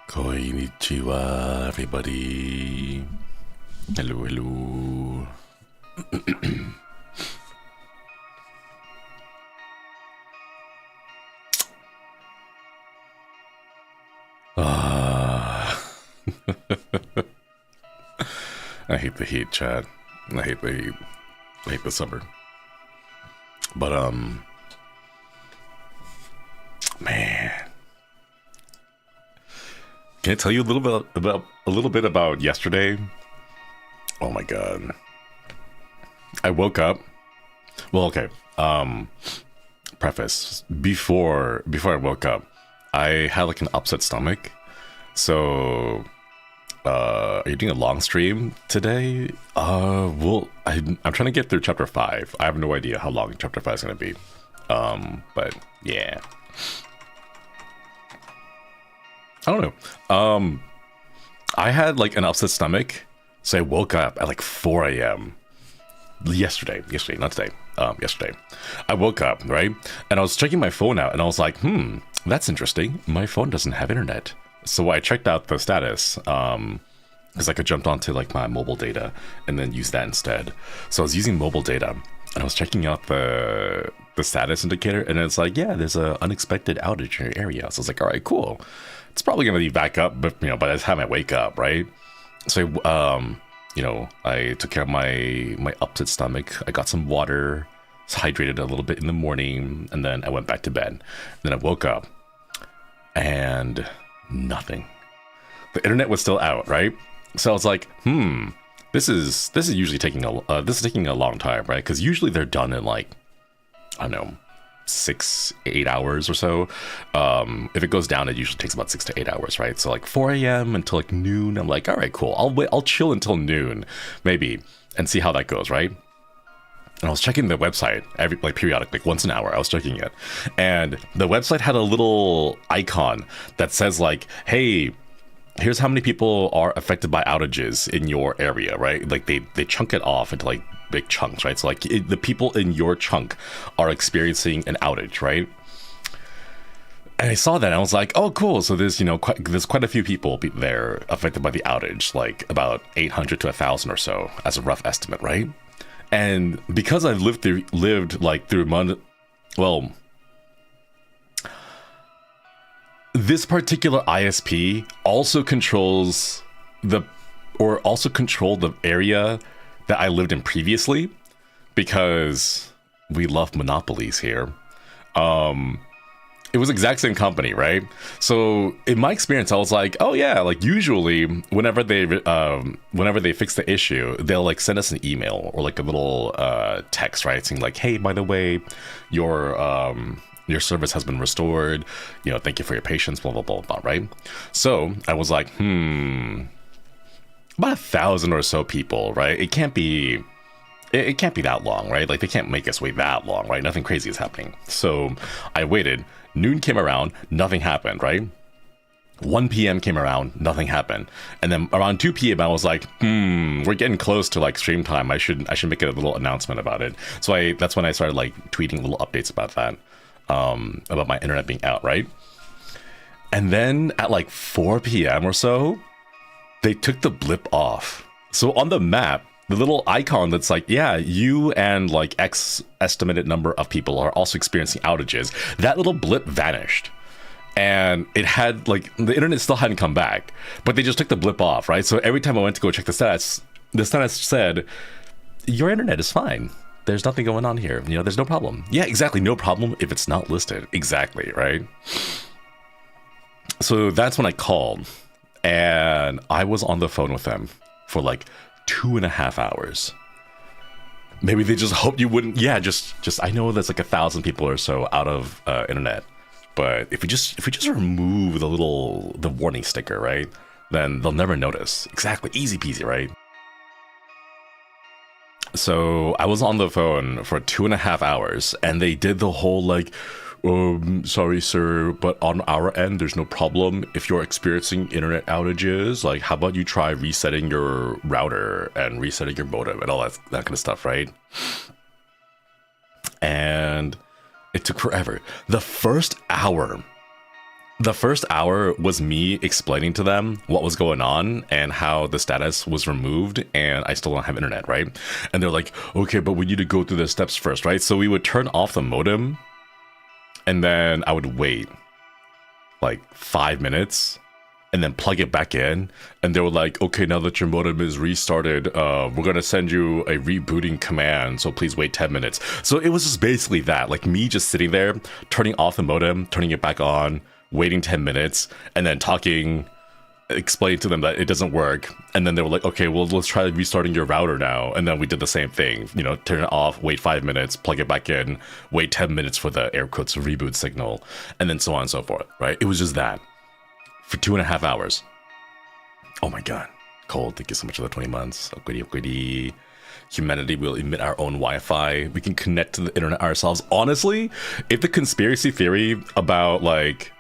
Konnichiwa, everybody. Hello, hello. I hate the heat, Chad. I hate the heat. I hate the summer. But man, can I tell you a little bit about yesterday? Oh my god. I woke up. Well, okay. Preface. Before I woke up, I had like an upset stomach. So are you doing a long stream today? Well, I'm trying to get through chapter 5. I have no idea how long chapter 5 is gonna be. But yeah. I don't know. I had like an upset stomach, so I woke up at like 4 a.m. Yesterday, not today. Yesterday. I woke up, right? And I was checking my phone out and I was like, that's interesting. My phone doesn't have internet. So I checked out the status, because I could jump onto like my mobile data and then use that instead. So I was using mobile data and I was checking out the status indicator and it's like, yeah, there's an unexpected outage in your area. So I was like, all right, cool. It's probably gonna be back up, but by the time I wake up, right? So I took care of my upset stomach. I got some water, hydrated a little bit in the morning, and then I went back to bed. Then I woke up and nothing. The internet was still out, right? So I was like, this is usually taking a long time, right? Because usually they're done in like, I don't know, 6-8 hours or so. If it goes down, it usually takes about 6 to 8 hours, right? So like 4 a.m. until like noon, I'm like, all right, cool. I'll chill until noon, maybe, and see how that goes, right? And I was checking the website periodically, once an hour. I was checking it, and the website had a little icon that says like, hey, here's how many people are affected by outages in your area, right? Like they chunk it off into like big chunks, right? So like the people in your chunk are experiencing an outage, right? And I saw that and I was like, oh cool, so there's there's quite a few people there affected by the outage, like about 800 to 1,000 or so as a rough estimate, right? And because I've lived through well, this particular ISP also controlled the area that I lived in previously, because we love monopolies here. It was the exact same company, right? So in my experience, I was like, oh yeah, like usually whenever they fix the issue, they'll like send us an email or like a little text, right, saying like, hey, by the way, your service has been restored, thank you for your patience, blah blah blah blah, right? So I was like, about 1,000 or so people, right? It can't be that long, right? Like they can't make us wait that long, right? Nothing crazy is happening. So I waited. Noon came around, nothing happened, right? 1 p.m. came around, nothing happened. And then around 2 p.m. I was like, we're getting close to like stream time. I should make a little announcement about it. So that's when I started like tweeting little updates about that, about my internet being out, right? And then at like 4 p.m. or so, they took the blip off. So on the map, the little icon that's like, yeah, you and like X estimated number of people are also experiencing outages, that little blip vanished. And it had like, the internet still hadn't come back, but they just took the blip off, right? So every time I went to go check the status said, your internet is fine. There's nothing going on here. There's no problem. Yeah, exactly. No problem if it's not listed. Exactly, right? So that's when I called, and I was on the phone with them for like 2.5 hours. Maybe they just hoped you wouldn't. Yeah, just I know there's like 1,000 people or so out of internet, but if we just remove the warning sticker, right, then they'll never notice. Exactly, easy peasy, right? So I was on the phone for 2.5 hours, and they did the whole like, sorry sir, but on our end there's no problem if you're experiencing internet outages. Like, how about you try resetting your router and resetting your modem and all that kind of stuff, right? And it took forever. The first hour The first hour was me explaining to them what was going on and how the status was removed and I still don't have internet, right? And they're like, okay, but we need to go through the steps first, right? So we would turn off the modem and then I would wait like 5 minutes and then plug it back in. And they were like, okay, now that your modem is restarted, we're going to send you a rebooting command. So please wait 10 minutes. So it was just basically that, like me just sitting there, turning off the modem, turning it back on, waiting 10 minutes, and then talking, explaining to them that it doesn't work. And then they were like, okay, well, let's try restarting your router now. And then we did the same thing, you know, turn it off, wait 5 minutes, plug it back in, wait 10 minutes for the air quotes reboot signal, and then so on and so forth, right? It was just that for 2.5 hours. Oh my God. Cole, thank you so much for the 20 months. Okwiri. Humanity will emit our own Wi-Fi. We can connect to the internet ourselves. Honestly, if the conspiracy theory about like,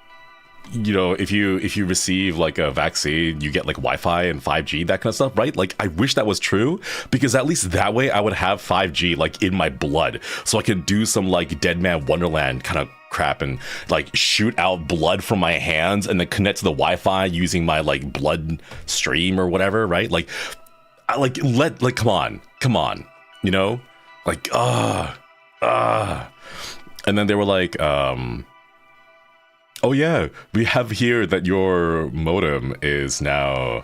you know, if you receive like a vaccine, you get like Wi-Fi and 5G, that kind of stuff, right? Like, I wish that was true, because at least that way I would have 5G like in my blood, so I could do some like Dead Man Wonderland kind of crap and like shoot out blood from my hands and then connect to the Wi-Fi using my like blood stream or whatever, right? Like, come on, you know, like and then they were like, oh yeah, we have here that your modem is now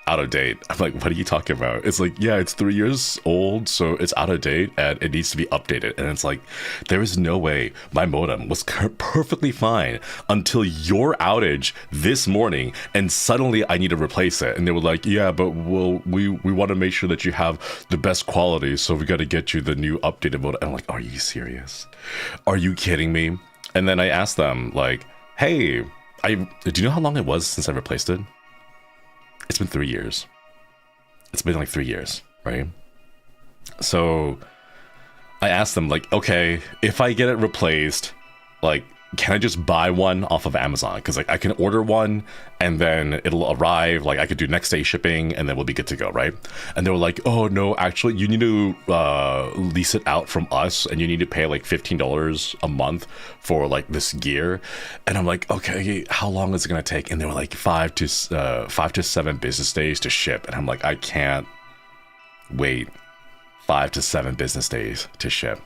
out of date. I'm like, what are you talking about? It's like, yeah, it's 3 years old, so it's out of date and it needs to be updated. And it's like, there is no way my modem was perfectly fine until your outage this morning, and suddenly I need to replace it. And they were like, yeah, but we want to make sure that you have the best quality, so we got to get you the new updated modem. And I'm like, are you serious? Are you kidding me? And then I asked them, like, hey, do you know how long it was since I replaced it? It's been 3 years. It's been like 3 years, right? So I asked them, like, okay, if I get it replaced, like, can I just buy one off of Amazon? Because like I can order one and then it'll arrive, like I could do next day shipping and then we'll be good to go, right? And they were like, oh no, actually you need to lease it out from us and you need to pay like $15 a month for like this gear. And I'm like, okay, how long is it gonna take? And they were like 5 to 7 business days to ship. And I'm like, I can't wait 5 to 7 business days to ship.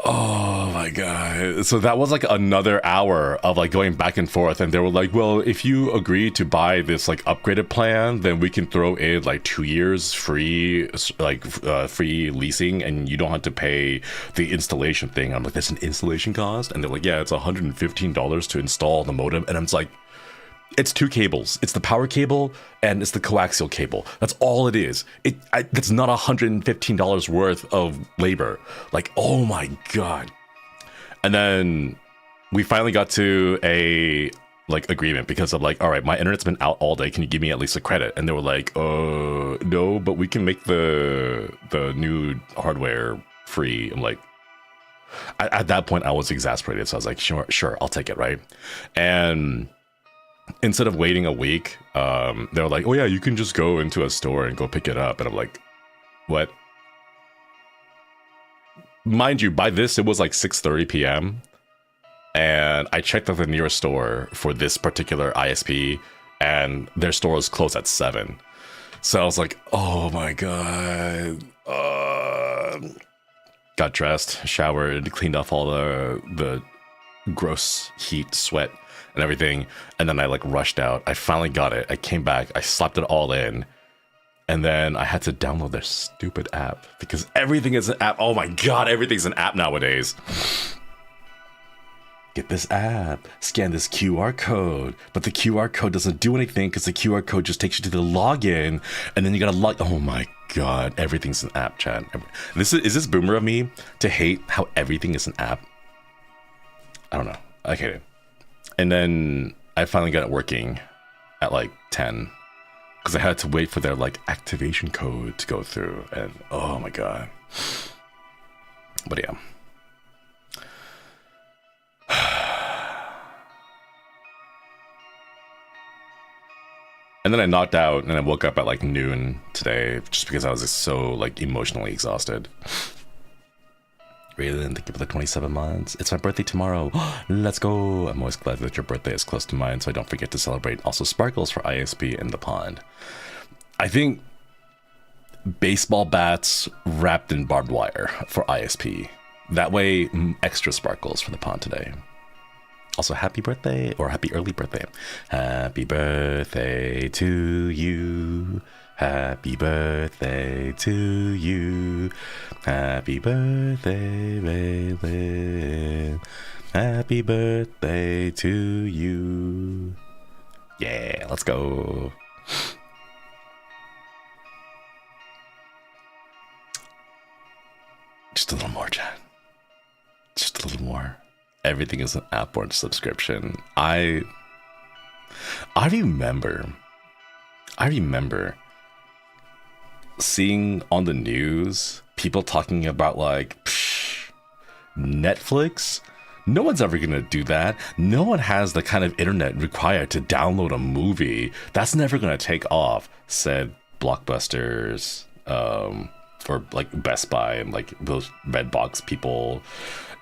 Oh my God. So that was like another hour of like going back and forth, and they were like, well, if you agree to buy this like upgraded plan, then we can throw in like 2 years free, like free leasing, and you don't have to pay the installation thing. I'm like, that's an installation cost? And they're like, yeah, it's $115 to install the modem. And I'm just like, it's 2 cables. It's the power cable and it's the coaxial cable. That's all it is. That's not $115 worth of labor. Like, oh my God. And then we finally got to a like agreement, because I'm like, all right, my internet's been out all day. Can you give me at least a credit? And they were like, no, but we can make the new hardware free. I'm like, at that point I was exasperated. So I was like, sure, I'll take it, right? And instead of waiting a week, they were like, oh yeah, you can just go into a store and go pick it up. And I'm like, what? Mind you, by this, it was like 6:30 p.m. And I checked at the nearest store for this particular ISP, and their store was closed at 7. So I was like, oh my God. Got dressed, showered, cleaned off all the gross heat, sweat, and everything, and then I like rushed out. I finally got it. I came back, I slapped it all in, and then I had to download their stupid app, because everything is an app. Oh my God, everything's an app nowadays. Get this app, scan this QR code, but the QR code doesn't do anything because the QR code just takes you to the login, and then you gotta log. Oh my God, everything's an app, chat. Is this boomer of me to hate how everything is an app? I don't know. I hate it. And then I finally got it working at like 10, because I had to wait for their like activation code to go through, and oh my God. But yeah. And then I knocked out and I woke up at like noon today, just because I was so like emotionally exhausted. Raylan, thank you for the 27 months. It's my birthday tomorrow. Let's go. I'm always glad that your birthday is close to mine, so I don't forget to celebrate. Also, sparkles for ISP in the pond. I think baseball bats wrapped in barbed wire for ISP. That way, extra sparkles for the pond today. Also, happy birthday, or happy early birthday. Happy birthday to you. Happy birthday to you. Happy birthday, Raylan. Happy birthday to you. Yeah, let's go. Just a little more, chat. Just a little more. Everything is an app-borne subscription. I remember seeing on the news people talking about like Netflix. No one's ever gonna do that. No one has the kind of internet required to download a movie. That's never gonna take off, said Blockbusters, or like Best Buy and like those Redbox people.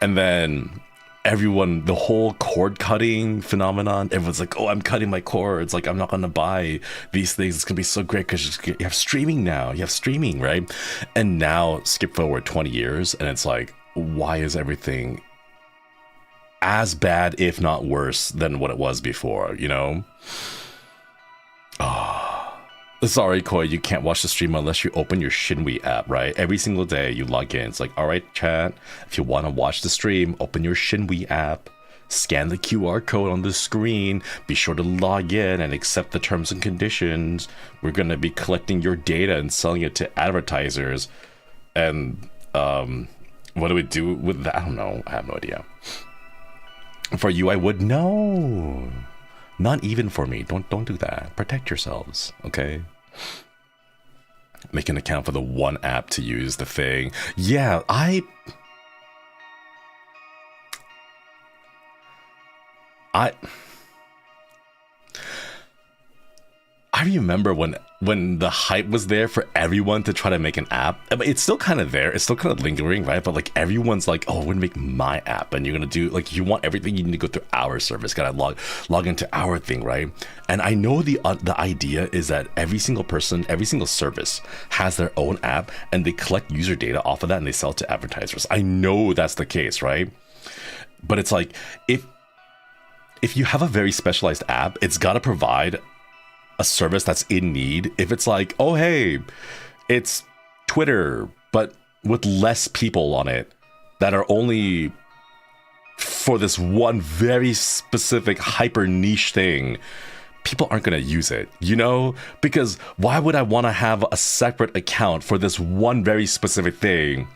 And then everyone, the whole cord cutting phenomenon, everyone's like, oh, I'm cutting my cords, like I'm not gonna buy these things, it's gonna be so great because you have streaming now, you have streaming, right? And now skip forward 20 years and it's like, why is everything as bad, if not worse, than what it was before, you know? Sorry, Koi, you can't watch the stream unless you open your Shinri app, right? Every single day you log in. It's like, all right, chat, if you want to watch the stream, open your Shinri app, scan the QR code on the screen, be sure to log in and accept the terms and conditions. We're going to be collecting your data and selling it to advertisers. And what do we do with that? I don't know. I have no idea. For you, I would know. Not even for me. Don't do that. Protect yourselves, okay? Make an account for the one app to use the thing. Yeah, I remember when the hype was there for everyone to try to make an app. I mean, it's still kind of there. It's still kind of lingering, right? But like everyone's like, oh, we're gonna make my app, and you're gonna do like, you want everything, you need to go through our service. Gotta log into our thing, right? And I know the idea is that every single person, every single service has their own app, and they collect user data off of that and they sell it to advertisers. I know that's the case, right? But it's like if you have a very specialized app, it's gotta provide a service that's in need. If it's like, oh hey, it's Twitter but with less people on it that are only for this one very specific hyper niche thing, people aren't going to use it, you know? Because why would I want to have a separate account for this one very specific thing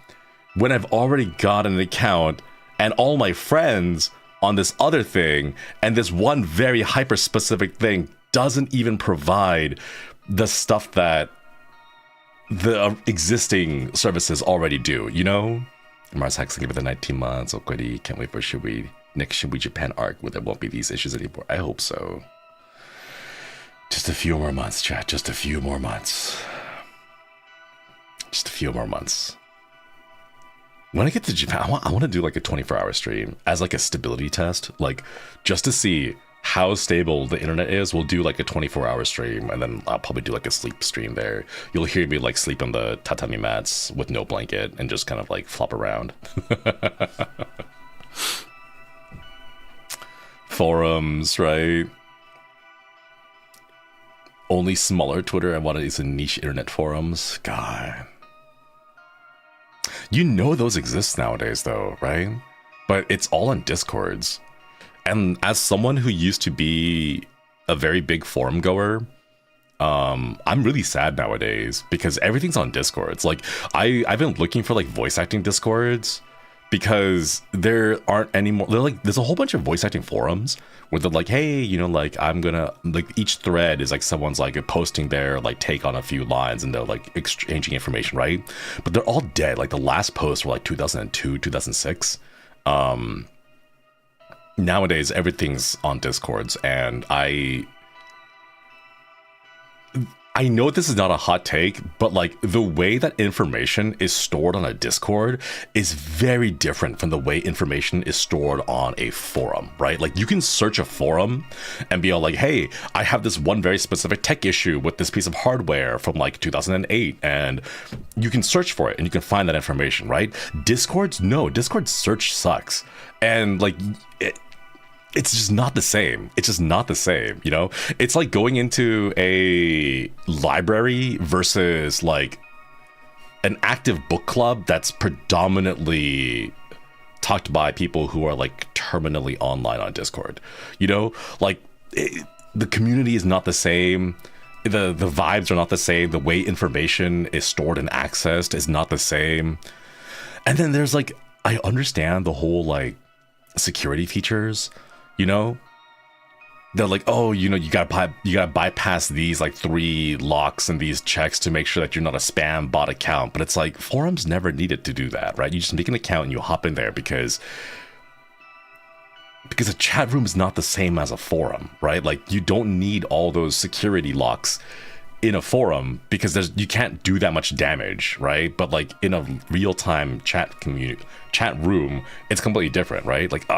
when I've already got an account and all my friends on this other thing, and this one very hyper specific thing doesn't even provide the stuff that the existing services already do, you know? Mars Hacks, give it the 19 months. Okori, can't wait for next Shinri Japan arc where there won't be these issues anymore. I hope so. Just a few more months, chat. Just a few more months. Just a few more months. When I get to Japan, I want to do like a 24-hour stream as like a stability test, like just to see how stable the internet is. We'll do like a 24-hour stream, and then I'll probably do like a sleep stream there. You'll hear me like sleep on the tatami mats with no blanket and just kind of like flop around. Forums, right? Only smaller Twitter. I want is a niche internet forums. God. You know those exist nowadays though, right? But it's all on Discords. And as someone who used to be a very big forum goer, I'm really sad nowadays because everything's on Discords. Like I've been looking for like voice acting Discords because there aren't anymore. There's a whole bunch of voice acting forums where they're like, hey, you know, like I'm gonna like each thread is like someone's like posting their like take on a few lines and they're like exchanging information, right? But they're all dead. Like the last posts were like 2002, 2006. Nowadays everything's on Discords, and I I know this is not a hot take, but like the way that information is stored on a Discord is very different from the way information is stored on a forum, right? Like you can search a forum and be all like, hey, I have this one very specific tech issue with this piece of hardware from like 2008, and you can search for it and you can find that information, right? Discord's search sucks. And like it's just not the same. It's just not the same, you know? It's like going into a library versus like an active book club that's predominantly talked by people who are like terminally online on Discord. You know, like the community is not the same. The vibes are not the same. The way information is stored and accessed is not the same. And then there's like, I understand the whole like security features. You know, they're like, oh, you know, you gotta bypass these like 3 locks and these checks to make sure that you're not a spam bot account. But it's like forums never needed to do that, right? You just make an account and you hop in there because a chat room is not the same as a forum, right? Like you don't need all those security locks in a forum because you can't do that much damage, right? But like in a real-time chat room, it's completely different, right? Like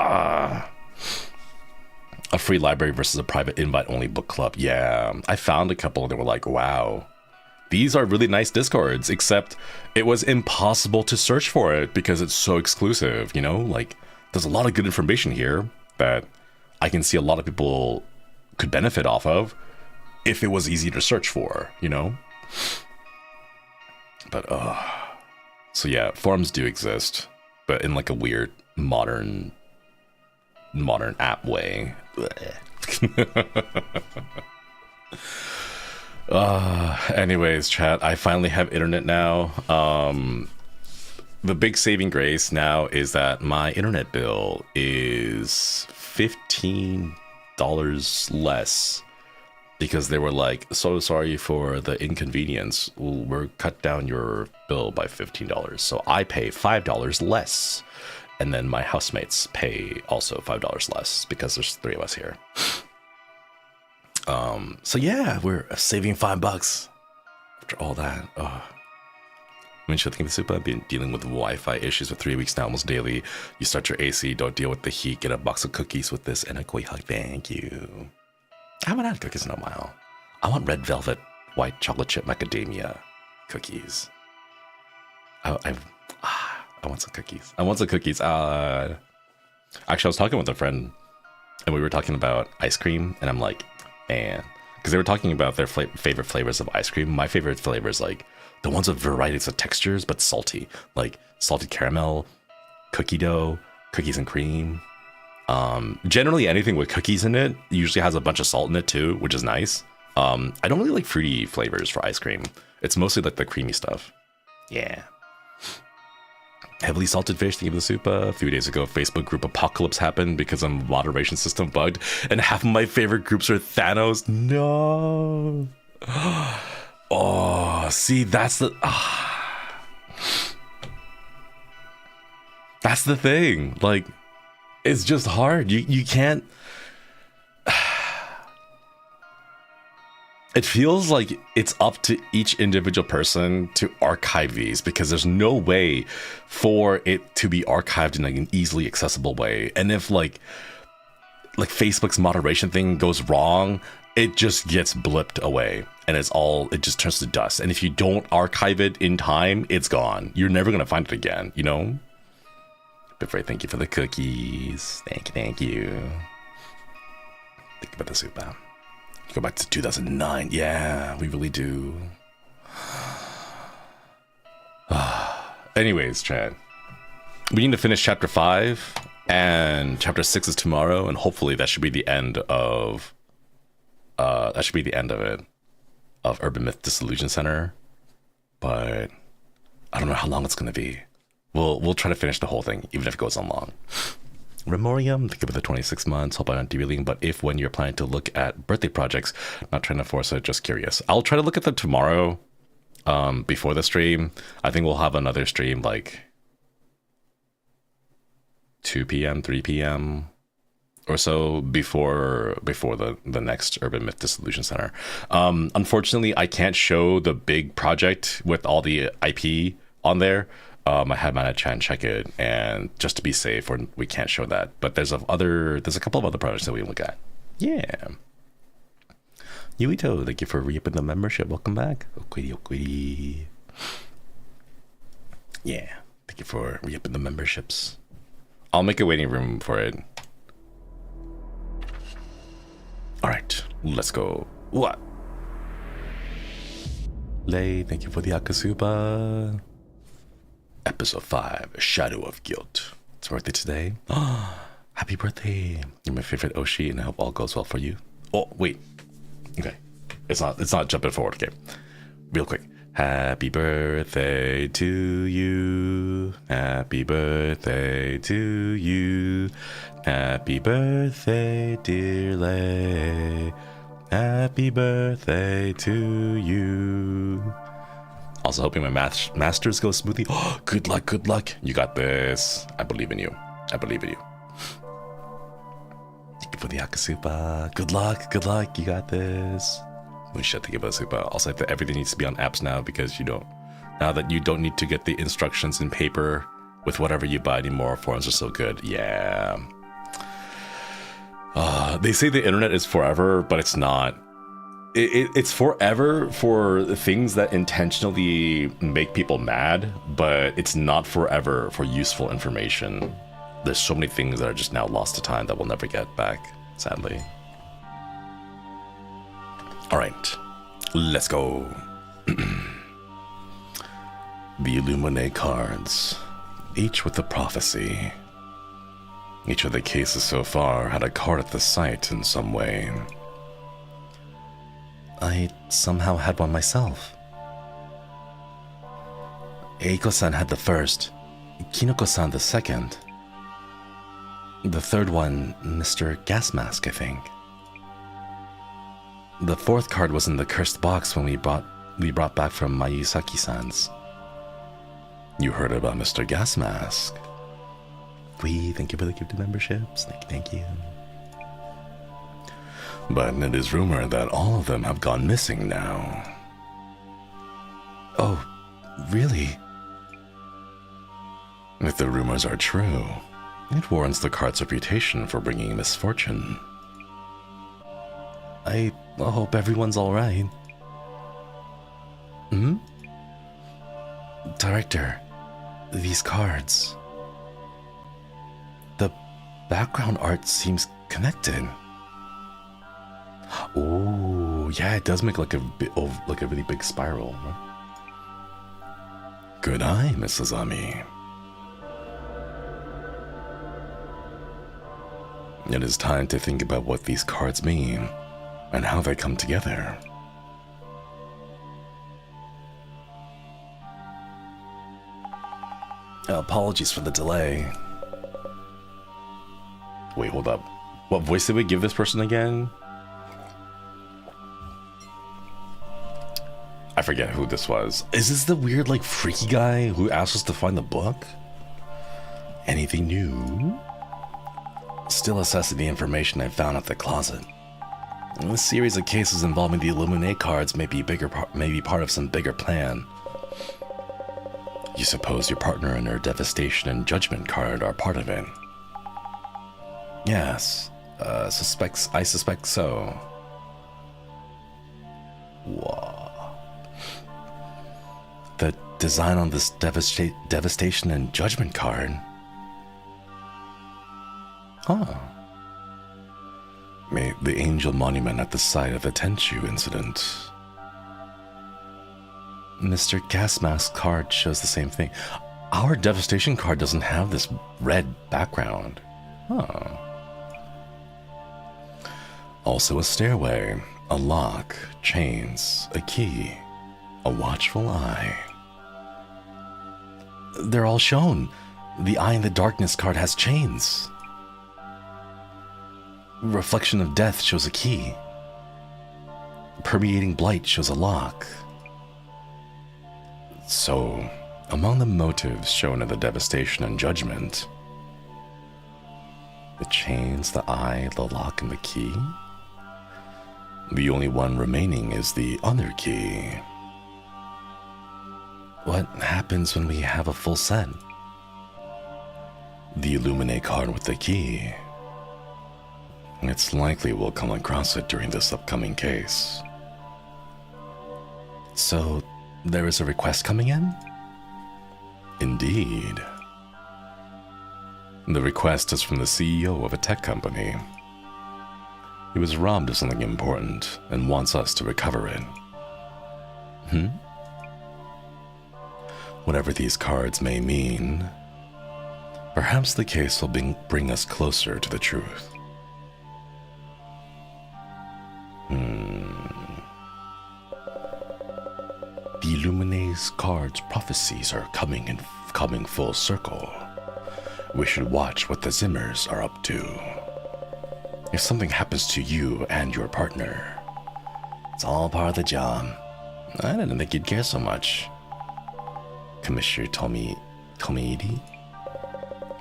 a free library versus a private invite-only book club. Yeah, I found a couple that were like, wow, these are really nice Discords, except it was impossible to search for it because it's so exclusive, you know? Like, there's a lot of good information here that I can see a lot of people could benefit off of if it was easy to search for, you know? But, so yeah, forums do exist, but in like a weird modern app way. Anyways, chat, I finally have internet now. The big saving grace now is that my internet bill is $15 less because they were like, so sorry for the inconvenience. We're cut down your bill by $15. So I pay $5 less. And then my housemates pay also $5 less because there's 3 of us here. So yeah, we're saving $5 after all that. Windshield the super. I've been dealing with Wi-Fi issues for 3 weeks now, almost daily. You start your AC, don't deal with the heat. Get a box of cookies with this and a koi hug. Thank you. I haven't had cookies in a while. I want red velvet, white chocolate chip macadamia cookies. I want some cookies. Actually, I was talking with a friend and we were talking about ice cream and I'm like, man, because they were talking about their favorite flavors of ice cream. My favorite flavor is like the ones with varieties of textures, but salty, like salted caramel, cookie dough, cookies and cream. Generally anything with cookies in it usually has a bunch of salt in it too, which is nice. I don't really like fruity flavors for ice cream. It's mostly like the creamy stuff. Yeah. Heavily salted fish, thank you for the soup. A few days ago, Facebook group apocalypse happened because a moderation system bugged, and half of my favorite groups are Thanos. No. Oh, see, that's the thing. Like, it's just hard. You can't. It feels like it's up to each individual person to archive these because there's no way for it to be archived in like an easily accessible way. And if like Facebook's moderation thing goes wrong, it just gets blipped away and it just turns to dust. And if you don't archive it in time, it's gone. You're never going to find it again, you know? Before, thank you for the cookies. Thank you. Think about the soup. Go back to 2009. Yeah, we really do. Anyways, chat. We need to finish chapter 5 and chapter 6 is tomorrow, and hopefully that should be the end of it. Of Urban Myth Dissolution Center. But I don't know how long it's gonna be. We'll try to finish the whole thing, even if it goes on long. Remorium, think about the 26 months. Hope I'm not derailing, but if when you're planning to look at birthday projects, not trying to force it, just curious. I'll try to look at them tomorrow, before the stream. I think we'll have another stream like 2 p.m., 3 p.m. or so before the next Urban Myth Dissolution Center. Unfortunately, I can't show the big project with all the IP on there. I had my chat check it, and just to be safe, we can't show that. But there's a couple of other projects that we look at. Yeah. Yuito, thank you for re-upping the membership. Welcome back. Okwiri. Yeah, thank you for re-upping the memberships. I'll make a waiting room for it. All right, let's go. What? Lei, thank you for the Akasuba. Episode 5, Shadow of Guilt. It's birthday today. Happy birthday. You're my favorite Oshi, and I hope all goes well for you. Oh, wait. Okay. It's not jumping forward. Okay. Real quick. Happy birthday to you. Happy birthday to you. Happy birthday, dear Lei. Happy birthday to you. Also hoping my masters go smoothly. Oh, good luck, good luck. You got this. I believe in you. I believe in you. Thank you for the Akasupa. Good luck, good luck. You got this. We should think about Super. Also, everything needs to be on apps now because now that you don't need to get the instructions in paper with whatever you buy anymore. Forums are so good. Yeah. They say the internet is forever, but it's not. It's forever for things that intentionally make people mad, but it's not forever for useful information. There's so many things that are just now lost to time that we'll never get back, sadly. All right, let's go. The Illuminate cards, each with a prophecy. Each of the cases so far had a card at the site in some way. I somehow had one myself. Eiko-san had the first, Kinoko-san the second. The third one, Mr. Gas Mask, I think. The fourth card was in the cursed box when we brought back from Mayusaki-san's. You heard about Mr. Gas Mask. Thank you for the gifted memberships. Thank you. But it is rumored that all of them have gone missing now. Oh, really? If the rumors are true, it warrants the card's reputation for bringing misfortune. I hope everyone's alright. Director, these cards. The background art seems connected. Oh, yeah, it does make like a really big spiral. Good eye, Miss Azami. It is time to think about what these cards mean and how they come together. Apologies for the delay. Wait, hold up. What voice did we give this person again? I forget who this was. Is this the weird, like, freaky guy who asked us to find the book? Anything new? Still assessing the information I found at the closet. This series of cases involving the Illuminate cards may be part of some bigger plan. You suppose your partner and her Devastation and Judgment card are part of it? Yes, I suspect so. Whoa. The design on this Devastation and Judgment card? Huh. The angel monument at the site of the Tenchu incident. Mr. Gasmask's card shows the same thing. Our Devastation card doesn't have this red background. Huh. Also a stairway, a lock, chains, a key, a watchful eye. They're all shown. The Eye in the Darkness card has chains. Reflection of Death shows a key. Permeating Blight shows a lock. So, among the motives shown in the Devastation and Judgment, The chains, the eye, the lock, and the key? The only one remaining is the other key. What happens when we have a full set? The Illuminate card with the key. It's likely we'll come across it during this upcoming case. So, there is a request coming in? Indeed. The request is from the CEO of a tech company. He was robbed of something important and wants us to recover it. Whatever these cards may mean, perhaps the case will bring us closer to the truth. The Illuminate's cards' prophecies are coming full circle. We should watch what the Zimmers are up to. If something happens to you and your partner, it's all part of the job. I didn't think you'd care so much. Commissioner Tomiidi?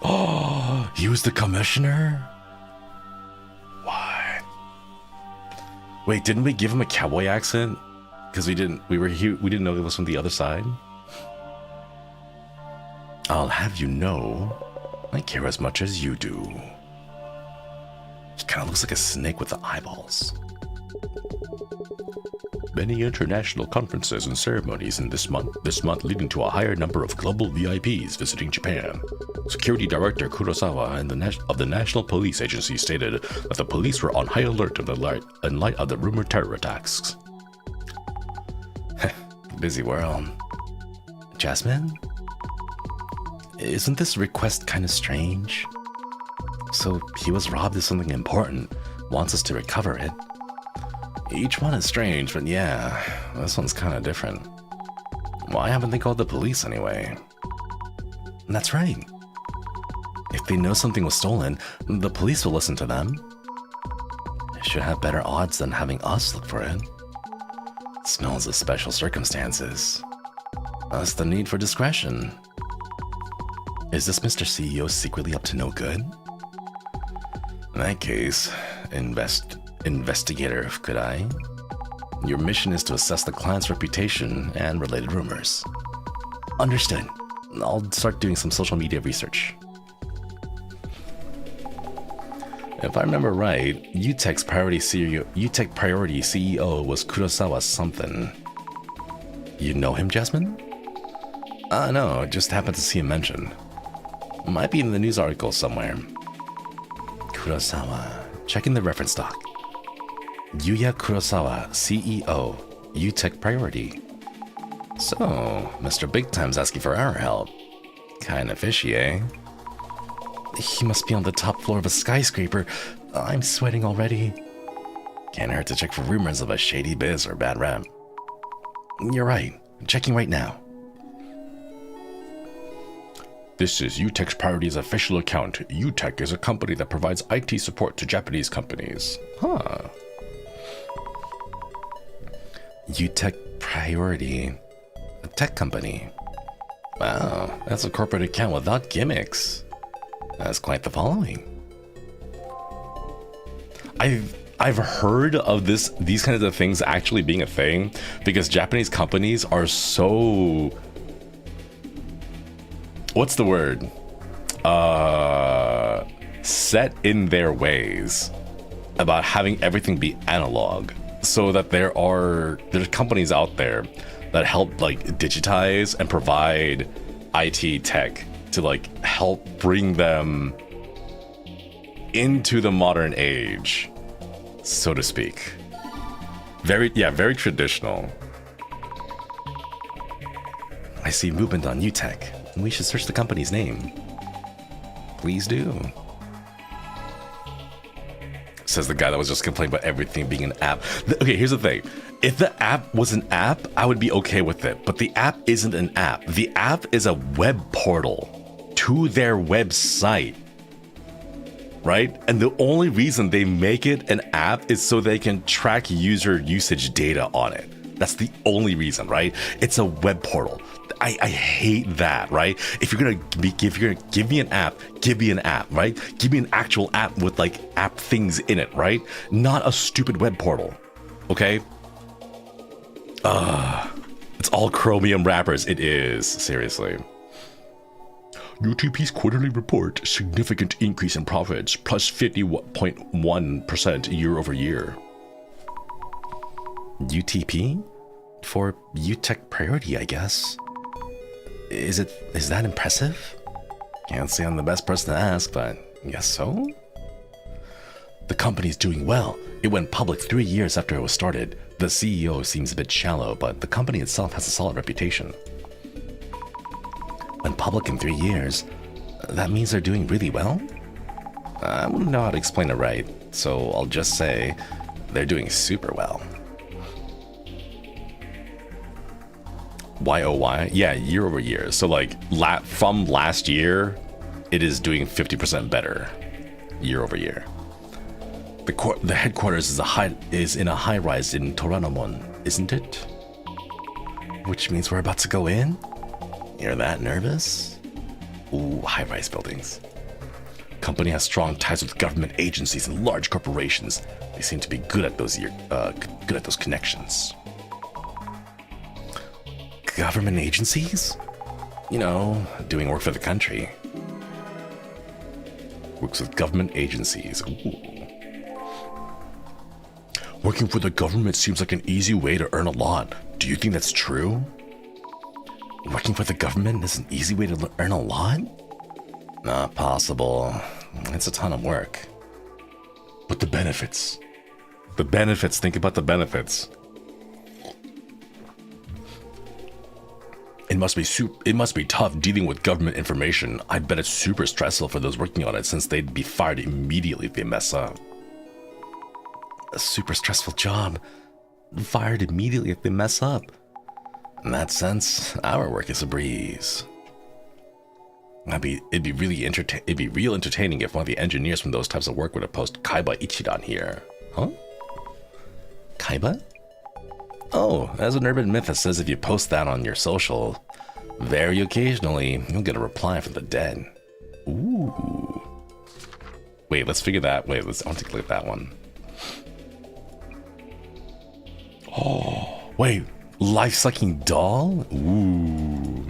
Oh, he was the commissioner? What? Wait, didn't we give him a cowboy accent? Because we didn't know it was from the other side? I'll have you know, I care as much as you do. He kind of looks like a snake with the eyeballs. Many international conferences and ceremonies in this month leading to a higher number of global VIPs visiting Japan. Security Director Kurosawa of the National Police Agency stated that the police were on high alert in light of the rumored terror attacks. Busy world. Jasmine? Isn't this request kind of strange? So he was robbed of something important, wants us to recover it. Each one is strange, but yeah, this one's kind of different. Why haven't they called the police anyway? That's right. If they know something was stolen, the police will listen to them. They should have better odds than having us look for it. Smells of special circumstances. That's the need for discretion. Is this Mr. CEO secretly up to no good? In that case, investigator Fukurai, your mission is to assess the client's reputation and related rumors. Understood. I'll start doing some social media research. If I remember right, UTech's priority CEO was Kurosawa something. You know him, Jasmine? No, just happened to see him mentioned. Might be in the news article somewhere. Kurosawa, checking the reference doc. Yuya Kurosawa, CEO, UTech Priority. So, Mr. Big Time's asking for our help. Kinda fishy, eh? He must be on the top floor of a skyscraper. I'm sweating already. Can't hurt to check for rumors of a shady biz or bad rap. You're right. I'm checking right now. This is UTech's Priority's official account. UTech is a company that provides IT support to Japanese companies. Huh. UTech Priority. A tech company. Wow, that's a corporate account without gimmicks. That's quite the following. I've heard of these kinds of things actually being a thing because Japanese companies are so, what's the word? Set in their ways about having everything be analog, so that there's companies out there that help like digitize and provide IT tech to like help bring them into the modern age, so to speak. Very traditional. I see movement on UTech. We should search the company's name. Please do. Says the guy that was just complaining about everything being an app. Okay, here's the thing. If the app was an app, I would be okay with it. But the app isn't an app. The app is a web portal to their website, right? And the only reason they make it an app is so they can track user usage data on it. That's the only reason, right? It's a web portal. I hate that, right? If you're gonna give me an app, right? Give me an actual app with like app things in it, right? Not a stupid web portal, okay? It's all Chromium wrappers. It is, seriously. UTP's quarterly report, significant increase in profits, plus 50.1% year over year. UTP? For UTech priority, I guess. Is that impressive? Can't say I'm the best person to ask, but I guess so? The company's doing well. It went public 3 years after it was started. The CEO seems a bit shallow, but the company itself has a solid reputation. Went public in 3 years? That means they're doing really well? I wouldn't know how to explain it right, so I'll just say they're doing super well. YOY? Yeah, year over year. So like from last year, it is doing 50% better year over year. The headquarters is in a high-rise in Toranomon, isn't it? Which means we're about to go in? You're that nervous? Ooh, high-rise buildings. Company has strong ties with government agencies and large corporations. They seem to be good at those connections. Government agencies? You know, doing work for the country. Works with government agencies. Ooh. Working for the government seems like an easy way to earn a lot. Do you think that's true? Working for the government is an easy way to earn a lot? Not possible. It's a ton of work. But the benefits. The benefits, think about the benefits. It must be tough dealing with government information. I bet it's super stressful for those working on it since they'd be fired immediately if they mess up. A super stressful job. Fired immediately if they mess up. In that sense, our work is a breeze. It'd be real entertaining if one of the engineers from those types of work were to post Kaiba Ichiran here. Huh? Kaiba? Oh, there's an urban myth that says if you post that on your social, very occasionally, you'll get a reply from the dead. Ooh. Wait, let's figure that. Wait, I want to click that one. Oh, wait, life-sucking doll? Ooh.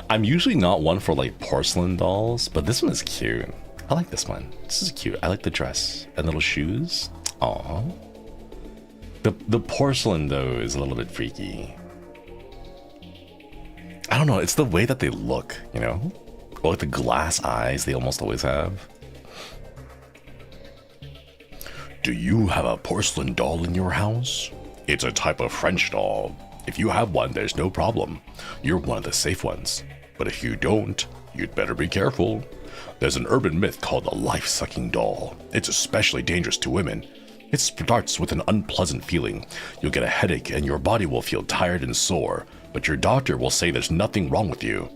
I'm usually not one for like porcelain dolls, but this one is cute. I like this one. This is cute. I like the dress and little shoes. Aww. The porcelain though is a little bit freaky. I don't know. It's the way that they look, you know, or like the glass eyes they almost always have. Do you have a porcelain doll in your house? It's a type of French doll. If you have one, there's no problem. You're one of the safe ones. But if you don't, you'd better be careful. There's an urban myth called the life-sucking doll. It's especially dangerous to women. It starts with an unpleasant feeling. You'll get a headache and your body will feel tired and sore, but your doctor will say there's nothing wrong with you.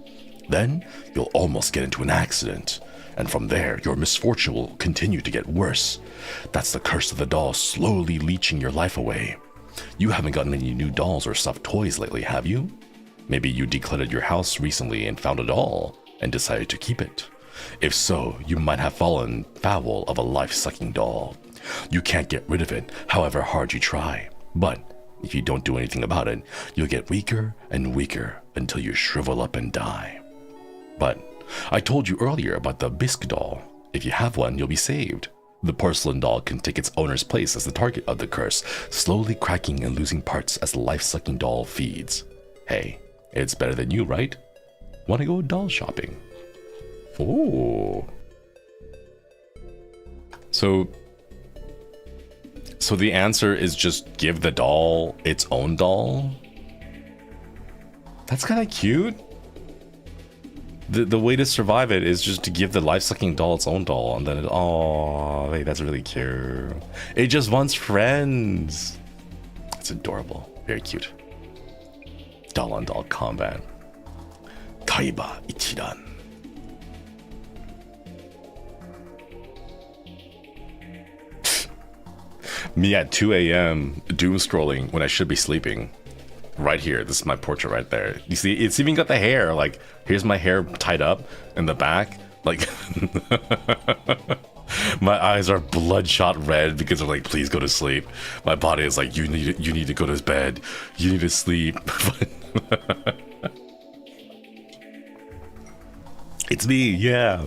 Then, you'll almost get into an accident. And from there, your misfortune will continue to get worse. That's the curse of the doll slowly leeching your life away. You haven't gotten any new dolls or stuffed toys lately, have you? Maybe you decluttered your house recently and found a doll and decided to keep it. If so, you might have fallen foul of a life-sucking doll. You can't get rid of it, however hard you try. But if you don't do anything about it, you'll get weaker and weaker until you shrivel up and die. But I told you earlier about the bisque doll. If you have one, you'll be saved. The porcelain doll can take its owner's place as the target of the curse, slowly cracking and losing parts as the life-sucking doll feeds. Hey, it's better than you, right? Wanna go doll shopping? Oh. So the answer is just give the doll its own doll? That's kind of cute. The way to survive it is just to give the life-sucking doll its own doll, and then it, oh, wait, that's really cute. It just wants friends. It's adorable. Very cute. Doll-on-doll combat. Kaiba Ichiran. Me at 2 a.m. doom scrolling when I should be sleeping. Right here, this is my portrait right there. You see, it's even got the hair. Like, here's my hair tied up in the back. Like, my eyes are bloodshot red because they're like, please go to sleep. My body is like, you need to go to bed. You need to sleep. It's me, yeah.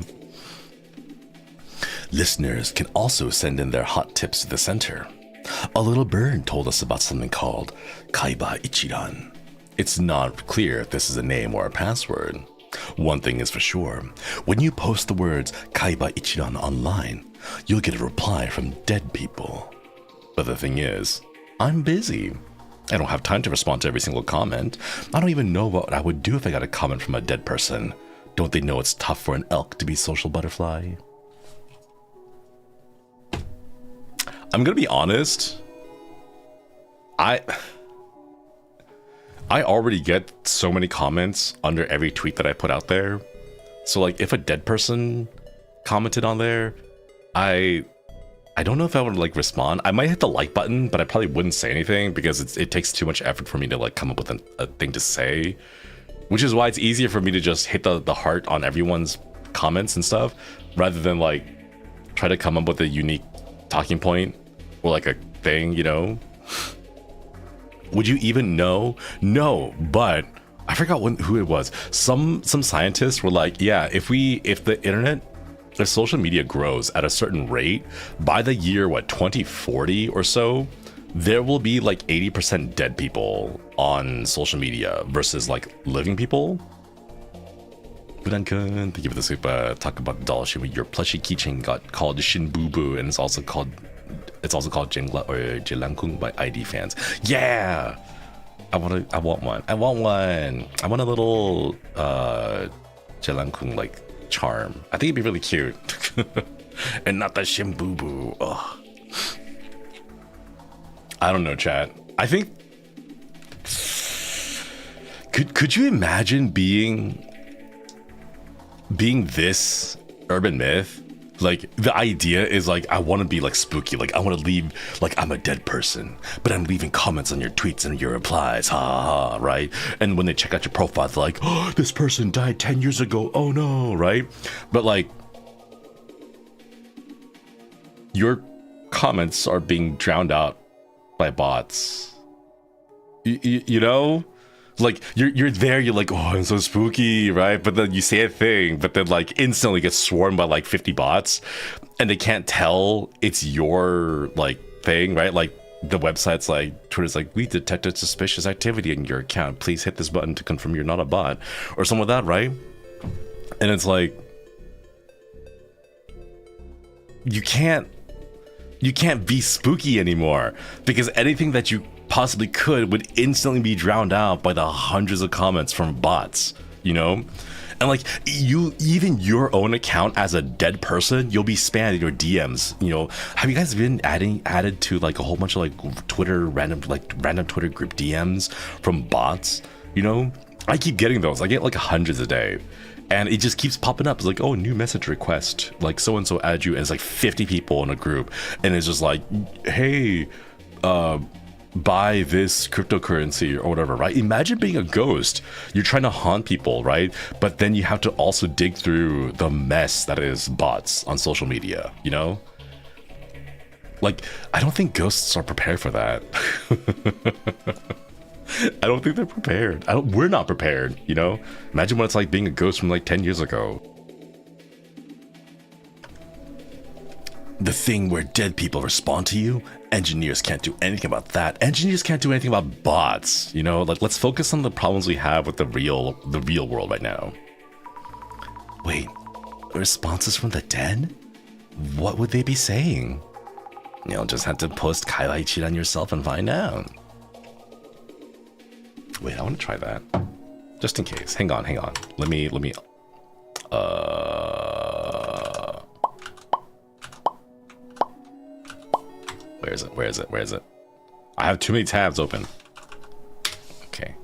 Listeners can also send in their hot tips to the center. A little bird told us about something called Kaiba Ichiran. It's not clear if this is a name or a password. One thing is for sure, when you post the words Kaiba Ichiran online, you'll get a reply from dead people. But the thing is, I'm busy. I don't have time to respond to every single comment. I don't even know what I would do if I got a comment from a dead person. Don't they know it's tough for an elk to be social butterfly? I'm gonna be honest. I already get so many comments under every tweet that I put out there. So like if a dead person commented on there, I don't know if I would like respond. I might hit the like button, but I probably wouldn't say anything because it takes too much effort for me to like come up with a thing to say. Which is why it's easier for me to just hit the heart on everyone's comments and stuff rather than like try to come up with a unique talking point or like a thing, you know? Would you even know? No, but I forgot who it was. Some scientists were like, yeah, if the internet, if social media grows at a certain rate, by the year 2040 or so, there will be like 80% dead people on social media versus like living people. Thank you for the super. Talk about the dollar shit. Your plushie keychain got called Shin Boo Boo, and it's also called Jingla or Jilangkung by ID fans. Yeah, I want one. I want a little Jilangkung like charm. I think it'd be really cute, and not the Shin Boo Boo. Ugh. I don't know, chat. I think could you imagine being this urban myth? Like the idea is like I want to be like spooky, like I want to leave like I'm a dead person, but I'm leaving comments on your tweets and your replies, ha ha, right? And when they check out your profile, they're like, oh, this person died 10 years ago, oh no, right? But like your comments are being drowned out by bots. You know? Like you're there, you're like, oh, I'm so spooky, right? But then you say a thing, but then like instantly gets swarmed by like 50 bots, and they can't tell it's your like thing, right? Like the website's like, Twitter's like, we detected suspicious activity in your account. Please hit this button to confirm you're not a bot, or something like that, right? And it's like, you can't be spooky anymore because anything that you possibly would instantly be drowned out by the hundreds of comments from bots, you know? And like even your own account as a dead person, you'll be spammed in your DMs, you know? Have you guys been added to like a whole bunch of like Twitter random Twitter group DMs from bots, you know? I keep getting those. I get like hundreds a day. And it just keeps popping up. It's like, oh, new message request. Like so-and-so added you, and it's like 50 people in a group. And it's just like, hey, buy this cryptocurrency or whatever, right? Imagine being a ghost. You're trying to haunt people, right? But then you have to also dig through the mess that is bots on social media, you know? Like, I don't think ghosts are prepared for that. I don't think they're prepared. We're not prepared, you know? Imagine what it's like being a ghost from like 10 years ago. The thing where dead people respond to you, engineers can't do anything about that. Engineers can't do anything about bots, you know? Like, let's focus on the problems we have with the real world right now. Wait, responses from the dead? What would they be saying? You'll just have to post Kaiba Ichiran yourself and find out. Wait, I want to try that. Just in case. Hang on. Let me, Where is it? I have too many tabs open. Okay.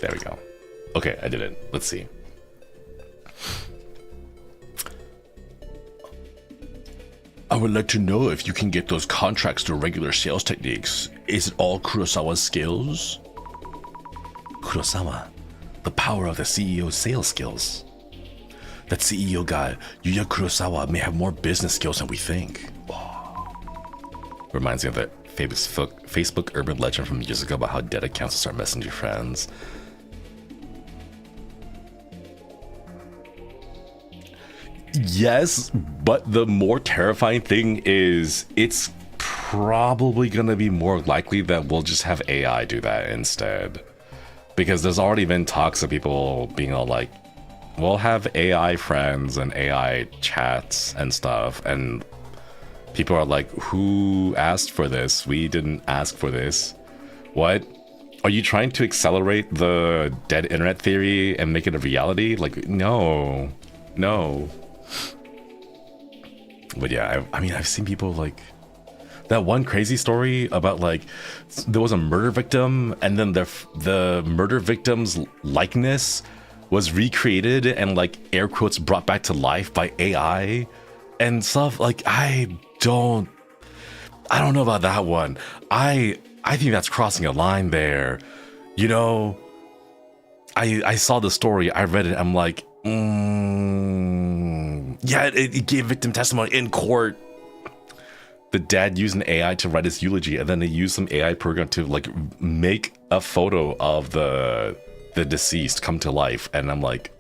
There we go. Okay, I didn't. Let's see. I would like to know if you can get those contracts to regular sales techniques. Is it all Kurosawa's skills? Kurosawa, the power of the CEO's sales skills. That CEO guy, Yuya Kurosawa, may have more business skills than we think. Wow. Reminds me of that famous Facebook urban legend from years ago about how dead accounts start messaging friends. Yes, but the more terrifying thing is it's probably going to be more likely that we'll just have AI do that instead. Because there's already been talks of people being all like, we'll have AI friends and AI chats and stuff. And people are like, who asked for this? We didn't ask for this. What? Are you trying to accelerate the dead internet theory and make it a reality? Like, no. But yeah, I mean, I've seen people like that one crazy story about like there was a murder victim and then the murder victim's likeness was recreated and like air quotes brought back to life by AI and stuff. Like I don't know about that one. I think that's crossing a line there. You know, I saw the story, I read it, I'm like, yeah, it gave victim testimony in court. The dad used an AI to write his eulogy, and then they used some AI program to like make a photo of the deceased come to life. And I'm like,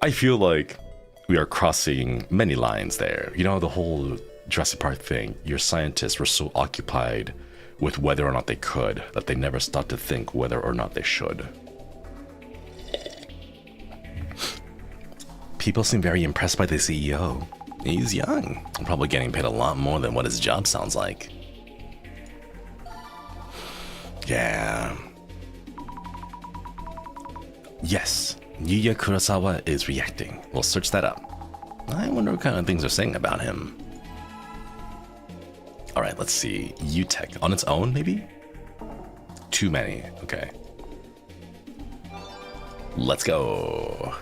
I feel like we are crossing many lines there. You know, the whole Jurassic Park thing. Your scientists were so occupied with whether or not they could that they never stopped to think whether or not they should. People seem very impressed by the CEO. He's young, probably getting paid a lot more than what his job sounds like. Yeah. Yes, Yuya Kurosawa is reacting. We'll search that up. I wonder what kind of things they're saying about him. Alright, let's see. UTech. On its own, maybe? Too many. Okay. Let's go.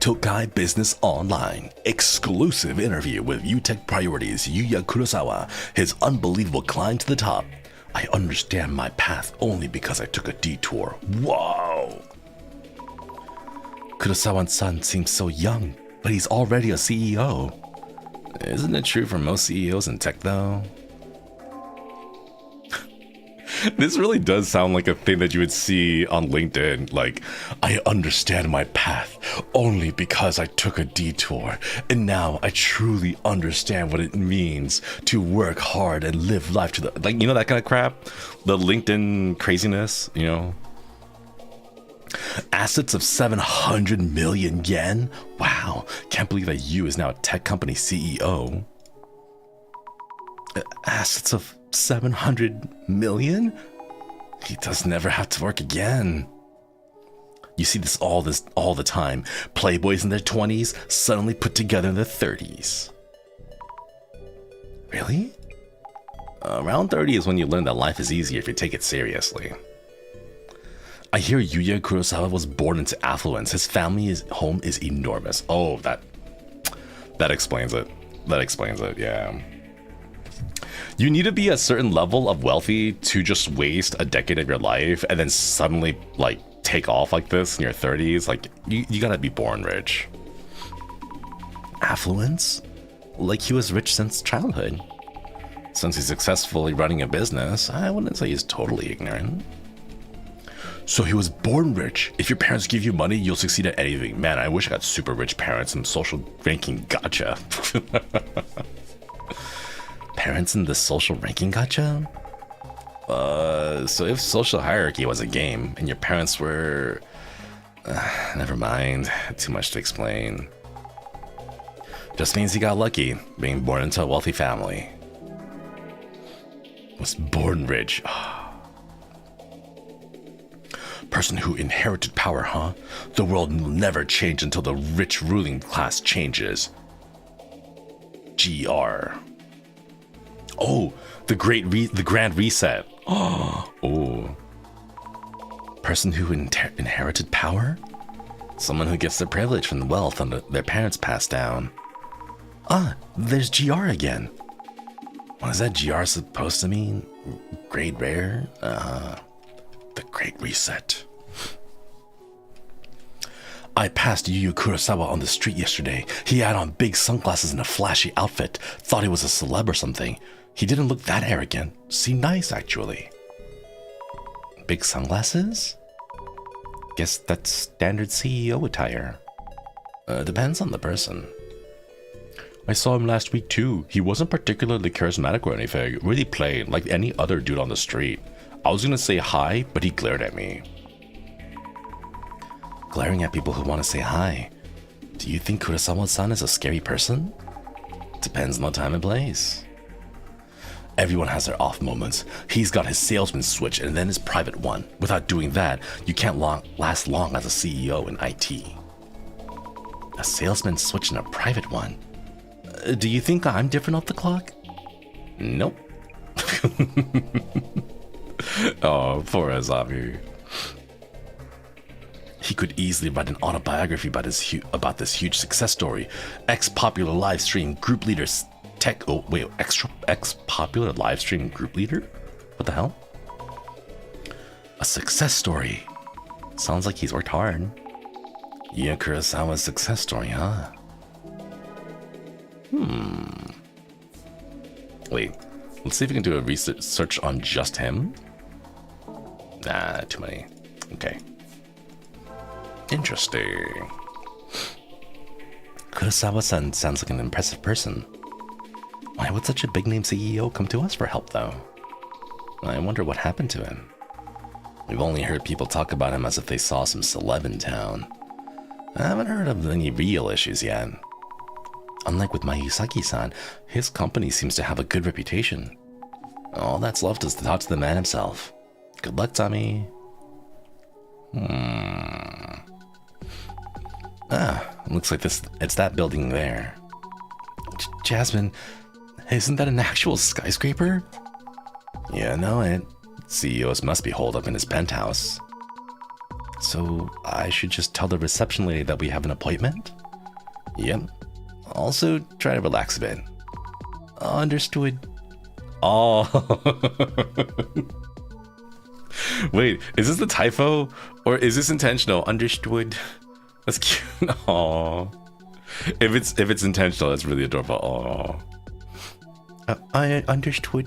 Tokai Business Online. Exclusive interview with UTech Priorities Yuya Kurosawa. His unbelievable climb to the top. I understand my path only because I took a detour. Wow! Kurosawa's son seems so young, but he's already a CEO. Isn't it true for most CEOs in tech though? This really does sound like a thing that you would see on LinkedIn. Like, I understand my path only because I took a detour, and now I truly understand what it means to work hard and live life to the, like, you know, that kind of crap? The LinkedIn craziness, you know? Assets of 700 million yen? Wow, can't believe that Yu is now a tech company CEO. Assets of 700 million? He does never have to work again. You see this all the time. Playboys in their 20s suddenly put together in their 30s. Really? Around 30 is when you learn that life is easier if you take it seriously. I hear Yuya Kurosawa was born into affluence. His family's home is enormous. Oh, that explains it. That explains it, yeah. You need to be a certain level of wealthy to just waste a decade of your life and then suddenly like take off like this in your 30s. Like you gotta be born rich. Affluence? Like he was rich since childhood. Since he's successfully running a business, I wouldn't say he's totally ignorant. So he was born rich. If your parents give you money, you'll succeed at anything. Man, I wish I got super rich parents and social ranking gotcha. Parents in the social ranking gotcha? So if social hierarchy was a game and your parents were... never mind, too much to explain. Just means he got lucky, being born into a wealthy family. Was born rich. Person who inherited power, huh? The world will never change until the rich ruling class changes. GR. Oh, the Grand Reset. Oh. person who inherited power? Someone who gets their privilege from the wealth their parents passed down. Ah, there's GR again. What is that GR supposed to mean? Grade rare? The Great Reset. I passed Yu Yu Kurosawa on the street yesterday. He had on big sunglasses and a flashy outfit. Thought he was a celeb or something. He didn't look that arrogant. Seemed nice, actually. Big sunglasses? Guess that's standard CEO attire. Depends on the person. I saw him last week too. He wasn't particularly charismatic or anything. Really plain, like any other dude on the street. I was gonna say hi, but he glared at me. Glaring at people who want to say hi. Do you think Kurosawa-san is a scary person? Depends on the time and place. Everyone has their off moments. He's got his salesman switch and then his private one. Without doing that, you can't last long as a CEO in IT. A salesman switch and a private one? Do you think I'm different off the clock? Nope. Oh, poor Azami. He could easily write an autobiography about this huge success story. Ex-popular live stream group leaders ex-popular live stream group leader? What the hell? A success story. Sounds like he's worked hard. Yeah, Kurosawa's success story, huh? Wait, let's see if we can do a research search on just him. Nah, too many. Okay. Interesting. Kurosawa-san sounds like an impressive person. Why would such a big-name CEO come to us for help, though? I wonder what happened to him. We've only heard people talk about him as if they saw some celeb in town. I haven't heard of any real issues yet. Unlike with Mayusaki-san, his company seems to have a good reputation. All that's left is to talk to the man himself. Good luck, Tommy. Looks like it's that building there. Jasmine, isn't that an actual skyscraper? Yeah, I know it. CEOs must be holed up in his penthouse. So I should just tell the reception lady that we have an appointment? Yep. Also, try to relax a bit. Understood. Oh. Wait, is this the typo? Or is this intentional? Understood. That's cute. Aww. If it's intentional, that's really adorable. Aww. I understood.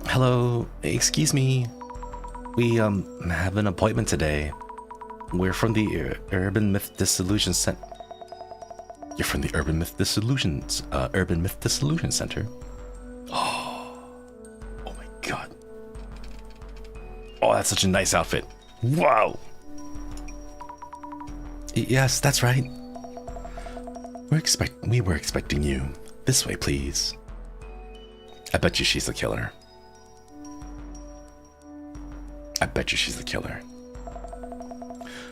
Hello, excuse me. We have an appointment today. We're from the Urban Myth Dissolution Center. You're from the Urban Myth Dissolution Center. Oh my god. Oh, that's such a nice outfit. Wow. Yes, that's right. We were expecting you. This way, please. I bet you she's the killer. I bet you she's the killer.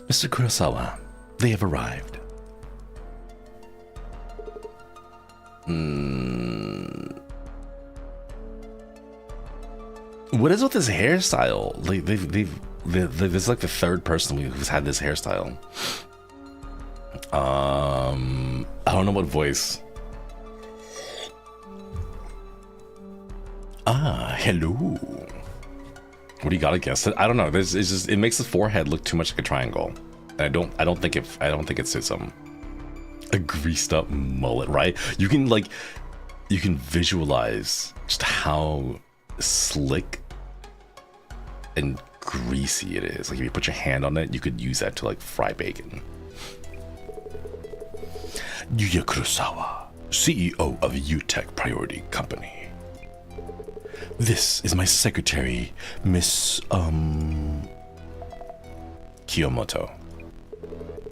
Mr. Kurosawa, they have arrived. What is with this hairstyle? Like this is like the third person who's had this hairstyle. I don't know what voice. Hello. What do you got against it? I don't know. It makes the forehead look too much like a triangle. And I don't think it suits him. A greased up mullet, right? You can visualize just how slick and greasy it is. Like if you put your hand on it, you could use that to like fry bacon. Yuya Kurosawa, CEO of UTech Priority Company. This is my secretary, Miss Kiyomoto.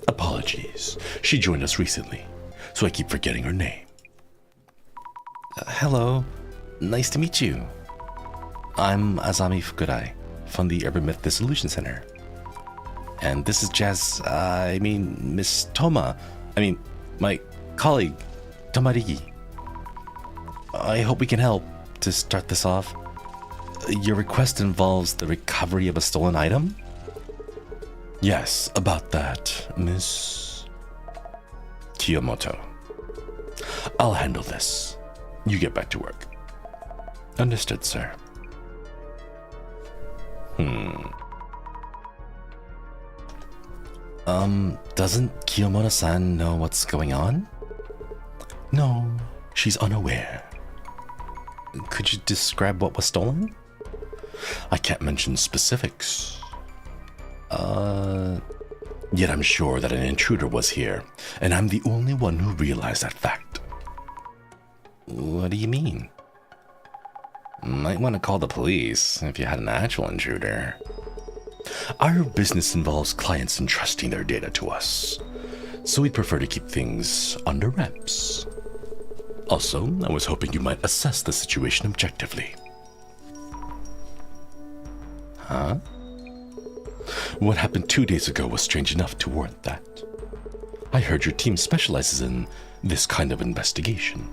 Apologies. She joined us recently, so I keep forgetting her name. Hello. Nice to meet you. I'm Azami Fukurai from the Urban Myth Dissolution Center. And this is Miss Toma. My colleague, Tomarigi. I hope we can help. To start this off, your request involves the recovery of a stolen item? Yes, about that, Miss Kiyomoto. I'll handle this. You get back to work. Understood, sir. Doesn't Kiyomoto-san know what's going on? No, she's unaware. Could you describe what was stolen? I can't mention specifics. Yet I'm sure that an intruder was here, and I'm the only one who realized that fact. What do you mean? Might want to call the police if you had an actual intruder. Our business involves clients entrusting their data to us, so we'd prefer to keep things under wraps. Also, I was hoping you might assess the situation objectively. Huh? What happened 2 days ago was strange enough to warrant that. I heard your team specializes in this kind of investigation.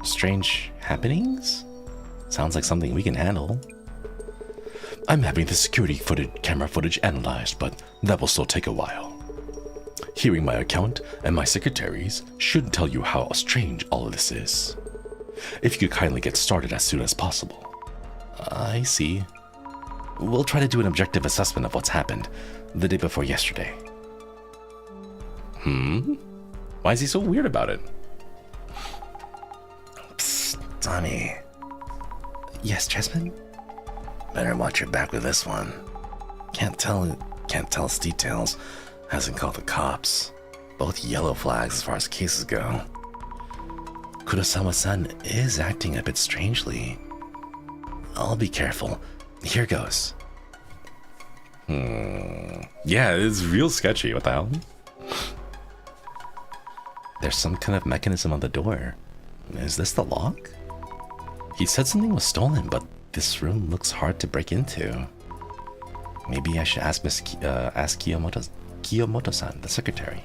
Strange happenings? Sounds like something we can handle. I'm having the security camera footage analyzed, but that will still take a while. Hearing my account and my secretaries should tell you how strange all of this is. If you could kindly get started as soon as possible. I see. We'll try to do an objective assessment of what's happened the day before yesterday. Why is he so weird about it? Psst, Tommy. Yes, Jasmine? Better watch your back with this one. Can't tell its details. Hasn't called the cops. Both yellow flags as far as cases go. Kurosawa-san is acting a bit strangely. I'll be careful. Here goes. Yeah, it's real sketchy. What the hell? There's some kind of mechanism on the door. Is this the lock? He said something was stolen, but this room looks hard to break into. Maybe I should ask Kiyomoto-san, the secretary.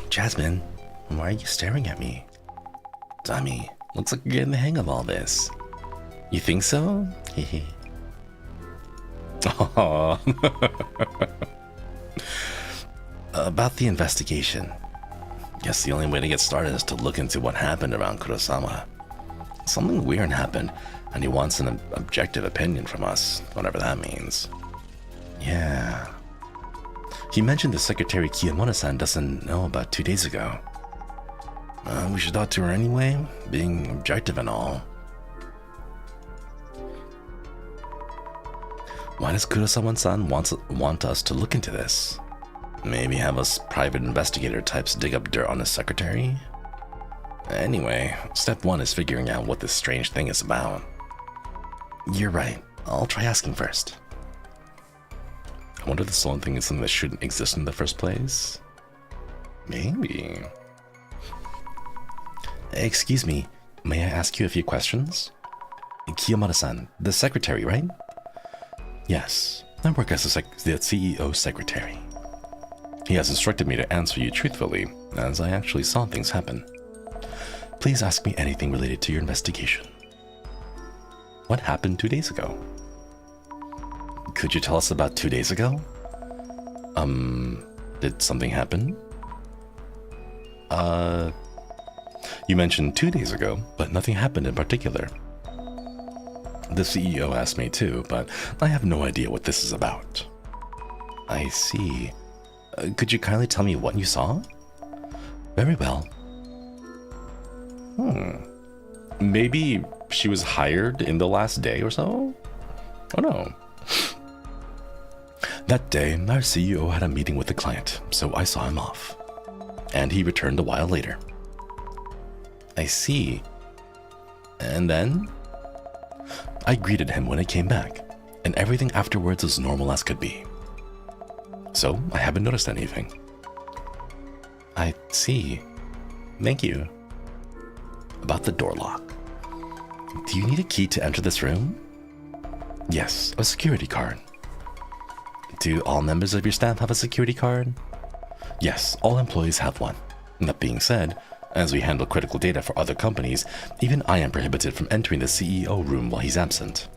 Jasmine, why are you staring at me? Tommy, looks like you're getting the hang of all this. You think so? Hehe. About the investigation. Guess the only way to get started is to look into what happened around Kurosawa. Something weird happened, and he wants an objective opinion from us, whatever that means. Yeah. He mentioned the secretary Kiyomoto-san doesn't know about 2 days ago. We should talk to her anyway, being objective and all. Why does Kurosawa-san want us to look into this? Maybe have us private investigator types dig up dirt on his secretary? Anyway, step 1 is figuring out what this strange thing is about. You're right. I'll try asking first. I wonder if the stolen thing is something that shouldn't exist in the first place? Maybe. Excuse me, may I ask you a few questions? Kiyomoto-san, the secretary, right? Yes, I work as the CEO's secretary. He has instructed me to answer you truthfully, as I actually saw things happen. Please ask me anything related to your investigation. What happened 2 days ago? Could you tell us about 2 days ago? Did something happen? You mentioned 2 days ago, but nothing happened in particular. The CEO asked me too, but I have no idea what this is about. I see. Could you kindly tell me what you saw? Very well. Maybe she was hired in the last day or so? Oh no. That day, our CEO had a meeting with the client, so I saw him off. And he returned a while later. I see. And then? I greeted him when he came back, and everything afterwards was normal as could be. So, I haven't noticed anything. I see. Thank you. About the door lock. Do you need a key to enter this room? Yes, a security card. Do all members of your staff have a security card? Yes, all employees have one. That being said, as we handle critical data for other companies, even I am prohibited from entering the CEO room while he's absent.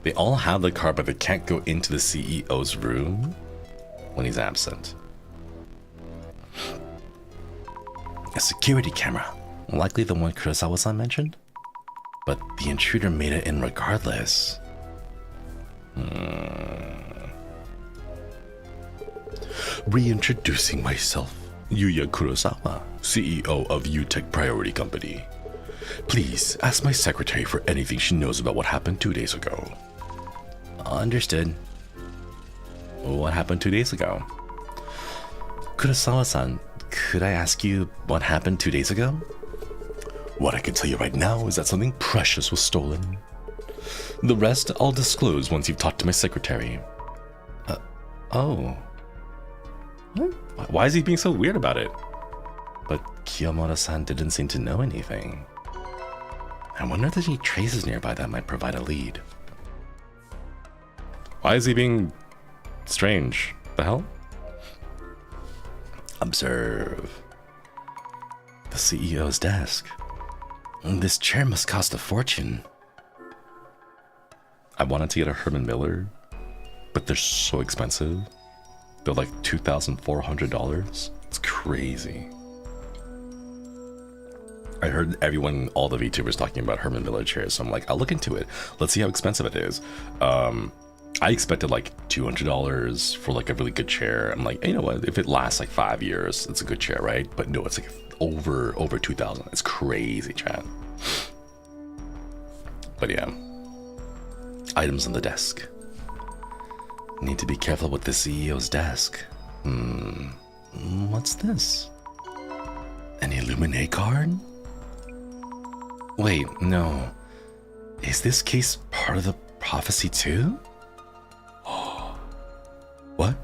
They all have the card, but they can't go into the CEO's room when he's absent. A security camera, likely the one Kurosawa-san mentioned, but the intruder made it in regardless. Reintroducing myself, Yuya Kurosawa, CEO of UTech Priority Company. Please ask my secretary for anything she knows about what happened 2 days ago. Understood. What happened 2 days ago? Kurosawa-san, could I ask you what happened 2 days ago? What I can tell you right now is that something precious was stolen. The rest I'll disclose once you've talked to my secretary. Oh. Why is he being so weird about it? But Kiyomoto-san didn't seem to know anything. I wonder if there's any traces nearby that might provide a lead. Why is he being strange? The hell? Observe. The CEO's desk. This chair must cost a fortune. I wanted to get a Herman Miller, but they're so expensive. They're like $2,400. It's crazy. I heard everyone, all the VTubers talking about Herman Miller chairs, so I'm like, I'll look into it. Let's see how expensive it is. I expected like $200 for like a really good chair. I'm like, you know what? If it lasts like 5 years, it's a good chair, right? But no, it's like over 2,000. It's crazy, chat. But yeah, items on the desk. Need to be careful with the CEO's desk. What's this? An Illuminate card? Wait, no. Is this case part of the prophecy too? What?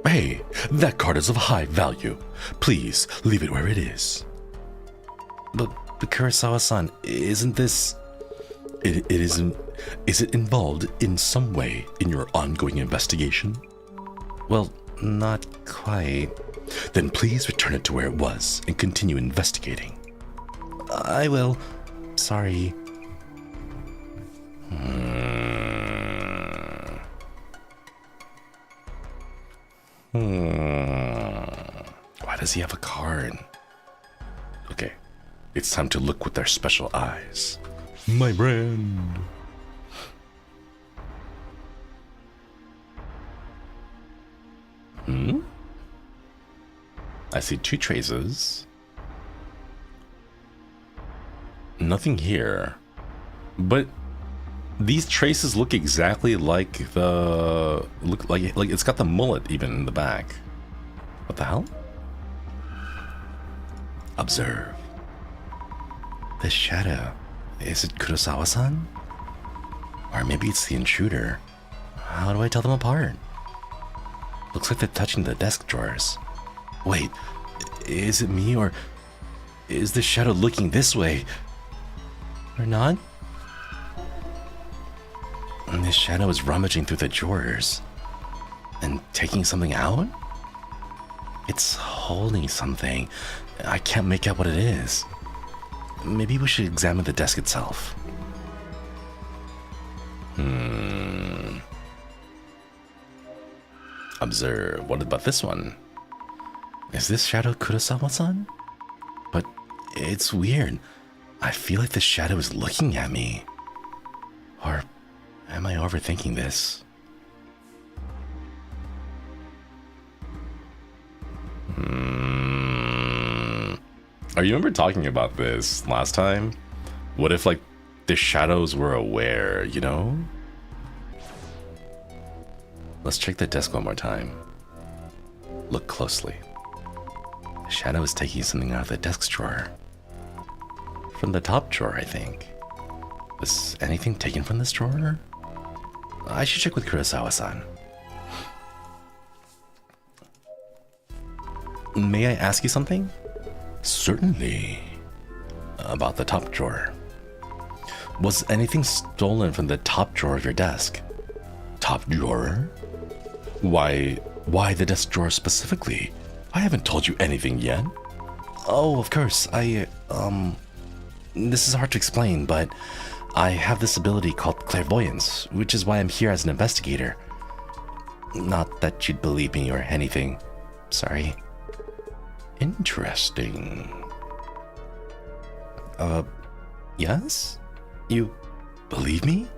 Hey, that card is of high value. Please leave it where it is. But Kurosawa-san, isn't this... It isn't... Is it involved in some way in your ongoing investigation? Well, not quite. Then please return it to where it was and continue investigating. I will. Sorry. Why does he have a card? Okay, it's time to look with their special eyes. My brand. I see 2 traces. Nothing here. But these traces look exactly like the... Look like it's got the mullet even in the back. What the hell? Observe. The shadow. Is it Kurosawa-san? Or maybe it's the intruder. How do I tell them apart? Looks like they're touching the desk drawers. Wait, is it me or is the shadow looking this way? Or not? And the shadow is rummaging through the drawers and taking something out? It's holding something. I can't make out what it is. Maybe we should examine the desk itself. Observe. What about this one? Is this shadow Kurosawa-san? But it's weird. I feel like the shadow is looking at me. Or am I overthinking this? I remember talking about this last time. What if, like, the shadows were aware, you know? Let's check the desk one more time. Look closely. The shadow is taking something out of the desk drawer. From the top drawer, I think. Was anything taken from this drawer? I should check with Kurosawa-san. May I ask you something? Certainly. About the top drawer. Was anything stolen from the top drawer of your desk? top drawer? Why the desk drawer specifically? I haven't told you anything yet. Oh, of course, this is hard to explain, but I have this ability called clairvoyance, which is why I'm here as an investigator. Not that you'd believe me or anything. Sorry. Interesting. Yes? You believe me?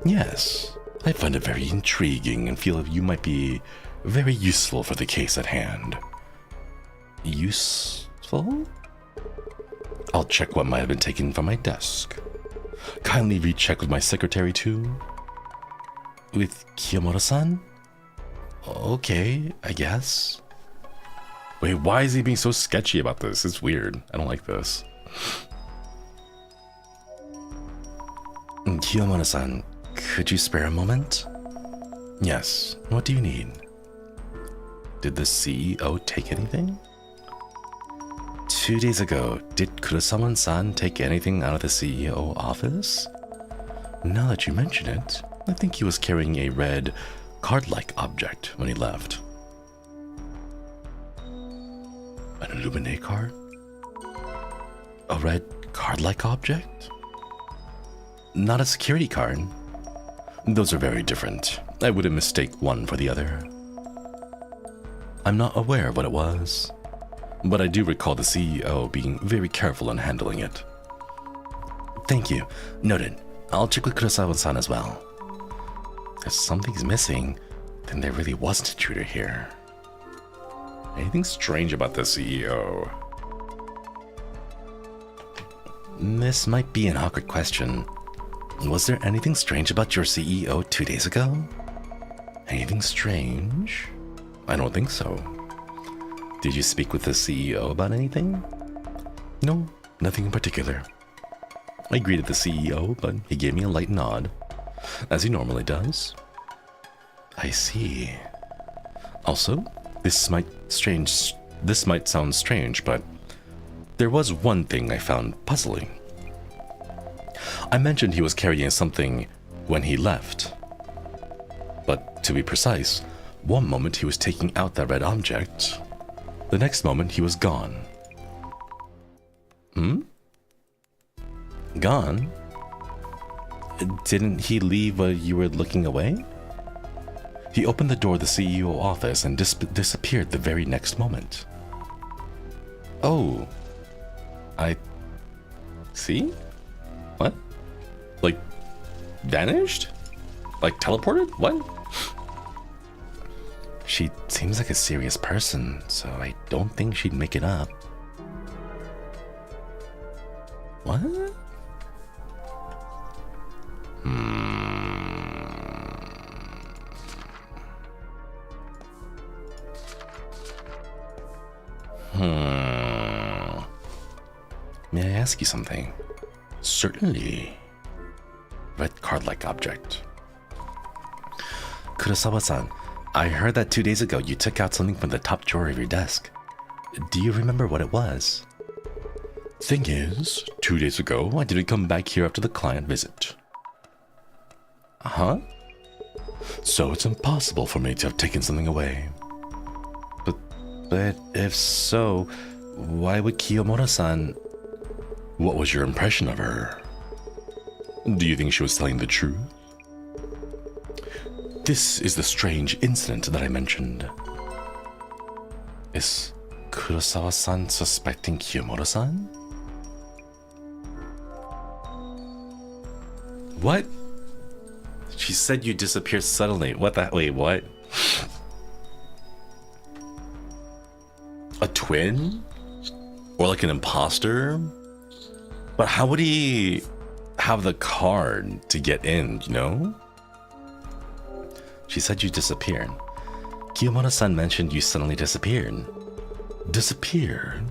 Yes. I find it very intriguing and feel you might be very useful for the case at hand. Useful? I'll check what might have been taken from my desk. Kindly recheck with my secretary too. With Kiyomoto-san? Okay, I guess. Wait, why is he being so sketchy about this? It's weird. I don't like this. Kiyomoto-san, could you spare a moment? Yes, what do you need? Did the CEO take anything? 2 days ago, did Kurosawa-san take anything out of the CEO office? Now that you mention it, I think he was carrying a red card-like object when he left. An Illuminate card? A red card-like object? Not a security card. Those are very different. I wouldn't mistake one for the other. I'm not aware of what it was, but I do recall the CEO being very careful in handling it. Thank you. Noted. I'll check with Kurosawa-san as well. If something's missing, then there really was an intruder here. Anything strange about the CEO? This might be an awkward question. Was there anything strange about your CEO 2 days ago? Anything strange? I don't think so. Did you speak with the CEO about anything? No, nothing in particular. I greeted the CEO, but he gave me a light nod, as he normally does. I see. Also, this might sound strange, but there was one thing I found puzzling. I mentioned he was carrying something when he left. But to be precise, one moment he was taking out that red object, the next moment he was gone. Gone? Didn't he leave while you were looking away? He opened the door of the CEO office and disappeared the very next moment. Oh. I see? What? Like, vanished? Like, teleported? What? She seems like a serious person, so I don't think she'd make it up. What? May I ask you something? Certainly. Red card-like object. Kurosawa-san, I heard that 2 days ago you took out something from the top drawer of your desk. Do you remember what it was? Thing is, 2 days ago, I didn't come back here after the client visit. Huh? So it's impossible for me to have taken something away. But if so, why would Kiyomoto-san... What was your impression of her? Do you think she was telling the truth? This is the strange incident that I mentioned. Is Kurosawa-san suspecting Kiyomoto-san? What? She said you disappeared suddenly. What the? Wait, what? A twin? Or like an imposter? But how would he have the card to get in, you know? She said you disappeared. Kiyomoto-san mentioned you suddenly disappeared. Disappeared?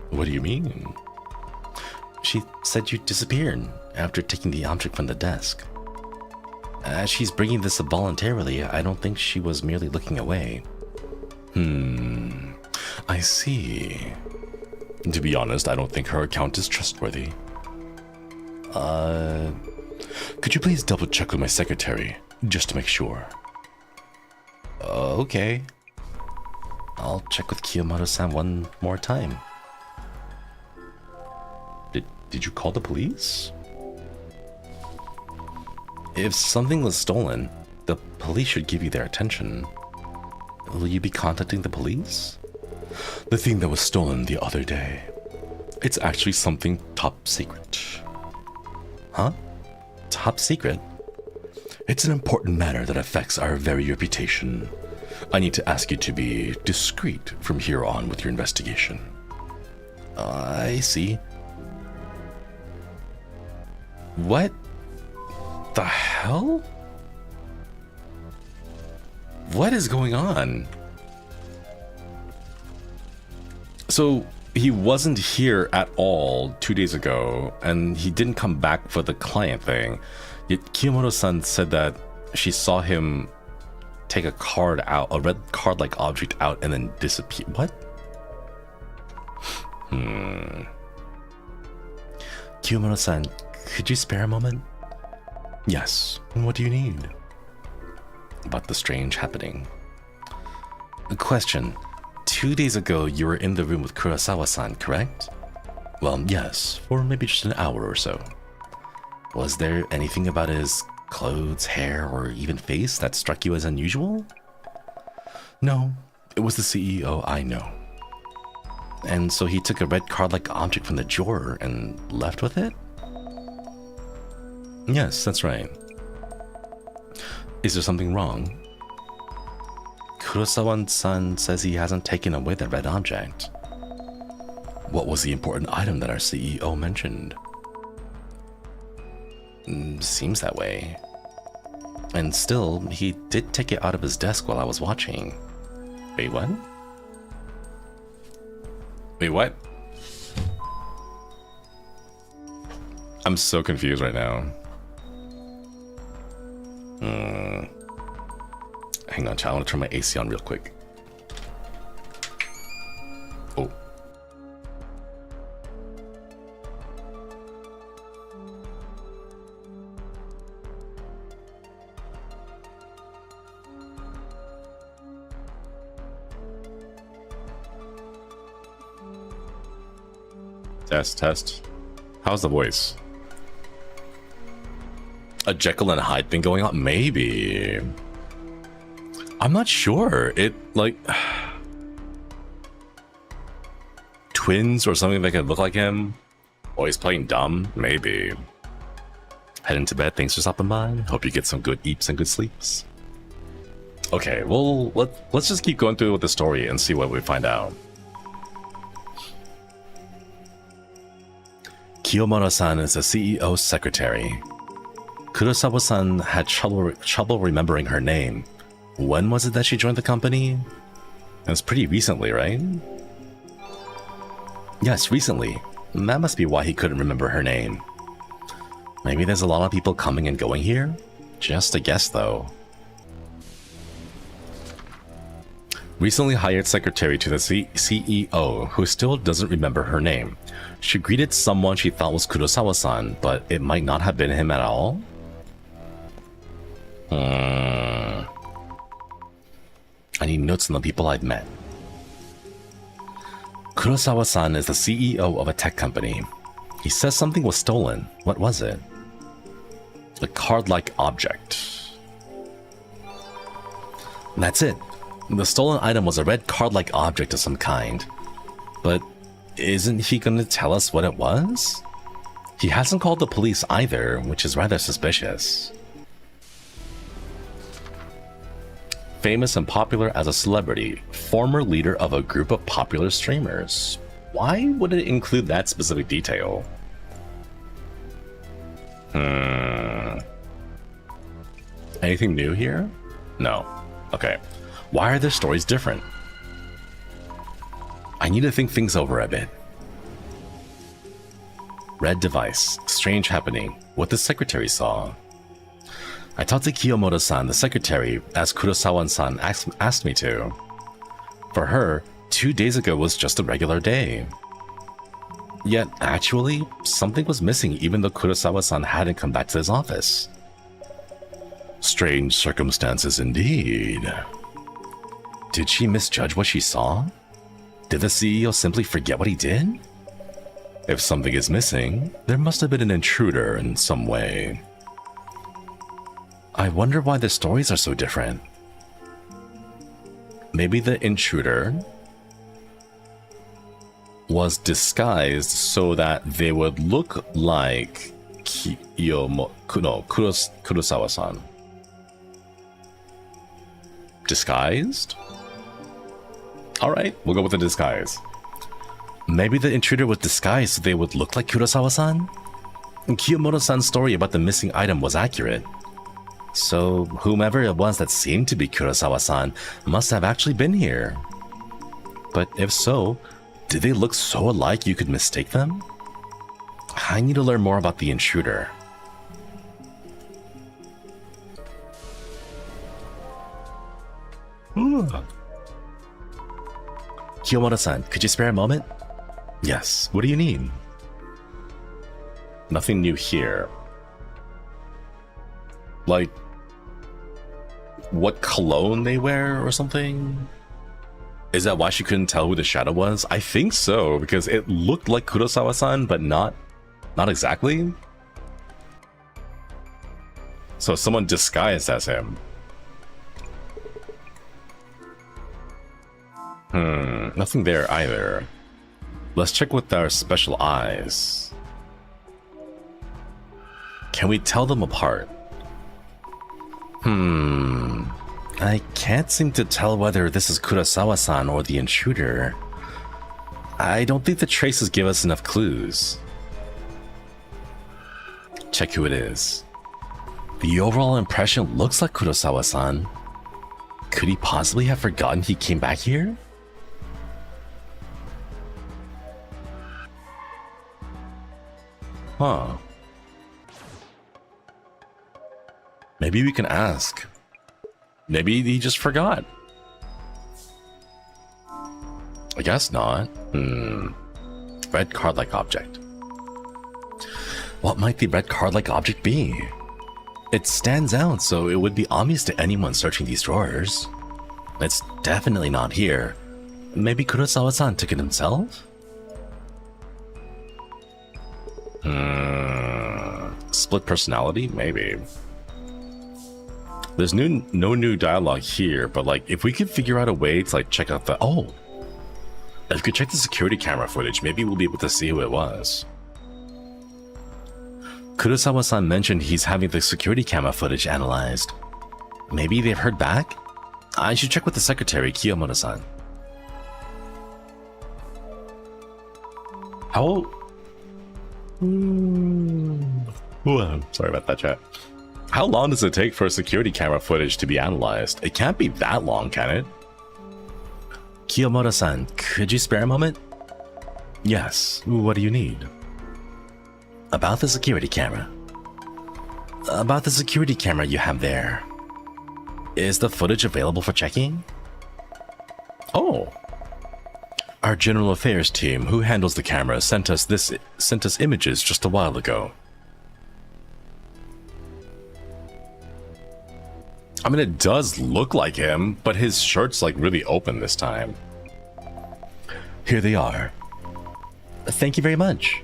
What do you mean? She said you disappeared after taking the object from the desk. As she's bringing this up voluntarily, I don't think she was merely looking away. I see. To be honest, I don't think her account is trustworthy. Could you please double check with my secretary? just to make sure. Okay. I'll check with Kiyomoto-san one more time. Did you call the police? If something was stolen, the police should give you their attention. Will you be contacting the police? The thing that was stolen the other day. It's actually something top secret. Huh? Top secret? It's an important matter that affects our very reputation. I need to ask you to be discreet from here on with your investigation. I see. What the hell? What is going on? So he wasn't here at all 2 days ago, and he didn't come back for the client thing. Yet Kiyomoto-san said that she saw him take a card out, a red card-like object out, and then disappear. What? Kiyomoto-san, could you spare a moment? Yes. What do you need? About the strange happening. A question. 2 days ago, you were in the room with Kurosawa-san, correct? Well, yes, for maybe just an hour or so. Was there anything about his clothes, hair, or even face that struck you as unusual? No, it was the CEO I know. And so he took a red card-like object from the drawer and left with it? Yes, that's right. Is there something wrong? Kurosawa-san says he hasn't taken away the red object. What was the important item that our CEO mentioned? Seems that way. And still, he did take it out of his desk while I was watching. Wait, what? Wait, what? I'm so confused right now. Hang on, chat. I want to turn my AC on real quick. Oh. Test. How's the voice? A Jekyll and Hyde thing going on? Maybe. I'm not sure. It, like... twins or something that could look like him? Or he's playing dumb? Maybe. Heading to bed, thanks for stopping by. Hope you get some good eats and good sleeps. Okay, well, let's just keep going through with the story and see what we find out. Kiyomoto-san is the CEO's secretary. Kurosawa-san had trouble remembering her name. When was it that she joined the company? It was pretty recently, right? Yes, recently. That must be why he couldn't remember her name. Maybe there's a lot of people coming and going here? Just a guess, though. Recently hired secretary to the CEO, who still doesn't remember her name. She greeted someone she thought was Kurosawa-san, but it might not have been him at all? I need notes on the people I've met. Kurosawa-san is the CEO of a tech company. He says something was stolen. What was it? A card-like object. That's it. The stolen item was a red card-like object of some kind. But isn't he going to tell us what it was? He hasn't called the police either, which is rather suspicious. Famous and popular as a celebrity, former leader of a group of popular streamers. Why would it include that specific detail? Anything new here? No. Okay. Why are their stories different? I need to think things over a bit. Red device. Strange happening. What the secretary saw. I talked to Kiyomoto-san, the secretary, as Kurosawa-san asked me to. For her, 2 days ago was just a regular day. Yet, actually, something was missing even though Kurosawa-san hadn't come back to his office. Strange circumstances indeed. Did she misjudge what she saw? Did the CEO simply forget what he did? If something is missing, there must have been an intruder in some way. I wonder why the stories are so different. Maybe the intruder was disguised so that they would look like Kurosawa-san. Disguised? Alright, we'll go with the disguise. Maybe the intruder was disguised so they would look like Kurosawa-san? Kiyomoto-san's story about the missing item was accurate. So, whomever it was that seemed to be Kurosawa-san must have actually been here. But if so, did they look so alike you could mistake them? I need to learn more about the intruder. Kiyomoto-san, could you spare a moment? Yes, what do you need? Nothing new here. Like, what cologne they wear or something? Is that why she couldn't tell who the shadow was? I think so, because it looked like Kurosawa-san, but not exactly. So someone disguised as him. Nothing there either. Let's check with our special eyes. Can we tell them apart? I can't seem to tell whether this is Kurosawa-san or the intruder. I don't think the traces give us enough clues. Check who it is. The overall impression looks like Kurosawa-san. Could he possibly have forgotten he came back here? Huh. Maybe we can ask. Maybe he just forgot. I guess not. Red card-like object. What might the red card-like object be? It stands out, so it would be obvious to anyone searching these drawers. It's definitely not here. Maybe Kurosawa-san took it himself? Split personality? Maybe. There's no new dialogue here, but like, if we could figure out a way to like check out the... Oh! If we could check the security camera footage, maybe we'll be able to see who it was. Kurosawa-san mentioned he's having the security camera footage analyzed. Maybe they've heard back? I should check with the secretary, Kiyomoto-san. How... sorry about that, chat. How long does it take for security camera footage to be analyzed? It can't be that long, can it? Kiyomoto-san, could you spare a moment? Yes, what do you need? About the security camera. About the security camera you have there. Is the footage available for checking? Oh. Our general affairs team, who handles the camera, sent us images just a while ago. I mean, it does look like him, but his shirt's like really open this time. Here they are. Thank you very much.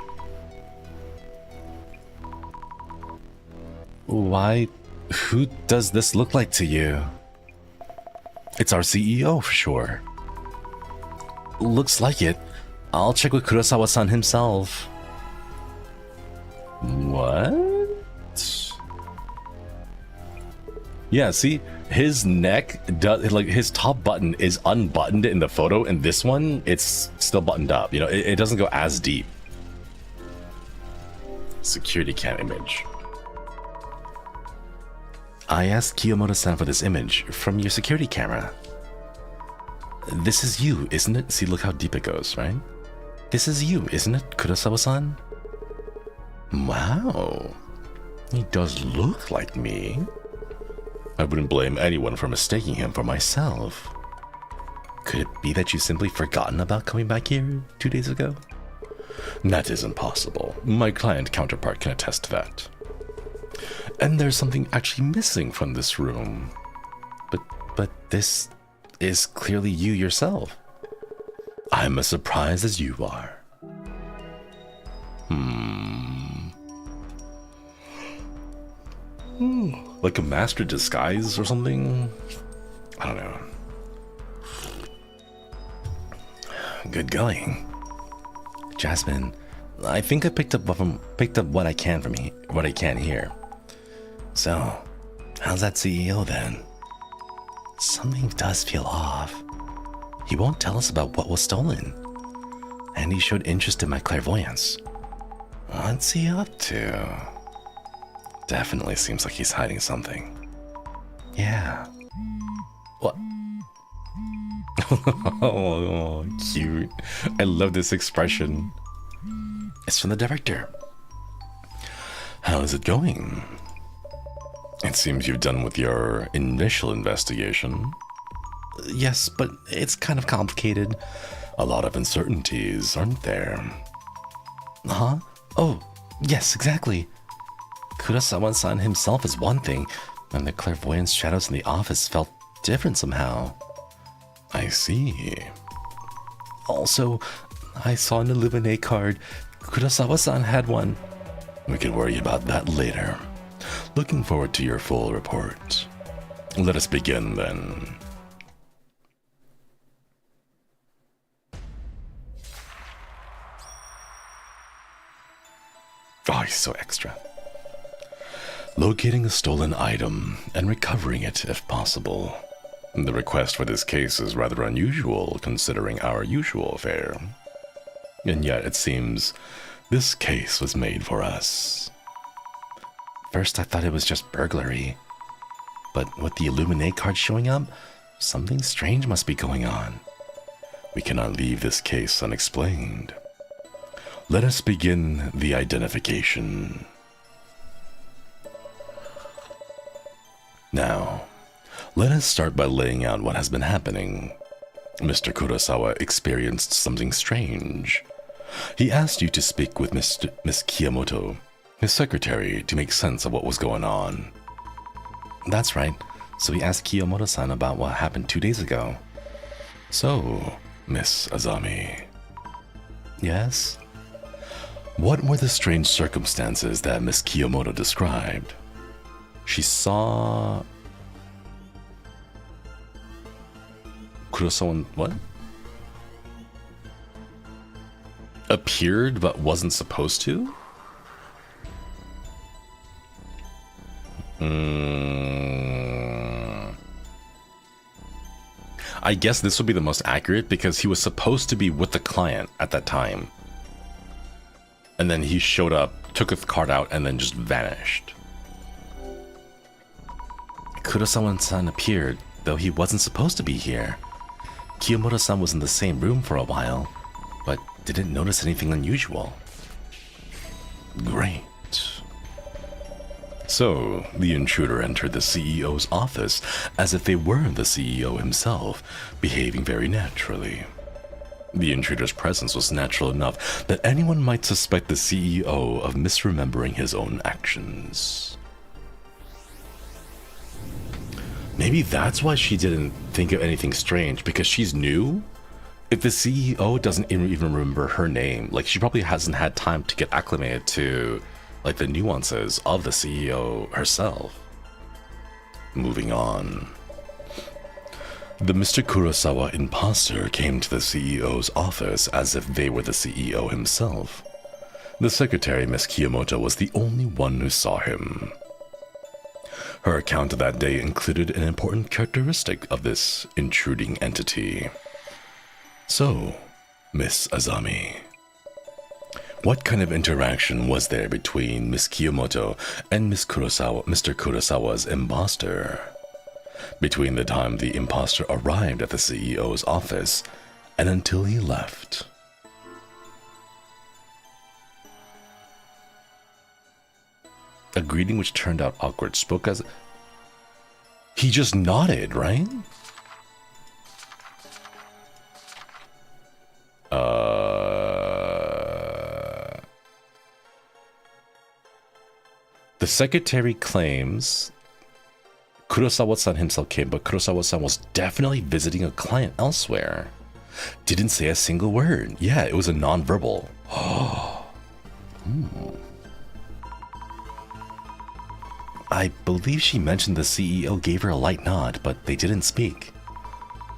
Why? Who does this look like to you? It's our CEO for sure. Looks like it. I'll check with Kurosawa-san himself. What? Yeah, see, his neck does, like, his top button is unbuttoned in the photo. In this one, it's still buttoned up. You know, it doesn't go as deep. Security cam image. I asked Kiyomoto-san for this image from your security camera. This is you, isn't it? See, look how deep it goes, right? This is you, isn't it, Kurosawa-san? Wow. He does look like me. I wouldn't blame anyone for mistaking him for myself. Could it be that you simply forgotten about coming back here 2 days ago? That isn't possible. My client counterpart can attest to that. And there's something actually missing from this room. But this is clearly you yourself. I'm as surprised as you are. Like a master disguise or something? I don't know. Good going. Jasmine, I think I picked up what I can from what I can here. So, how's that CEO then? Something does feel off. He won't tell us about what was stolen. And he showed interest in my clairvoyance. What's he up to? Definitely seems like he's hiding something. Yeah. What? Oh, cute. I love this expression. It's from the director. How is it going? It seems you've done with your initial investigation. Yes, but it's kind of complicated. A lot of uncertainties, aren't there? Huh? Oh, yes, exactly. Kurosawa-san himself is one thing, and the clairvoyance shadows in the office felt different somehow. I see. Also, I saw an Illuminate card. Kurosawa-san had one. We can worry about that later. Looking forward to your full report. Let us begin then. Oh, he's so extra. Locating a stolen item and recovering it if possible. The request for this case is rather unusual considering our usual fare. And yet it seems this case was made for us. First I thought it was just burglary. But with the Illuminate card showing up, something strange must be going on. We cannot leave this case unexplained. Let us begin the identification. Now, let us start by laying out what has been happening. Mr. Kurosawa experienced something strange. He asked you to speak with Miss Kiyomoto, his secretary, to make sense of what was going on. That's right. So he asked Kiyomoto-san about what happened 2 days ago. So, Miss Azami. Yes? What were the strange circumstances that Miss Kiyomoto described? She saw... Kurosawa... what? Appeared but wasn't supposed to? I guess this would be the most accurate because he was supposed to be with the client at that time. And then he showed up, took the card out, and then just vanished. Kurosawa-san appeared, though he wasn't supposed to be here. Kiyomoto-san was in the same room for a while, but didn't notice anything unusual. Great. So, the intruder entered the CEO's office as if they were the CEO himself, behaving very naturally. The intruder's presence was natural enough that anyone might suspect the CEO of misremembering his own actions. Maybe that's why she didn't think of anything strange, because she's new? If the CEO doesn't even remember her name, like she probably hasn't had time to get acclimated to like the nuances of the CEO herself. Moving on. The Mr. Kurosawa imposter came to the CEO's office as if they were the CEO himself. The secretary, Miss Kiyomoto, was the only one who saw him. Her account of that day included an important characteristic of this intruding entity. So, Miss Azami, what kind of interaction was there between Miss Kiyomoto and Mr. Kurosawa's imposter? Between the time the imposter arrived at the CEO's office and until he left. A greeting which turned out awkward. Spoke as... He just nodded, right? The secretary claims Kurosawa-san himself came, but Kurosawa-san was definitely visiting a client elsewhere. Didn't say a single word. Yeah, it was a non-verbal. I believe she mentioned the CEO gave her a light nod, but they didn't speak.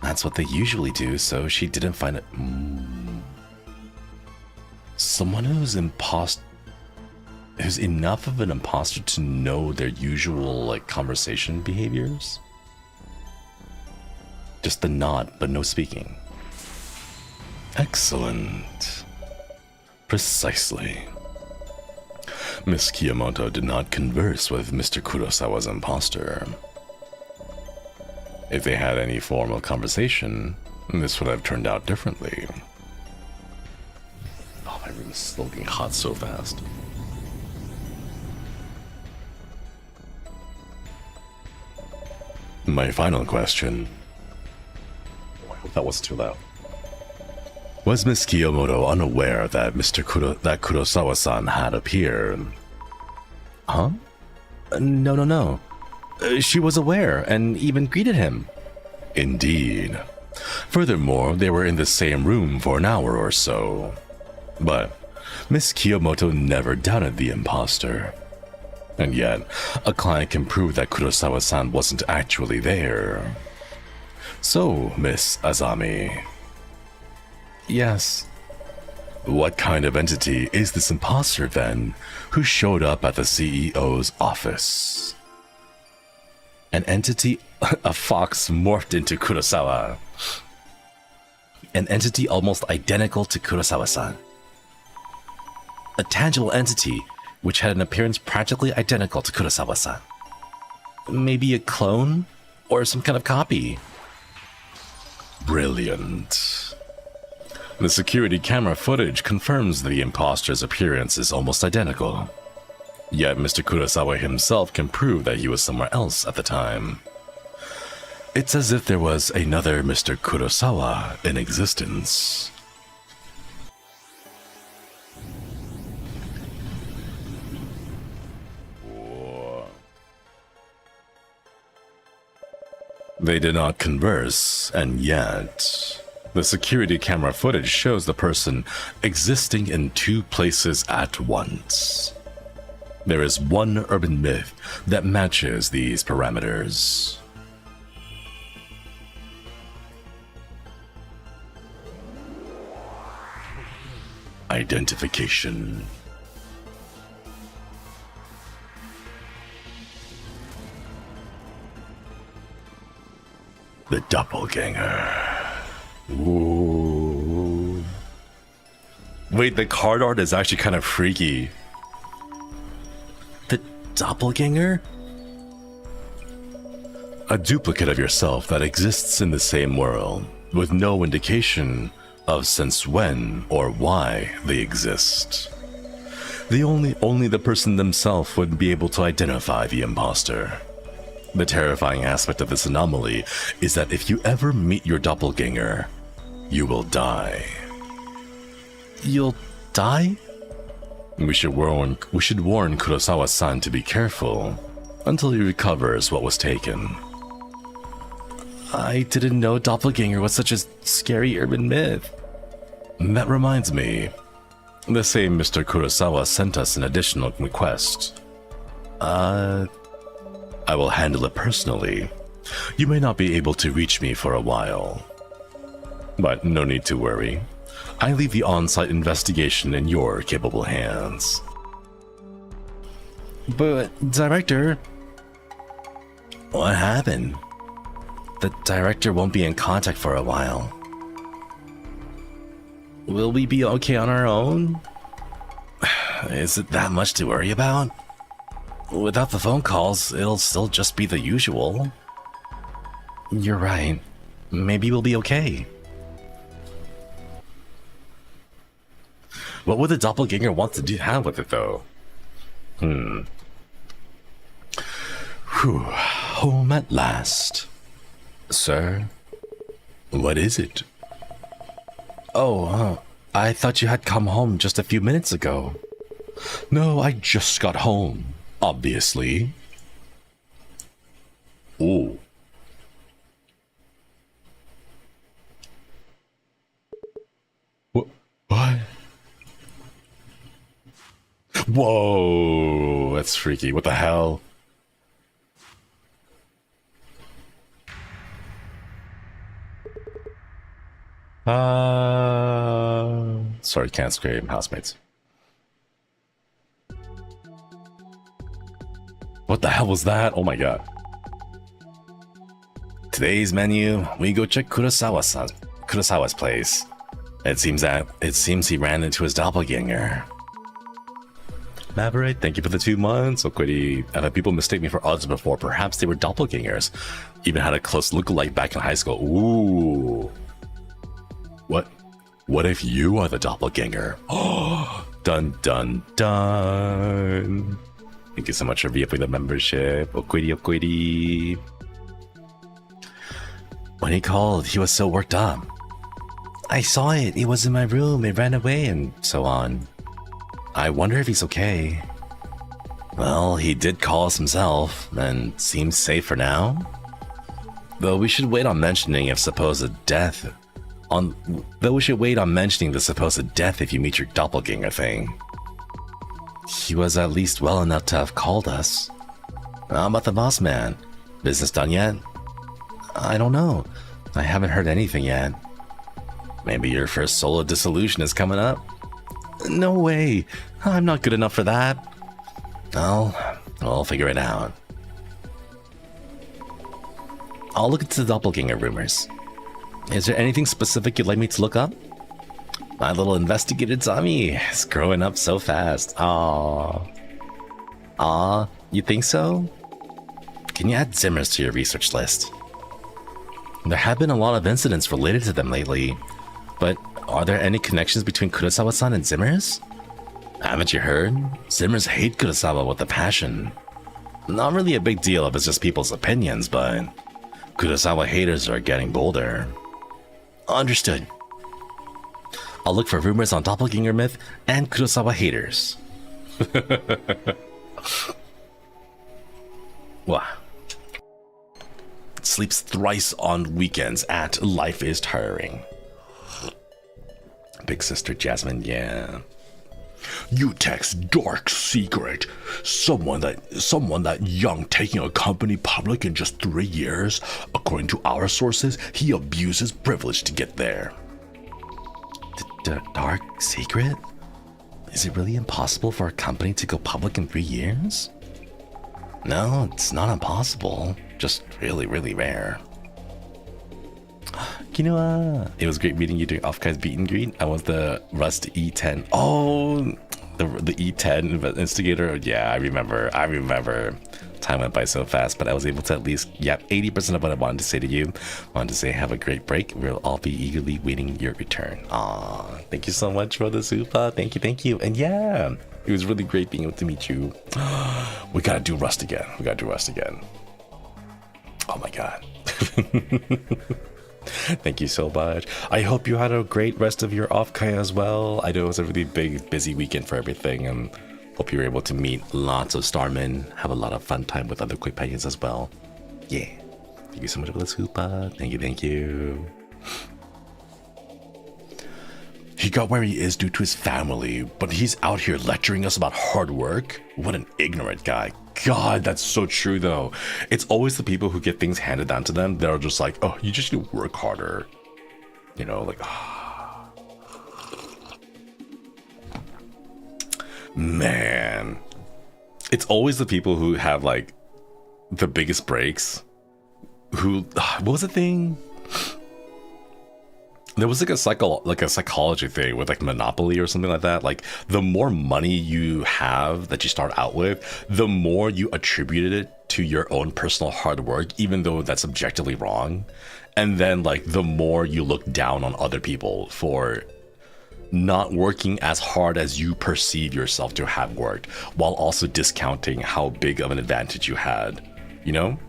That's what they usually do, so she didn't find it. Someone who's enough of an imposter to know their usual, like, conversation behaviors? Just the nod, but no speaking. Excellent. Precisely. Miss Kiyomoto did not converse with Mr. Kurosawa's imposter. If they had any formal conversation, this would have turned out differently. Oh, my room is still getting hot so fast. My final question. Oh, I hope that wasn't too loud. Was Miss Kiyomoto unaware that that Kurosawa-san had appeared? Huh? No. She was aware and even greeted him. Indeed. Furthermore, they were in the same room for an hour or so. But Miss Kiyomoto never doubted the imposter. And yet, a client can prove that Kurosawa-san wasn't actually there. So, Miss Azami. Yes. What kind of entity is this imposter then, who showed up at the CEO's office? An entity, a fox morphed into Kurosawa. An entity almost identical to Kurosawa-san. A tangible entity which had an appearance practically identical to Kurosawa-san. Maybe a clone? Or some kind of copy? Brilliant. The security camera footage confirms the imposter's appearance is almost identical. Yet Mr. Kurosawa himself can prove that he was somewhere else at the time. It's as if there was another Mr. Kurosawa in existence. They did not converse, and yet the security camera footage shows the person existing in two places at once. There is one urban myth that matches these parameters. Identification. The Doppelganger. Ooh. Wait, the card art is actually kind of freaky. The Doppelganger? A duplicate of yourself that exists in the same world, with no indication of since when or why they exist. Only the person themselves would be able to identify the imposter. The terrifying aspect of this anomaly is that if you ever meet your doppelganger, you will die. You'll die? We should warn Kurosawa-san to be careful until he recovers what was taken. I didn't know doppelganger was such a scary urban myth. That reminds me, the same Mr. Kurosawa sent us an additional request. I will handle it personally. You may not be able to reach me for a while. But no need to worry. I leave the on-site investigation in your capable hands. But, Director... What happened? The Director won't be in contact for a while. Will we be okay on our own? Is it that much to worry about? Without the phone calls, it'll still just be the usual. You're right. Maybe we'll be okay. What would the doppelganger want to have with it, though? Whew. Home at last. Sir? What is it? Oh, I thought you had come home just a few minutes ago. No, I just got home. Obviously. Ooh. What? Whoa, that's freaky. What the hell? Sorry, can't scream, housemates. What the hell was that? Oh my god. Today's menu, we go check Kurosawa's place. It seems he ran into his doppelganger. Maverick, thank you for the 2 months. Okwiri, I've had people mistake me for others before. Perhaps they were doppelgangers. Even had a close lookalike back in high school. Ooh. What if you are the doppelganger? Oh, dun dun dun. Thank you so much for re-upping the membership. Okwiri. When he called, he was so worked up. I saw it. He was in my room. It ran away and so on. I wonder if he's okay. Well, he did call us himself and seems safe for now. Though we should wait on mentioning the supposed death if you meet your doppelganger thing. He was at least well enough to have called us. How about the boss man? Business done yet? I don't know. I haven't heard anything yet. Maybe your first solo dissolution is coming up? No way. I'm not good enough for that. Well, I'll figure it out. I'll look into the doppelganger rumors. Is there anything specific you'd like me to look up? My little investigative Tommy is growing up so fast. Aww. You think so? Can you add Zimmer's to your research list? There have been a lot of incidents related to them lately, but are there any connections between Kurosawa-san and Zimmer's? Haven't you heard? Zimmer's hate Kurosawa with a passion. Not really a big deal if it's just people's opinions, but Kurosawa haters are getting bolder. Understood. I'll look for rumors on Doppelganger myth and Kurosawa haters. Wow. Sleeps thrice on weekends at Life is Tiring. Big sister Jasmine, yeah. You text dark secret. Someone that young taking a company public in just 3 years. According to our sources, he abused his privilege to get there. Dark secret? Is it really impossible for a company to go public in 3 years? No, it's not impossible. Just really, really rare. Quinoa! It was great meeting you during Offkai's Beat and Greet. I was the Rust E10. Oh, the E10 instigator. Yeah, I remember. Time went by so fast, but I was able to at least, 80% of what I wanted to say to you. I wanted to say have a great break. We'll all be eagerly waiting your return. Aw, thank you so much for the super. Thank you. And yeah, it was really great being able to meet you. We gotta do Rust again. Oh my god. Thank you so much. I hope you had a great rest of your Offkai as well. I know it was a really big, busy weekend for everything, and hope you were able to meet lots of starmen, have a lot of fun time with other companions as well. Yeah. Thank you so much for the super. Thank you. He got where he is due to his family, but he's out here lecturing us about hard work? What an ignorant guy. God, that's so true though. It's always the people who get things handed down to them that are just like, oh, you just need to work harder. You know, like, man. It's always the people who have like the biggest breaks. Who, what was the thing? There was like a psychology thing with like Monopoly or something like that. Like the more money you have that you start out with, the more you attributed it to your own personal hard work, even though that's objectively wrong. And then like the more you look down on other people for not working as hard as you perceive yourself to have worked, while also discounting how big of an advantage you had, you know?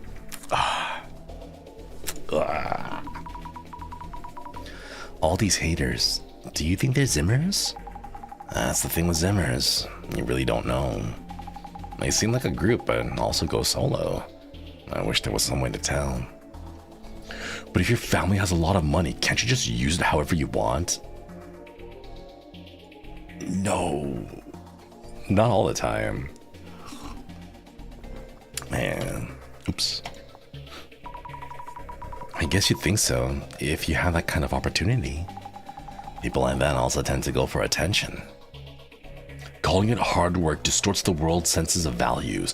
All these haters, do you think they're Zimmers? That's the thing with Zimmers, you really don't know. They seem like a group, but also go solo. I wish there was some way to tell. But if your family has a lot of money, can't you just use it however you want? No. Not all the time. Man. Oops. I guess you'd think so, if you have that kind of opportunity. People like that also tend to go for attention. Calling it hard work distorts the world's senses of values.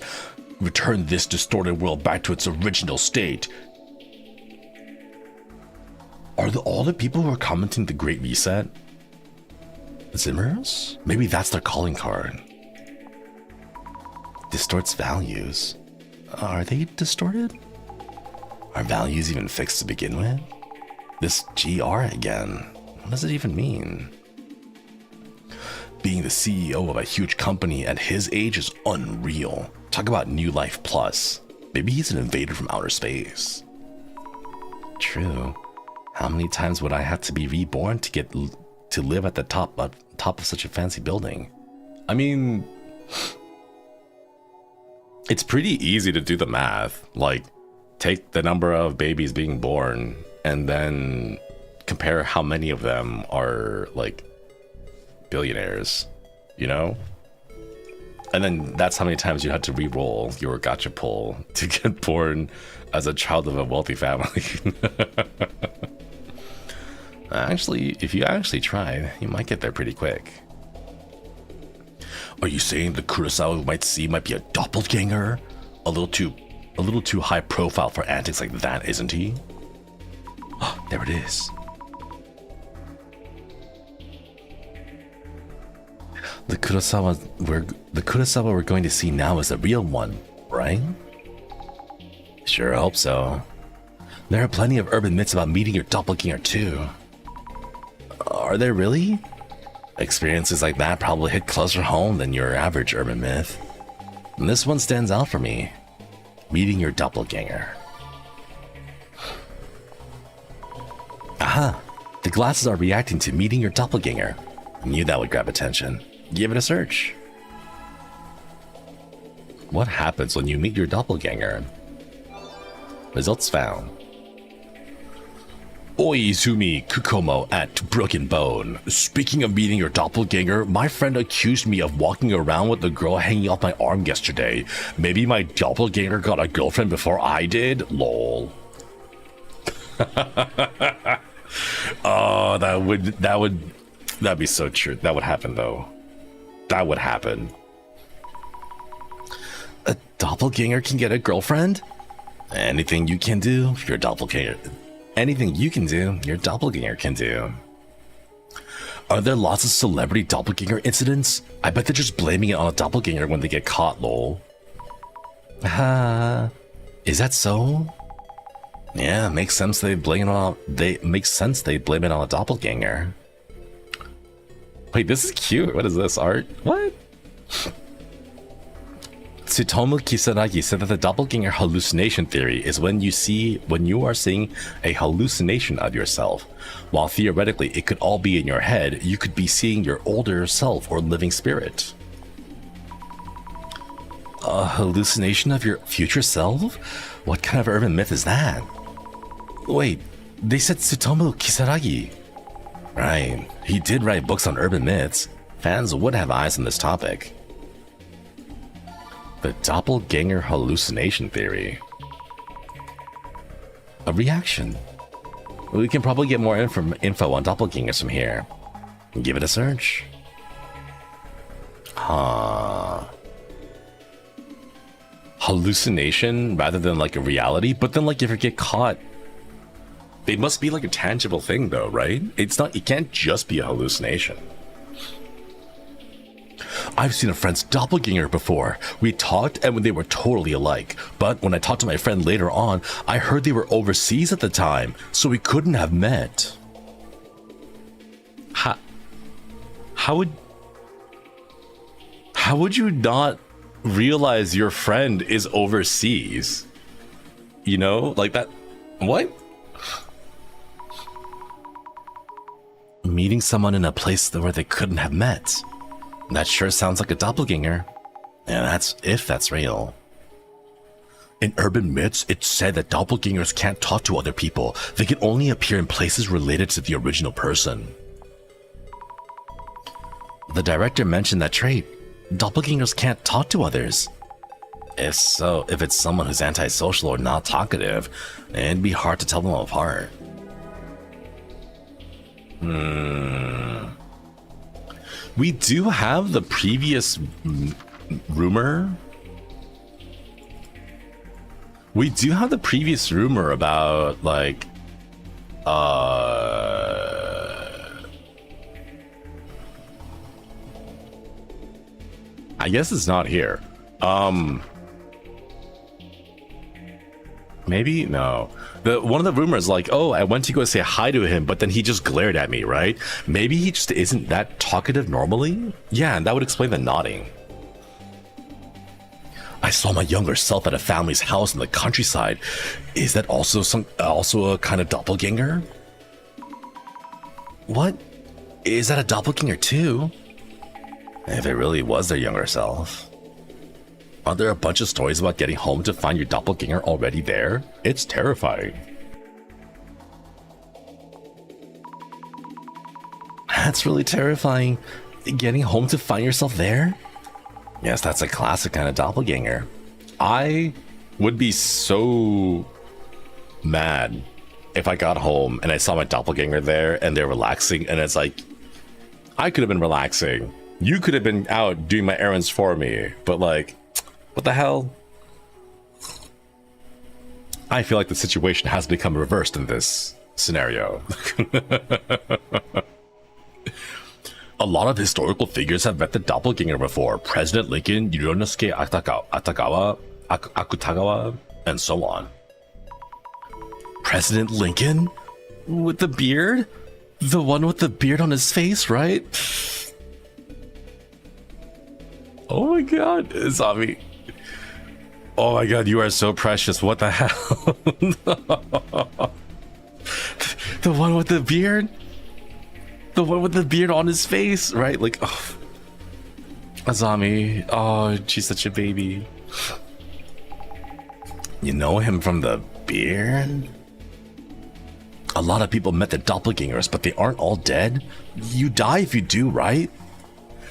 Return this distorted world back to its original state. Are all the people who are commenting the Great Reset Zimmers? Maybe that's their calling card. Distorts values. Are they distorted? Are values even fixed to begin with? This GR again. What does it even mean? Being the CEO of a huge company at his age is unreal. Talk about new life plus. Maybe he's an invader from outer space. True. How many times would I have to be reborn to get to live at the top of such a fancy building? I mean, it's pretty easy to do the math. Like, take the number of babies being born and then compare how many of them are like billionaires, you know? And then that's how many times you had to re-roll your gacha pull to get born as a child of a wealthy family. Actually, if you actually try, you might get there pretty quick. Are you saying the Kurosawa we might see might be a doppelganger? A little too high profile for antics like that, isn't he? Oh, there it is. The Kurosawa we're going to see now is a real one, right? Sure hope so. There are plenty of urban myths about meeting your doppelganger too. Are there really? Experiences like that probably hit closer home than your average urban myth. And this one stands out for me. Meeting your doppelganger. Aha! The glasses are reacting to meeting your doppelganger. Knew that would grab attention. Give it a search. What happens when you meet your doppelganger? Results found. Oizumi Kukomo at Broken Bone. Speaking of meeting your doppelganger, my friend accused me of walking around with a girl hanging off my arm yesterday. Maybe my doppelganger got a girlfriend before I did? Lol. Oh, that'd be so true. That would happen though. That would happen. A doppelganger can get a girlfriend? Anything you can do, your doppelganger. Anything you can do, your doppelganger can do. Are there lots of celebrity doppelganger incidents? I bet they're just blaming it on a doppelganger when they get caught, lol. Is that so? Yeah, makes sense they blame it on a doppelganger. Wait, this is cute. What is this, art? What? Tsutomu Kisaragi said that the doppelganger hallucination theory is when you are seeing a hallucination of yourself. While theoretically it could all be in your head, you could be seeing your older self or living spirit. A hallucination of your future self? What kind of urban myth is that? Wait, they said Tsutomu Kisaragi. Right, he did write books on urban myths. Fans would have eyes on this topic. The doppelganger hallucination theory. A reaction. We can probably get more info on doppelgangers from here. Give it a search. Hallucination rather than like a reality, but then like if you get caught, they must be like a tangible thing though, right? It can't just be a hallucination. I've seen a friend's doppelganger before. We talked and they were totally alike. But when I talked to my friend later on, I heard they were overseas at the time, so we couldn't have met. How would you not realize your friend is overseas? You know, like that. What? Meeting someone in a place where they couldn't have met. That sure sounds like a doppelganger. And that's if that's real. In urban myths, it's said that doppelgangers can't talk to other people. They can only appear in places related to the original person. The director mentioned that trait. Doppelgangers can't talk to others. If so, if it's someone who's antisocial or not talkative, it'd be hard to tell them apart. We do have the previous rumor. We do have the previous rumor about, like, I guess it's not here. Maybe? No. One of the rumors, like, oh, I went to go say hi to him, but then he just glared at me, right? Maybe he just isn't that talkative normally? Yeah, and that would explain the nodding. I saw my younger self at a family's house in the countryside. Is that also a kind of doppelganger? What? Is that a doppelganger too? If it really was their younger self. Are there a bunch of stories about getting home to find your doppelganger already there? It's terrifying. That's really terrifying. Getting home to find yourself there? Yes, that's a classic kind of doppelganger. I would be so mad if I got home and I saw my doppelganger there and they're relaxing, and it's like, I could have been relaxing. You could have been out doing my errands for me, but like, what the hell? I feel like the situation has become reversed in this scenario. A lot of historical figures have met the doppelganger before. President Lincoln, Yorinosuke Akutagawa, and so on. President Lincoln? With the beard? The one with the beard on his face, right? Oh my god, Zami. Oh my god, you are so precious. What the hell? The one with the beard? The one with the beard on his face, right? Like, oh, Azami. Oh, she's such a baby. You know him from the beard? A lot of people met the doppelgangers, but they aren't all dead. You die if you do, right?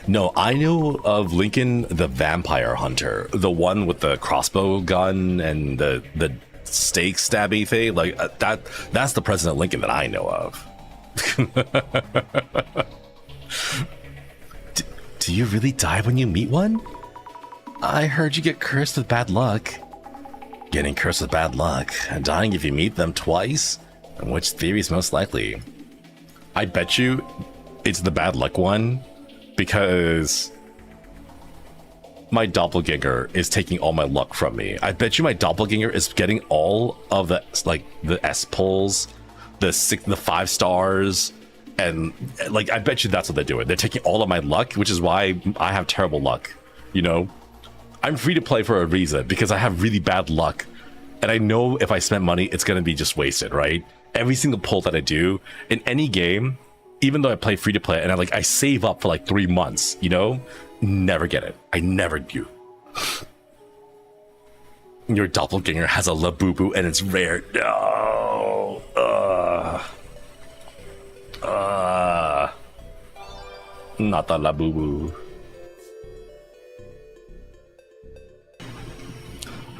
No, I know of Lincoln the vampire hunter, the one with the crossbow gun and the stake stabby thing. Like that's the President Lincoln that I know of. Do you really die when you meet one? I heard you get cursed with bad luck. Getting cursed with bad luck and dying if you meet them twice? And which theory is most likely? I bet you it's the bad luck one, because my doppelganger is taking all my luck from me. I bet you my doppelganger is getting all of the, like, the S pulls, the 5 stars, and like, I bet you that's what they're doing. They're taking all of my luck, which is why I have terrible luck. You know, I'm free to play for a reason, because I have really bad luck, and I know if I spend money, it's gonna be just wasted, right? Every single pull that I do in any game, even though I play free to play and I save up for like 3 months, you know, never get it. I never do. Your doppelganger has a labubu and it's rare. No. Not a labubu.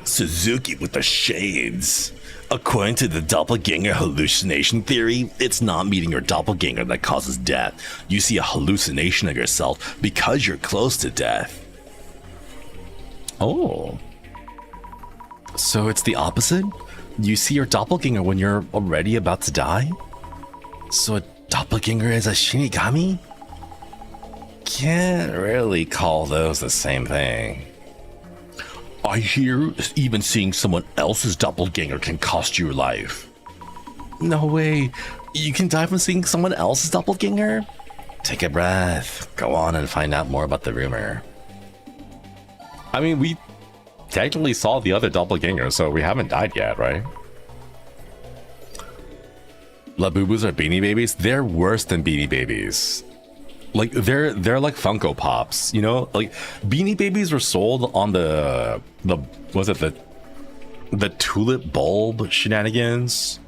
Suzuki with the shades. According to the doppelganger hallucination theory, it's not meeting your doppelganger that causes death. You see a hallucination of yourself because you're close to death. Oh. So it's the opposite? You see your doppelganger when you're already about to die? So a doppelganger is a shinigami? Can't really call those the same thing. I hear even seeing someone else's doppelganger can cost you your life. No way. You can die from seeing someone else's doppelganger? Take a breath. Go on and find out more about the rumor. I mean, we technically saw the other doppelganger, so we haven't died yet, right? Labubus are beanie babies? They're worse than beanie babies. Like they're like Funko Pops, you know? Like Beanie Babies were sold on the was it the tulip bulb shenanigans,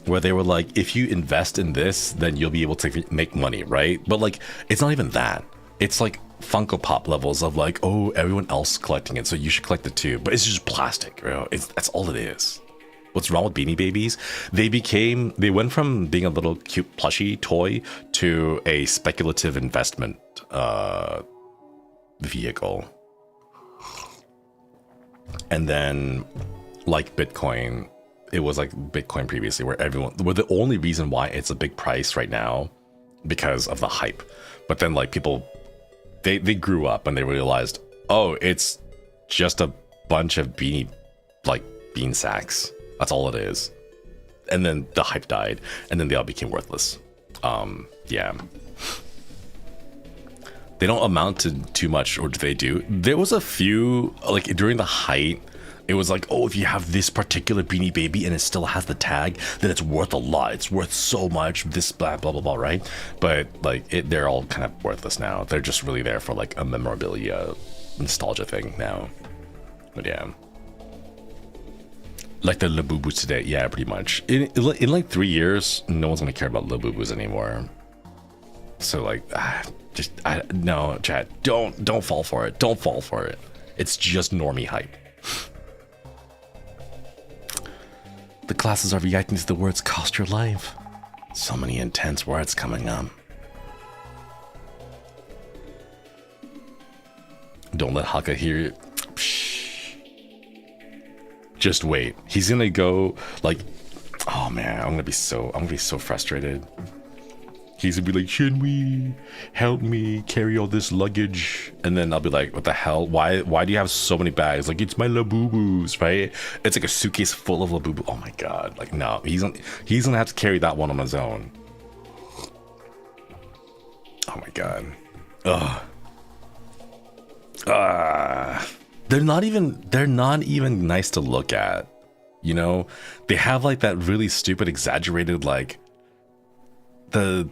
where they were like, if you invest in this, then you'll be able to make money, right? But like, it's not even that. It's like Funko Pop levels of like, oh, everyone else collecting it, so you should collect it too. But it's just plastic, you know? That's all it is. What's wrong with Beanie Babies? They went from being a little cute plushy toy to a speculative investment vehicle. And then, like Bitcoin, it was like Bitcoin previously, where the only reason why it's a big price right now because of the hype. But then like people, they grew up and they realized, oh, it's just a bunch of bean sacks. That's all it is. And then the hype died, and then they all became worthless. Yeah. They don't amount to too much, or do they do? There was a few, like during the height, it was like, oh, if you have this particular Beanie Baby and it still has the tag, then it's worth a lot. It's worth so much, this blah, blah, blah, blah, right? But like, they're all kind of worthless now. They're just really there for like a memorabilia nostalgia thing now. But yeah. Like the Labubus today, yeah, pretty much. In like 3 years, no one's gonna care about Labubus anymore. So like, no, chat, don't fall for it. Don't fall for it. It's just normie hype. The classes are reacting to the words "cost your life." So many intense words coming up. Don't let Haka hear it. Just wait. He's gonna go like, oh man, I'm gonna be so frustrated. He's gonna be like, Shinri, help me carry all this luggage. And then I'll be like, what the hell? Why do you have so many bags? Like, it's my Labubus, right? It's like a suitcase full of Labubu. Oh my god. Like, no, he's gonna have to carry that one on his own. Oh my god. They're not even nice to look at, you know? They have like that really stupid, exaggerated, like the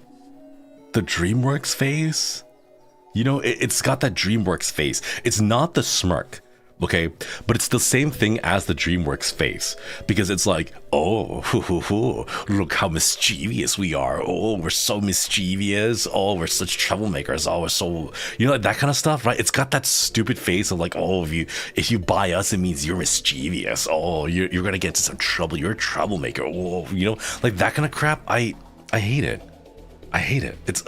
DreamWorks face, you know? It's got that DreamWorks face. It's not the smirk, okay? But it's the same thing as the DreamWorks face, because it's like, oh, look how mischievous we are. Oh, we're so mischievous. Oh, we're such troublemakers. Oh, we're so, you know, like that kind of stuff, right? It's got that stupid face of like, oh, if you buy us, it means you're mischievous. Oh, you're gonna get into some trouble. You're a troublemaker. Oh, you know, like that kind of crap. I hate it. I hate it. It's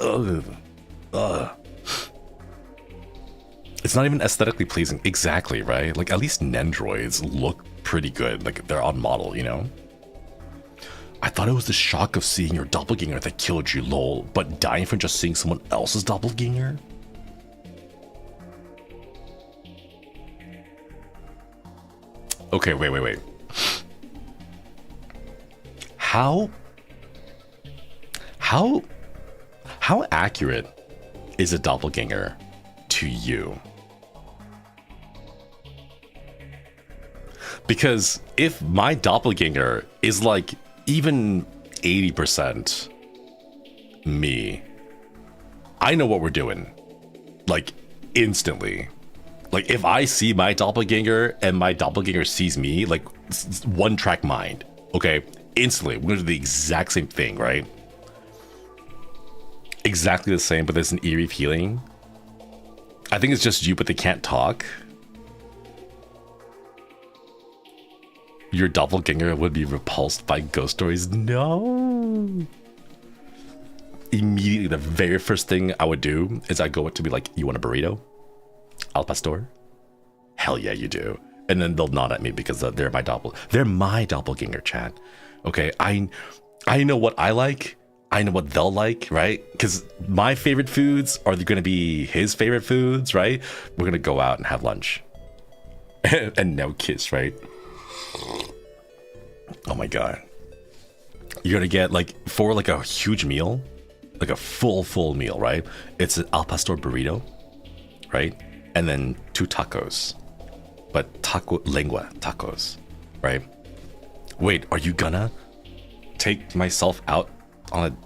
It's not even aesthetically pleasing. Exactly, right? Like, at least Nendroids look pretty good. Like, they're on model, you know? I thought it was the shock of seeing your doppelganger that killed you, lol, but dying from just seeing someone else's doppelganger? Okay, wait. How accurate is a doppelganger to you? Because if my doppelganger is like even 80% me, I know what we're doing, like instantly. Like if I see my doppelganger and my doppelganger sees me, like one track mind, okay, instantly we're gonna do the exact same thing, right? Exactly the same, but there's an eerie feeling. I think it's just you, but they can't talk. Your doppelganger would be repulsed by ghost stories. No. Immediately, the very first thing I would do is I go up to be like, you want a burrito? Al pastor? Hell yeah, you do. And then they'll nod at me because they're my doppelganger, chat. Okay, I know what I like. I know what they'll like, right? Because my favorite foods are going to be his favorite foods, right? We're going to go out and have lunch. And now kiss, right? Oh my god. You're going to get, like, for like a huge meal, like a full meal, right? It's an al pastor burrito, right? And then 2 tacos. But lengua tacos, right? Wait, are you gonna take myself out on a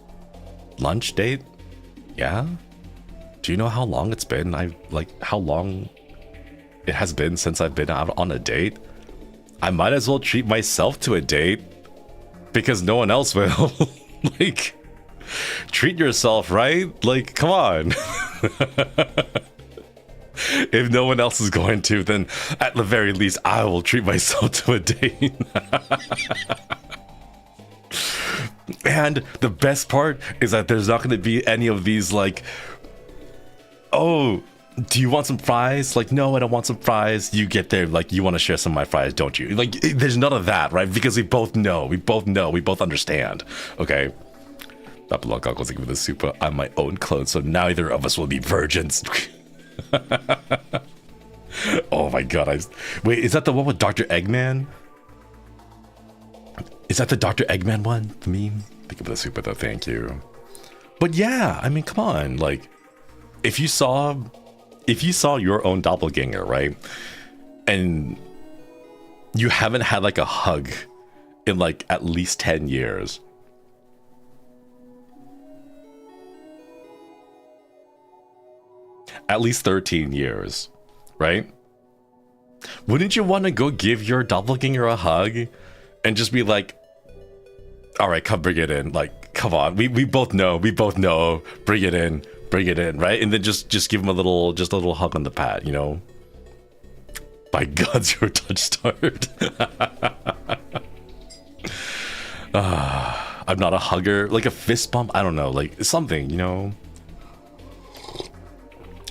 lunch date Yeah? Do you know how long it's been? How long it has been since I've been out on a date? I might as well treat myself to a date because no one else will. Like, treat yourself, right? Like, come on. If no one else is going to, then at the very least, I will treat myself to a date. And the best part is that there's not going to be any of these like, oh, do you want some fries? Like, no, I don't want some fries. You get there, like, you want to share some of my fries, don't you? Like, there's none of that, right? Because we both know, we both understand. Okay. Not belong goggles with the super. I'm my own clone, so neither of us will be virgins. Oh my god, wait, is that the one with Dr. Eggman? Is that the Dr. Eggman one? The meme? Think of the super though, thank you. But yeah, I mean, come on, like, if you saw your own doppelganger, right? And you haven't had like a hug in like at least 10 years. At least 13 years, right? Wouldn't you want to go give your doppelganger a hug and just be like, all right, come bring it in. Like, come on, we both know, bring it in, right? And then just give him a little hug on the pad, you know? By God, you're a touch start. I'm not a hugger, like a fist bump, I don't know, like something, you know?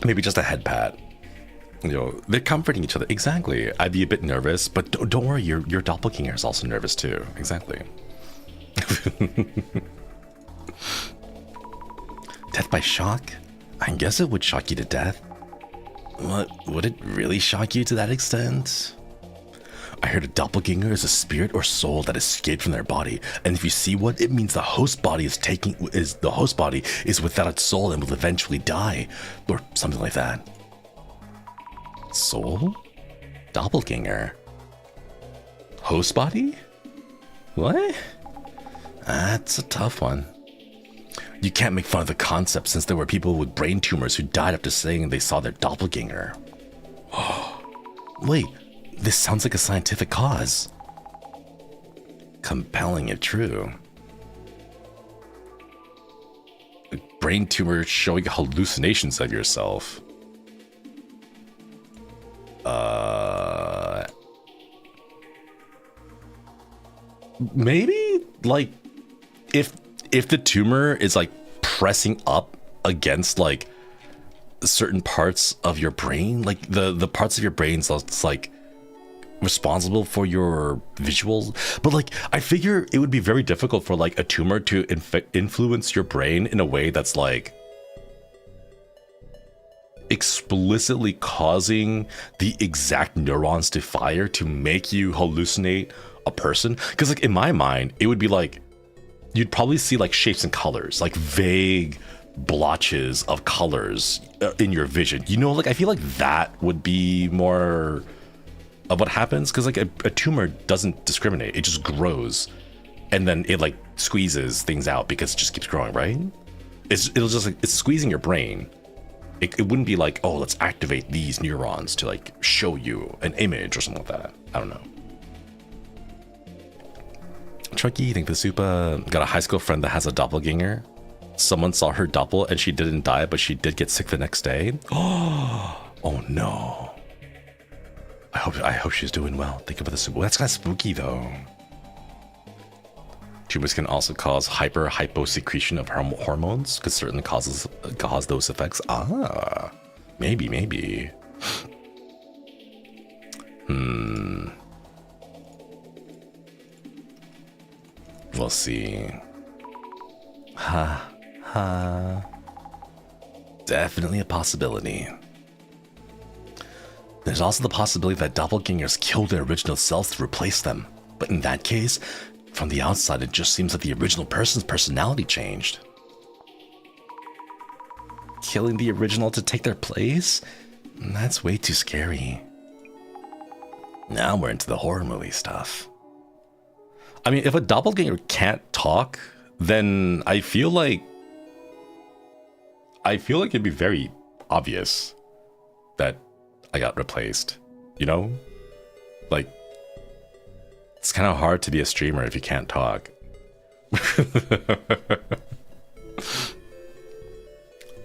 Maybe just a head pat. You know, they're comforting each other. Exactly. I'd be a bit nervous, but don't worry, your doppelganger is also nervous too. Exactly. Death by shock? I guess it would shock you to death. What, would it really shock you to that extent? I heard a doppelganger is a spirit or soul that escaped from their body, and if you see one, it means the host body is without its soul and will eventually die, or something like that. Soul? Doppelganger? Host body? What? That's a tough one. You can't make fun of the concept since there were people with brain tumors who died after saying they saw their doppelganger. Wait. This sounds like a scientific cause. Compelling if true. A brain tumor showing hallucinations of yourself. Maybe like if the tumor is like pressing up against like certain parts of your brain, like the parts of your brain that's like responsible for your visuals, but like I figure it would be very difficult for like a tumor to influence your brain in a way that's like explicitly causing the exact neurons to fire to make you hallucinate a person. Because like in my mind it would be like you'd probably see like shapes and colors, like vague blotches of colors in your vision, you know, like I feel like that would be more of what happens, because like a tumor doesn't discriminate, it just grows and then it like squeezes things out because it just keeps growing, right? It'll just like, it's squeezing your brain. It wouldn't be like, oh, let's activate these neurons to like show you an image or something like that. I don't know. Chucky, you think the super got a high school friend that has a doppelganger? Someone saw her doppel and she didn't die, but she did get sick the next day. Oh no. I hope she's doing well. Think about the super. That's kind of spooky though. Tumors can also cause hyposecretion of hormones, could certainly cause those effects. Ah, maybe. We'll see. Definitely a possibility. There's also the possibility that doppelgangers kill their original selves to replace them. But in that case, from the outside, it just seems that the original person's personality changed. Killing the original to take their place? That's way too scary. Now we're into the horror movie stuff. I mean, if a doppelganger can't talk, then I feel like I feel like it'd be very obvious that I got replaced, you know? Like, it's kind of hard to be a streamer if you can't talk.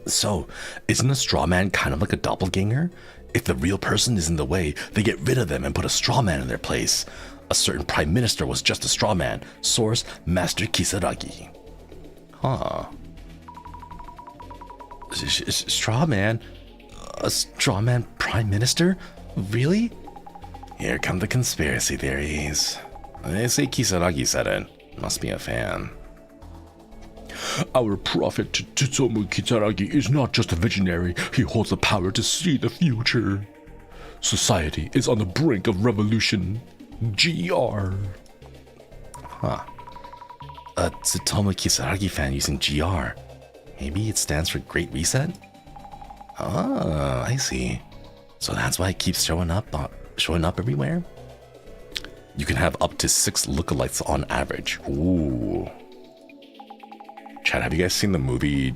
So, isn't a straw man kind of like a doppelganger? If the real person is in the way, they get rid of them and put a straw man in their place. A certain prime minister was just a straw man. Source, Master Kisaragi. Huh. Straw man? A straw man prime minister? Really? Here come the conspiracy theories. They say Kisaragi said it. Must be a fan. Our prophet Tsutomu Kisaragi is not just a visionary, he holds the power to see the future. Society is on the brink of revolution. GR. Huh. A Tsutomu Kisaragi fan using GR. Maybe it stands for Great Reset? Ah, I see. So that's why it keeps showing up everywhere? You can have up to 6 lookalikes on average. Ooh. Chad, have you guys seen the movie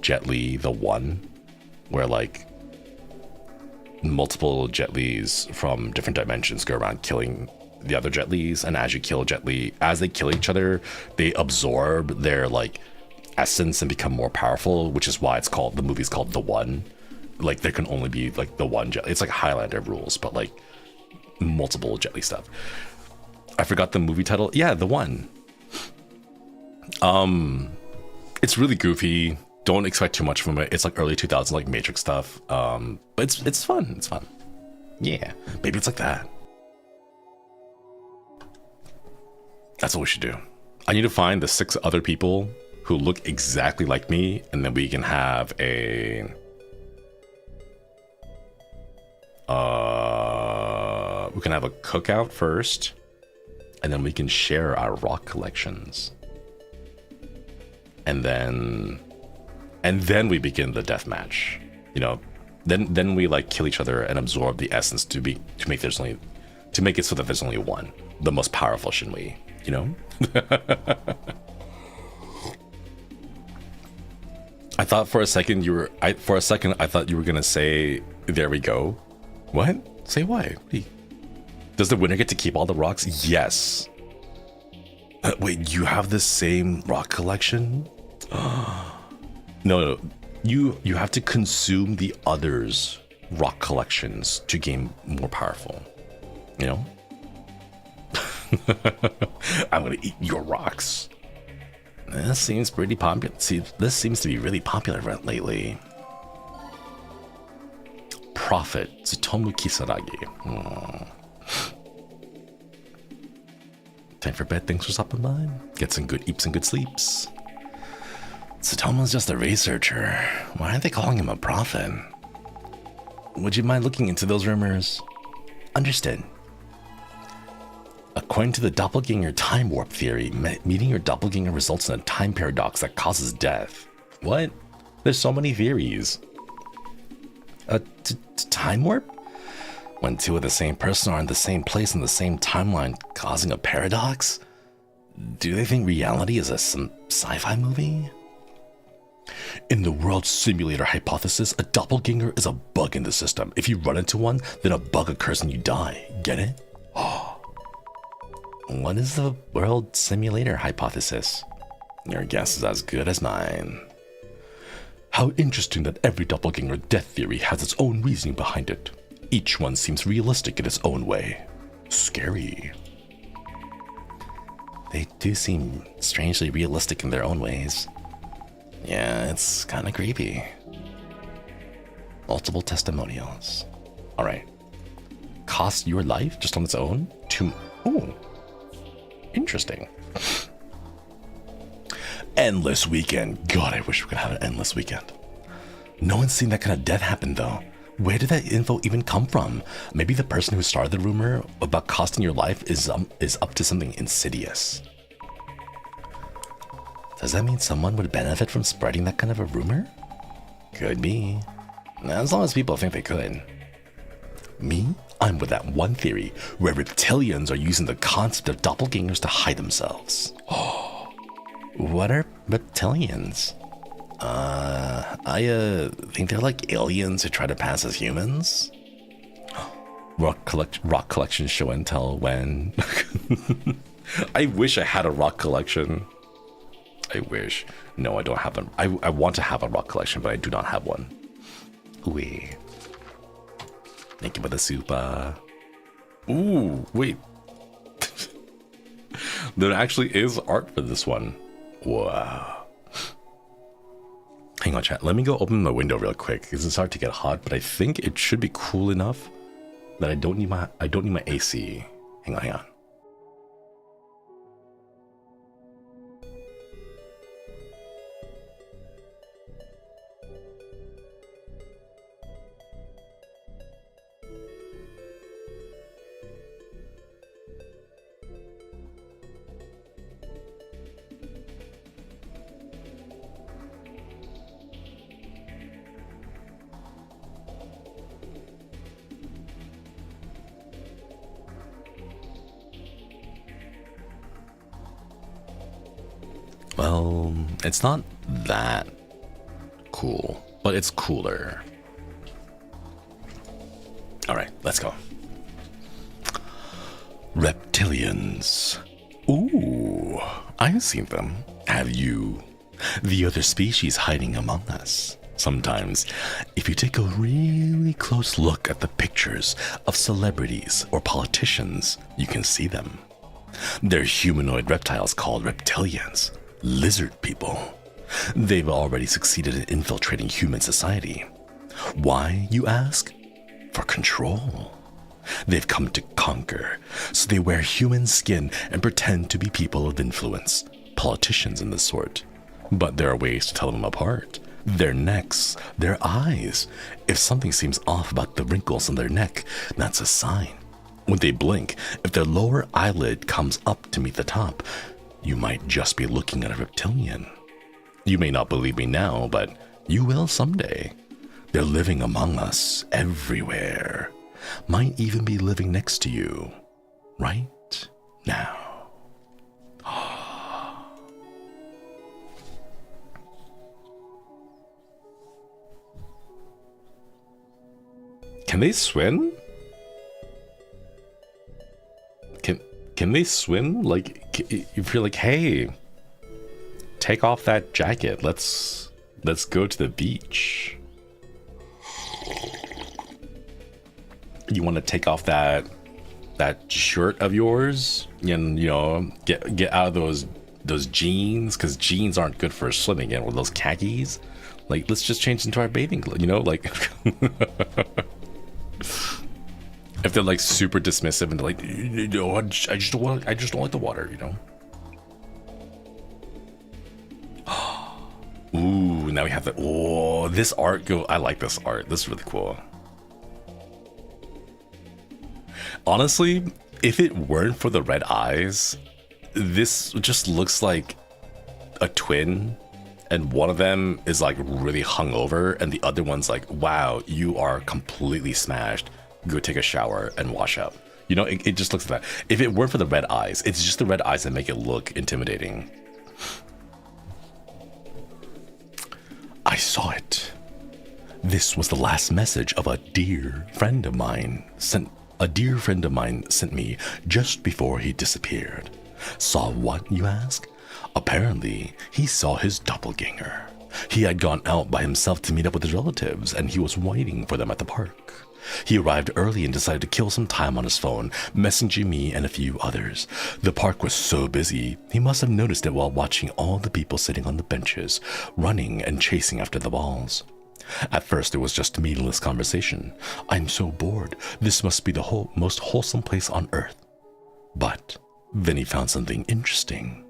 Jet Li, The One? Where like multiple Jet Lis from different dimensions go around killing the other Jet Lis, and as you kill Jet Li, as they kill each other, they absorb their like essence and become more powerful, which is why the movie's called The One. Like there can only be like the one Jet Li. It's like Highlander rules, but like multiple Jet Li stuff. I forgot the movie title. Yeah, The One. It's really goofy. Don't expect too much from it. It's like early 2000s like Matrix stuff. But it's fun. It's fun. Yeah, maybe it's like that. That's what we should do. I need to find the 6 other people who look exactly like me, and then we can have a cookout first, and then we can share our rock collections. And then we begin the death match. You know, then we like kill each other and absorb the essence to make it so that there's only one, the most powerful Shinri. You know. I thought for a second I thought you were gonna say, "There we go." What? Say what? Does the winner get to keep all the rocks? Yes. Wait, you have the same rock collection? No. You have to consume the others' rock collections to gain more powerful. You know? I'm gonna eat your rocks. This seems pretty popular. See, this seems to be really popular lately. Prophet Tsutomu Kisaragi. Time for bed. Thanks for stopping by. Get some good eats and good sleeps. Tsutomu's just a researcher. Why aren't they calling him a prophet? Would you mind looking into those rumors? Understood. According to the doppelganger time warp theory, meeting your doppelganger results in a time paradox that causes death. What? There's so many theories. Time warp? When 2 of the same person are in the same place in the same timeline, causing a paradox? Do they think reality is some sci-fi movie? In the world simulator hypothesis, a doppelganger is a bug in the system. If you run into one, then a bug occurs and you die. Get it? What is the world simulator hypothesis? Your guess is as good as mine. How interesting that every doppelganger death theory has its own reasoning behind it. Each one seems realistic in its own way. Scary. They do seem strangely realistic in their own ways. Yeah, it's kind of creepy. Multiple testimonials. Alright. Cost your life just on its own? Oh. Interesting. Endless weekend. God, I wish we could have an endless weekend. No one's seen that kind of death happen though. Where did that info even come from? Maybe the person who started the rumor about costing your life is up to something insidious. Does that mean someone would benefit from spreading that kind of a rumor? Could be. As long as people think they could. Me? I'm with that one theory where reptilians are using the concept of doppelgangers to hide themselves. What are reptilians? I think they're like aliens who try to pass as humans. Rock collection show and tell when. I wish I had a rock collection. I wish. No, I don't have them. I want to have a rock collection, but I do not have one. Ooh. Thank you for the super. Ooh, wait. There actually is art for this one. Wow. Hang on, chat. Let me go open the window real quick because it's hard to get hot, but I think it should be cool enough that I don't need my AC. Hang on. Well, it's not that cool, but it's cooler. All right, let's go. Reptilians. Ooh, I've seen them. Have you? The other species hiding among us. Sometimes, if you take a really close look at the pictures of celebrities or politicians, you can see them. They're humanoid reptiles called reptilians. Lizard people. They've already succeeded in infiltrating human society. Why, you ask? For control. They've come to conquer, so they wear human skin and pretend to be people of influence, politicians and the sort. But there are ways to tell them apart. Their necks, their eyes. If something seems off about the wrinkles on their neck, that's a sign. When they blink, if their lower eyelid comes up to meet the top, you might just be looking at a reptilian. You may not believe me now, but you will someday. They're living among us everywhere. Might even be living next to you right now. Can they swim? Can they swim? Like, if you're like, hey, take off that jacket. Let's go to the beach. You want to take off that shirt of yours and, you know, get out of those jeans, because jeans aren't good for swimming in, with those khakis. Like, let's just change into our bathing clothes, you know, like. If they're like super dismissive and they're like, no, I just don't like the water, you know. Ooh, now we have the, oh, this art I like this art. This is really cool. Honestly, if it weren't for the red eyes, this just looks like a twin, and one of them is like really hungover and the other one's like, wow, you are completely smashed. Go take a shower and wash up. You know, it just looks like that. If it weren't for the red eyes, it's just the red eyes that make it look intimidating. I saw it. This was the last message of a dear friend of mine sent me just before he disappeared. Saw what, you ask? Apparently, he saw his doppelganger. He had gone out by himself to meet up with his relatives, and he was waiting for them at the park. He arrived early and decided to kill some time on his phone, messaging me and a few others. The park was so busy, he must have noticed it while watching all the people sitting on the benches, running and chasing after the balls. At first, it was just meaningless conversation. I'm so bored. This must be the most wholesome place on earth. But then he found something interesting.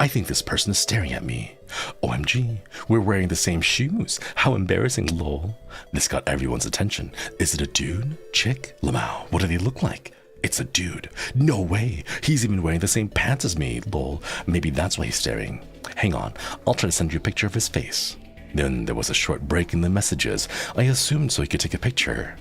I think this person is staring at me. OMG, we're wearing the same shoes. How embarrassing, lol. This got everyone's attention. Is it a dude? Chick? Lamau, what do they look like? It's a dude. No way. He's even wearing the same pants as me, lol. Maybe that's why he's staring. Hang on, I'll try to send you a picture of his face. Then there was a short break in the messages. I assumed so he could take a picture.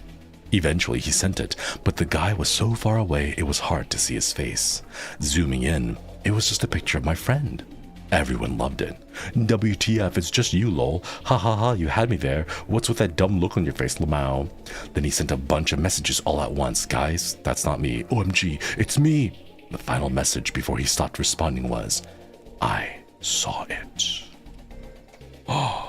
Eventually he sent it, but the guy was so far away it was hard to see his face. Zooming in, it was just a picture of my friend. Everyone loved it. WTF, it's just you, lol. Ha ha ha, you had me there. What's with that dumb look on your face, Lamau? Then he sent a bunch of messages all at once. Guys, that's not me. OMG, it's me. The final message before he stopped responding was, I saw it. Oh.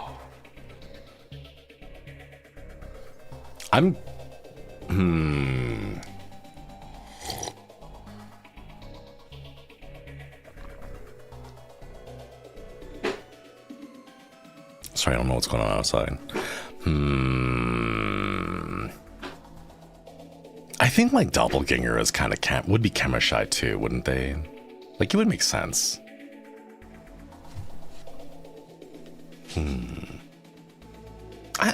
Sorry, I don't know what's going on outside. I think my doppelganger is kind of would be camera shy too, wouldn't they? Like, it would make sense.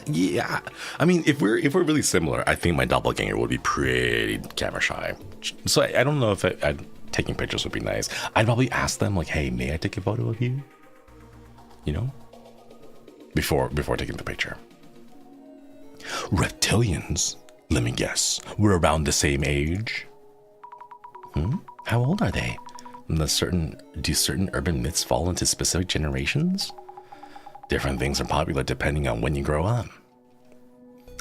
Yeah, I mean, if we're really similar, I think my doppelganger would be pretty camera shy. So I don't know if taking pictures would be nice. I'd probably ask them like, "Hey, may I take a photo of you?" You know, before taking the picture. Reptilians, let me guess, we're around the same age. How old are they? Do certain urban myths fall into specific generations? Different things are popular depending on when you grow up.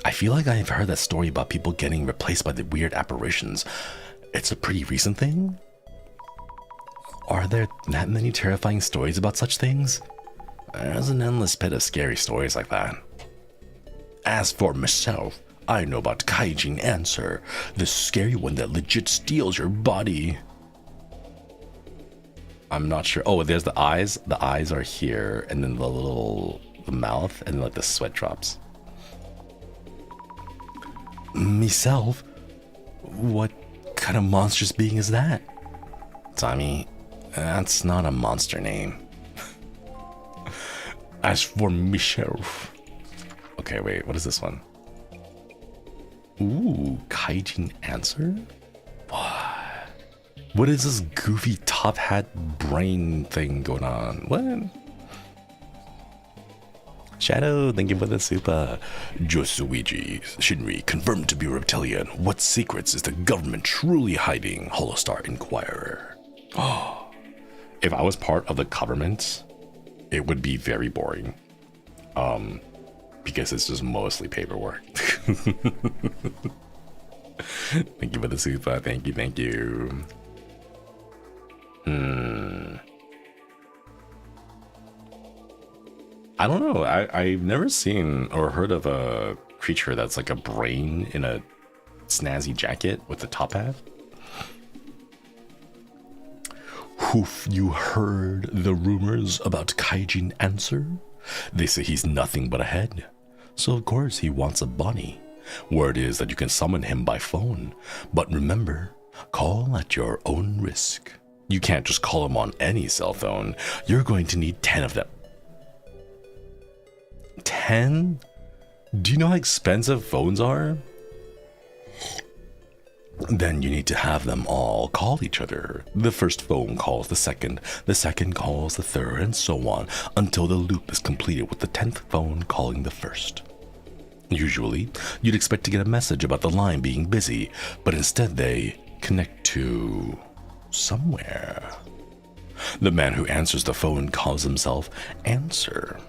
I feel like I've heard that story about people getting replaced by the weird apparitions. It's a pretty recent thing? Are there that many terrifying stories about such things? There's an endless pit of scary stories like that. As for myself, I know about Kaijin Answer, the scary one that legit steals your body. I'm not sure. Oh, there's the eyes. The eyes are here, and then the mouth, and like the sweat drops. Myself? What kind of monstrous being is that? Tommy, that's not a monster name. As for myself. Okay, wait, what is this one? Ooh, Kaijin Answer? What is this goofy top hat brain thing going on? What? Shadow, thank you for the super. Josuiji, Shinri, confirmed to be reptilian. What secrets is the government truly hiding? Holostar Inquirer. Oh, if I was part of the government, it would be very boring. Because it's just mostly paperwork. Thank you for the super. Thank you. I don't know. I've never seen or heard of a creature that's like a brain in a snazzy jacket with a top hat. Who've you heard the rumors about Kaijin Answer? They say he's nothing but a head. So of course he wants a body. Word is that you can summon him by phone. But remember, call at your own risk. You can't just call him on any cell phone. You're going to need 10 of them. 10? Do you know how expensive phones are? Then you need to have them all call each other. The first phone calls the second calls the third, and so on, until the loop is completed with the 10th phone calling the first. Usually, you'd expect to get a message about the line being busy, but instead they connect to somewhere. The man who answers the phone calls himself Answer.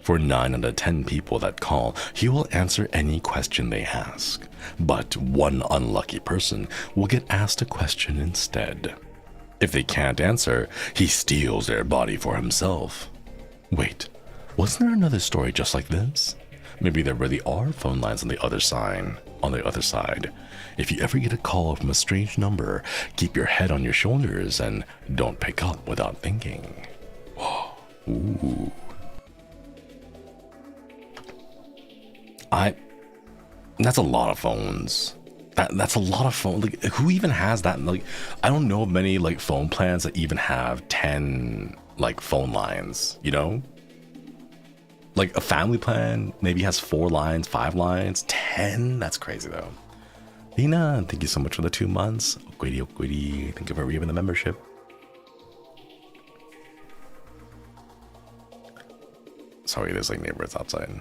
For 9 out of 10 people that call, he will answer any question they ask. But one unlucky person will get asked a question instead. If they can't answer, he steals their body for himself. Wait, wasn't there another story just like this? Maybe there really are phone lines on the other side. If you ever get a call from a strange number, keep your head on your shoulders and don't pick up without thinking. Ooh. That's a lot of phones. That's a lot of phones. Like, who even has that? Like, I don't know of many like phone plans that even have 10 like phone lines, you know? Like a family plan maybe has 4 lines, 5 lines, 10. That's crazy though. Lena, thank you so much for the 2 months. Okwidi, thank you for giving the membership. Sorry, there's like neighbors outside.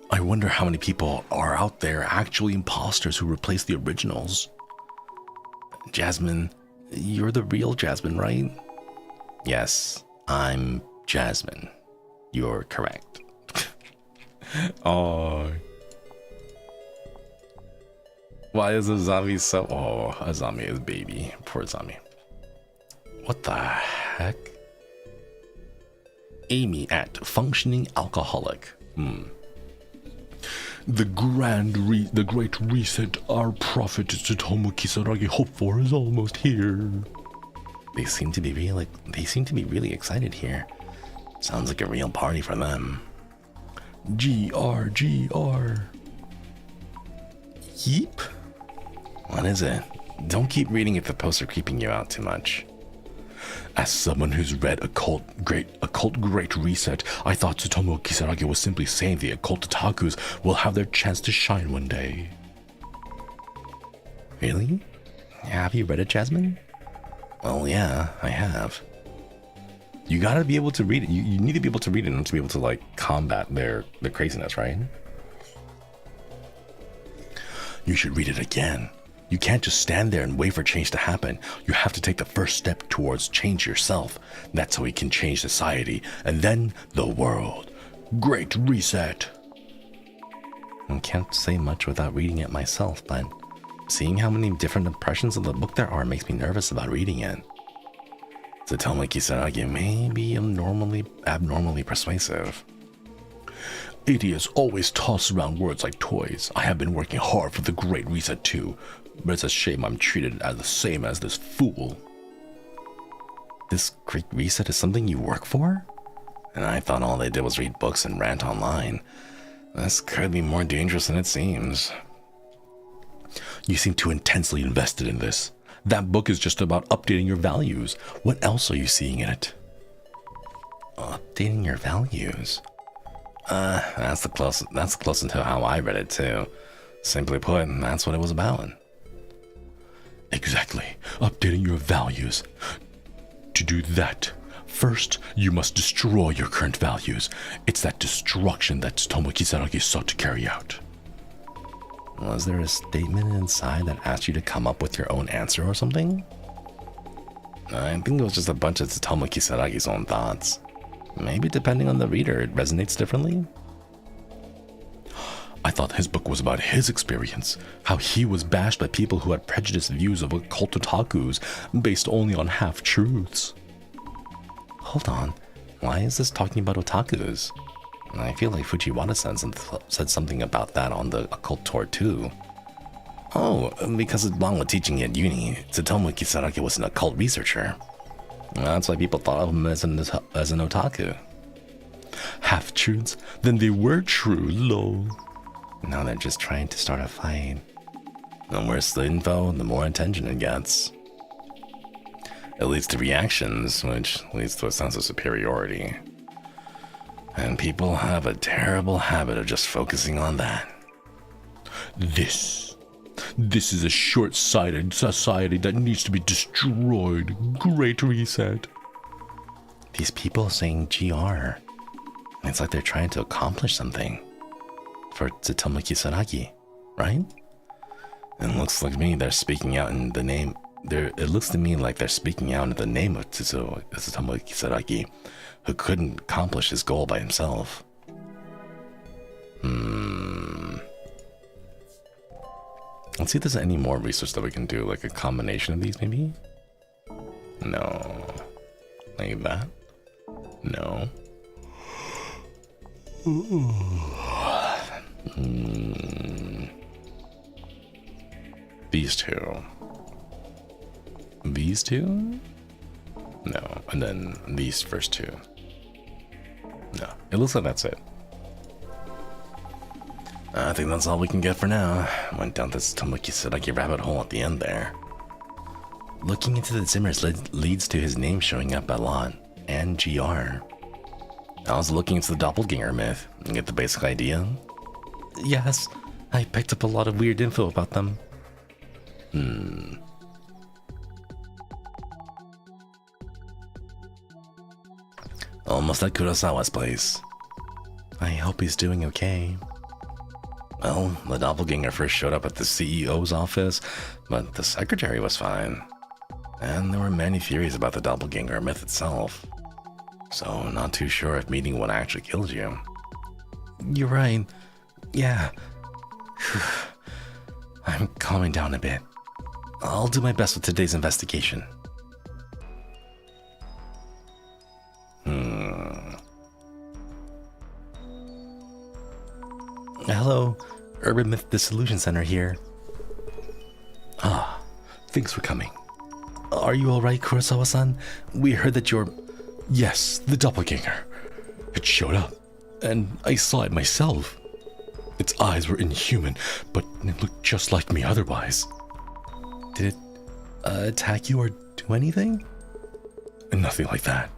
I wonder how many people are out there actually imposters who replace the originals. Jasmine, you're the real Jasmine, right? Yes, I'm Jasmine. You're correct. Oh. Why is Azami so... Oh, Azami is baby. Poor Azami. What the heck? Amy at functioning alcoholic. The great reset our prophet Tsutomu Kisaragi hoped for is almost here. They seem to be really excited here. Sounds like a real party for them. GR. Yeep? What is it? Don't keep reading if the posts are creeping you out too much. As someone who's read Occult Great Reset, I thought Tsutomu Kisaragi was simply saying the occult otakus will have their chance to shine one day. Really? Have you read it, Jasmine? Well, yeah, I have. You gotta be able to read it. You need to be able to read it in order to be able to, like, combat their craziness, right? You should read it again. You can't just stand there and wait for change to happen. You have to take the first step towards change yourself. That's how we can change society, and then the world. Great Reset. I can't say much without reading it myself, but seeing how many different impressions of the book there are makes me nervous about reading it. Tsutomu Kisaragi may be abnormally persuasive. Idiots always toss around words like toys. I have been working hard for the Great Reset too, but it's a shame I'm treated as the same as this fool. This Great Reset is something you work for? And I thought all they did was read books and rant online. This could be more dangerous than it seems. You seem too intensely invested in this. That book is just about updating your values. What else are you seeing in it? Updating your values? That's close to how I read it too. Simply put, that's what it was about. Exactly. Updating your values. To do that, first, you must destroy your current values. It's that destruction that Tsutomu Kisaragi sought to carry out. Was there a statement inside that asked you to come up with your own answer or something? I think it was just a bunch of Tsutomu Kisaragi's own thoughts. Maybe depending on the reader, it resonates differently. I thought his book was about his experience, how he was bashed by people who had prejudiced views of occult otakus based only on half-truths. Hold on, why is this talking about otakus? I feel like Fujiwara-san said something about that on the occult tour too. Oh, because along with teaching at uni, Tsutomu Kisaragi was an occult researcher. That's why people thought of him as an otaku. Half-truths? Then they were true, lol. Now they're just trying to start a fight. The worse the info, the more attention it gets. It leads to reactions, which leads to a sense of superiority. And people have a terrible habit of just focusing on that. This is a short-sighted society that needs to be destroyed. Great Reset. These people saying GR. It's like they're trying to accomplish something. For Tsutomu Kisaragi, right? And it looks like to me they're speaking out in the name. It looks to me like they're speaking out in the name of Tsutomu Kisaragi, who couldn't accomplish his goal by himself. Let's see if there's any more research that we can do, like a combination of these, maybe? No. Like that? No. These two. These two? No. And then these first two. No. It looks like that's it. I think that's all we can get for now. Went down this Tsutomu Kisaragi rabbit hole at the end there. Looking into the Zimmers leads to his name showing up a lot, and GR. I was looking into the Doppelganger myth. You get the basic idea? Yes, I picked up a lot of weird info about them. Almost at Kurosawa's place. I hope he's doing okay. Well, the Doppelganger first showed up at the CEO's office, but the secretary was fine. And there were many theories about the Doppelganger myth itself. So, not too sure if meeting one actually killed you. You're right. Yeah. I'm calming down a bit. I'll do my best with today's investigation. Hello, Urban Myth Dissolution Center here. Ah, thanks for coming. Are you alright, Kurosawa-san? We heard that you're... Yes, the doppelganger. It showed up, and I saw it myself. Its eyes were inhuman, but it looked just like me otherwise. Did it attack you or do anything? Nothing like that.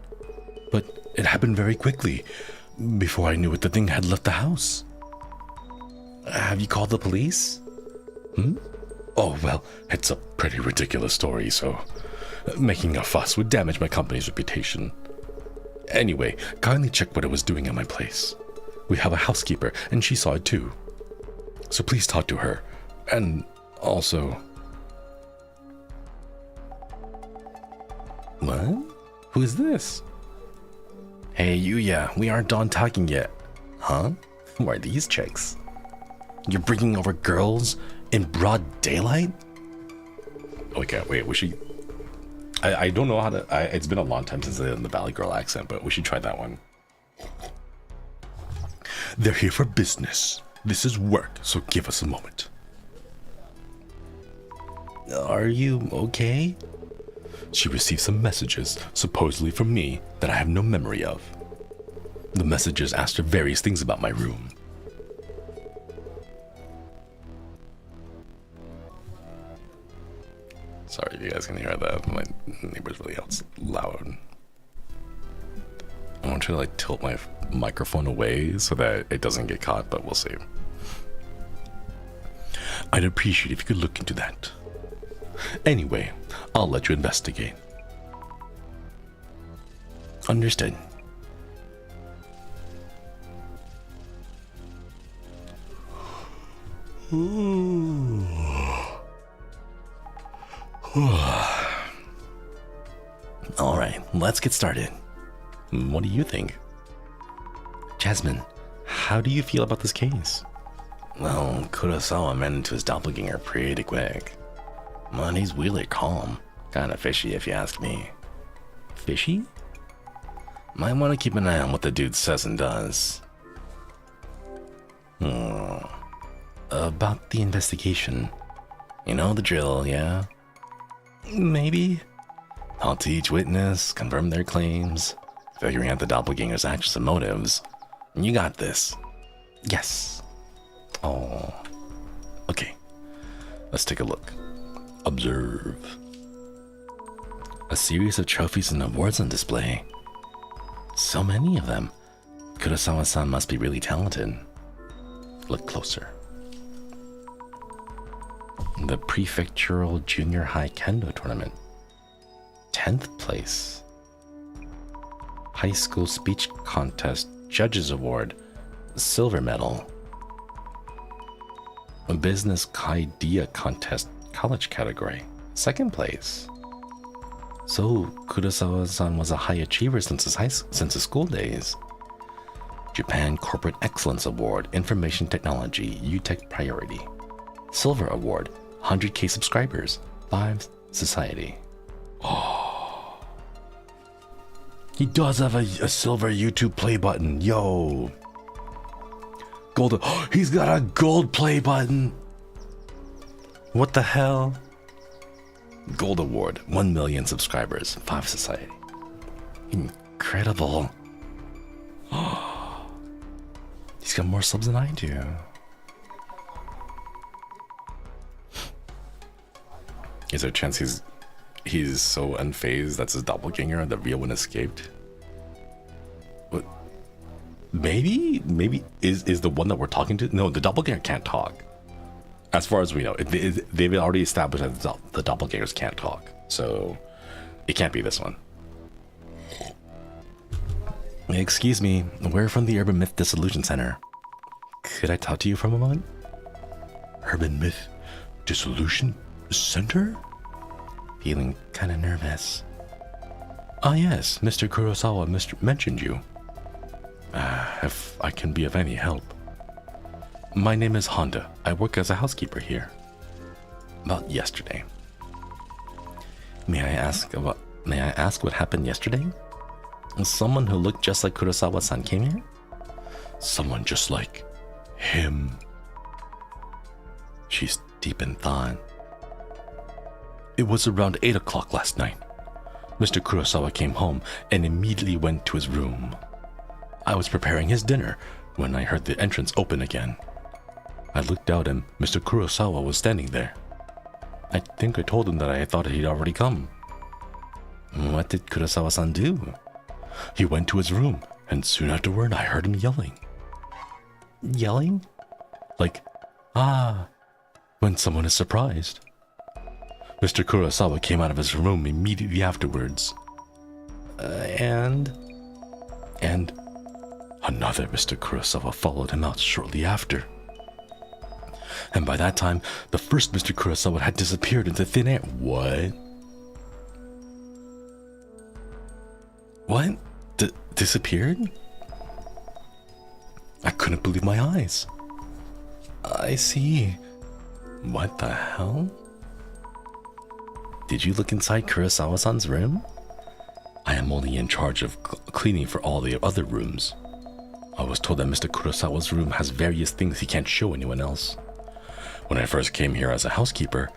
But it happened very quickly. Before I knew it, the thing had left the house. Have you called the police? Oh, well, it's a pretty ridiculous story, so making a fuss would damage my company's reputation. Anyway, kindly check what it was doing at my place. We have a housekeeper, and she saw it too. So please talk to her. And also... What? Who is this? Hey, Yuya, we aren't done talking yet. Huh? Who are these chicks? You're bringing over girls in broad daylight? Okay, wait, we should... I don't know how to... it's been a long time since I did the Valley Girl accent, but we should try that one. They're here for business. This is work, so give us a moment. Are you okay? She received some messages, supposedly from me, that I have no memory of. The messages asked her various things about my room. Sorry if you guys can hear that. My neighbor's really loud. I want to try to tilt my microphone away so that it doesn't get caught, but we'll see. I'd appreciate if you could look into that. Anyway, I'll let you investigate. Understood. Alright, let's get started. What do you think? Jasmine, how do you feel about this case? Well, Kurosawa ran into his doppelganger pretty quick. Man, he's really calm. Kinda fishy if you ask me. Fishy? Might want to keep an eye on what the dude says and does. About the investigation. You know the drill, yeah? Maybe. Talk to each witness, confirm their claims, figuring out the doppelganger's actions and motives. You got this. Yes. Oh. Okay. Let's take a look. Observe. A series of trophies and awards on display. So many of them. Kurosawa-san must be really talented. Look closer. The Prefectural Junior High Kendo Tournament. 10th place. High School Speech Contest Judges Award. Silver medal. A Business Idea Contest College category. 2nd place. So, Kurosawa-san was a high achiever since his school days. Japan Corporate Excellence Award, Information Technology, UTech Priority. Silver Award, 100K subscribers, 5 Society. Oh. He does have a silver YouTube play button, yo. Gold, he's got a gold play button. What the hell? Gold Award, 1 million subscribers, 5 Society. Incredible. He's got more subs than I do. Is there a chance he's so unfazed that's his doppelganger and the real one escaped? What? Maybe is the one that we're talking to? No, the doppelganger can't talk. As far as we know, they've already established that the doppelgangers can't talk, so it can't be this one. Excuse me, we're from the Urban Myth Dissolution Center. Could I talk to you for a moment? Urban Myth Dissolution Center? Feeling kind of nervous. Ah, yes, Mr. Kurosawa mentioned you. If I can be of any help. My name is Honda. I work as a housekeeper here. About yesterday. May I ask what happened yesterday? Someone who looked just like Kurosawa-san came here? Someone just like him. She's deep in thought. It was around 8 o'clock last night. Mr. Kurosawa came home and immediately went to his room. I was preparing his dinner when I heard the entrance open again. I looked out and Mr. Kurosawa was standing there. I think I told him that I thought he'd already come. What did Kurosawa-san do? He went to his room, and soon afterward I heard him yelling. Yelling? Like, when someone is surprised. Mr. Kurosawa came out of his room immediately afterwards. And another Mr. Kurosawa followed him out shortly after. And by that time, the first Mr. Kurosawa had disappeared into thin air. What? What? Disappeared? I couldn't believe my eyes. I see. What the hell? Did you look inside Kurosawa-san's room? I am only in charge of cleaning for all the other rooms. I was told that Mr. Kurosawa's room has various things he can't show anyone else. When I first came here as a housekeeper,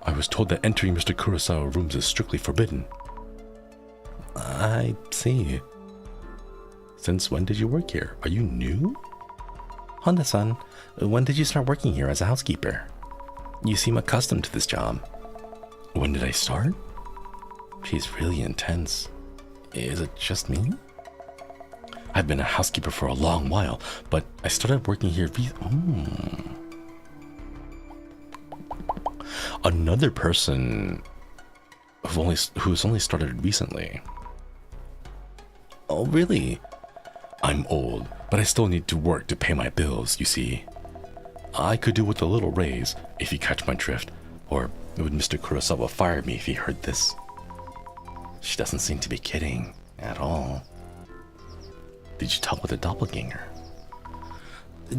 I was told that entering Mr. Kurosawa's rooms is strictly forbidden. I see. Since when did you work here? Are you new? Honda-san, when did you start working here as a housekeeper? You seem accustomed to this job. When did I start? She's really intense. Is it just me? I've been a housekeeper for a long while, but I started working here Another person who's only started recently. Oh, really? I'm old, but I still need to work to pay my bills, you see. I could do with a little raise, if you catch my drift, or would Mr. Kurosawa fire me if he heard this? She doesn't seem to be kidding at all. Did you talk with a doppelganger?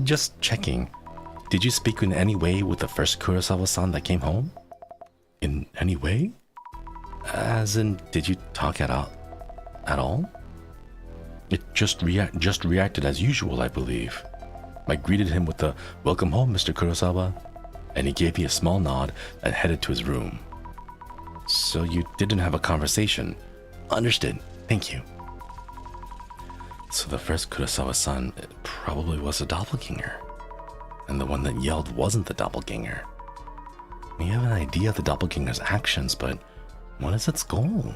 Just checking. Did you speak in any way with the first Kurosawa-san that came home? In any way? As in, did you talk at all? It just reacted as usual, I believe. I greeted him with the "Welcome home, Mr. Kurosawa," and he gave me a small nod and headed to his room. So you didn't have a conversation. Understood. Thank you. So the first Kurosawa-san probably was a doppelganger. And the one that yelled wasn't the doppelganger. We have an idea of the doppelganger's actions, but what is its goal?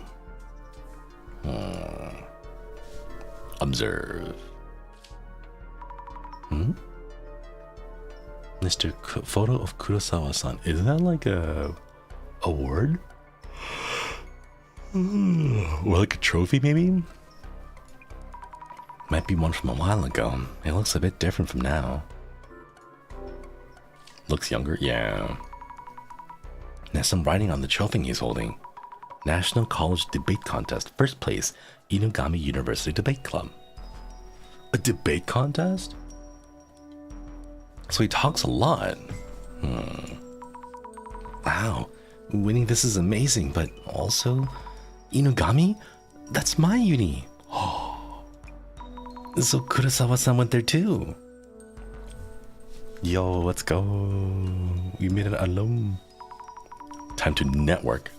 Observe. Mr. Photo of Kurosawa-san. Is that like a award? Or like a trophy, maybe? Might be one from a while ago. It looks a bit different from now. Looks younger? Yeah. There's some writing on the trophy he's holding. National College Debate Contest, first place, Inugami University Debate Club. A debate contest? So he talks a lot. Wow, winning this is amazing, but also, Inugami? That's my uni. So Kurosawa-san went there too. Yo, let's go. We made it alone. Time to network.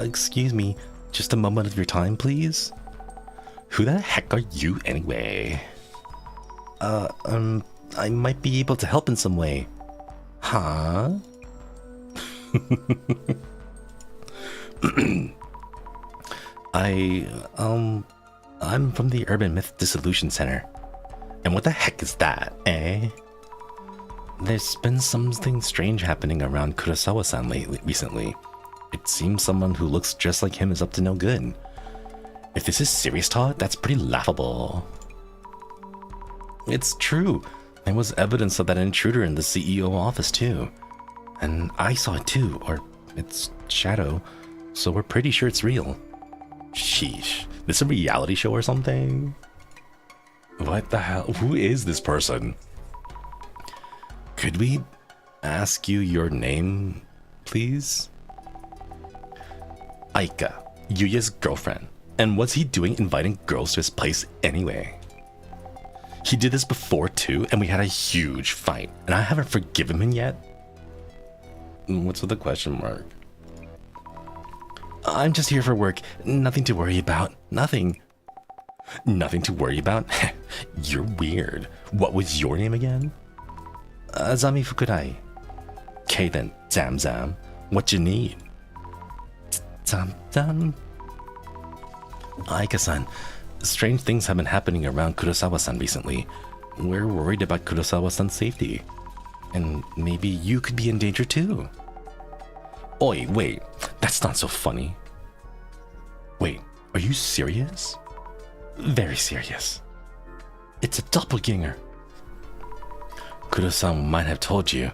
Excuse me, just a moment of your time, please? Who the heck are you anyway? I might be able to help in some way. Huh? I'm from the Urban Myth Dissolution Center. And what the heck is that, eh? There's been something strange happening around Kurosawa-san recently. It seems someone who looks just like him is up to no good. If this is serious talk, that's pretty laughable. It's true. There was evidence of that intruder in the CEO office too. And I saw it too, or its shadow, so we're pretty sure it's real. Sheesh. This a reality show or something? What the hell? Who is this person? Could we ask you your name, please? Aika, Yuya's girlfriend. And what's he doing inviting girls to his place anyway? He did this before too, and we had a huge fight, and I haven't forgiven him yet. What's with the question mark? I'm just here for work. Nothing to worry about. Nothing. Nothing to worry about? You're weird. What was your name again? Azami Fukurai. Okay then, Zam Zam. What you need? Zam Zam. Aika-san, strange things have been happening around Kurosawa-san recently. We're worried about Kurosawa-san's safety. And maybe you could be in danger too. Oi, wait. That's not so funny. Wait, are you serious? Very serious. It's a doppelganger. Kurosawa might have told you.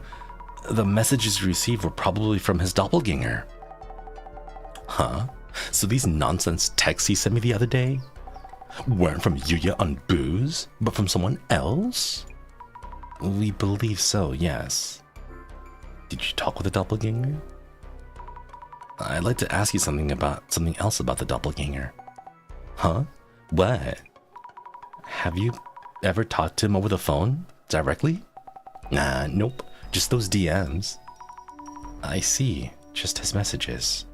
The messages you received were probably from his doppelganger. Huh? So these nonsense texts he sent me the other day weren't from Yuya on booze, but from someone else? We believe so, yes. Did you talk with the doppelganger? I'd like to ask you something else about the doppelganger. Huh? What? Have you ever talked to him over the phone? Directly? Nah, nope. Just those DMs. I see. Just his messages.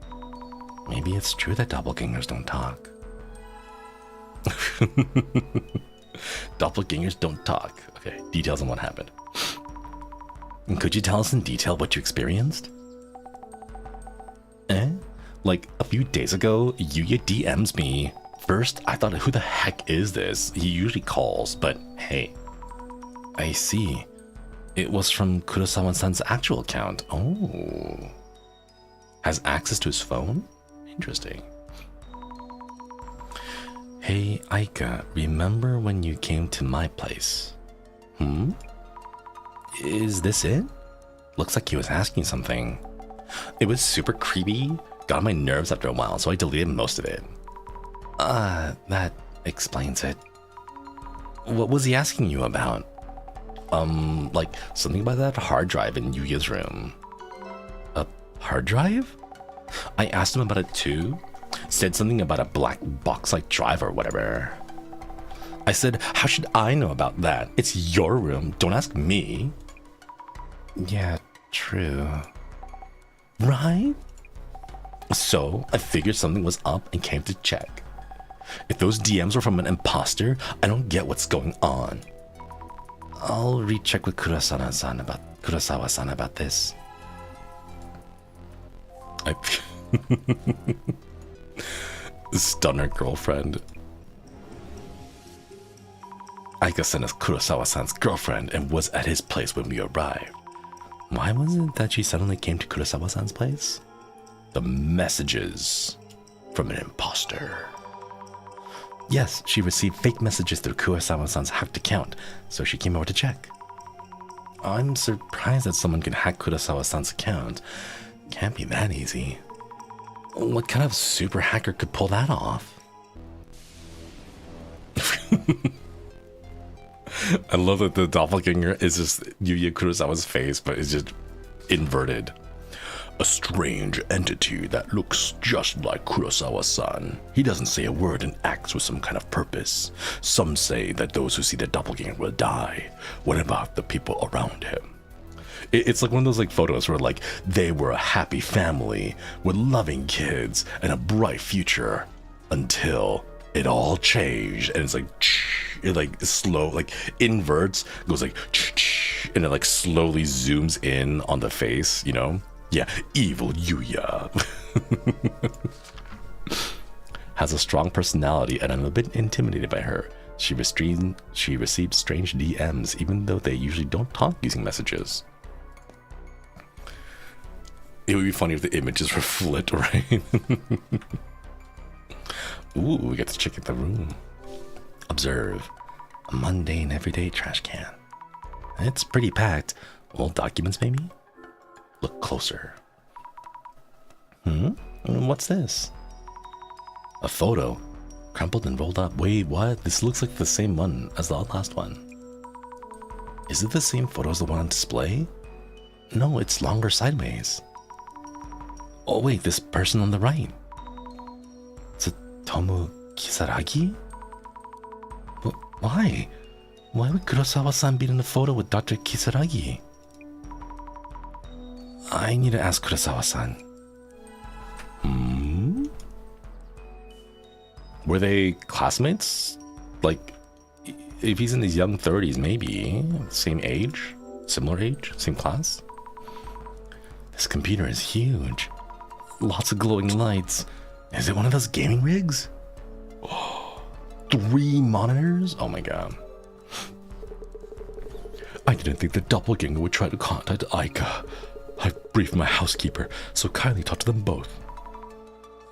Maybe it's true that doppelgangers don't talk. Doppelgangers don't talk. Okay, details on what happened. And could you tell us in detail what you experienced? Like a few days ago, Yuya DMs me. First, I thought, who the heck is this? He usually calls, but hey. I see. It was from Kurosawa-san's actual account. Oh. Has access to his phone? Interesting. Hey, Aika, remember when you came to my place? Is this it? Looks like he was asking something. It was super creepy, got on my nerves after a while, so I deleted most of it. That explains it. What was he asking you about? Like something about that hard drive in Yuya's room. A hard drive? I asked him about it too. Said something about a black box-like drive or whatever. I said, how should I know about that? It's your room, don't ask me. Yeah, true. Right? So, I figured something was up and came to check. If those DMs were from an imposter, I don't get what's going on. I'll recheck with Kurosawa-san about this. Stunner girlfriend. Aika-san is Kurosawa-san's girlfriend and was at his place when we arrived. Why was it that she suddenly came to Kurosawa-san's place? The messages from an imposter. Yes, she received fake messages through Kurosawa-san's hacked account, so she came over to check. I'm surprised that someone can hack Kurosawa-san's account. Can't be that easy. What kind of super hacker could pull that off? I love that the doppelganger is just Yuya Kurosawa's face, but it's just inverted. A strange entity that looks just like Kurosawa-san. He doesn't say a word and acts with some kind of purpose. Some say that those who see the doppelganger will die. What about the people around him? It's like one of those like photos where like they were a happy family with loving kids and a bright future until it all changed, and it's like it like slow like inverts, goes like and it like slowly zooms in on the face, you know? Yeah, evil Yuya. Has a strong personality and I'm a bit intimidated by her. She received strange DMs even though they usually don't talk using messages. It would be funny if the images were flipped, right? Ooh, we got to check out the room. Observe. A mundane everyday trash can. It's pretty packed. Old documents maybe? Look closer. What's this? A photo? Crumpled and rolled up. Wait, what? This looks like the same one as the last one. Is it the same photo as the one on display? No, it's longer sideways. Oh wait, this person on the right. Tsutomu Kisaragi? Why? Why would Kurosawa-san be in the photo with Dr. Kisaragi? I need to ask Kurosawa-san. Were they classmates? Like, if he's in his young 30s, maybe. Same age? Similar age? Same class? This computer is huge. Lots of glowing lights. Is it one of those gaming rigs? 3 monitors? Oh my god. I didn't think the Doppelganger would try to contact Aika. I briefed my housekeeper, so kindly talk to them both.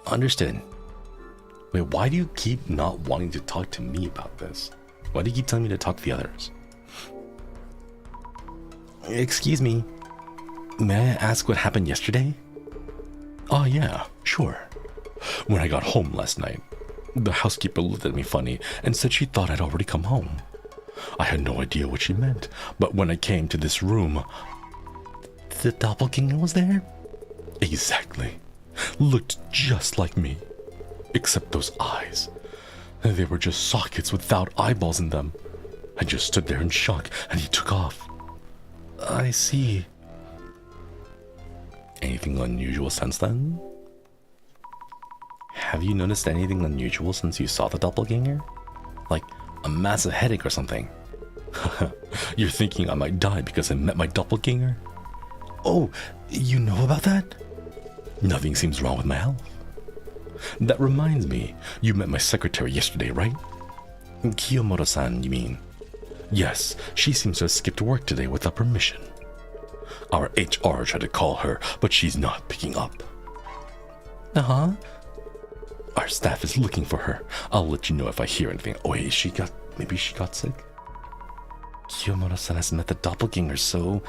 Understood. Wait, why do you keep not wanting to talk to me about this? Why do you keep telling me to talk to the others? Excuse me. May I ask what happened yesterday? Oh yeah, sure. When I got home last night, the housekeeper looked at me funny and said she thought I'd already come home. I had no idea what she meant, but when I came to this room, the doppelganger was there? Exactly. Looked just like me. Except those eyes. They were just sockets without eyeballs in them. I just stood there in shock and he took off. I see. Anything unusual since then? Have you noticed anything unusual since you saw the doppelganger? Like a massive headache or something? You're thinking I might die because I met my doppelganger? Oh, you know about that? Nothing seems wrong with my health. That reminds me, you met my secretary yesterday, right? Kiyomoto-san, you mean? Yes, she seems to have skipped work today without permission. Our HR tried to call her, but she's not picking up. Uh-huh. Our staff is looking for her. I'll let you know if I hear anything. Oh, wait, maybe she got sick? Kiyomoto-san has met the doppelganger, so...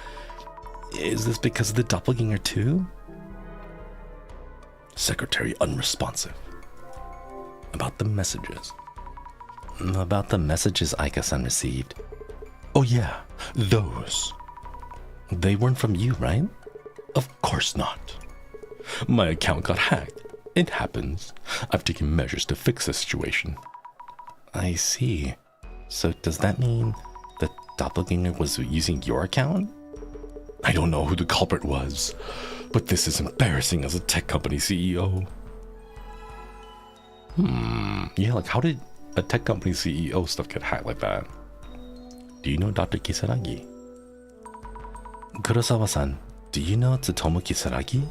Is this because of the doppelganger too? Secretary unresponsive. About the messages. About the messages Aika-san received. Oh yeah, those. They weren't from you, right? Of course not. My account got hacked. It happens. I've taken measures to fix the situation. I see. So does that mean the doppelganger was using your account? I don't know who the culprit was, but this is embarrassing as a tech company CEO. Yeah, like how did a tech company CEO stuff get hacked like that? Do you know Dr. Kisaragi? Kurosawa-san, do you know Tsutomu Kisaragi?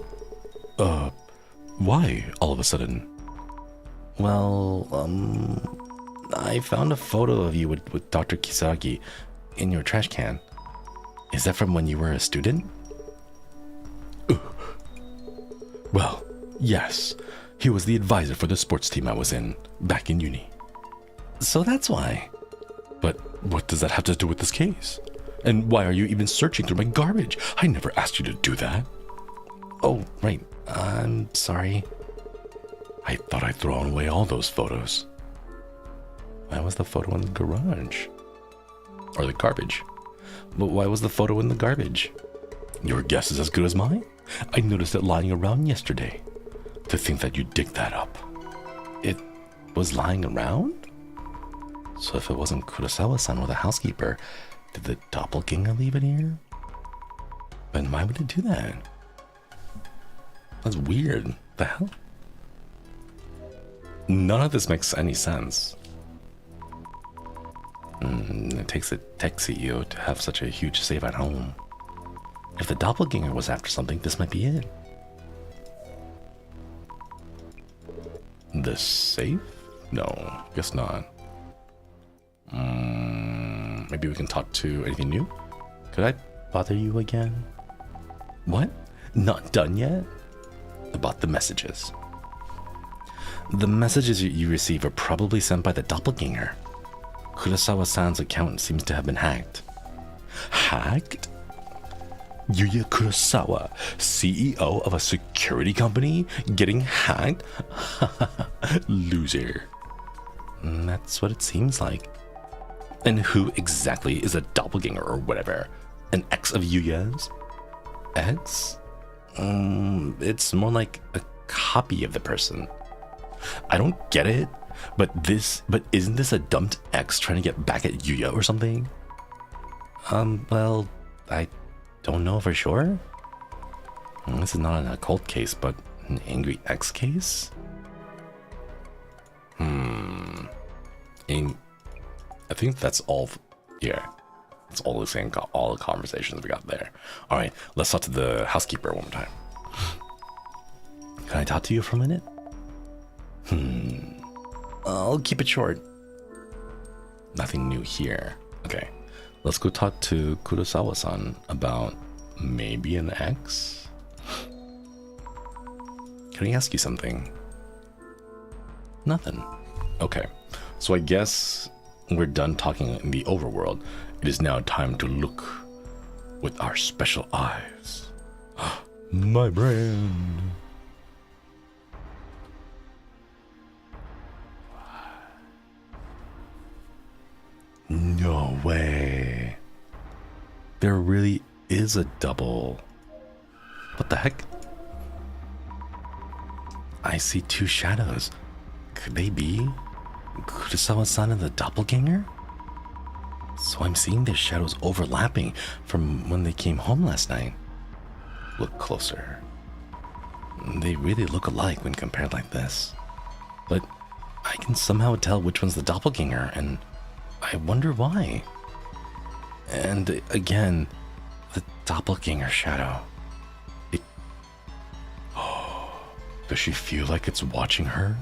Why all of a sudden? Well, I found a photo of you with Dr. Kisaragi in your trash can. Is that from when you were a student? Well, yes. He was the advisor for the sports team I was in, back in uni. So that's why. But what does that have to do with this case? And why are you even searching through my garbage? I never asked you to do that. Oh, right. I'm sorry. I thought I'd thrown away all those photos. Why was the photo in the garage? Or the garbage? But why was the photo in the garbage? Your guess is as good as mine. I noticed it lying around yesterday. To think that you dig that up. It was lying around? So if it wasn't Kurosawa-san or the housekeeper, did the doppelganger leave it here? Then why would it do that? That's weird. The hell? None of this makes any sense. It takes a tech CEO to have such a huge safe at home. If the doppelganger was after something, this might be it. The safe? No, guess not. Maybe we can talk to anything new? Could I bother you again? What? Not done yet? About the messages. The messages you receive are probably sent by the doppelganger. Kurosawa-san's account seems to have been hacked. Hacked? Yuya Kurosawa, CEO of a security company, getting hacked? Loser. That's what it seems like. And who exactly is a doppelganger or whatever? An ex of Yuya's? Ex? It's more like a copy of the person. I don't get it, but isn't this a dumped ex trying to get back at Yuya or something? Well, I don't know for sure. This is not an occult case, but an angry ex case? I think that's all. Yeah, that's all the same. All the conversations we got there. All right, let's talk to the housekeeper one more time. Can I talk to you for a minute? I'll keep it short. Nothing new here. Okay, let's go talk to Kurosawa-san about maybe an ex. Can I ask you something? Nothing. Okay, so I guess we're done talking in the overworld. It is now time to look with our special eyes. My brain. No way. There really is a double. What the heck? I see two shadows. Could they be Kurosawa-san and the doppelganger? So I'm seeing their shadows overlapping from when they came home last night. Look closer. They really look alike when compared like this. But I can somehow tell which one's the doppelganger, and I wonder why. And again, the doppelganger shadow. Does she feel like it's watching her?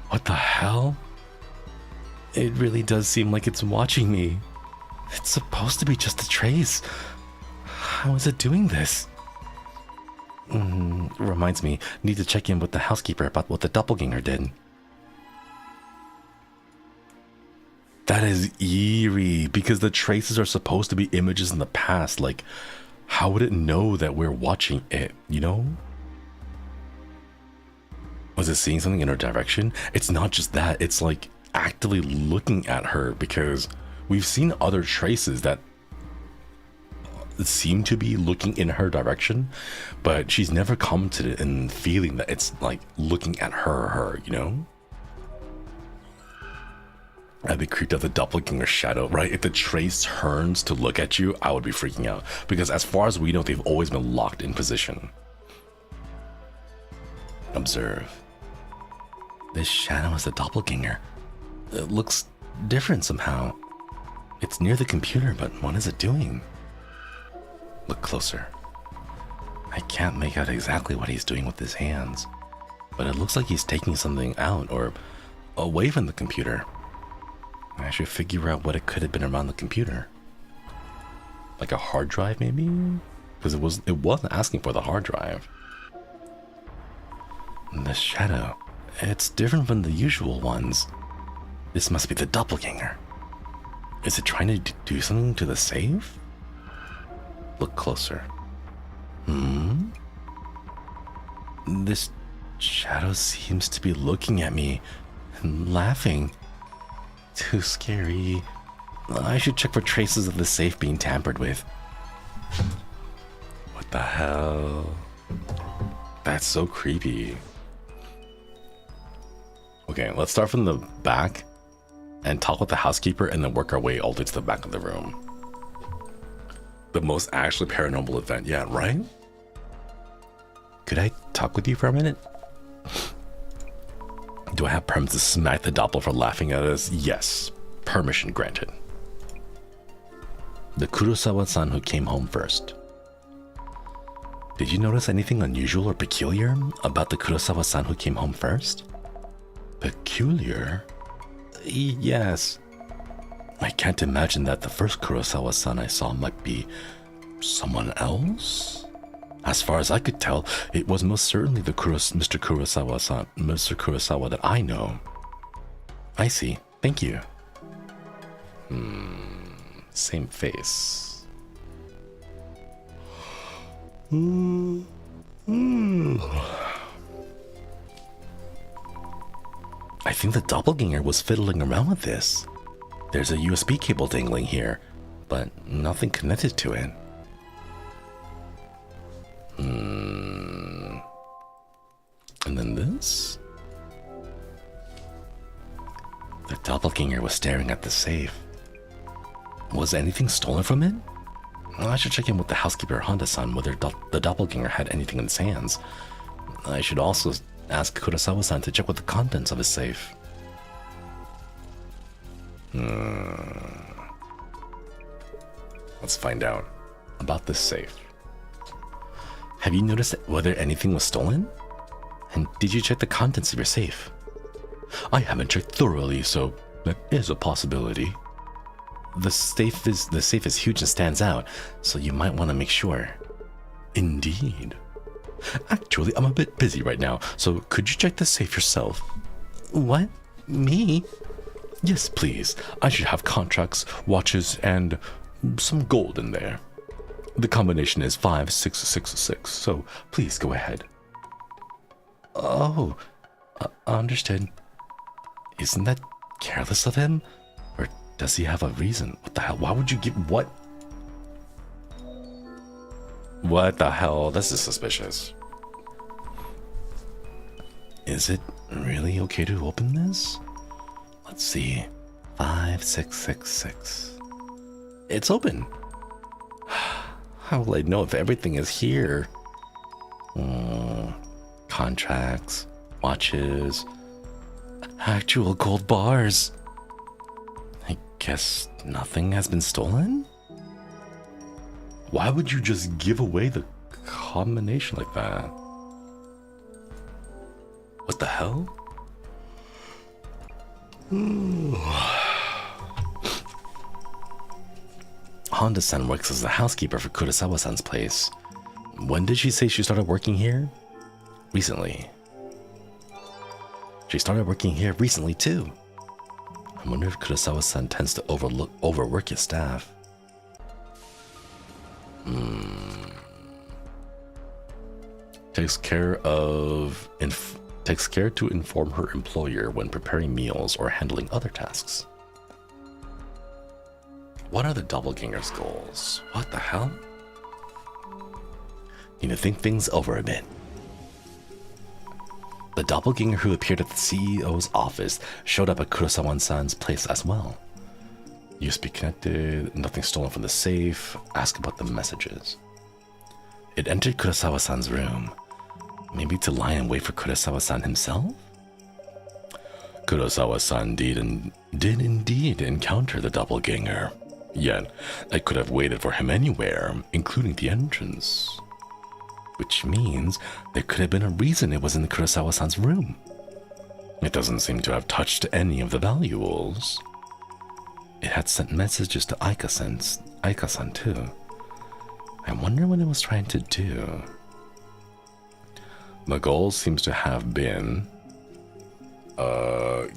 What the hell? It really does seem like it's watching me. It's supposed to be just a trace. How is it doing this? Reminds me, need to check in with the housekeeper about what the doppelganger did. That is eerie, because the traces are supposed to be images in the past. Like, how would it know that we're watching it, you know? Was it seeing something in her direction? It's not just that, it's like actively looking at her, because we've seen other traces that seem to be looking in her direction, but she's never commented in feeling that it's like looking at her, you know? I'd be creeped out the doppelganger shadow, right? If the trace turns to look at you, I would be freaking out, because as far as we know, they've always been locked in position. Observe. This shadow is the doppelganger. It looks different somehow. It's near the computer, but what is it doing? Look closer. I can't make out exactly what he's doing with his hands, but it looks like he's taking something out or away from the computer. I should figure out what it could have been around the computer. Like a hard drive, maybe? Because it wasn't asking for the hard drive. And the shadow, it's different from the usual ones. This must be the doppelganger. Is it trying to do something to the safe? Look closer. This shadow seems to be looking at me and laughing. Too scary. I should check for traces of the safe being tampered with. What the hell? That's so creepy. Okay, let's start from the back and talk with the housekeeper and then work our way all the way to the back of the room. The most actually paranormal event yet, right? Could I talk with you for a minute? Do I have permission to smack the doppel for laughing at us? Yes. Permission granted. The Kurosawa-san who came home first. Did you notice anything unusual or peculiar about the Kurosawa-san who came home first? Peculiar? Yes. I can't imagine that the first Kurosawa-san I saw might be someone else. As far as I could tell, it was most certainly the Mr. Kurosawa-san, Mr. Kurosawa that I know. I see. Thank you. Same face. I think the doppelganger was fiddling around with this. There's a USB cable dangling here, but nothing connected to it. And then this? The doppelganger was staring at the safe. Was anything stolen from it? I should check in with the housekeeper Honda-san whether the doppelganger had anything in his hands. I should also ask Kurosawa-san to check with the contents of his safe. Let's find out about this safe. Have you noticed whether anything was stolen? And did you check the contents of your safe? I haven't checked thoroughly, so that is a possibility. The safe is huge and stands out, so you might want to make sure. Indeed. Actually, I'm a bit busy right now, so could you check the safe yourself? What? Me? Yes, please. I should have contracts, watches, and some gold in there. The combination is 5666, so please go ahead. Oh, understood. Isn't that careless of him? Or does he have a reason? What the hell? Why would you give what? What the hell? This is suspicious. Is it really okay to open this? Let's see. 5666. It's open. How will I know if everything is here? Contracts, watches, actual gold bars. I guess nothing has been stolen? Why would you just give away the combination like that? What the hell? Honda-san works as a housekeeper for Kurosawa-san's place. When did she say she started working here? Recently. She started working here recently too. I wonder if Kurosawa-san tends to overwork his staff. Takes care to inform her employer when preparing meals or handling other tasks. What are the doppelganger's goals? What the hell? Need to think things over a bit. The doppelganger who appeared at the CEO's office showed up at Kurosawa-san's place as well. USB connected, nothing stolen from the safe, ask about the messages. It entered Kurosawa-san's room. Maybe to lie in wait for Kurosawa-san himself? Kurosawa-san did indeed encounter the doppelganger. Yet, I could have waited for him anywhere, including the entrance. Which means there could have been a reason it was in Kurosawa-san's room. It doesn't seem to have touched any of the valuables. It had sent messages to Aika-san too. I wonder what it was trying to do. The goal seems to have been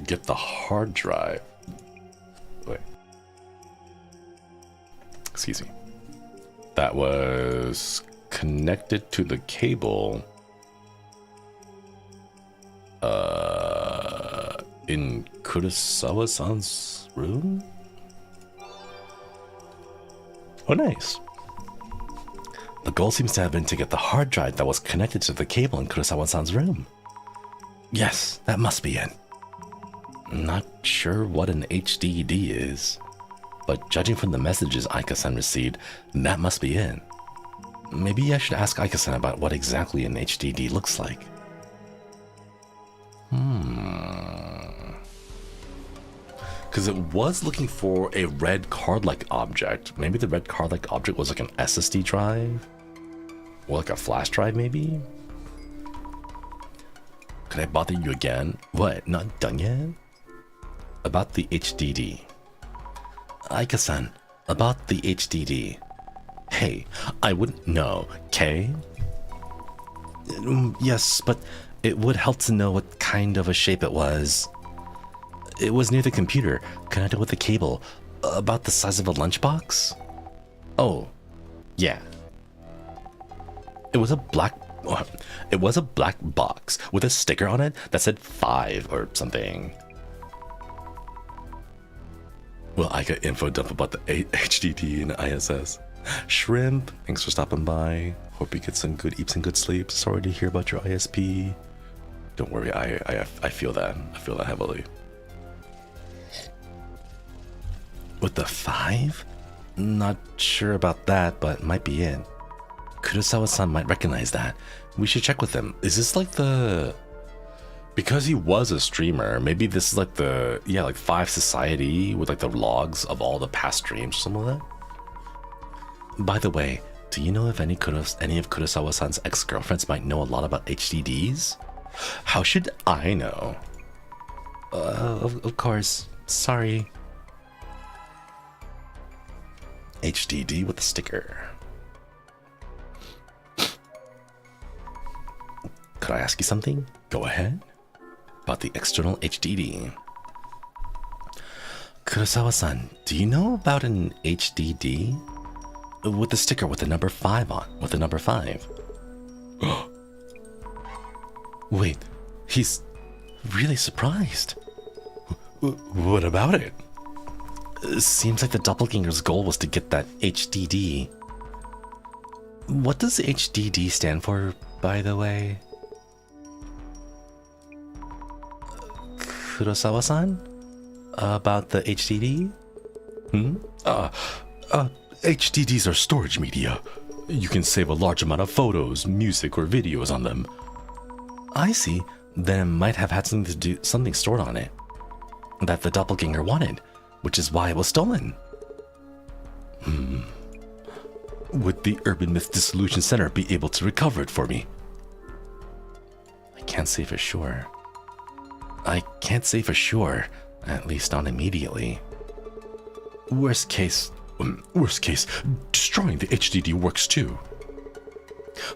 get the hard drive. Wait. Excuse me. That was connected to the cable in Kurosawa-san's room? Oh, nice. The goal seems to have been to get the hard drive that was connected to the cable in Kurosawa-san's room. Yes, that must be it. Not sure what an HDD is, but judging from the messages Aika-san received, that must be it. Maybe I should ask Aika-san about what exactly an HDD looks like. Because it was looking for a red card-like object. Maybe the red card-like object was like an SSD drive? Or like a flash drive, maybe? Could I bother you again? What, not done yet? About the HDD. Aika-san, about the HDD. Hey, I wouldn't know, okay? Yes, but it would help to know what kind of a shape it was. It was near the computer, connected with the cable, About the size of a lunchbox? Oh, yeah. It was a black box with a sticker on it that said 5 or something. Well, I got info dump about the HDD and ISS. Shrimp, thanks for stopping by. Hope you get some good eats and good sleep. Sorry to hear about your ISP. Don't worry, I feel that. I feel that heavily. With the 5? Not sure about that, but might be it. Kurosawa-san might recognize that. We should check with him. Is this like the... Because he was a streamer, maybe this is like the... Yeah, like 5 Society with like the logs of all the past streams or something like that? By the way, do you know if any of Kurosawa-san's ex-girlfriends might know a lot about HDDs? How should I know? Of course. Sorry. HDD with a sticker. Could I ask you something? Go ahead. About the external HDD. Kurosawa-san, do you know about an HDD? With the sticker with the number 5 on. With the number 5. Wait, he's really surprised. What about it? Seems like the Doppelganger's goal was to get that HDD. What does HDD stand for, by the way? Kurosawa-san? About the HDD? HDDs are storage media. You can save a large amount of photos, music, or videos on them. I see. Then it might have had something stored on it that the Doppelganger wanted, which is why it was stolen. Would the Urban Myth Dissolution Center be able to recover it for me? I can't say for sure. At least not immediately. Worst case, destroying the HDD works too.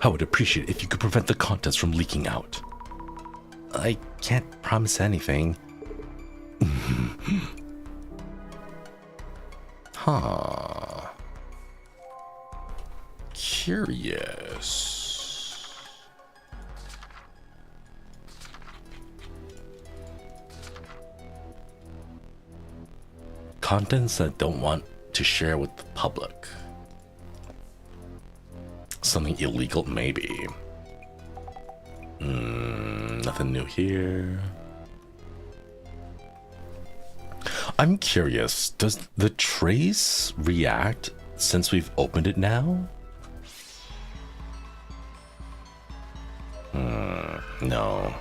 I would appreciate it if you could prevent the contents from leaking out. I can't promise anything. Huh. Curious. Contents I don't want to share with the public. Something illegal, maybe. Nothing new here. I'm curious, does the trace react since we've opened it now? No.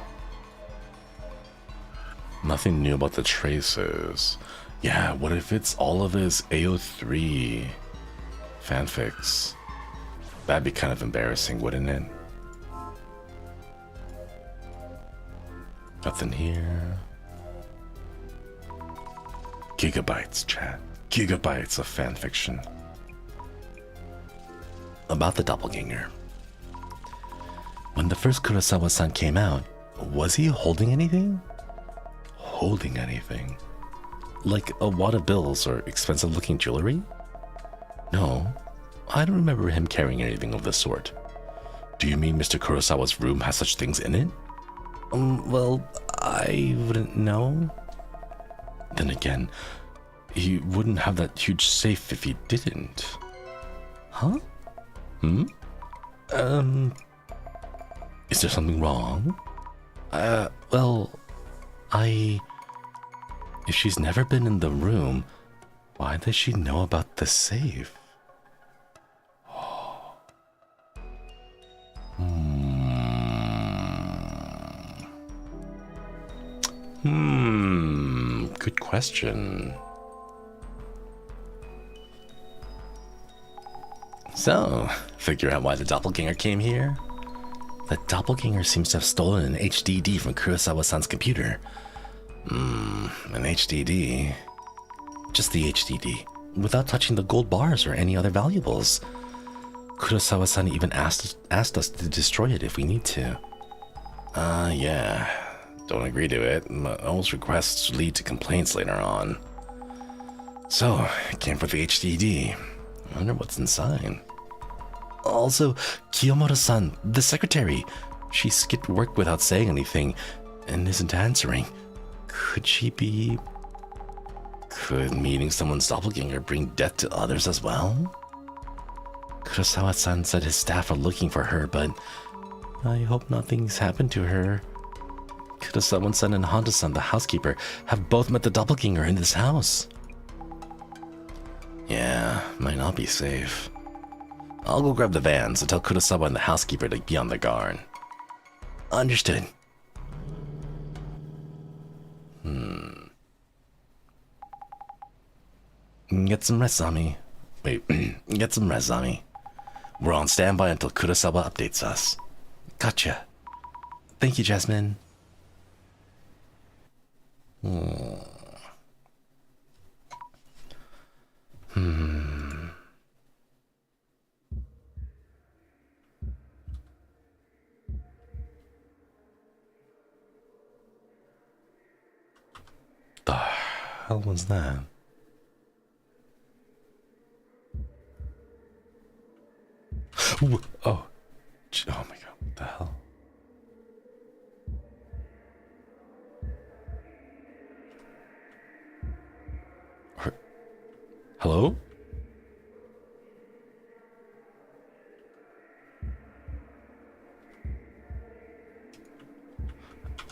Nothing new about the traces. Yeah, what if it's all of his AO3 fanfics? That'd be kind of embarrassing, wouldn't it? Nothing here. Gigabytes, chat. Gigabytes of fanfiction. About the Doppelganger. When the first Kurosawa-san came out, was he holding anything? Holding anything? Like a wad of bills or expensive looking jewelry? No, I don't remember him carrying anything of the sort. Do you mean Mr. Kurosawa's room has such things in it? Well, I wouldn't know. Then again, he wouldn't have that huge safe if he didn't. Huh? Is there something wrong? Well, if she's never been in the room, why does she know about the safe? Good question. So, figure out why the Doppelganger came here? The Doppelganger seems to have stolen an HDD from Kurosawa-san's computer. An HDD? Just the HDD, without touching the gold bars or any other valuables. Kurosawa-san even asked us to destroy it if we need to. Yeah. Don't agree to it. Most requests lead to complaints later on. So, I came for the HDD. I wonder what's inside. Also, Kiyomoto-san, the secretary. She skipped work without saying anything and isn't answering. Could she be... Could meeting someone's doppelganger bring death to others as well? Kurosawa-san said his staff are looking for her, but I hope nothing's happened to her. Kurosawa-san and Honda-san, the housekeeper, have both met the doppelganger in this house. Yeah, might not be safe. I'll go grab the vans and tell Kurosawa and the housekeeper to be on their guard. Understood. Get some rest, Zami. Wait, get some rest, Zami. We're on standby until Kurosawa updates us. Gotcha. Thank you, Jasmine. The hell was that? Ooh, oh my god, what the hell? Hello?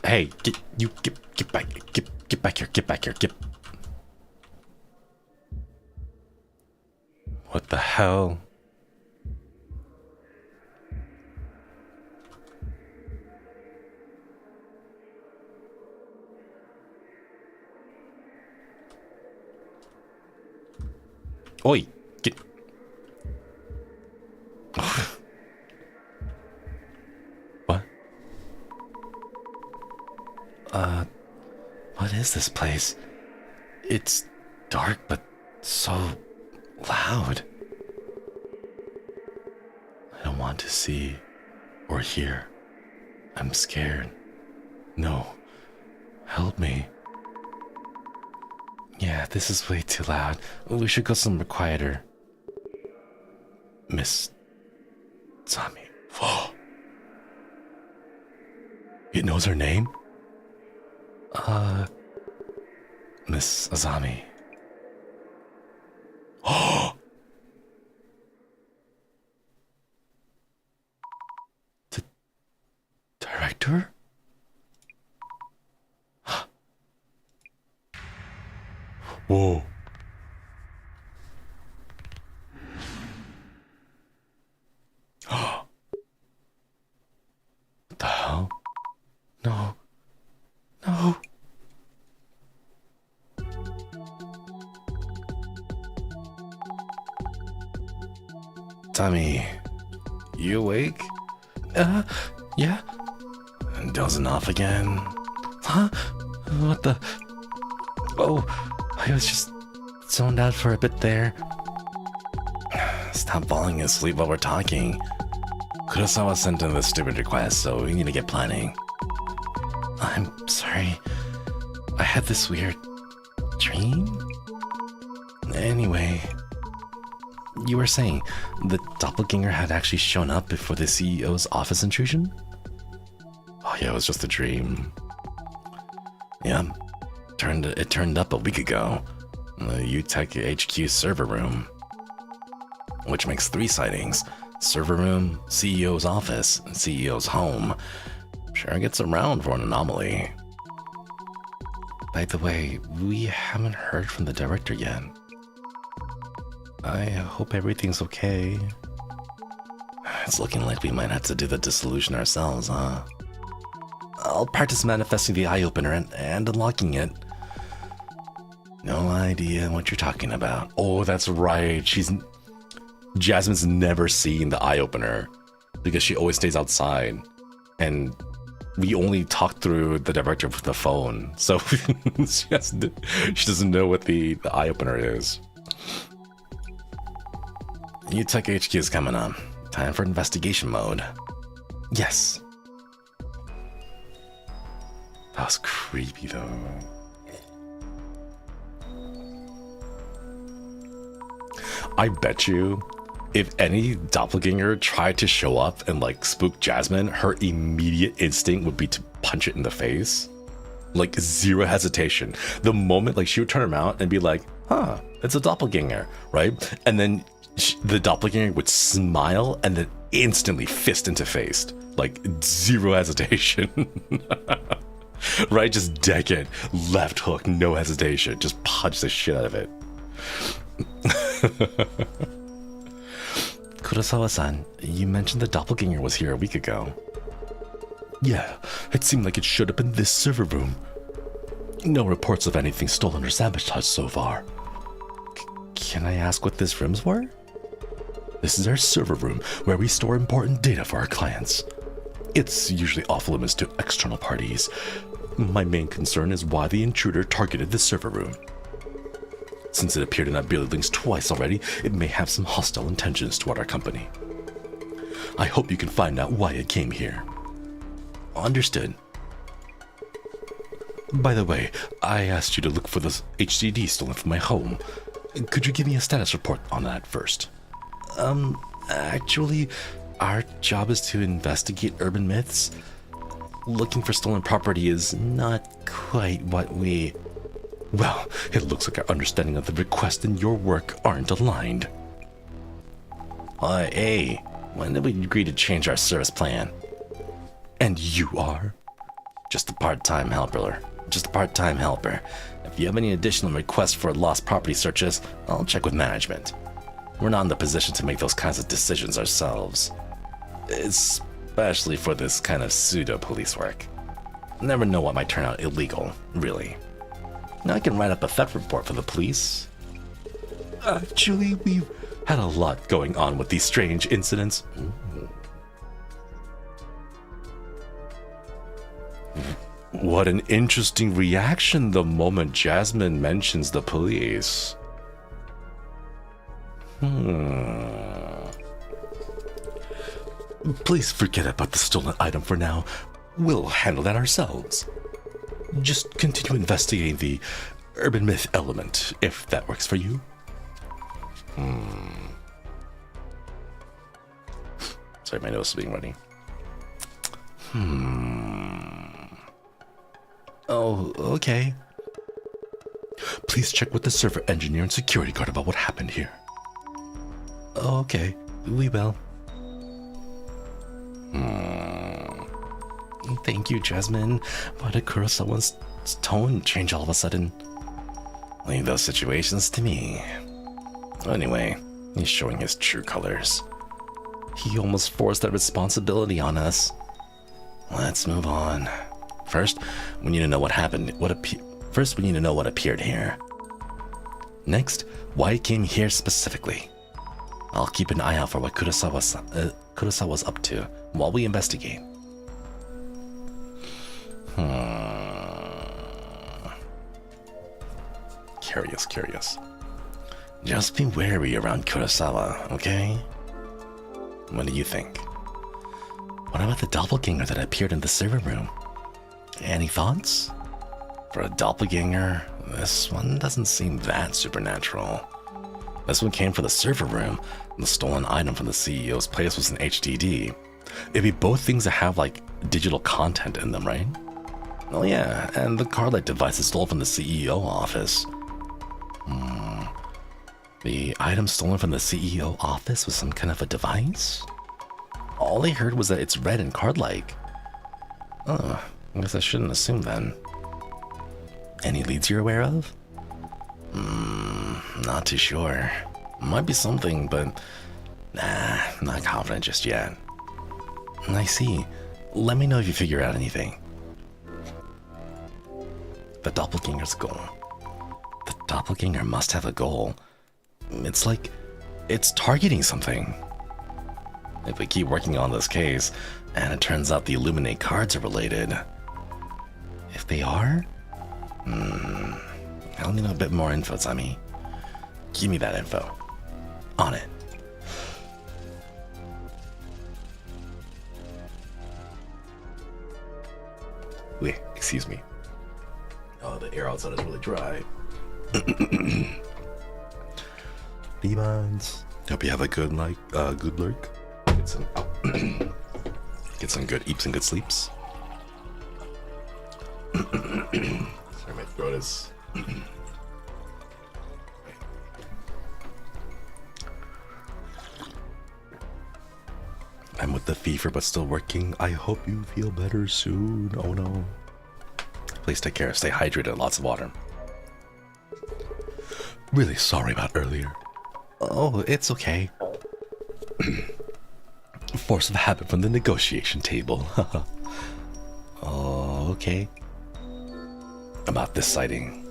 Hey, get back here, get back here, What the hell? Oi, get... What? What is this place? It's dark, but so loud. I don't want to see or hear. I'm scared. No, help me. Yeah, this is way too loud. We should go somewhere quieter. Miss Zami. Whoa. It knows her name? Miss Azami. Oh! The director? Whoa. What the hell? No. No. Tommy, you awake? Yeah. Dozing off again? Huh? What the? Oh, I was just zoned out for a bit there. Stop falling asleep while we're talking. Kurosawa sent in this stupid request, so we need to get planning. I'm sorry. I had this weird dream? Anyway, you were saying the doppelganger had actually shown up before the CEO's office intrusion? Oh yeah, it was just a dream. Yeah, it turned up a week ago in the UTech HQ server room, which makes 3 sightings: server room, CEO's office, and CEO's home. Sure gets around for an anomaly. By the way, we haven't heard from the director yet. I hope everything's okay. It's looking like we might have to do the dissolution ourselves, huh? I'll practice manifesting the eye-opener and unlocking it. No idea what you're talking about. Oh, that's right. Jasmine's never seen the eye-opener because she always stays outside. And we only talk through the director with the phone. So she doesn't know what the eye-opener is. UTech HQ is coming up. Time for investigation mode. Yes. That was creepy though. I bet you if any doppelganger tried to show up and like spook Jasmine, her immediate instinct would be to punch it in the face. Like zero hesitation. The moment like she would turn around and be like, huh, it's a doppelganger, right? And then the doppelganger would smile and then instantly fist into face. Like zero hesitation. Right? Just deck it. Left hook, no hesitation. Just punch the shit out of it. Kurosawa-san, you mentioned the doppelganger was here a week ago. Yeah, it seemed like it showed up in this server room. No reports of anything stolen or sabotaged so far. Can I ask what this room's for? This is our server room, where we store important data for our clients. It's usually off limits to external parties. My main concern is why the intruder targeted the server room. Since it appeared in our buildings twice already, it may have some hostile intentions toward our company. I hope you can find out why it came here. Understood. By the way, I asked you to look for the HDD stolen from my home. Could you give me a status report on that first? Actually, our job is to investigate urban myths. Looking for stolen property is not quite what we... Well, it looks like our understanding of the request and your work aren't aligned. Hey, when did we agree to change our service plan? And you are? Just a part-time helper. If you have any additional requests for lost property searches, I'll check with management. We're not in the position to make those kinds of decisions ourselves. Especially for this kind of pseudo-police work. Never know what might turn out illegal, really. Now I can write up a theft report for the police. Actually, we've had a lot going on with these strange incidents. What an interesting reaction the moment Jasmine mentions the police. Please forget about the stolen item for now. We'll handle that ourselves. Just continue investigating the urban myth element, if that works for you. Sorry, my nose is being runny. Oh, okay. Please check with the server engineer and security guard about what happened here. Okay, we will. Thank you, Jasmine. Why did Kurosawa's tone change all of a sudden? Leave those situations to me. Anyway, he's showing his true colors. He almost forced that responsibility on us. Let's move on. First, we need to know what happened. First, we need to know what appeared here. Next, why it came here specifically. I'll keep an eye out for what Kurosawa's up to while we investigate. Curious. Just be wary around Kurosawa, okay? What do you think? What about the doppelganger that appeared in the server room? Any thoughts? For a doppelganger, this one doesn't seem that supernatural. This one came from the server room. The stolen item from the CEO's place was an HDD. It'd be both things that have like digital content in them, right? Oh yeah, and the card-like device is stolen from the CEO office. The item stolen from the CEO office was some kind of a device? All I heard was that it's red and card-like. Oh, I guess I shouldn't assume then. Any leads you're aware of? Not too sure. Might be something, but nah, not confident just yet. I see. Let me know if you figure out anything. The doppelganger's goal. The doppelganger must have a goal. It's like it's targeting something. If we keep working on this case, and it turns out the Illuminate cards are related. If they are? I'll need a bit more info, Zami. Give me that info. On it. Wait, excuse me. Oh, the air outside is really dry. deepens. Hope you have a good good lurk. Get some, get some good eats and good sleeps. Sorry, my throat is. I'm with the fever, but still working. I hope you feel better soon. Oh no. Please take care. Stay hydrated. Lots of water. Really sorry about earlier. Oh, it's okay. Force of habit from the negotiation table. Oh, okay. About this sighting.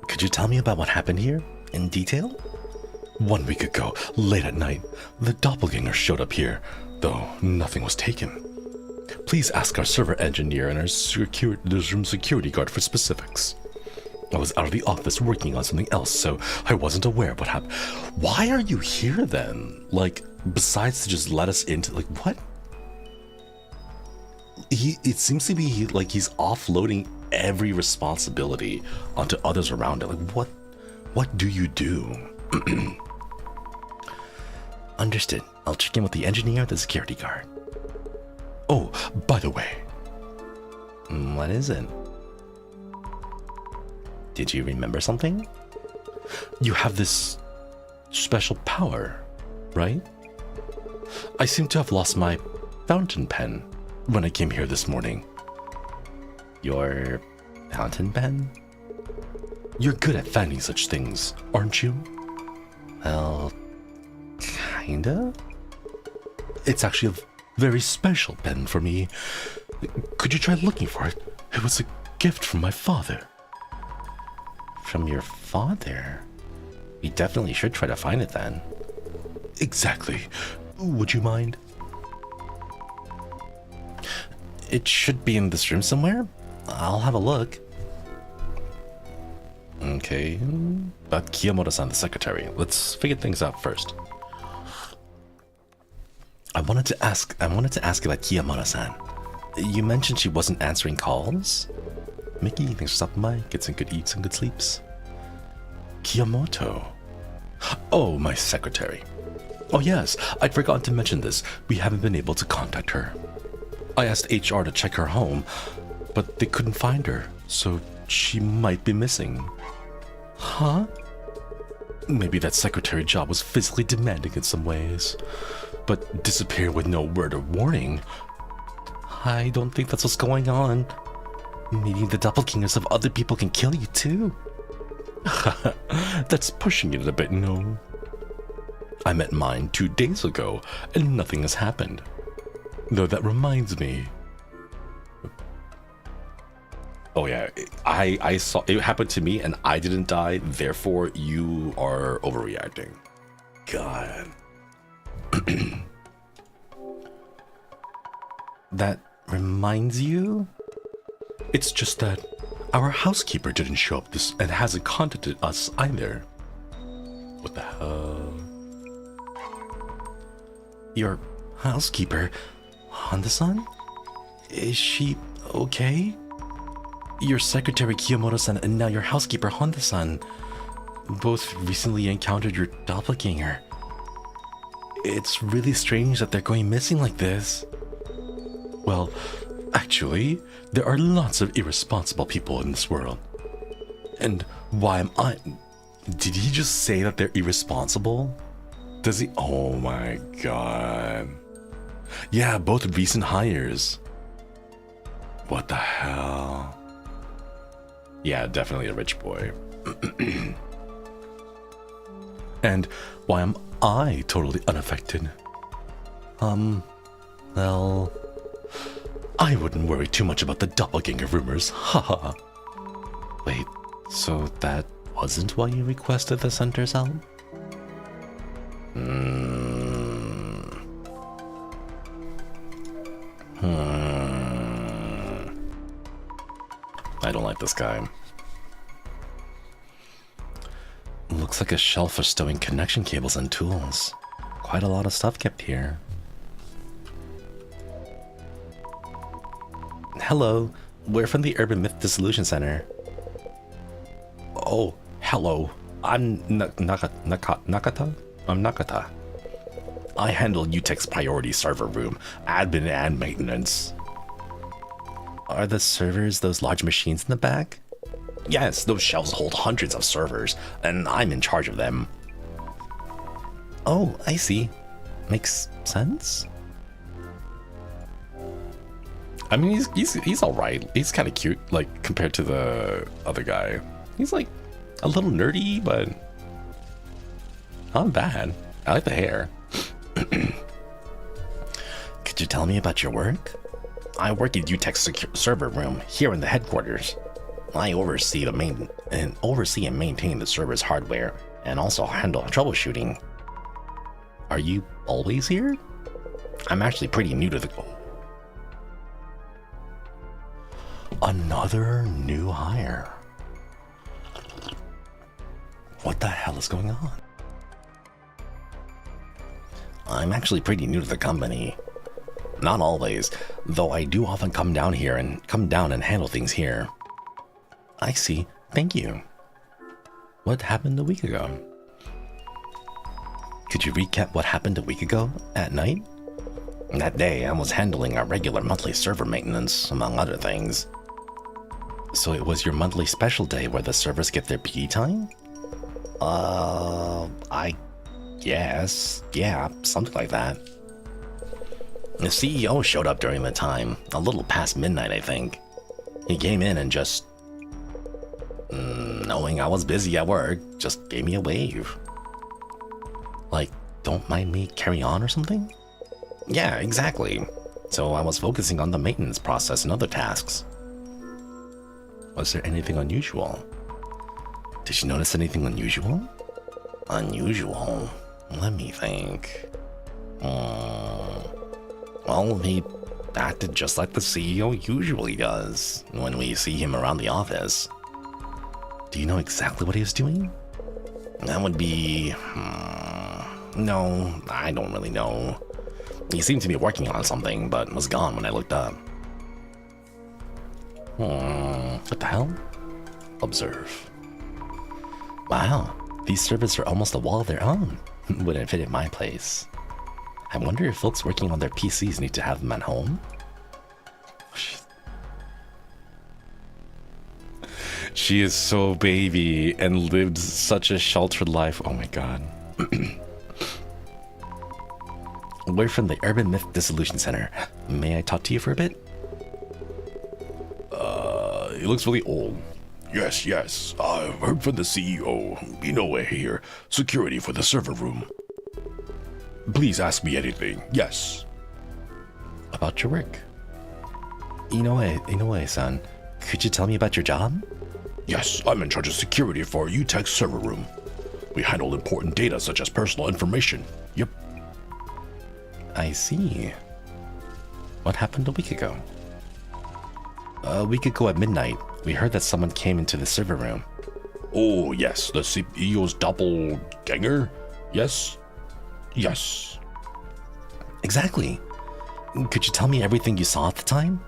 Could you tell me about what happened here in detail? 1 week ago, late at night, the Doppelganger showed up here, though nothing was taken. Please ask our server engineer and our room security guard for specifics. I was out of the office working on something else, so I wasn't aware of what happened. Why are you here then? Like, besides to just let us into, like, what? It seems to be like he's offloading every responsibility onto others around it. Like, what do you do? Understood. I'll check in with the engineer and the security guard. Oh, by the way. What is it? Did you remember something? You have this special power, right? I seem to have lost my fountain pen when I came here this morning. Your fountain pen? You're good at finding such things, aren't you? Well, kinda? It's actually a very special pen for me. Could you try looking for it? It was a gift from my father. From your father? We definitely should try to find it then. Exactly. Would you mind? It should be in this room somewhere. I'll have a look. Okay. But Kiyomoto-san, the secretary. Let's figure things out first. I wanted to ask about Kiyomoto-san. You mentioned she wasn't answering calls? Mickey, thanks for stopping by. Get some good eats and good sleeps. Kiyomoto. Oh, my secretary. Oh yes, I'd forgotten to mention this. We haven't been able to contact her. I asked HR to check her home, but they couldn't find her, so she might be missing. Huh? Maybe that secretary job was physically demanding in some ways, but disappear with no word or warning. I don't think that's what's going on. Maybe the doppelgangers of other people can kill you too. That's pushing it a bit, no? I met mine 2 days ago, and nothing has happened. Though that reminds me. Oh yeah, I saw it happened to me and I didn't die, therefore you are overreacting. God. That reminds you? It's just that our housekeeper didn't show up and hasn't contacted us either. What the hell? Your housekeeper, Honda-san? Is she okay? Your secretary Kiyomoto-san and now your housekeeper Honda-san both recently encountered your doppelganger. It's really strange that they're going missing like this. Well, actually, there are lots of irresponsible people in this world. And why am I... Did he just say that they're irresponsible? Does he... Oh my god. Yeah, both recent hires. What the hell? Yeah, definitely a rich boy. And why am I totally unaffected? Well... I wouldn't worry too much about the doppelganger rumors, haha. Wait, so that wasn't why you requested the center's help? I don't like this guy. Looks like a shelf for stowing connection cables and tools. Quite a lot of stuff kept here. Hello, we're from the Urban Myth Dissolution Center. Oh, hello. I'm Nakata? I'm Nakata. I handle UTEC's priority server room, admin and maintenance. Are the servers those large machines in the back? Yes, those shelves hold hundreds of servers, and I'm in charge of them. Oh, I see. Makes sense? I mean, he's all right. He's kind of cute, like, compared to the other guy. He's, like, a little nerdy, but not bad. I like the hair. Could you tell me about your work? I work in UTEC's server room here in the headquarters. I oversee and maintain the server's hardware and also handle troubleshooting. Are you always here? I'm actually pretty new to the... Another new hire. What the hell is going on? I'm actually pretty new to the company. Not always, though I do often come down and handle things here. I see. Thank you. What happened a week ago? Could you recap what happened a week ago at night? That day, I was handling our regular monthly server maintenance, among other things. So it was your monthly special day where the servers get their PE time? I guess. Yeah, something like that. The CEO showed up during the time, a little past midnight, I think. He came in and just... knowing I was busy at work, just gave me a wave. Like, don't mind me carry on or something? Yeah, exactly. So I was focusing on the maintenance process and other tasks. Was there anything unusual? Did you notice anything unusual? Unusual? Let me think. Well, he acted just like the CEO usually does when we see him around the office. Do you know exactly what he was doing? That would be... No, I don't really know. He seemed to be working on something, but was gone when I looked up. What the hell? Observe. Wow, these servers are almost a wall of their own. Wouldn't fit in my place. I wonder if folks working on their PCs need to have them at home. She is so baby and lived such a sheltered life. Oh my god. We're from the Urban Myth Dissolution Center. May I talk to you for a bit? He looks really old. Yes. I've heard from the CEO. Inoue here. Security for the server room. Please ask me anything. Yes. About your work. Inoue-san, could you tell me about your job? Yes, I'm in charge of security for UTEC's server room. We handle important data such as personal information. Yep. I see. What happened a week ago? A week ago at midnight, we heard that someone came into the server room. Oh, yes, the CEO's Doppelganger? Yes. Exactly. Could you tell me everything you saw at the time?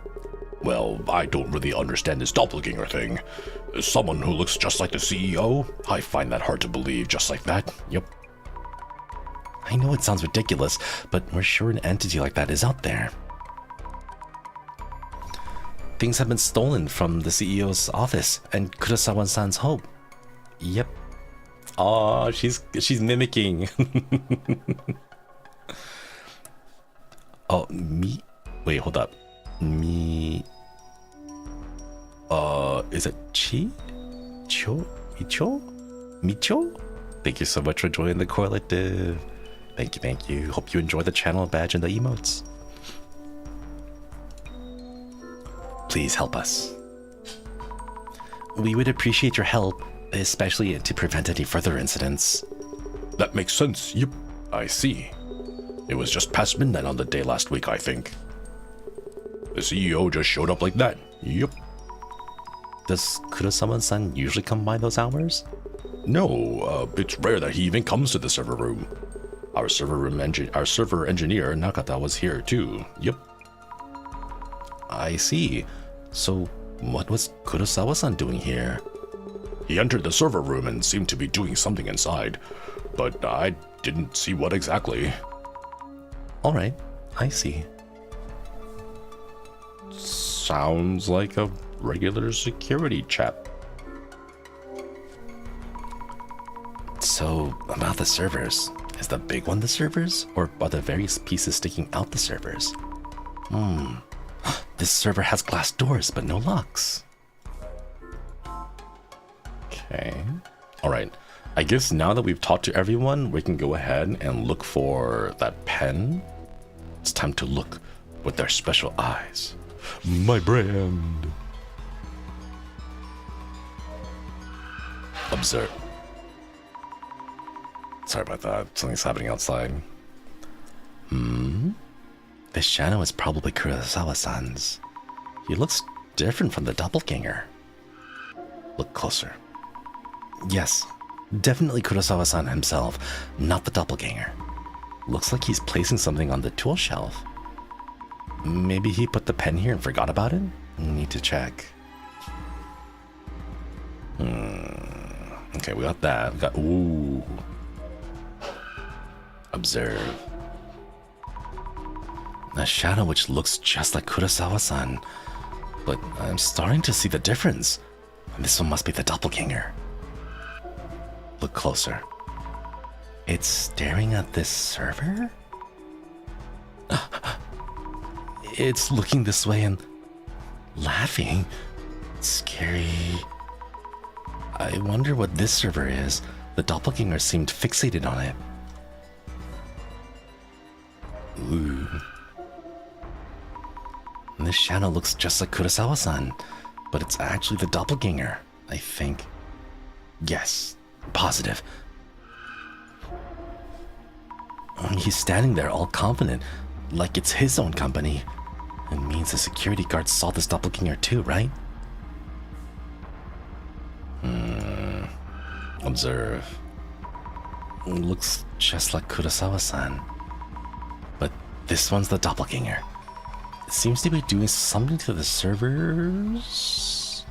Well, I don't really understand this doppelganger thing. Someone who looks just like the CEO? I find that hard to believe, just like that. Yep. I know it sounds ridiculous, but we're sure an entity like that is out there. Things have been stolen from the CEO's office and Kurosawa-san's home. Yep. Oh, she's mimicking. Oh, me? Wait, hold up. Me... is it Chi? Cho? Micho? Micho? Thank you so much for joining the correlative. Thank you. Hope you enjoy the channel badge and the emotes. Please help us. We would appreciate your help, especially to prevent any further incidents. That makes sense. Yep, I see. It was just past midnight on the day last week, I think. The CEO just showed up like that. Yep. Does Kurosawa-san usually come by those hours? No, it's rare that he even comes to the server room. Our server engineer Nakata was here too. Yep. I see. So what was Kurosawa-san doing here? He entered the server room and seemed to be doing something inside, but I didn't see what exactly. Alright, I see. Sounds like a regular security chap. So, about the servers. Is the big one the servers? Or are the various pieces sticking out the servers? This server has glass doors, but no locks. Okay. Alright. I guess now that we've talked to everyone, we can go ahead and look for that pen. It's time to look with their special eyes. My brand. Observe. Sorry about that. Something's happening outside. This shadow is probably Kurosawa-san's. He looks different from the Doppelganger. Look closer. Yes, definitely Kurosawa-san himself, not the Doppelganger. Looks like he's placing something on the tool shelf. Maybe he put the pen here and forgot about it? Need to check. Okay, we got that. We got... Ooh. Observe. A shadow which looks just like Kurosawa-san. But I'm starting to see the difference. This one must be the Doppelganger. Look closer. It's staring at this server? It's looking this way and laughing. Scary. I wonder what this server is. The Doppelganger seemed fixated on it. Ooh. This shadow looks just like Kurosawa-san, but it's actually the Doppelganger, I think. Yes, positive. He's standing there all confident, like it's his own company. It means the security guard saw this Doppelganger too, right? Observe. Looks just like Kurosawa-san. But this one's the Doppelganger. It seems to be doing something to the servers.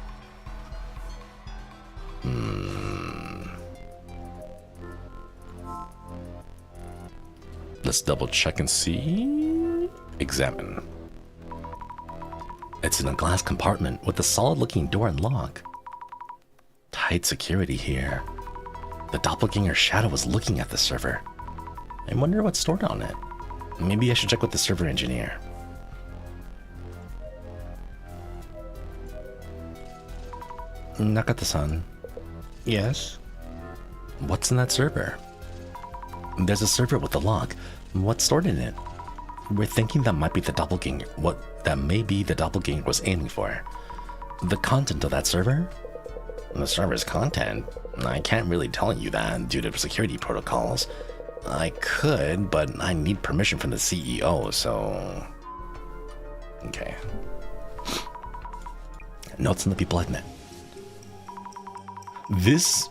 Let's double check and see. Examine. It's in a glass compartment with a solid-looking door and lock. Tight security here. The Doppelganger shadow was looking at the server. I wonder what's stored on it. Maybe I should check with the server engineer. Nakata-san. Yes? What's in that server? There's a server with a lock. What's stored in it? We're thinking that might be the Doppelganger. That may be the Doppelganger was aiming for. The content of that server? The server's content? I can't really tell you that due to security protocols. I could, but I need permission from the CEO, so... Okay. Notes on the people I've met. This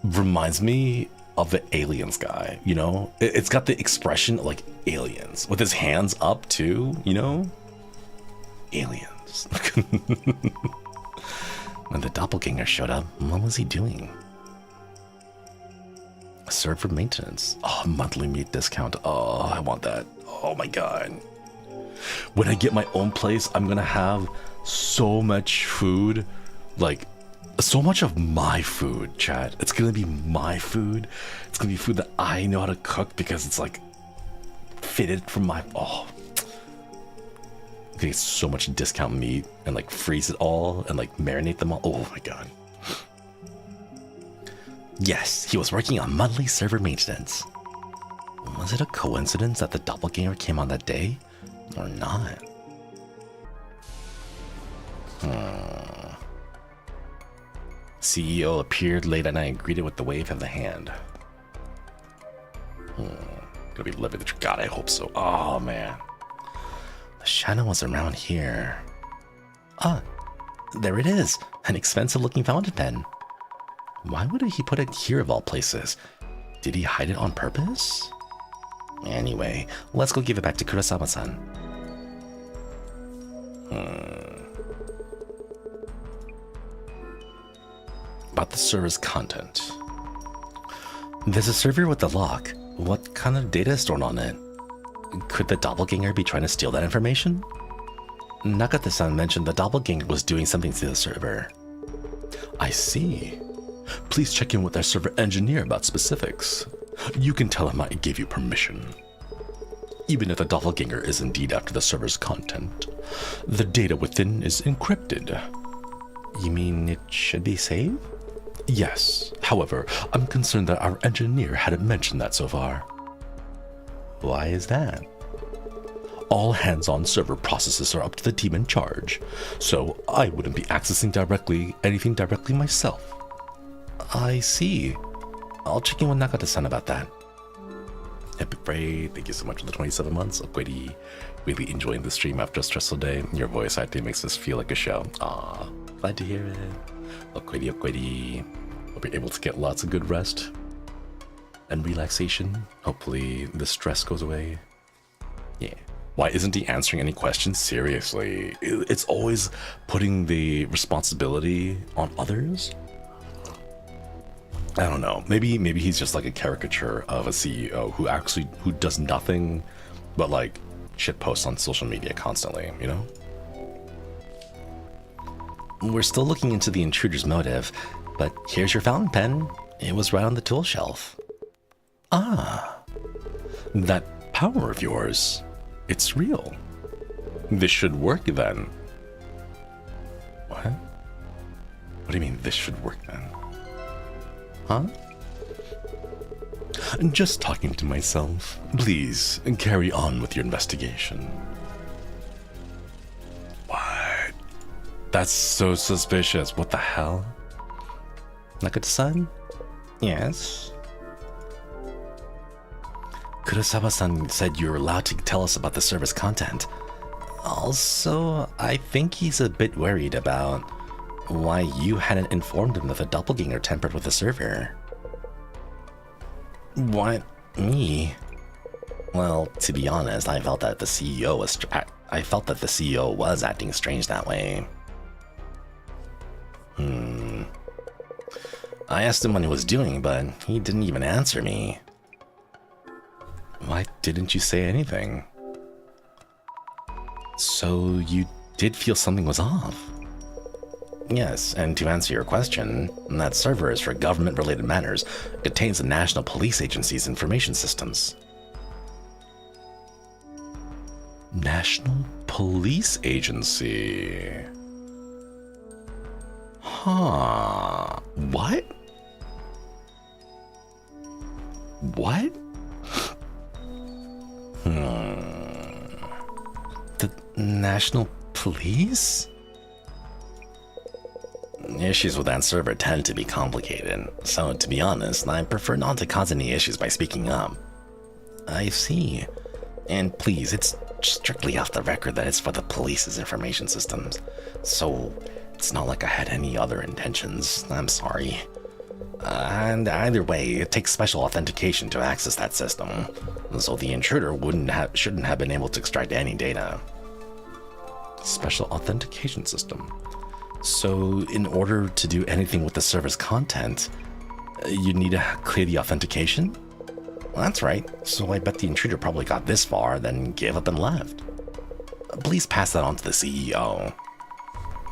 reminds me of the aliens guy, you know? It's got the expression like aliens, with his hands up too, you know? Aliens. When the Doppelganger showed up, what was he doing? Server maintenance. Oh, monthly meat discount. Oh, I want that. Oh my god. When I get my own place, I'm gonna have so much food. Like, so much of my food, chat. It's gonna be my food. It's gonna be food that I know how to cook because it's like fitted from my... Oh. I'm gonna get so much discount meat and like freeze it all and like marinate them all. Oh my god. Yes, he was working on monthly server maintenance. Was it a coincidence that the Doppelganger came on that day? Or not? CEO appeared late at night and greeted with the wave of the hand. Gonna be living the... God, I hope so. Oh man. The shadow was around here. Ah, there it is. An expensive looking fountain pen. Why would he put it here of all places? Did he hide it on purpose? Anyway, let's go give it back to Kurosawa-san. about the server's content. There's a server with a lock. What kind of data is stored on it? Could the doppelganger be trying to steal that information? Nakata-san mentioned the doppelganger was doing something to the server. I see. Please check in with our server engineer about specifics. You can tell him I gave you permission. Even if the doppelganger is indeed after the server's content, the data within is encrypted. You mean it should be saved? Yes. However, I'm concerned that our engineer hadn't mentioned that so far. Why is that? All hands-on server processes are up to the team in charge, so I wouldn't be accessing anything directly myself. I see. I'll check in with Nakata-san about that. Epic Braid, thank you so much for the 27 months. Okwedi, really enjoying the stream after a stressful day. Your voice acting makes this feel like a show. Aw, glad to hear it. Okwedi. Hope you're able to get lots of good rest and relaxation. Hopefully the stress goes away. Yeah. Why isn't he answering any questions? Seriously. It's always putting the responsibility on others. I don't know. Maybe he's just like a caricature of a CEO who does nothing but like shit posts on social media constantly, you know? We're still looking into the intruder's motive, but here's your fountain pen. It was right on the tool shelf. Ah, that power of yours. It's real. This should work then. What? What do you mean this should work then? Huh? Just talking to myself. Please, carry on with your investigation. What? That's so suspicious. What the hell? Nakata-san? Yes? Kurosawa-san said you were allowed to tell us about the server's content. Also, I think he's a bit worried about why you hadn't informed him that the doppelganger tampered with the server. What? Me? Well, to be honest, I felt that the CEO was acting strange that way. I asked him what he was doing, but he didn't even answer me. Why didn't you say anything? So you did feel something was off? Yes, and to answer your question, that server is for government-related matters. It contains the National Police Agency's information systems. National Police Agency? Huh. What? What? The National Police? Issues with that server tend to be complicated, so to be honest, I prefer not to cause any issues by speaking up. I see. And please, it's strictly off the record that it's for the police's information systems, so it's not like I had any other intentions. I'm sorry. And either way, it takes special authentication to access that system, so the intruder shouldn't have been able to extract any data. Special authentication system. So in order to do anything with the server's content, you need to clear the authentication? Well, that's right. So I bet the intruder probably got this far, then gave up and left. Please pass that on to the CEO.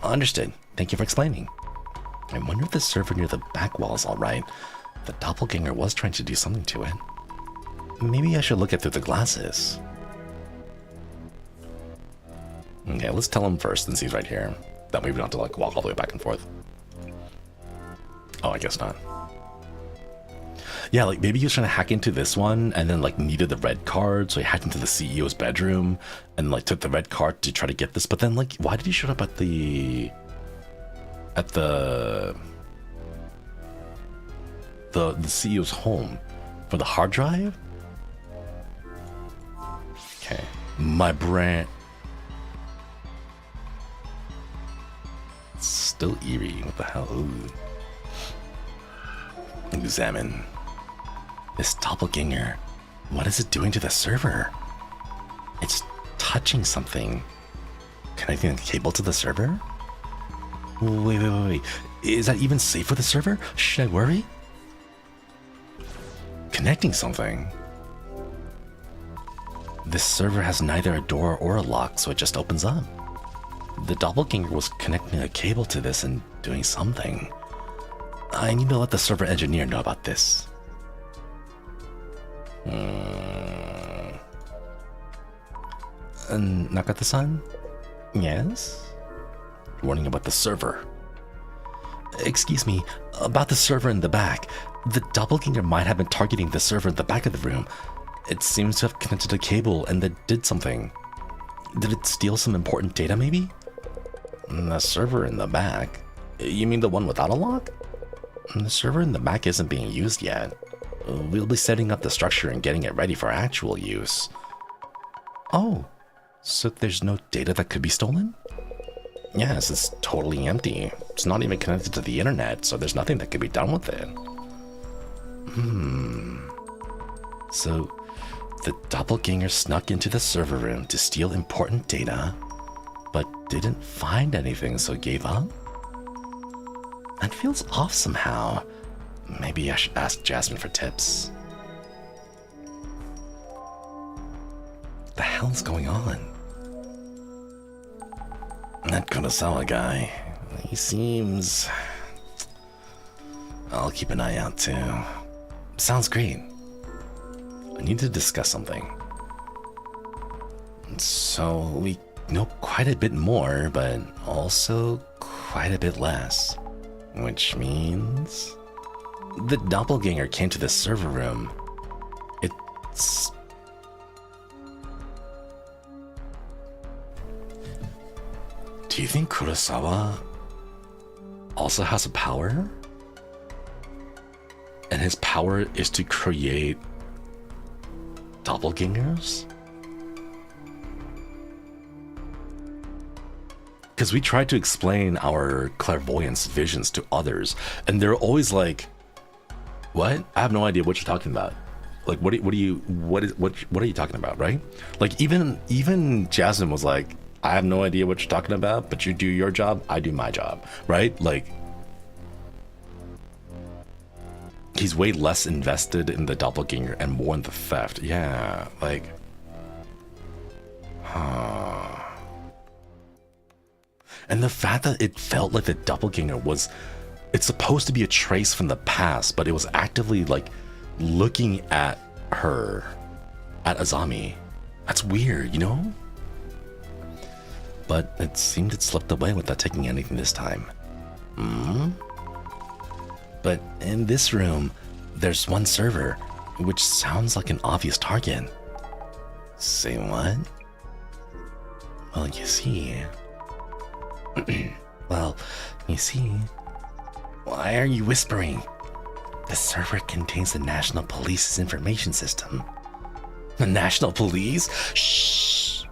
Understood. Thank you for explaining. I wonder if the server near the back wall is alright. The doppelganger was trying to do something to it. Maybe I should look it through the glasses. Okay, let's tell him first since he's right here. That way we don't have to like walk all the way back and forth. Oh, I guess not. Yeah, like maybe he was trying to hack into this one and then like needed the red card, so he hacked into the CEO's bedroom and like took the red card to try to get this. But then like, why did he show up at the CEO's home for the hard drive? Okay, my brand. It's still eerie. What the hell? Ooh. Examine. This doppelganger, what is it doing to the server? It's touching something. Connecting a cable to the server? Wait. Is that even safe for the server? Should I worry? Connecting something. This server has neither a door or a lock, so it just opens up. The Doppelganger was connecting a cable to this and doing something. I need to let the server engineer know about this. Nakata-san? Yes? Warning about the server. Excuse me, about the server in the back. The Doppelganger might have been targeting the server in the back of the room. It seems to have connected a cable and then did something. Did it steal some important data, maybe? The server in the back? You mean the one without a lock? The server in the back isn't being used yet. We'll be setting up the structure and getting it ready for actual use. Oh, so there's no data that could be stolen? Yes, it's totally empty. It's not even connected to the internet, so there's nothing that could be done with it. So, the Doppelganger snuck into the server room to steal important data, but didn't find anything, so gave up? That feels off somehow. Maybe I should ask Jasmine for tips. What the hell's going on? That Kurosawa guy, he seems... I'll keep an eye out too. Sounds great. I need to discuss something. So we know quite a bit more, but also quite a bit less. Which means... the Doppelganger came to the server room. It's... Do you think Kurosawa also has a power? And his power is to create doppelgangers? Because we tried to explain our clairvoyance visions to others, and they're always like, "What? I have no idea what you're talking about. Like, what are you talking about, right?" Like, even Jasmine was like, "I have no idea what you're talking about, but you do your job, I do my job," right? Like, he's way less invested in the doppelganger and more in the theft. Yeah, like, And the fact that it felt like the doppelganger was, it's supposed to be a trace from the past, but it was actively like looking at her, at Azami. That's weird, you know? But it seemed it slipped away without taking anything this time. But in this room, there's one server, which sounds like an obvious target. Say what? Well, you see... Why are you whispering? The server contains the National Police's information system. The National Police? Shh!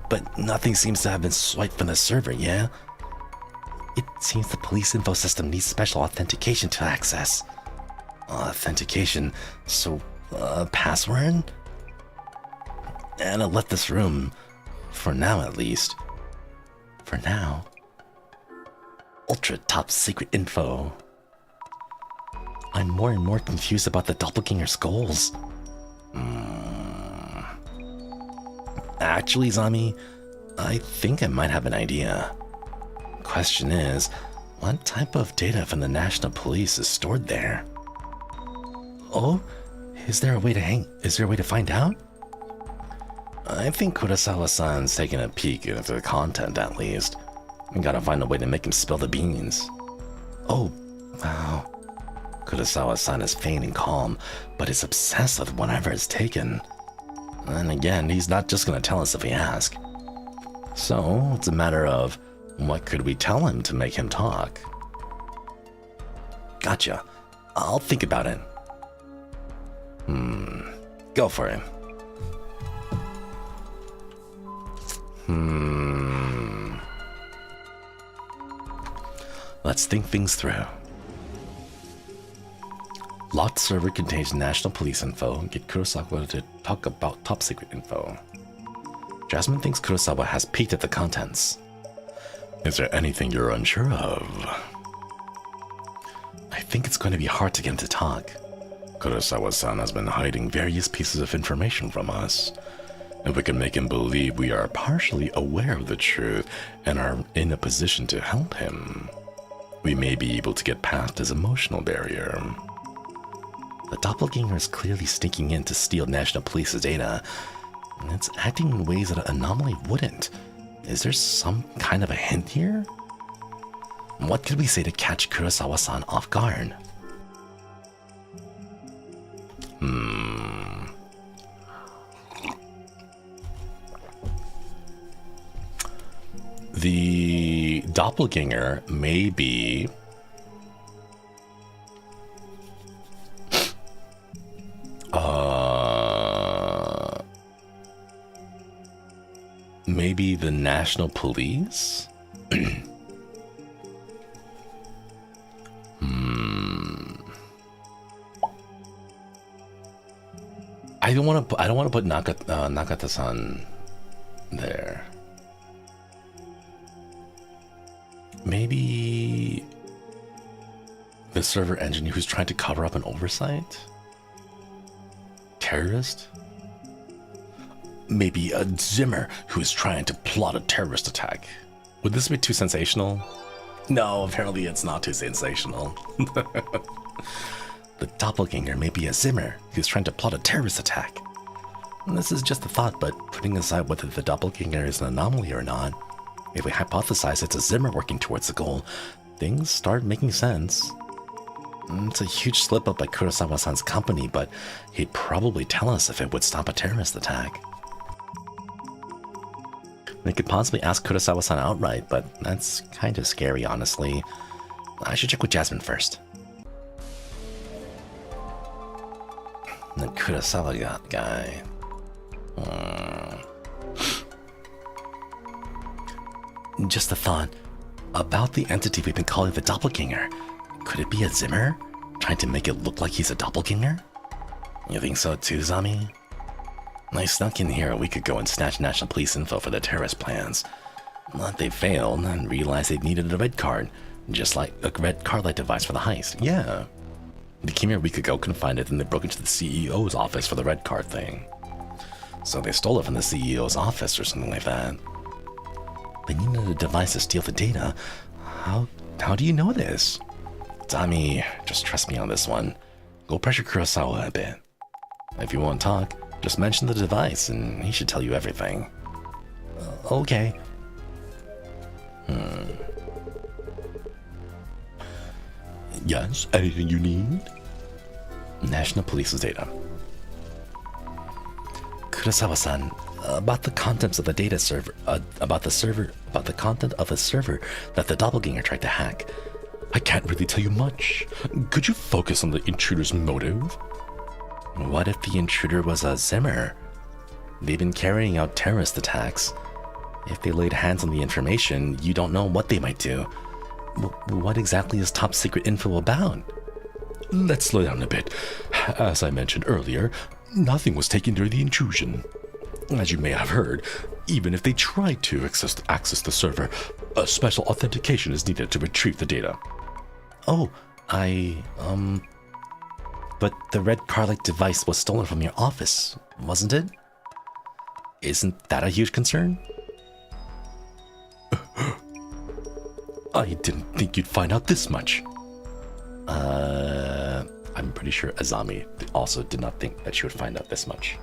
But nothing seems to have been swiped from the server, yeah? It seems the police info system needs special authentication to access. Authentication? So, password? And I left this room. For now, at least. For now. Ultra top secret info. I'm more and more confused about the doppelganger's goals. Actually, Zami, I think I might have an idea. Question is, what type of data from the National Police is stored there? Oh, is there a way to find out? I think Kurosawa-san's taking a peek into the content, at least. We gotta find a way to make him spill the beans. Oh, wow. Kurosawa-san is feigning calm, but is obsessed with whatever it's taken. And again, he's not just gonna tell us if we ask. So, it's a matter of, what could we tell him to make him talk? Gotcha. I'll think about it. Go for it. Let's think things through. Locked server contains national police info. Get Kurosawa to talk about top secret info. Jasmine thinks Kurosawa has peeked at the contents. Is there anything you're unsure of? think it's going to be hard to get him to talk. Kurosawa-san has been hiding various pieces of information from us. If we can make him believe we are partially aware of the truth and are in a position to help him, we may be able to get past his emotional barrier. The doppelganger is clearly sneaking in to steal National Police's data, and it's acting in ways that an anomaly wouldn't. Is there some kind of a hint here? What could we say to catch Kurosawa-san off guard? The doppelganger may be maybe the National Police? I don't want to put Nakata-san there. Maybe the server engineer who's trying to cover up an oversight? Terrorist? Maybe a Zimmer who's trying to plot a terrorist attack. Would this be too sensational? No, apparently it's not too sensational. The doppelganger may be a Zimmer who's trying to plot a terrorist attack. This is just a thought, but putting aside whether the doppelganger is an anomaly or not, if we hypothesize it's a Zimmer working towards the goal, things start making sense. It's a huge slip-up by Kurosawa-san's company, but he'd probably tell us if it would stop a terrorist attack. We could possibly ask Kurosawa-san outright, but that's kind of scary, honestly. I should check with Jasmine first. The Kurosawa guy. Just a thought. About the entity we've been calling the Doppelganger. Could it be a Zimmer? Trying to make it look like he's a Doppelganger? You think so too, Zami? I snuck in here a week ago and snatched National Police info for the terrorist plans. But they failed and realized they needed a red card. Just like a red card-like device for the heist. Yeah. They came here a week ago, couldn't find it, and they broke into the CEO's office for the red card thing. So they stole it from the CEO's office or something like that. They needed a device to steal the data. How do you know this? Dami, just trust me on this one. Go pressure Kurosawa a bit. If you won't talk, just mention the device and he should tell you everything. Okay. Yes, anything you need? National Police's data. Kurosawa-san, about the contents of the data server, about the content of a server that the doppelganger tried to hack. I can't really tell you much. Could you focus on the intruder's motive? What if the intruder was a Zimmer? They've been carrying out terrorist attacks. If they laid hands on the information, you don't know what they might do. What exactly is top secret info about? Let's slow down a bit. As I mentioned earlier, nothing was taken during the intrusion. As you may have heard, even if they tried to access the server, a special authentication is needed to retrieve the data. Oh, but the red card-like device was stolen from your office, wasn't it? Isn't that a huge concern? I didn't think you'd find out this much. I'm pretty sure Azami also did not think that she would find out this much.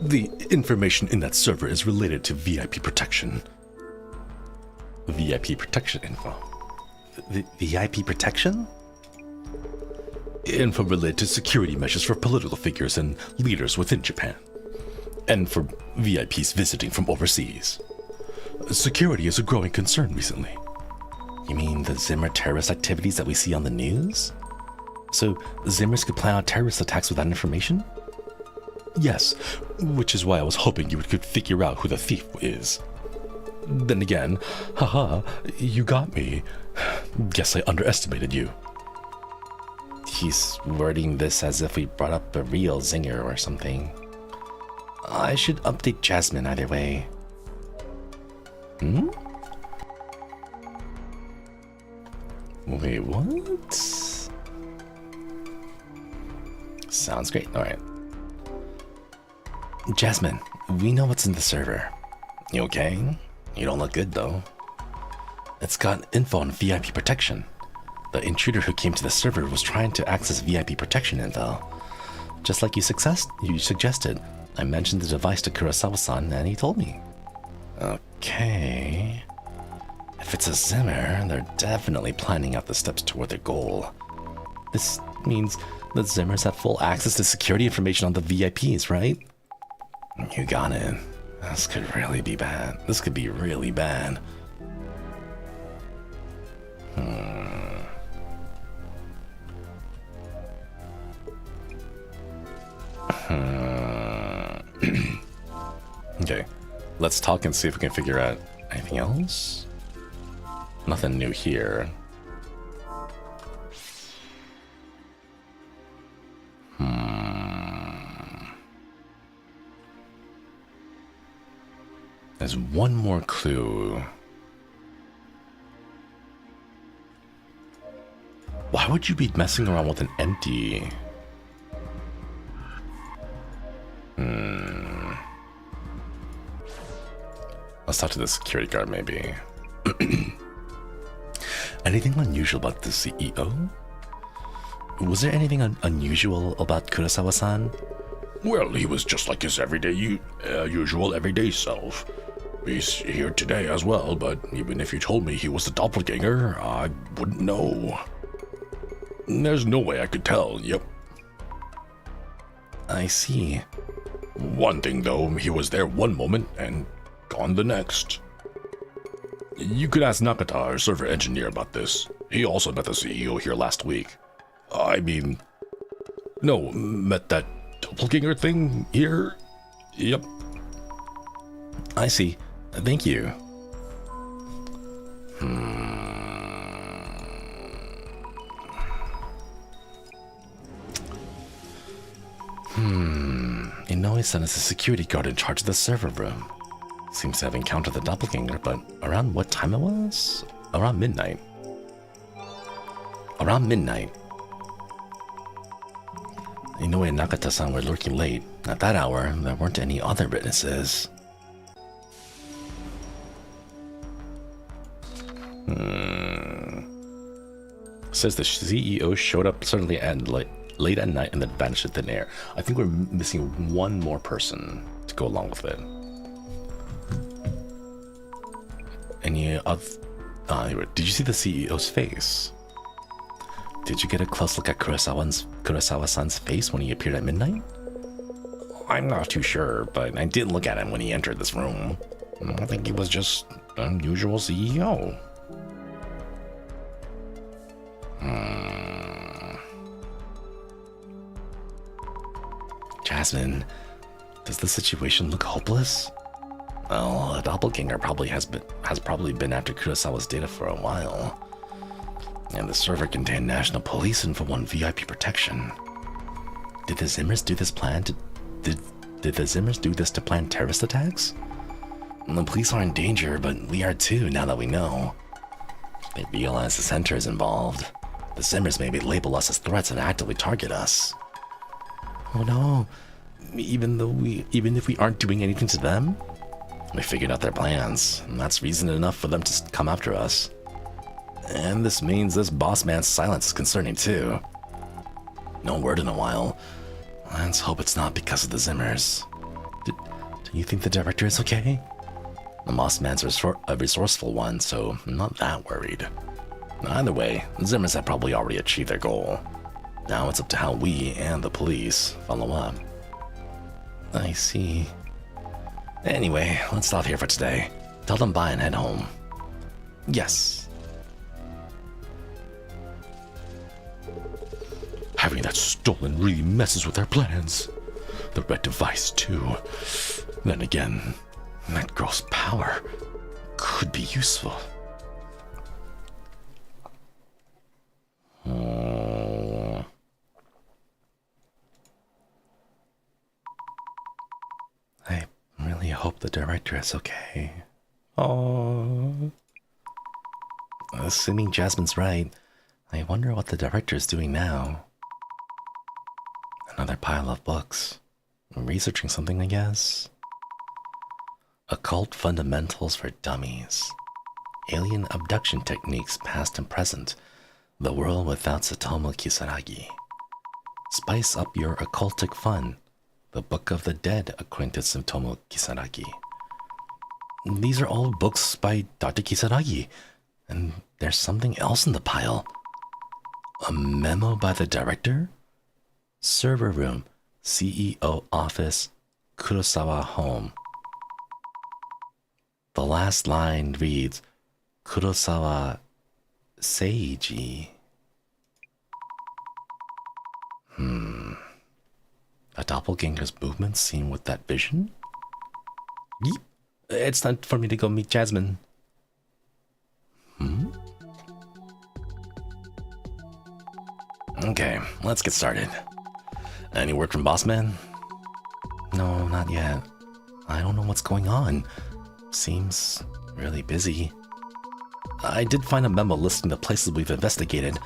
The information in that server is related to VIP protection. VIP protection info. The VIP protection? Info related to security measures for political figures and leaders within Japan. And for VIPs visiting from overseas. Security is a growing concern recently. You mean the Zimmer terrorist activities that we see on the news? So Zimmers could plan out terrorist attacks with that information? Yes, which is why I was hoping you could figure out who the thief is. Then again, haha, you got me. Guess I underestimated you. He's wording this as if we brought up a real zinger or something. I should update Jasmine either way. Wait, what? Sounds great. All right. Jasmine, we know what's in the server. You okay? You don't look good, though. It's got info on VIP protection. The intruder who came to the server was trying to access VIP protection info. Just like you suggested, I mentioned the device to Kurosawa-san and he told me. Okay. If it's a Zimmer, they're definitely planning out the steps toward their goal. This means the Zimmers have full access to security information on the VIPs, right? You got it. This could really be bad. This could be really bad. Okay, let's talk and see if we can figure out anything else. Nothing new here. There's one more clue. Why would you be messing around with an empty? Let's talk to the security guard, maybe. Anything unusual about the CEO? Was there anything unusual about Kurosawa-san? Well, he was just like his usual everyday self. He's here today as well, but even if you told me he was the doppelganger, I wouldn't know. There's no way I could tell, yep. I see. One thing though, he was there one moment and gone the next. You could ask Nakata, our server engineer, about this. He also met the CEO here last week. Met that doppelganger thing here? Yep. I see. Thank you. Inoue-san is the security guard in charge of the server room. Seems to have encountered the doppelganger, but around what time it was? Around midnight. Inoue and Nakata-san were lurking late. At that hour, there weren't any other witnesses. Says the CEO showed up suddenly and late at night and then vanished in thin air. I think we're missing one more person to go along with it. Any other? Did you see the CEO's face? Did you get a close look at Kurosawa-san's face when he appeared at midnight? I'm not too sure, but I didn't look at him when he entered this room. I think he was just an unusual CEO. Jasmine, does the situation look hopeless? Well, the doppelganger has probably been after Kurosawa's data for a while. And the server contained national police and for one VIP protection. Did the Zimmers do this to plan terrorist attacks? The police are in danger, but we are too, now that we know. They realize the center is involved. The Zimmers maybe label us as threats and actively target us. Oh no, even if we aren't doing anything to them? We figured out their plans, and that's reason enough for them to come after us. And this means this boss man's silence is concerning too. No word in a while. Let's hope it's not because of the Zimmers. Do you think the director is okay? The boss man's a resourceful one, so I'm not that worried. Either way, the Zimmers have probably already achieved their goal. Now it's up to how we and the police follow up. I see. Anyway, let's stop here for today. Tell them bye and head home. Yes. Having that stolen really messes with our plans. The red device, too. Then again, that girl's power could be useful. I really hope the director is okay. Oh. Assuming Jasmine's right, I wonder what the director's doing now. Another pile of books. Researching something, I guess. Occult Fundamentals for Dummies. Alien Abduction Techniques Past and Present. The World Without Satomu Kisaragi. Spice Up Your Occultic Fun. The Book of the Dead according to Satomu Kisaragi. These are all books by Dr. Kisaragi. And there's something else in the pile. A memo by the director? Server room, CEO office, Kurosawa home. The last line reads, Kurosawa Seiji. A doppelganger's movements seen with that vision? Yeep. It's time for me to go meet Jasmine. Okay, let's get started. Any word from Boss Man? No, not yet. I don't know what's going on. Seems really busy. I did find a memo listing the places we've investigated.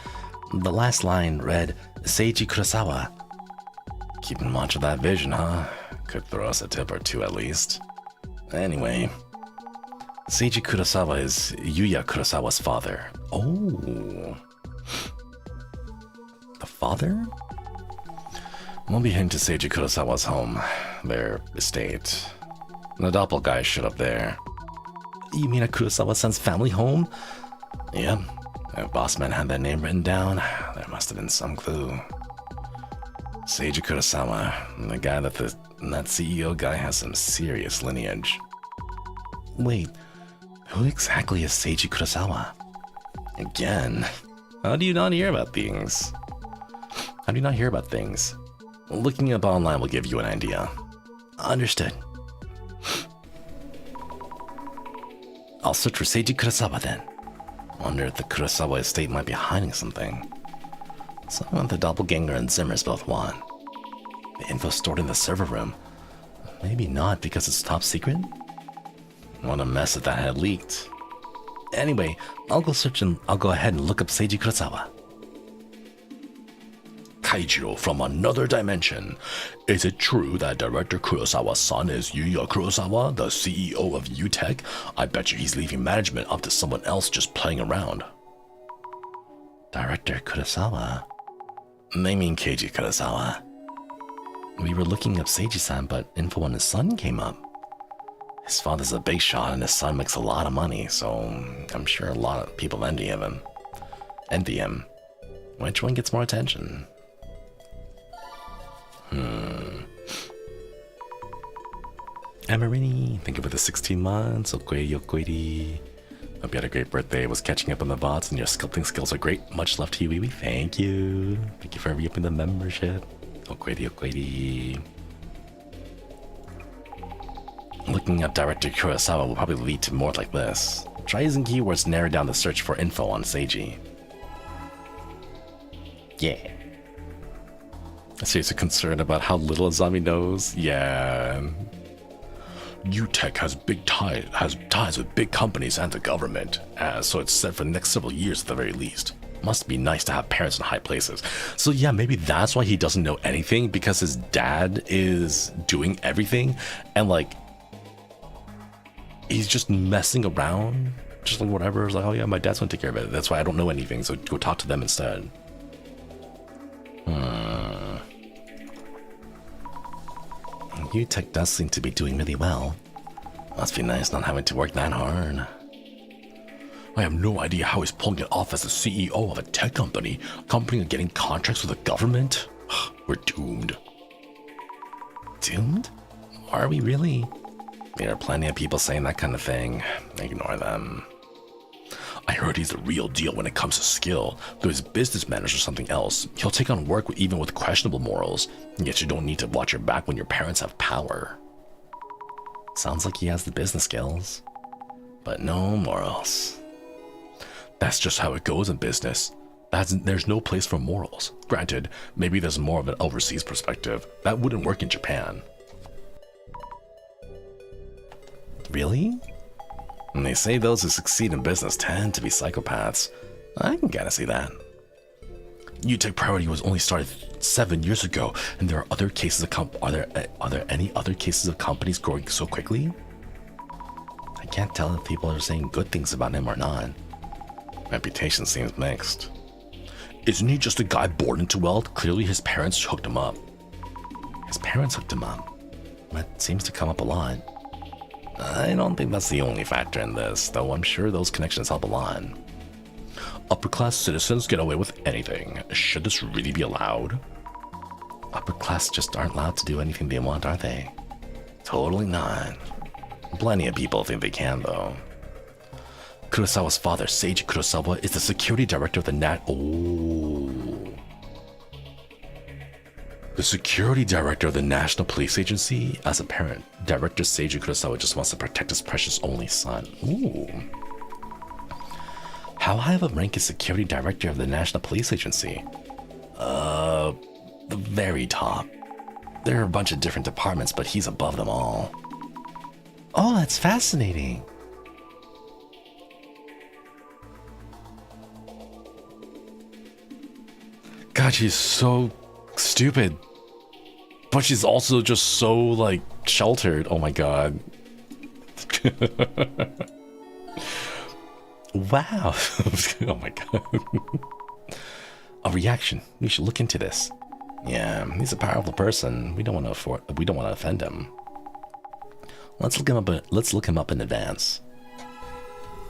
The last line read, Seiji Kurosawa. Keeping watch of that vision, huh? Could throw us a tip or two at least. Anyway, Seiji Kurosawa is Yuya Kurosawa's father. Oh. The father? We'll be heading to Seiji Kurosawa's home, their estate. The doppelganger showed up there. You mean at Kurosawa-san's family home? Yep. If Bossman had that name written down, there must have been some clue. Seiji Kurosawa, the guy that CEO guy has some serious lineage. Wait, who exactly is Seiji Kurosawa? Again, how do you not hear about things? How do you not hear about things? Looking up online will give you an idea. Understood. I'll search for Seiji Kurosawa then. Wonder if the Kurosawa estate might be hiding something. Something that the Doppelganger and Zimmers both want. The info stored in the server room. Maybe not because it's top secret? What a mess if that had leaked. Anyway, I'll go ahead and look up Seiji Kurosawa. Kaijiro from another dimension. Is it true that Director Kurosawa's son is Yuya Kurosawa, the CEO of UTech? I bet you he's leaving management up to someone else just playing around. Director Kurosawa? They mean Keiji Kurosawa. We were looking up Seiji-san, but info on his son came up. His father's a big shot and his son makes a lot of money, so I'm sure a lot of people envy him. Which one gets more attention? Amarini, thank you for the 16 months. Okoiri. Hope you had a great birthday. Was catching up on the VODs and your sculpting skills are great. Much love to you, Wee. Thank you. Thank you for re-upping the membership. Okoiri. Looking up Director Kurosawa will probably lead to more like this. Try using keywords to narrow down the search for info on Seiji. Yeah. Seriously concerned about how little Azami knows? Yeah. UTech has ties with big companies and the government, so it's set for the next several years at the very least. Must be nice to have parents in high places. So yeah, maybe that's why he doesn't know anything, because his dad is doing everything, and like, he's just messing around, just like whatever. It's like, oh yeah, my dad's gonna take care of it. That's why I don't know anything, so go talk to them instead. UTech does seem to be doing really well. Must be nice not having to work that hard. I have no idea how he's pulling it off as the CEO of a tech company. A company getting contracts with the government? We're doomed. Doomed? Are we really? There are plenty of people saying that kind of thing. Ignore them. I heard he's the real deal when it comes to skill. Though his business manager or something else, he'll take on work even with questionable morals. Yet you don't need to watch your back when your parents have power. Sounds like he has the business skills, but no morals. That's just how it goes in business. There's no place for morals. Granted, maybe there's more of an overseas perspective. That wouldn't work in Japan. Really? And they say those who succeed in business tend to be psychopaths. I can kinda see that. UTech priority was only started 7 years ago, and there are other cases of are there any other cases of companies growing so quickly? I can't tell if people are saying good things about him or not. Reputation seems mixed. Isn't he just a guy born into wealth? Clearly his parents hooked him up. His parents hooked him up. That seems to come up a lot. I don't think that's the only factor in this, though I'm sure those connections help a lot. Upper-class citizens get away with anything. Should this really be allowed? Upper-class just aren't allowed to do anything they want, are they? Totally not. Plenty of people think they can, though. Kurosawa's father, Seiji Kurosawa, is the security director of the The security director of the National Police Agency? As a parent, Director Seiji Kurosawa just wants to protect his precious only son. Ooh. How high of a rank is security director of the National Police Agency? The very top. There are a bunch of different departments, but he's above them all. Oh, that's fascinating. God, she's so stupid. But she's also just so, like, sheltered. Oh my god. Wow. Oh my god. A reaction. We should look into this. Yeah, he's a powerful person. We don't want to offend him. Let's look him up in advance.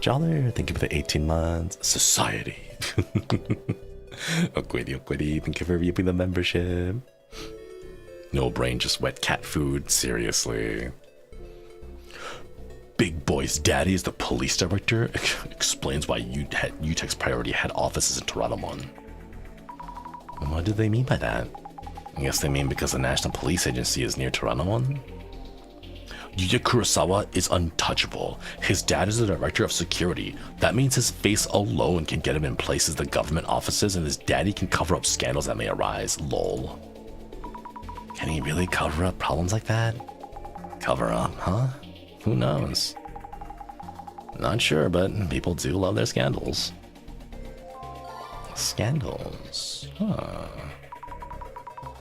Joller, thank you for the 18 months. Society. Okwidi, thank you for reaping the membership. No brain, just wet cat food. Seriously. Big Boy's daddy is the police director. Explains why UTech's priority head office is in Toronto. What do they mean by that? I guess they mean because the National Police Agency is near Toronto. Yuya Kurosawa is untouchable. His dad is the director of security. That means his face alone can get him in places the government offices, and his daddy can cover up scandals that may arise. Lol. Can he really cover up problems like that? Cover up, huh? Who knows? Not sure, but people do love their scandals. Scandals? Huh.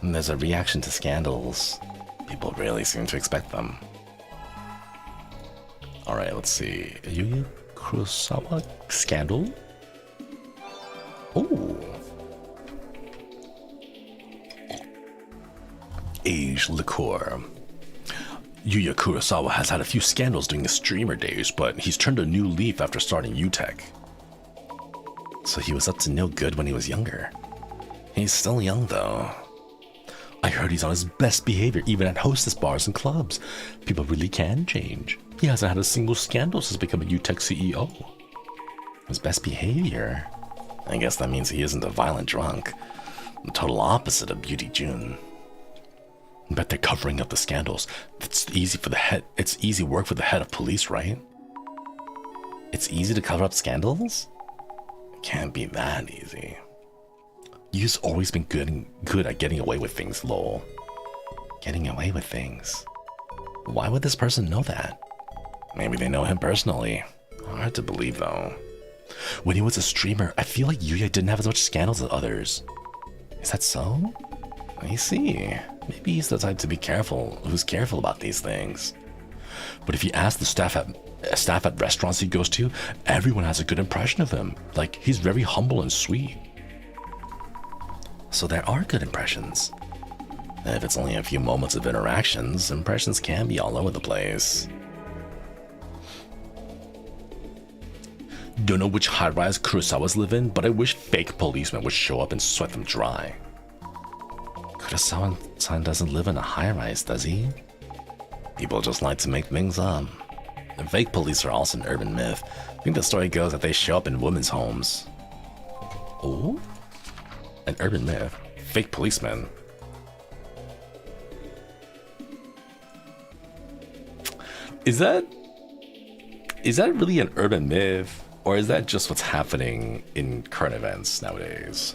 And there's a reaction to scandals. People really seem to expect them. Alright, let's see. Yuya Kurosawa scandal? Ooh. Age liqueur. Yuya Kurosawa has had a few scandals during his streamer days, but he's turned a new leaf after starting UTech. So he was up to no good when he was younger. He's still young though. I heard he's on his best behavior even at hostess bars and clubs. People really can change. He hasn't had a single scandal since becoming UTech CEO. His best behavior? I guess that means he isn't a violent drunk. The total opposite of Beauty June. Bet they're covering up the scandals. It's easy work for the head of police, right? It's easy to cover up scandals? It can't be that easy. You've always been good at getting away with things, lol. Getting away with things. Why would this person know that? Maybe they know him personally. Hard to believe though. When he was a streamer, I feel like Yuya didn't have as much scandals as others. Is that so? I see. Maybe he's the type to be careful, who's careful about these things. But if you ask the staff at restaurants he goes to, everyone has a good impression of him. Like, he's very humble and sweet. So there are good impressions. If it's only a few moments of interactions, impressions can be all over the place. Don't know which high-rise Kurosawas live in, but I wish fake policemen would show up and sweat them dry. Kurosawa-san doesn't live in a high-rise, does he? People just like to make things up. The fake police are also an urban myth. I think the story goes that they show up in women's homes. Oh? An urban myth. Fake policemen. Is that really an urban myth? Or is that just what's happening in current events nowadays?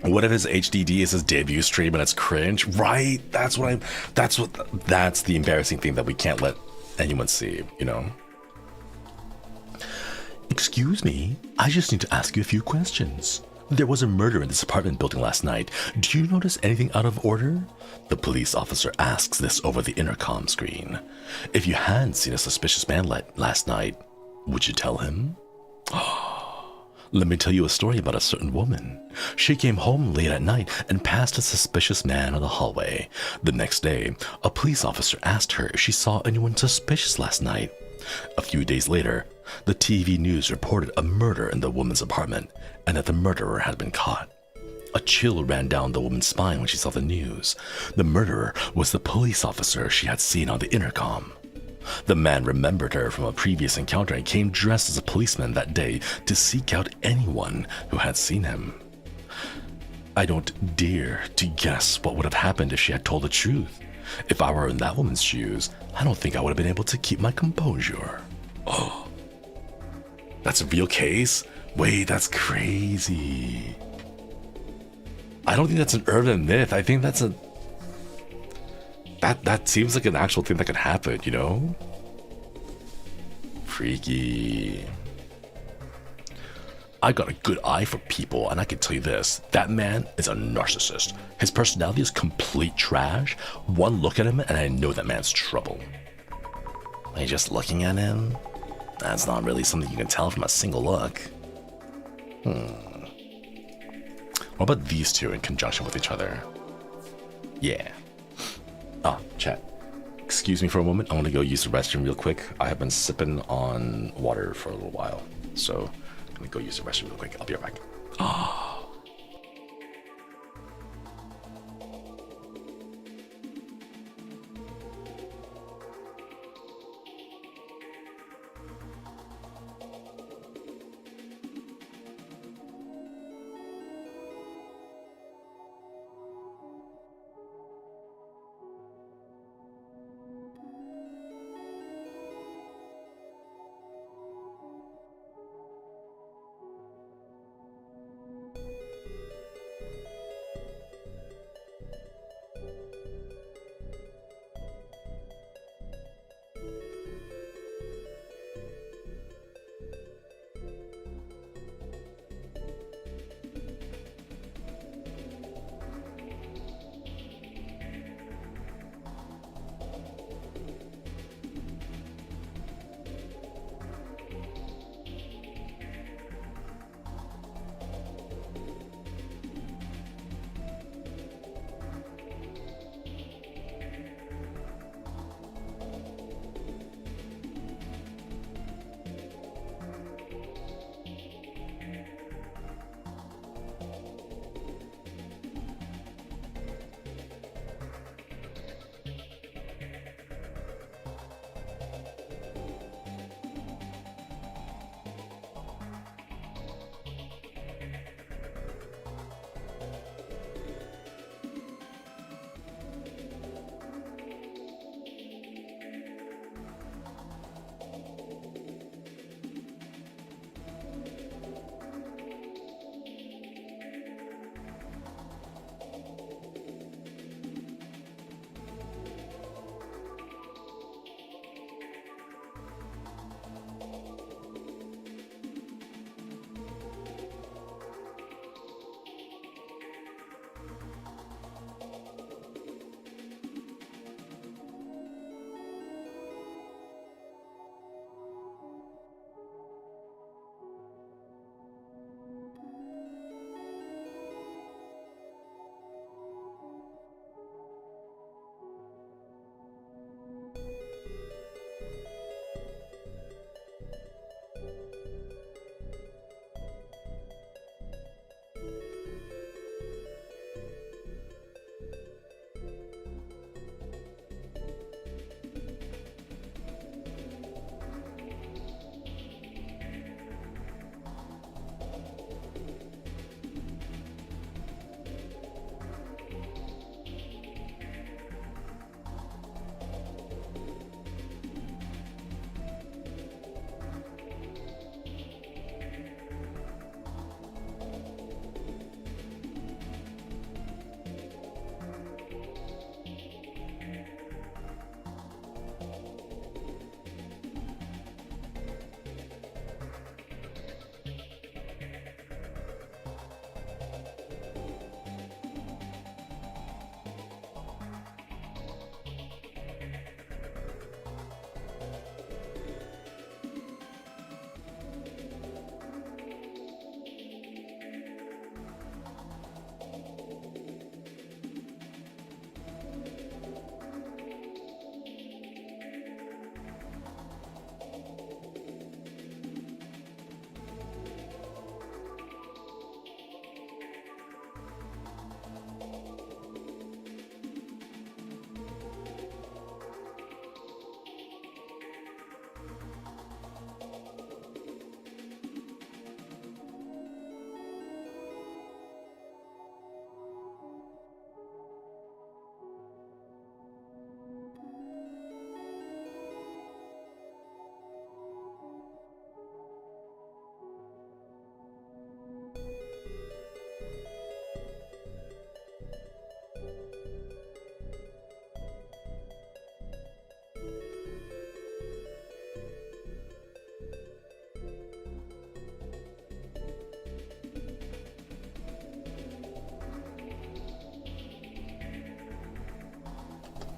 What if his HDD is his debut stream and it's cringe? Right? That's the embarrassing thing that we can't let anyone see, you know? Excuse me, I just need to ask you a few questions. There was a murder in this apartment building last night. Do you notice anything out of order? The police officer asks this over the intercom screen. If you hadn't seen a suspicious man last night, would you tell him? Let me tell you a story about a certain woman. She came home late at night and passed a suspicious man in the hallway. The next day, a police officer asked her if she saw anyone suspicious last night. A few days later, the TV news reported a murder in the woman's apartment and that the murderer had been caught. A chill ran down the woman's spine when she saw the news. The murderer was the police officer she had seen on the intercom. The man remembered her from a previous encounter and came dressed as a policeman that day to seek out anyone who had seen him. I don't dare to guess what would have happened if she had told the truth. If I were in that woman's shoes, I don't think I would have been able to keep my composure. Oh, that's a real case? Wait, that's crazy. I don't think that's an urban myth. I think that's that seems like an actual thing that could happen, you know? Freaky. I got a good eye for people, and I can tell you this, that man is a narcissist. His personality is complete trash. One look at him and I know that man's trouble. Are you just looking at him? That's not really something you can tell from a single look. What about these two in conjunction with each other? Yeah. Chat. Excuse me for a moment. I want to go use the restroom real quick. I have been sipping on water for a little while. So I'm going to go use the restroom real quick. I'll be right back.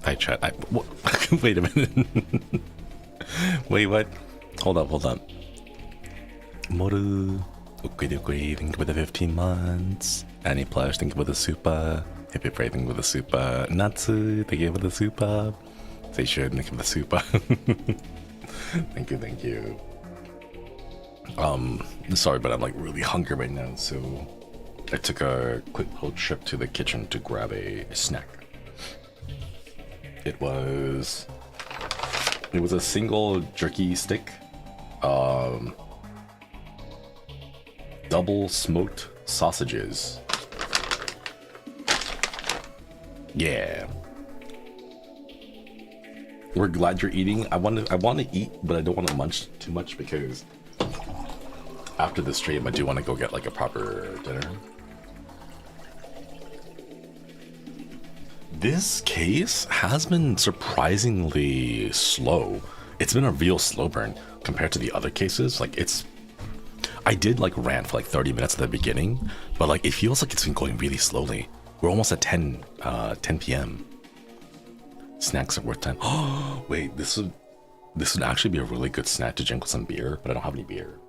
Hi, chat. Wait a minute. Wait, what? Hold up. Moru. Ukuri, thank you for the 15 months. Annie Plush, thank you for the super. Hippie Pray, thank you for the super. Natsu, thank you for the super. Say should, thank you for the super. Thank you. Sorry, but I'm like really hungry right now, so I took a quick little trip to the kitchen to grab a snack. It was a single jerky stick, double smoked sausages. Yeah. We're glad you're eating. I want to eat, but I don't want to munch too much because after the stream, I do want to go get like a proper dinner. This case has been surprisingly slow. It's been a real slow burn compared to the other cases. Like I did like rant for like 30 minutes at the beginning, but like it feels like it's been going really slowly. We're almost at 10 p.m. Snacks are worth time. Oh, wait, this would actually be a really good snack to drink with some beer, but I don't have any beer.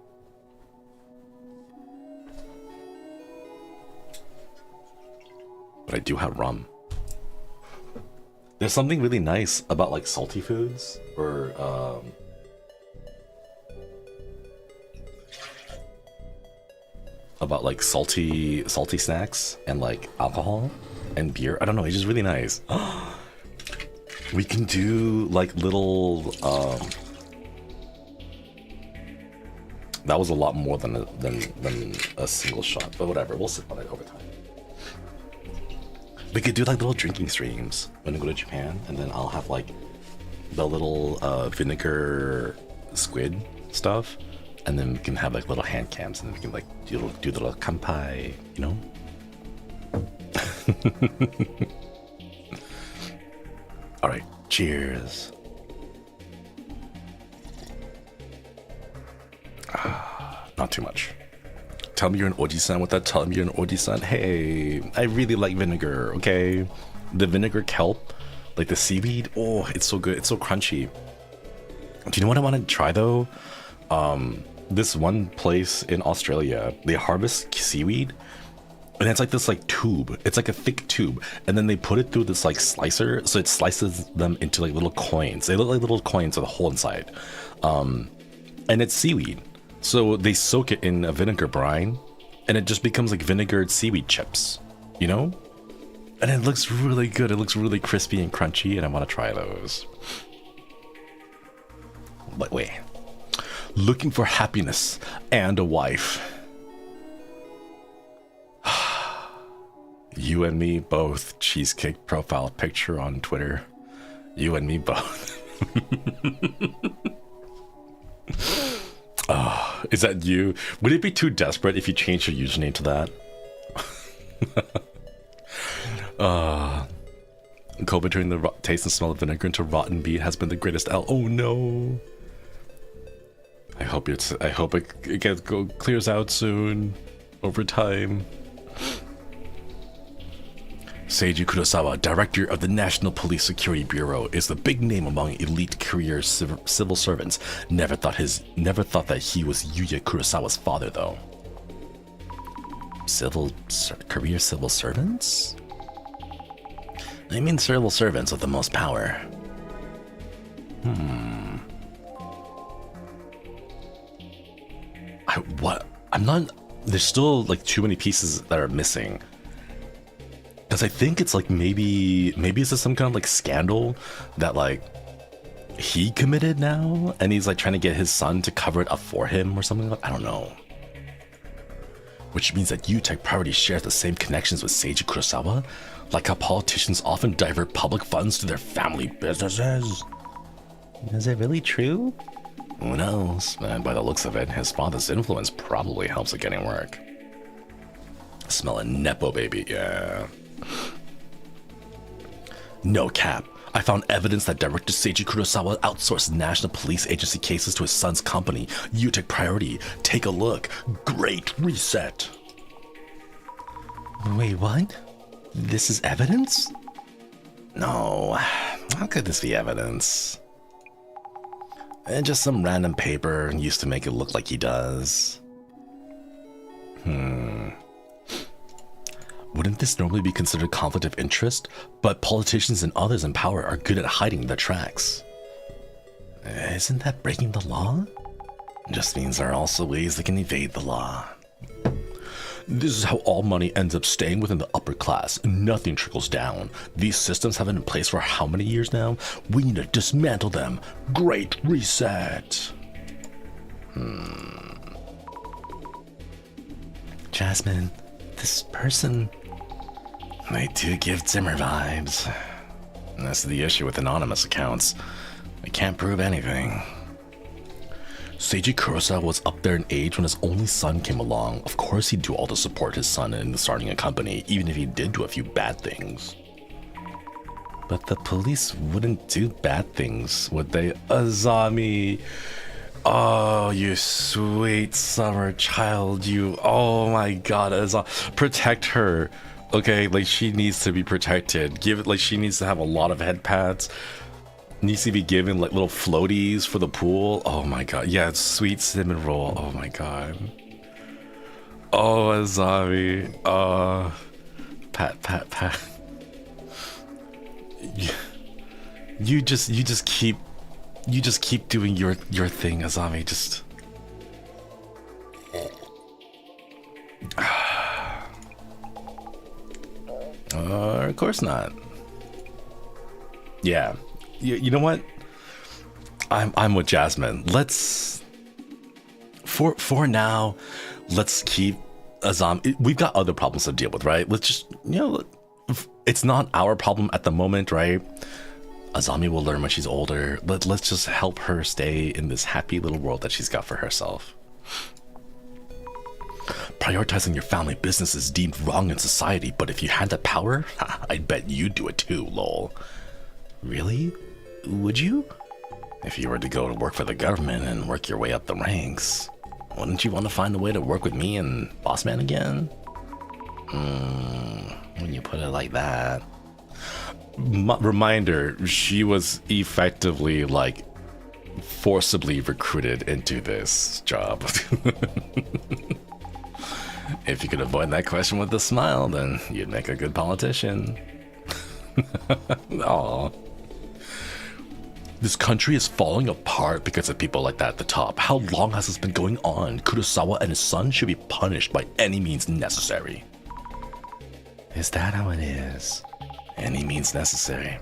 But I do have rum. There's something really nice about like salty foods or about like salty snacks and like alcohol and beer. I don't know, it's just really nice. We can do like little that was a lot more than a single shot, but whatever, we'll sip on it over time. We could do like little drinking streams when we go to Japan, and then I'll have like the little vinegar squid stuff, and then we can have like little hand cams, and then we can like do the little kanpai, you know? All right, cheers. Not too much. Tell me you're an oji-san with that. Tell me you're an oji-san. Hey, I really like vinegar, okay? The vinegar kelp, like the seaweed, oh, it's so good. It's so crunchy. Do you know what I want to try though? This one place in Australia, they harvest seaweed, and it's like this like tube. It's like a thick tube, and then they put it through this like slicer, so it slices them into like little coins. They look like little coins with a hole inside, and it's seaweed. So they soak it in a vinegar brine, and it just becomes like vinegared seaweed chips, you know? And it looks really good. It looks really crispy and crunchy, and I want to try those. But wait, looking for happiness and a wife. You and me both. Cheesecake profile picture on Twitter. You and me both. Is that you? Would it be too desperate if you changed your username to that? Kobe turning the taste and smell of vinegar into rotten meat has been the greatest L. Oh no! I hope it clears out soon, over time. Seiji Kurosawa, director of the National Police Security Bureau, is the big name among elite career civil servants. Never thought that he was Yuya Kurosawa's father, though. Career civil servants? I mean civil servants with the most power. There's still like too many pieces that are missing. Because I think it's like maybe it's just some kind of like scandal that like he committed now, and he's like trying to get his son to cover it up for him or something like that. I don't know. Which means that UTech Priority shares the same connections with Seiji Kurosawa, like how politicians often divert public funds to their family businesses. Is it really true? Who knows? And by the looks of it, his father's influence probably helps with getting work. Smell a Nepo baby, yeah. No cap. I found evidence that director Seiji Kurosawa outsourced National Police Agency cases to his son's company, UTech Priority. Take a look. Great reset. Wait, what? This is evidence? No. How could this be evidence? And just some random paper used to make it look like he does. Wouldn't this normally be considered conflict of interest? But politicians and others in power are good at hiding their tracks. Isn't that breaking the law? Just means there are also ways they can evade the law. This is how all money ends up staying within the upper class. Nothing trickles down. These systems have been in place for how many years now? We need to dismantle them. Great reset. Jasmine, this person... They do give Zimmer vibes. And that's the issue with anonymous accounts. They can't prove anything. Seiji Kurosawa was up there in age when his only son came along. Of course he'd do all to support his son in starting a company, even if he did do a few bad things. But the police wouldn't do bad things, would they? Azami! Oh, you sweet summer child, you... Oh my god, Azami. Protect her. Okay, like, she needs to be protected. Give it, like, she needs to have a lot of head pads. Needs to be given like little floaties for the pool. Oh my god. Yeah, it's sweet cinnamon roll. Oh my god. Oh, Azami. Pat. You just keep doing your thing, Azami. Just of course not. Yeah. You know what? I'm with Jasmine. Let's for now, let's keep Azami. We've got other problems to deal with, right? Let's just, it's not our problem at the moment, right? Azami will learn when she's older. Let's just help her stay in this happy little world that she's got for herself. Prioritizing your family business is deemed wrong in society, but if you had the power, I'd bet you'd do it too, lol. Really? Would you? If you were to go to work for the government and work your way up the ranks, wouldn't you want to find a way to work with me and Boss Man again? When you put it like that. Reminder, she was effectively, like, forcibly recruited into this job. If you could avoid that question with a smile, then you'd make a good politician. Aww. This country is falling apart because of people like that at the top. How long has this been going on? Kurosawa and his son should be punished by any means necessary. Is that how it is? Any means necessary.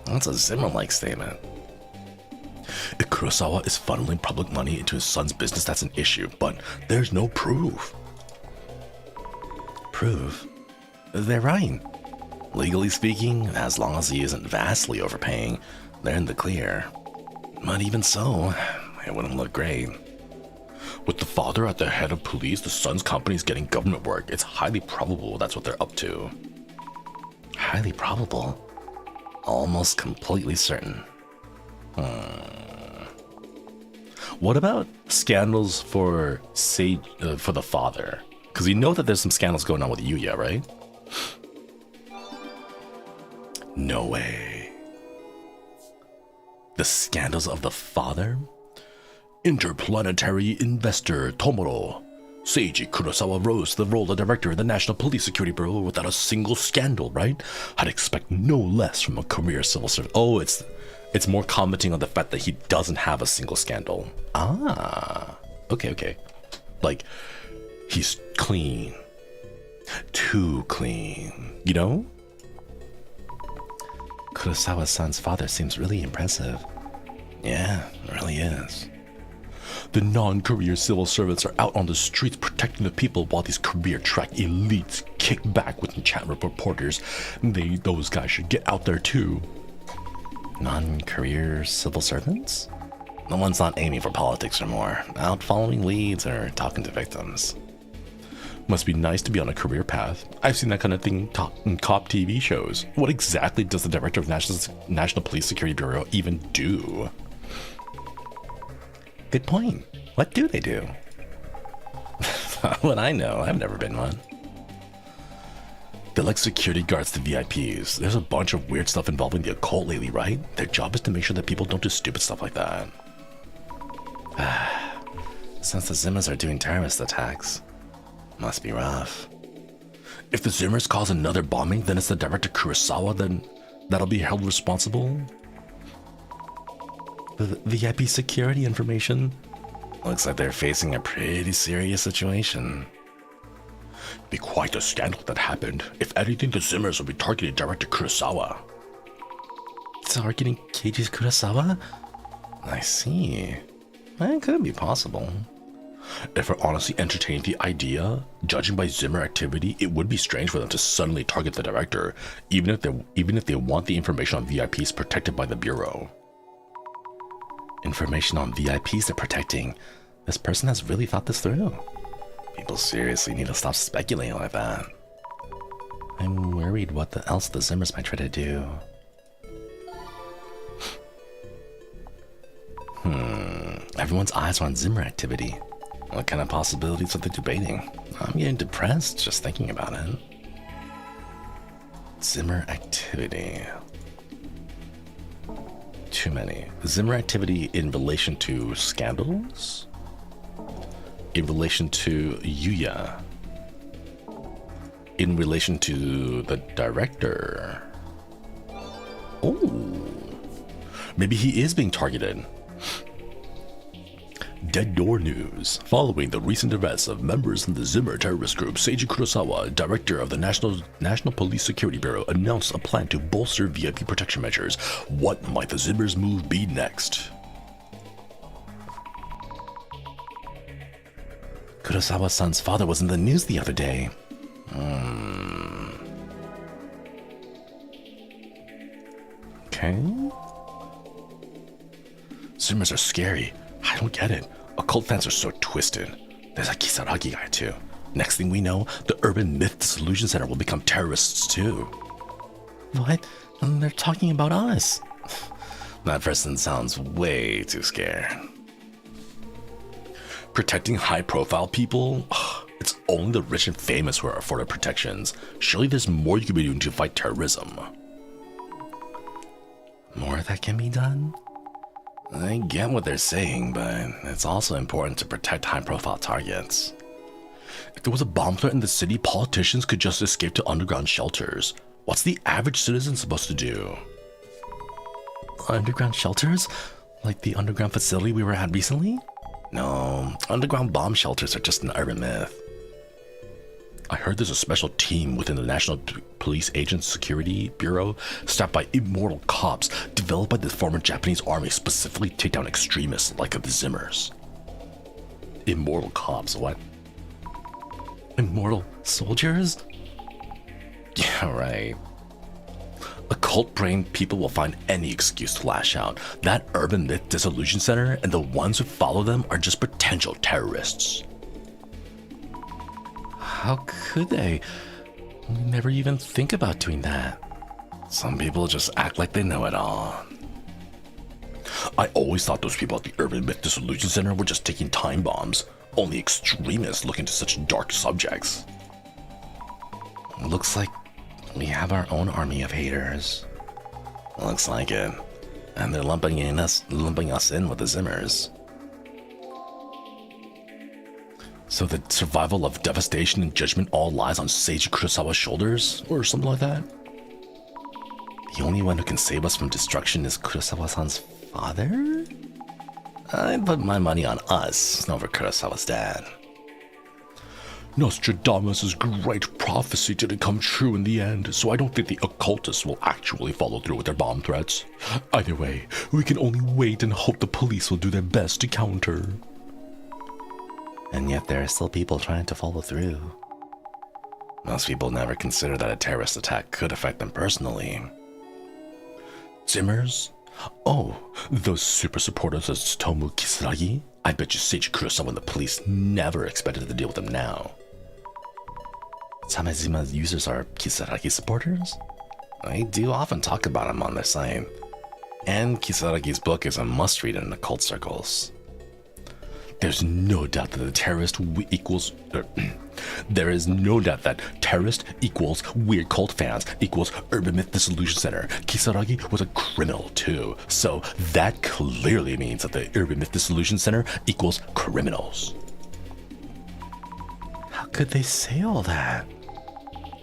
That's a Zimmer-like statement. If Kurosawa is funneling public money into his son's business, that's an issue, but there's no proof. Proof? They're right. Legally speaking, as long as he isn't vastly overpaying, they're in the clear. But even so, it wouldn't look great. With the father at the head of police, the son's company's getting government work. It's highly probable that's what they're up to. Highly probable? Almost completely certain. What about scandals for the father? Because you know that there's some scandals going on with Yuya, right? No way. The scandals of the father? Interplanetary investor Tomoro. Seiji Kurosawa rose to the role of director of the National Police Security Bureau without a single scandal, right? I'd expect no less from a career civil servant. Oh, it's more commenting on the fact that he doesn't have a single scandal. Ah, okay. Like, he's clean. Too clean, you know? Kurosawa's son's father seems really impressive. Yeah, it really is. The non-career civil servants are out on the streets protecting the people while these career track elites kick back with enchantment reporters. Those guys should get out there too. Non-career civil servants? The ones not aiming for politics or more, out following leads or talking to victims. Must be nice to be on a career path. I've seen that kind of thing in cop TV shows. What exactly does the director of National Police Security Bureau even do? Good point. What do they do? What I know, I've never been one. They're like security guards to VIPs. There's a bunch of weird stuff involving the occult lately, right? Their job is to make sure that people don't do stupid stuff like that. Since the Zimmers are doing terrorist attacks, must be rough. If the Zimmers cause another bombing, then it's the director Kurosawa that'll be held responsible. The VIP security information. Looks like they're facing a pretty serious situation. Be quite a scandal that happened. If anything, the Zimmers will be targeting director Kurosawa. Targeting Keiji Kurosawa? I see. That could be possible. If we're honestly entertaining the idea, judging by Zimmer activity, it would be strange for them to suddenly target the director, even if they want the information on VIPs protected by the Bureau. Information on VIPs they're protecting. This person has really thought this through. People seriously need to stop speculating like that. I'm worried what else the Zimmers might try to do. Everyone's eyes are on Zimmer activity. What kind of possibilities are they debating? I'm getting depressed just thinking about it. Zimmer activity. Too many. Zimmer activity in relation to scandals? In relation to Yuya? In relation to the director? Oh, maybe he is being targeted. Dead Door News. Following the recent arrests of members in the Zimmer terrorist group, Seiji Kurosawa, director of the National Police Security Bureau, announced a plan to bolster VIP protection measures. What might the Zimmers' move be next? Kurosawa's son's father was in the news the other day. Okay. Zimmers are scary. I don't get it. Occult fans are so twisted. There's a Kisaragi guy too. Next thing we know, the urban Myth Dissolution Center will become terrorists too. What? They're talking about us. That person sounds way too scared. Protecting high-profile people? It's only the rich and famous who are afforded protections. Surely there's more you could be doing to fight terrorism. More that can be done? I get what they're saying, but it's also important to protect high-profile targets. If there was a bomb threat in the city, politicians could just escape to underground shelters. What's the average citizen supposed to do? Underground shelters? Like the underground facility we were at recently? No, underground bomb shelters are just an urban myth. I heard there's a special team within the National Police Agent Security Bureau staffed by immortal cops developed by the former Japanese army specifically to take down extremists like the Zimmers. Immortal cops, what? Immortal soldiers? Yeah, right. Occult-brained people will find any excuse to lash out. That urban Myth Dissolution Center and the ones who follow them are just potential terrorists. How could they? We never even think about doing that. Some people just act like they know it all. I always thought those people at the Urban Myth Dissolution Center were just taking time bombs. Only extremists look into such dark subjects. Looks like we have our own army of haters. Looks like it. And they're lumping us in with the Zimmers. So the survival of devastation and judgment all lies on Seiji Kurosawa's shoulders? Or something like that? The only one who can save us from destruction is Kurosawa-san's father? I put my money on us over Kurosawa's dad. Nostradamus' great prophecy didn't come true in the end, so I don't think the occultists will actually follow through with their bomb threats. Either way, we can only wait and hope the police will do their best to counter. And yet there are still people trying to follow through. Most people never consider that a terrorist attack could affect them personally. Zimmers? Oh, those super supporters of Tsutomu Kisaragi? I bet you Seiji Kurosawa and the police never expected to deal with them now. Samezima's users are Kisaragi supporters? They do often talk about him on their site. And Kisaragi's book is a must-read in occult circles. There's no doubt that there is no doubt that terrorist equals weird cult fans equals urban myth dissolution center. Kisaragi was a criminal too. So that clearly means that the urban myth dissolution center equals criminals. How could they say all that?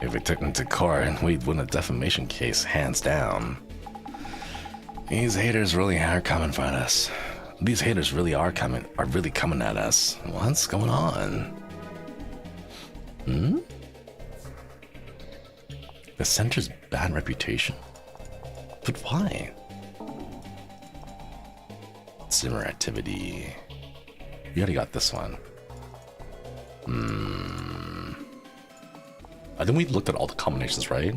If we took them to court, we'd win a defamation case hands down. These haters really are coming for us. These haters really are really coming at us. What's going on? The center's bad reputation? But why? Zimmer activity. You already got this one. I think we looked at all the combinations, right?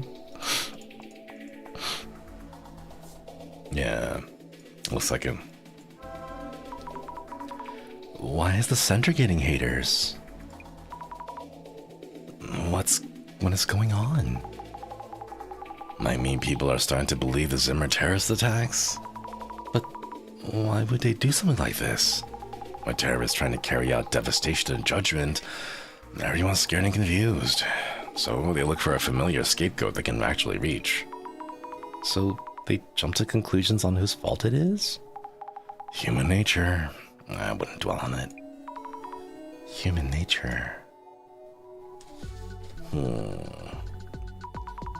Yeah. Looks like it. Why is the center getting haters? What is going on? I mean, people are starting to believe the Zimmer terrorist attacks. But why would they do something like this? A terrorist trying to carry out devastation and judgment. Everyone's scared and confused. So they look for a familiar scapegoat they can actually reach. So they jump to conclusions on whose fault it is? Human nature. I wouldn't dwell on it. Human nature.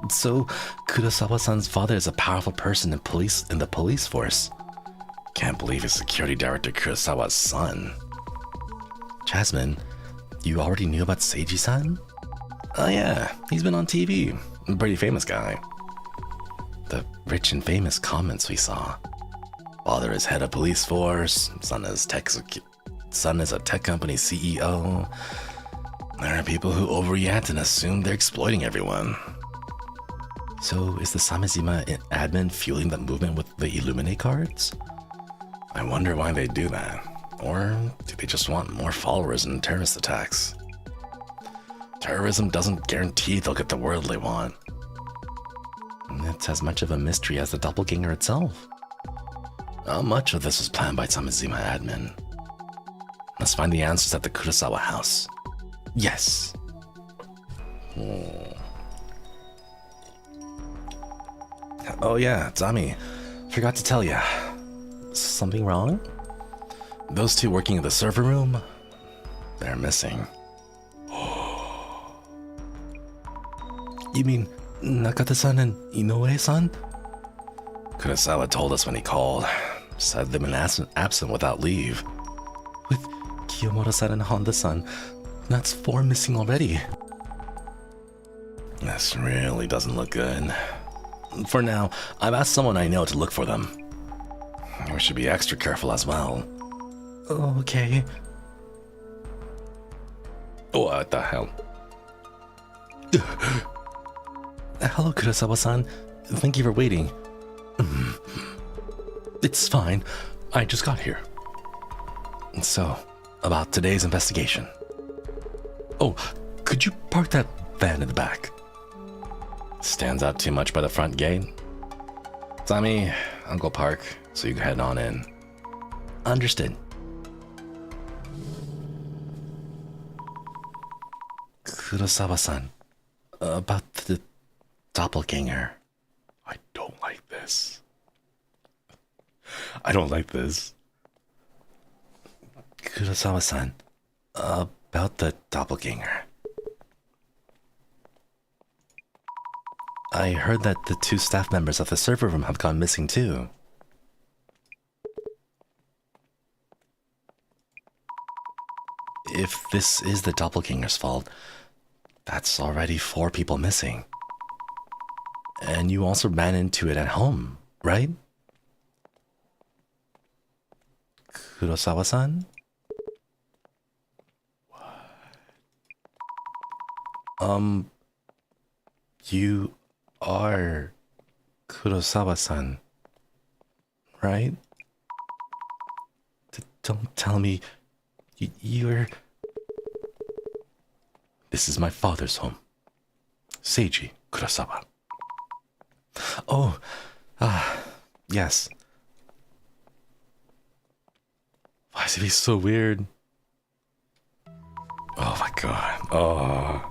So Kurosawa-san's father is a powerful person in the police force. Can't believe it's security director Kurosawa's son. Jasmine, you already knew about Seiji-san? Oh yeah, he's been on TV. Pretty famous guy. The rich and famous comments we saw. Father is head of police force. Son is a tech company CEO. There are people who overreact and assume they're exploiting everyone. So is the Samizima admin fueling the movement with the Illuminate cards? I wonder why they do that. Or do they just want more followers in terrorist attacks? Terrorism doesn't guarantee they'll get the world they want. It's as much of a mystery as the Doppelganger itself. How much of this was planned by Samizima admin? Let's find the answers at the Kurosawa house. Yes. Oh yeah, Zami. Forgot to tell ya. Something wrong? Those two working in the server room, they're missing. You mean Nakata-san and Inoue-san? Kurosawa told us when he called. Said they've been absent without leave. With Kiyomura-san and Honda-san, that's 4 missing already. This really doesn't look good. For now, I've asked someone I know to look for them. We should be extra careful as well. Okay. What the hell? Hello, Kurosawa-san. Thank you for waiting. It's fine. I just got here. So, about today's investigation. Oh, could you park that van in the back? Stands out too much by the front gate? Tommy, I'll go park so you can head on in. Understood. Kurosawa-san, about the Doppelganger. I don't like this. I don't like this. Kurosawa-san, about the Doppelganger. I heard that the 2 staff members of the server room have gone missing too. If this is the Doppelganger's fault, that's already 4 people missing. And you also ran into it at home, right? Kurosawa-san? What? You are Kurosawa-san, right? Don't tell me you're... This is my father's home. Seiji Kurosawa. Oh, yes. Why is he so weird? Oh my god. Oh.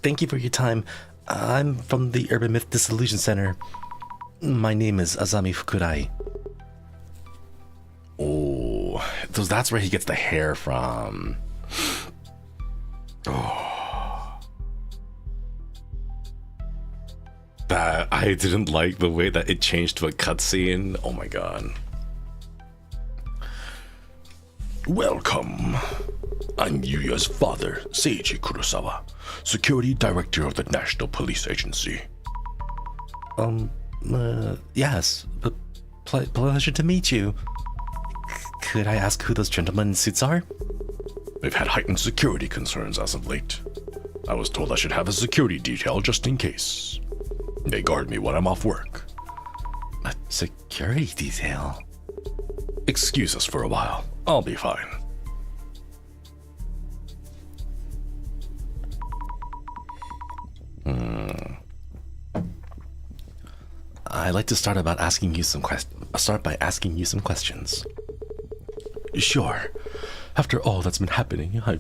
Thank you for your time. I'm from the Urban Myth Dissolution Center. My name is Azami Fukurai. Oh, so that's where he gets the hair from. Oh. That I didn't like the way that it changed to a cutscene. Oh my god. Welcome. I'm Yuya's father, Seiji Kurosawa, Security Director of the National Police Agency. Yes, but pleasure to meet you. Could I ask who those gentlemen in suits are? They've had heightened security concerns as of late. I was told I should have a security detail just in case. They guard me when I'm off work. A security detail? Excuse us for a while. I'll be fine. I'd like to start by asking you some questions. Sure. After all that's been happening, I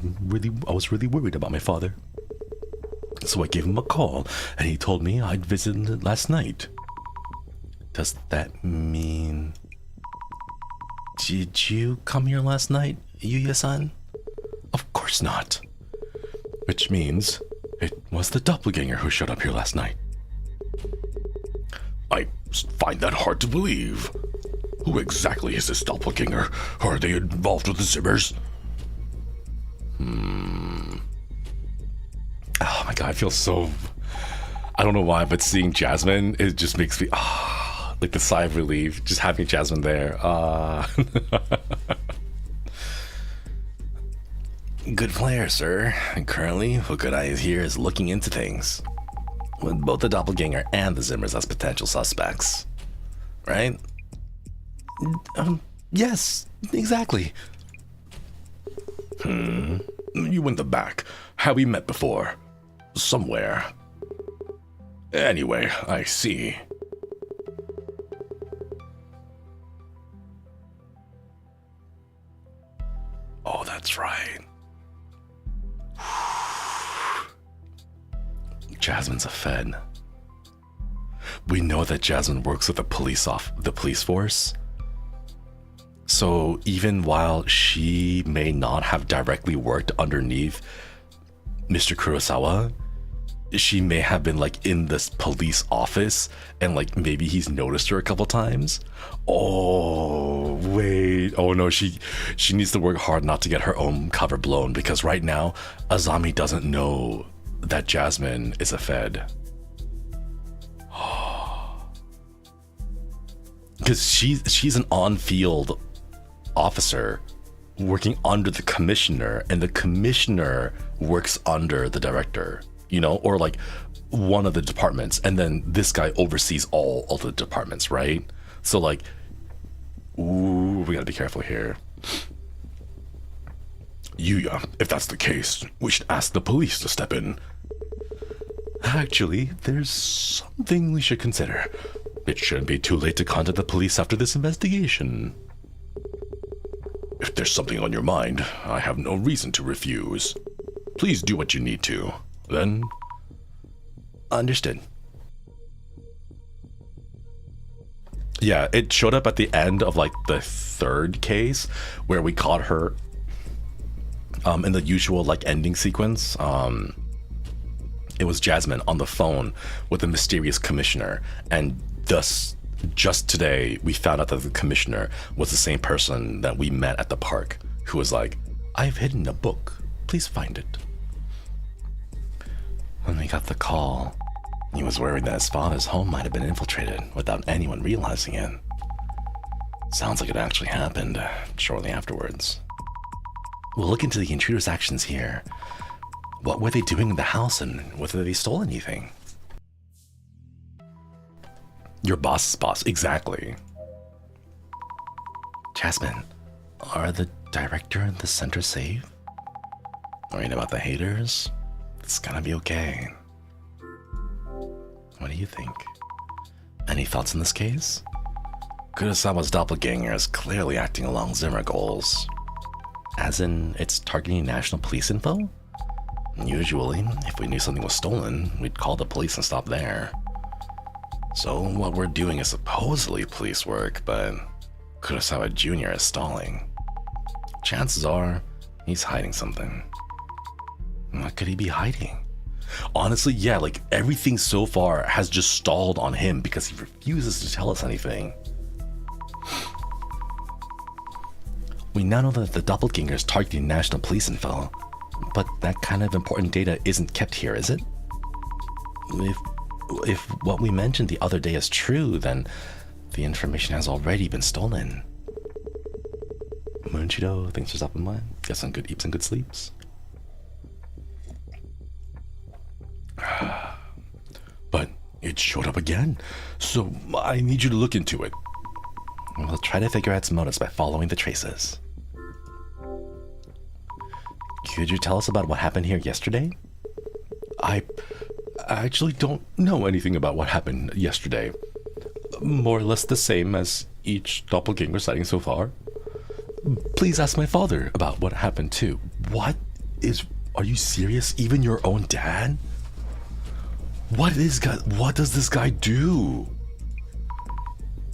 was really worried about my father. So I gave him a call, and he told me I'd visit last night. Does that mean... Did you come here last night, Yuya-san? Of course not. Which means it was the doppelganger who showed up here last night. I find that hard to believe. Who exactly is this doppelganger? Are they involved with the Zimmers? Oh my god, I feel so... I don't know why, but seeing Jasmine, it just makes me... like the sigh of relief, just having Jasmine there. Good player, sir. And currently, Fukurai is here is looking into things. With both the doppelganger and the Zimmers as potential suspects. Right? Yes, exactly. You in the back. Have we met before? Somewhere. Anyway, I see. Oh, that's right. Jasmine's a Fed. We know that Jasmine works with the police force. So even while she may not have directly worked underneath Mr. Kurosawa, she may have been like in this police office and like maybe he's noticed her a couple times. Oh wait, oh no, she needs to work hard not to get her own cover blown, because right now Azami doesn't know that Jasmine is a Fed. Because she's an on-field officer working under the commissioner, and the commissioner works under the director, you know, or like one of the departments, and then this guy oversees all of the departments, right? So like, ooh, we gotta be careful here. Yuya, if that's the case, we should ask the police to step in. Actually, there's something we should consider. It shouldn't be too late to contact the police after this investigation. If there's something on your mind, I have no reason to refuse. Please do what you need to. Then... Understood. Yeah, it showed up at the end of like the third case where we caught her in the usual like ending sequence. It was Jasmine on the phone with the mysterious commissioner, and thus just today we found out that the commissioner was the same person that we met at the park, who was like, "I've hidden a book, please find it." When we got the call, he was worried that his father's home might have been infiltrated without anyone realizing it. Sounds like it actually happened shortly afterwards. We'll look into the intruder's actions here. What were they doing in the house, and whether they stole anything? Your boss's boss, exactly. Jasmine, are the director and the center safe? Worried about the haters? It's gonna be okay. What do you think? Any thoughts in this case? Kurosawa's doppelganger is clearly acting along Zimmer goals. As in, it's targeting national police info? Usually, if we knew something was stolen, we'd call the police and stop there. So what we're doing is supposedly police work, but Kurosawa Jr. is stalling. Chances are, he's hiding something. What could he be hiding? Honestly, yeah, like everything so far has just stalled on him because he refuses to tell us anything. We now know that the Doppelganger is targeting national police info, but that kind of important data isn't kept here, is it? If what we mentioned the other day is true, then the information has already been stolen. Moonchido, thanks for stopping by. Get some good eats and good sleeps. But it showed up again, so I need you to look into it. We'll try to figure out its motives by following the traces. Could you tell us about what happened here yesterday? I actually don't know anything about what happened yesterday. More or less the same as each doppelganger sighting so far. Please ask my father about what happened too. Are you serious? Even your own dad? What does this guy do?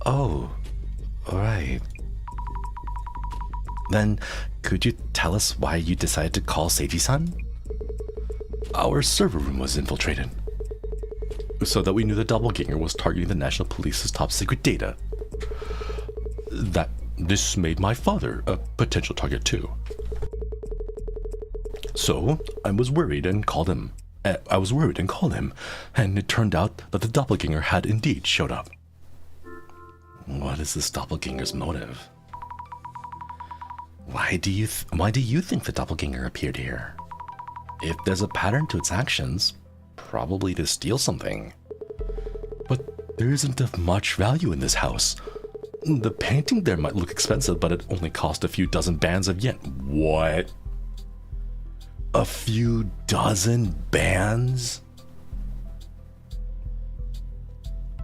Oh, alright. Then, could you tell us why you decided to call Seiji-san? Our server room was infiltrated, so that we knew the doppelganger was targeting the National Police's top secret data. This made my father a potential target too. So, I was worried and called him, and it turned out that the doppelganger had indeed showed up. What is this doppelganger's motive? Why do you think the doppelganger appeared here? If there's a pattern to its actions, probably to steal something. But there isn't much value in this house. The painting there might look expensive, but it only cost a few dozen bands of yen. What? A few dozen bands?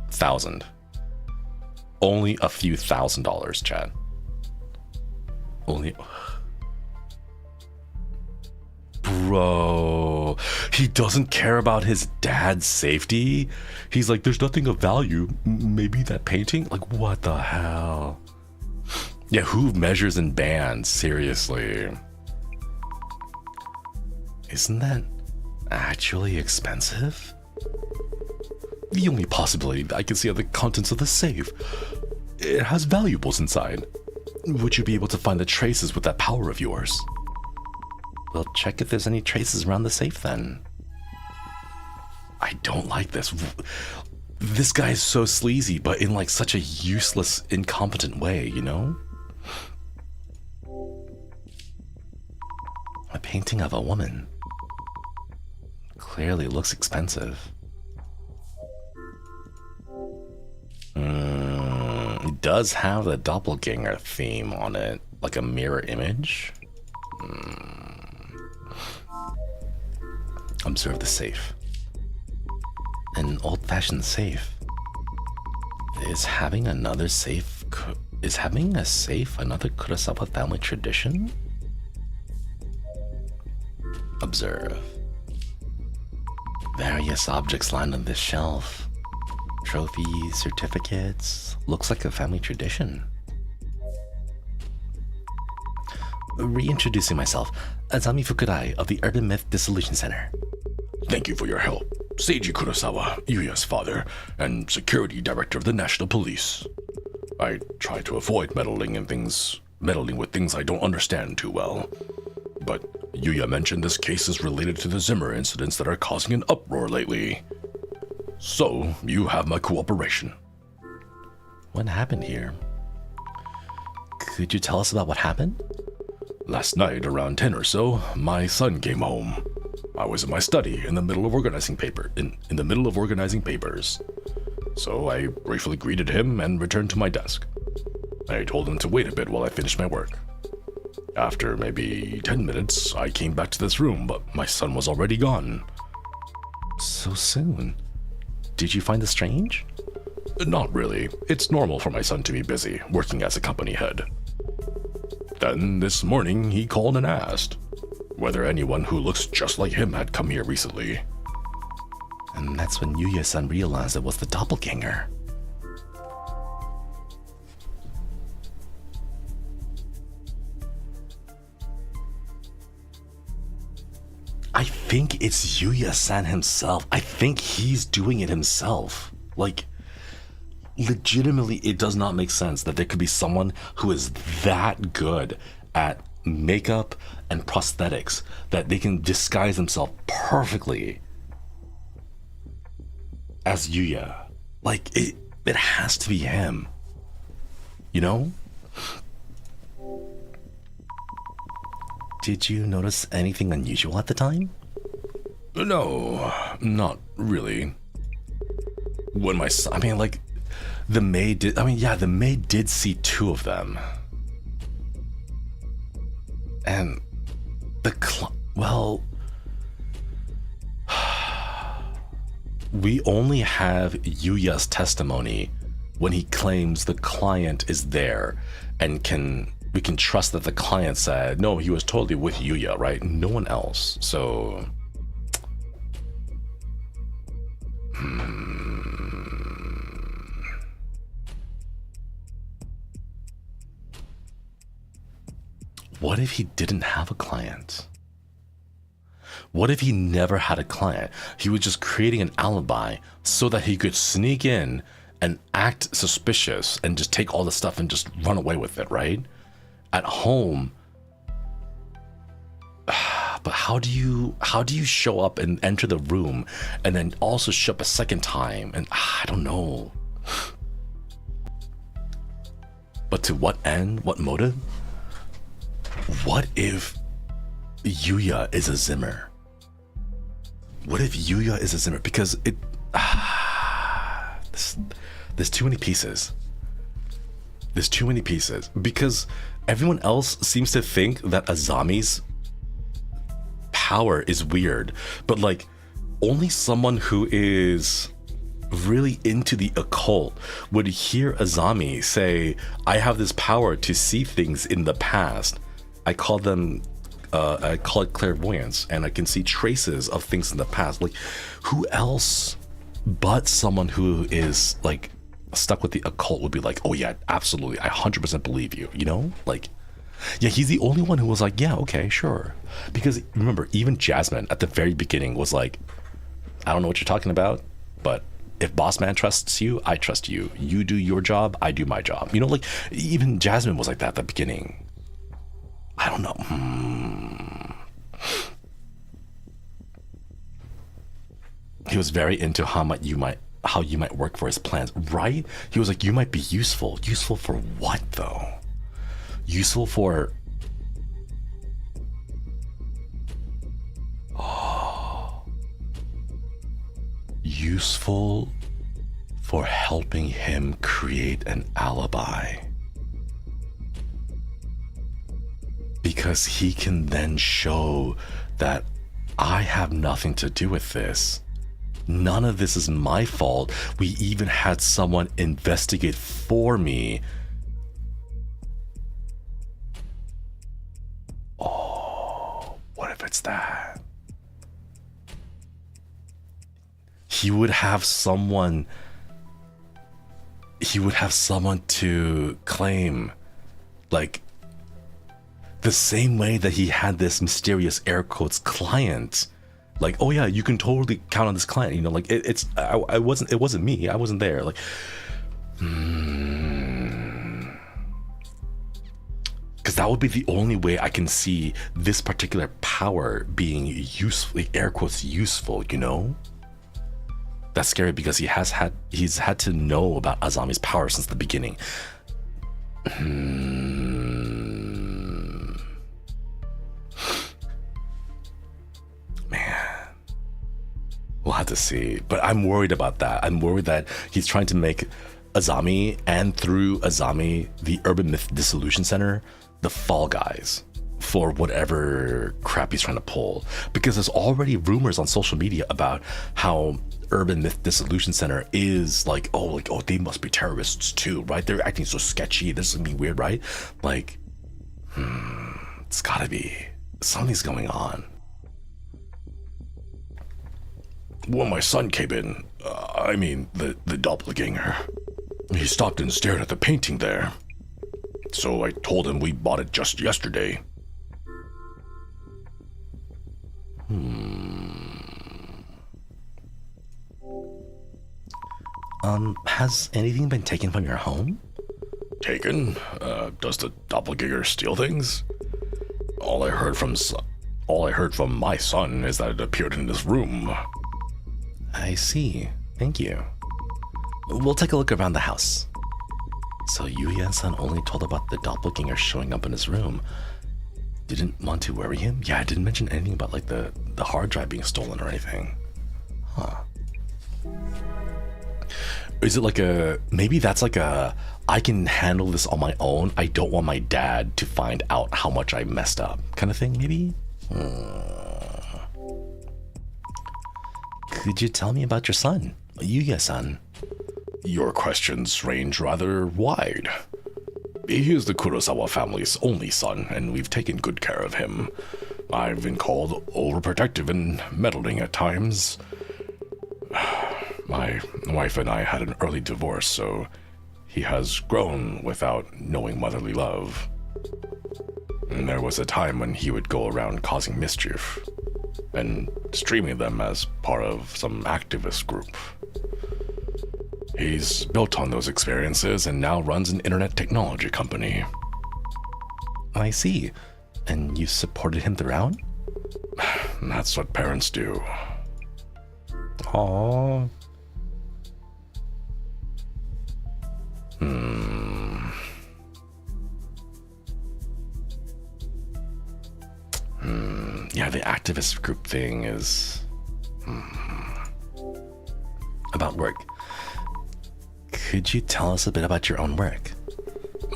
1,000. Only a few $1,000, Chad. Only... Bro, he doesn't care about his dad's safety. He's like, there's nothing of value. Maybe that painting? Like, what the hell? Yeah, who measures in bands? Seriously. Isn't that actually expensive? The only possibility I can see are the contents of the safe. It has valuables inside. Would you be able to find the traces with that power of yours? We'll check if there's any traces around the safe then. I don't like this. This guy is so sleazy, but in like such a useless, incompetent way, you know? A painting of a woman. Clearly looks expensive. It does have the doppelganger theme on it, like a mirror image. Observe the safe. An old-fashioned safe. Is having a safe another Kurosawa family tradition? Observe. Various objects lined on this shelf. Trophies, certificates. Looks like a family tradition. Reintroducing myself, Azami Fukurai of the Urban Myth Dissolution Center. Thank you for your help. Seiji Kurosawa, Yuya's father, and security director of the National Police. I try to avoid meddling with things I don't understand too well. But Yuya mentioned this case is related to the Zimmer incidents that are causing an uproar lately. So, you have my cooperation. What happened here? Could you tell us about what happened? Last night, around 10 or so, my son came home. I was in my study in the middle of organizing papers. So I briefly greeted him and returned to my desk. I told him to wait a bit while I finished my work. After maybe 10 minutes, I came back to this room, but my son was already gone. So soon? Did you find this strange? Not really. It's normal for my son to be busy, working as a company head. Then this morning he called and asked whether anyone who looks just like him had come here recently. And that's when Yuya-san realized it was the doppelganger. I think it's Yuya-san himself. I think he's doing it himself. Like, legitimately, it does not make sense that there could be someone who is that good at makeup and prosthetics that they can disguise themselves perfectly as Yuya. Like, it has to be him. You know? Did you notice anything unusual at the time? No, not really. When my son, the maid did, the maid did see two of them. And we only have Yuya's testimony when he claims the client is there and we can trust that the client said, no, he was totally with Yuya, right? No one else. So, what if he didn't have a client? What if he never had a client? He was just creating an alibi so that he could sneak in and act suspicious and just take all the stuff and just run away with it, right? At home, but how do you show up and enter the room and then also show up a second time? And I don't know. But to what end? What motive? What if Yuya is a Zimmer? What if Yuya is a Zimmer? Because there's too many pieces. There's too many pieces. Because everyone else seems to think that Azami's power is weird. But like, only someone who is really into the occult would hear Azami say, I have this power to see things in the past. I call it clairvoyance, and I can see traces of things in the past. Like, who else but someone who is like stuck with the occult would be like, oh yeah, absolutely, I 100% believe you, you know? Like, yeah, he's the only one who was like, yeah, okay, sure. Because remember, even Jasmine at the very beginning was like, I don't know what you're talking about, but if boss man trusts you, I trust you. You do your job, I do my job. You know, like, even Jasmine was like that at the beginning. I don't know. He was very into how you might work for his plans, right? He was like, you might be useful. Useful for what though? Useful for useful for helping him create an alibi. Because he can then show that I have nothing to do with this. None of this is my fault. We even had someone investigate for me. Oh, what if it's that? He would have someone to claim, like, the same way that he had this mysterious air quotes client, like, oh yeah, you can totally count on this client, you know, like it wasn't me, I wasn't there, like, because that would be the only way I can see this particular power being useful, air quotes useful, you know. That's scary because he's had to know about Azami's power since the beginning. Man, we'll have to see. But I'm worried about that. I'm worried that he's trying to make Azami, and through Azami, the Urban Myth Dissolution Center, the fall guys for whatever crap he's trying to pull. Because there's already rumors on social media about how Urban Myth Dissolution Center is like, oh, they must be terrorists too, right? They're acting so sketchy. This is gonna be weird, right? Like, It's gotta be. Something's going on. When my son came in, the doppelganger, he stopped and stared at the painting there. So I told him we bought it just yesterday. Has anything been taken from your home? Taken? Does the doppelganger steal things? All I heard from my son is that it appeared in this room. I see. Thank you. We'll take a look around the house. So Yuya-san only told about the doppelganger showing up in his room. Didn't want to worry him? Yeah, I didn't mention anything about like the hard drive being stolen or anything. Huh. Is it like maybe that's like I can handle this on my own. I don't want my dad to find out how much I messed up kind of thing, maybe? Could you tell me about your son, Yuya-san? Your questions range rather wide. He is the Kurosawa family's only son, and we've taken good care of him. I've been called overprotective and meddling at times. My wife and I had an early divorce, so he has grown without knowing motherly love. And there was a time when he would go around causing mischief and streaming them as part of some activist group. He's built on those experiences and now runs an internet technology company. I see. And you supported him throughout? That's what parents do. Aww. Yeah, the activist group thing is about work. Could you tell us a bit about your own work?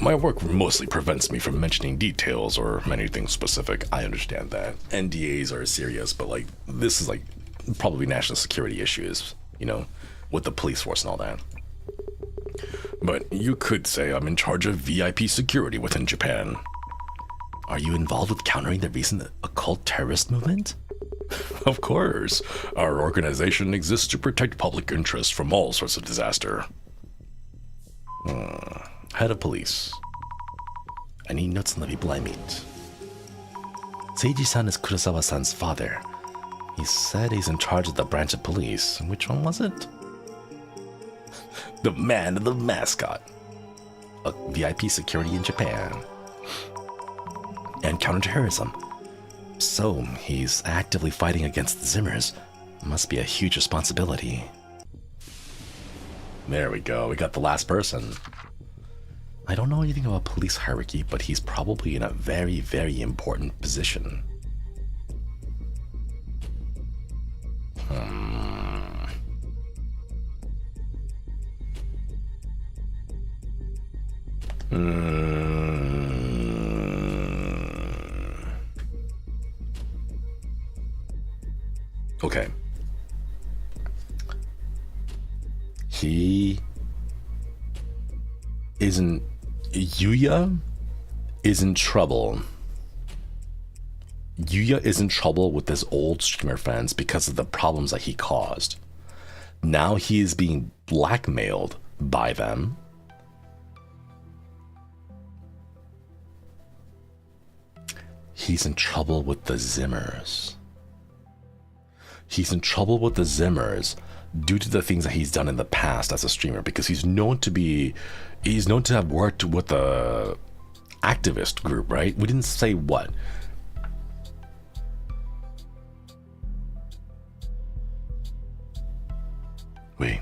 My work mostly prevents me from mentioning details or anything specific. I understand that. NDAs are serious, but like this is like probably national security issues, you know, with the police force and all that. But you could say I'm in charge of VIP security within Japan. Are you involved with countering the recent occult terrorist movement? Of course. Our organization exists to protect public interest from all sorts of disaster. Head of police. I need notes on the people I meet. Seiji-san is Kurosawa-san's father. He said he's in charge of the branch of police. Which one was it? The man, the mascot. VIP security in Japan. And counterterrorism. So, he's actively fighting against the Zimmers. Must be a huge responsibility. There we go, we got the last person. I don't know anything about police hierarchy, but he's probably in a very, very important position. Okay. Yuya is in trouble. Yuya is in trouble with his old streamer friends because of the problems that he caused. Now he is being blackmailed by them. He's in trouble with the Zimmers. He's in trouble with the Zimmers due to the things that he's done in the past as a streamer, because he's known to have worked with the activist group, right? We didn't say what. Wait.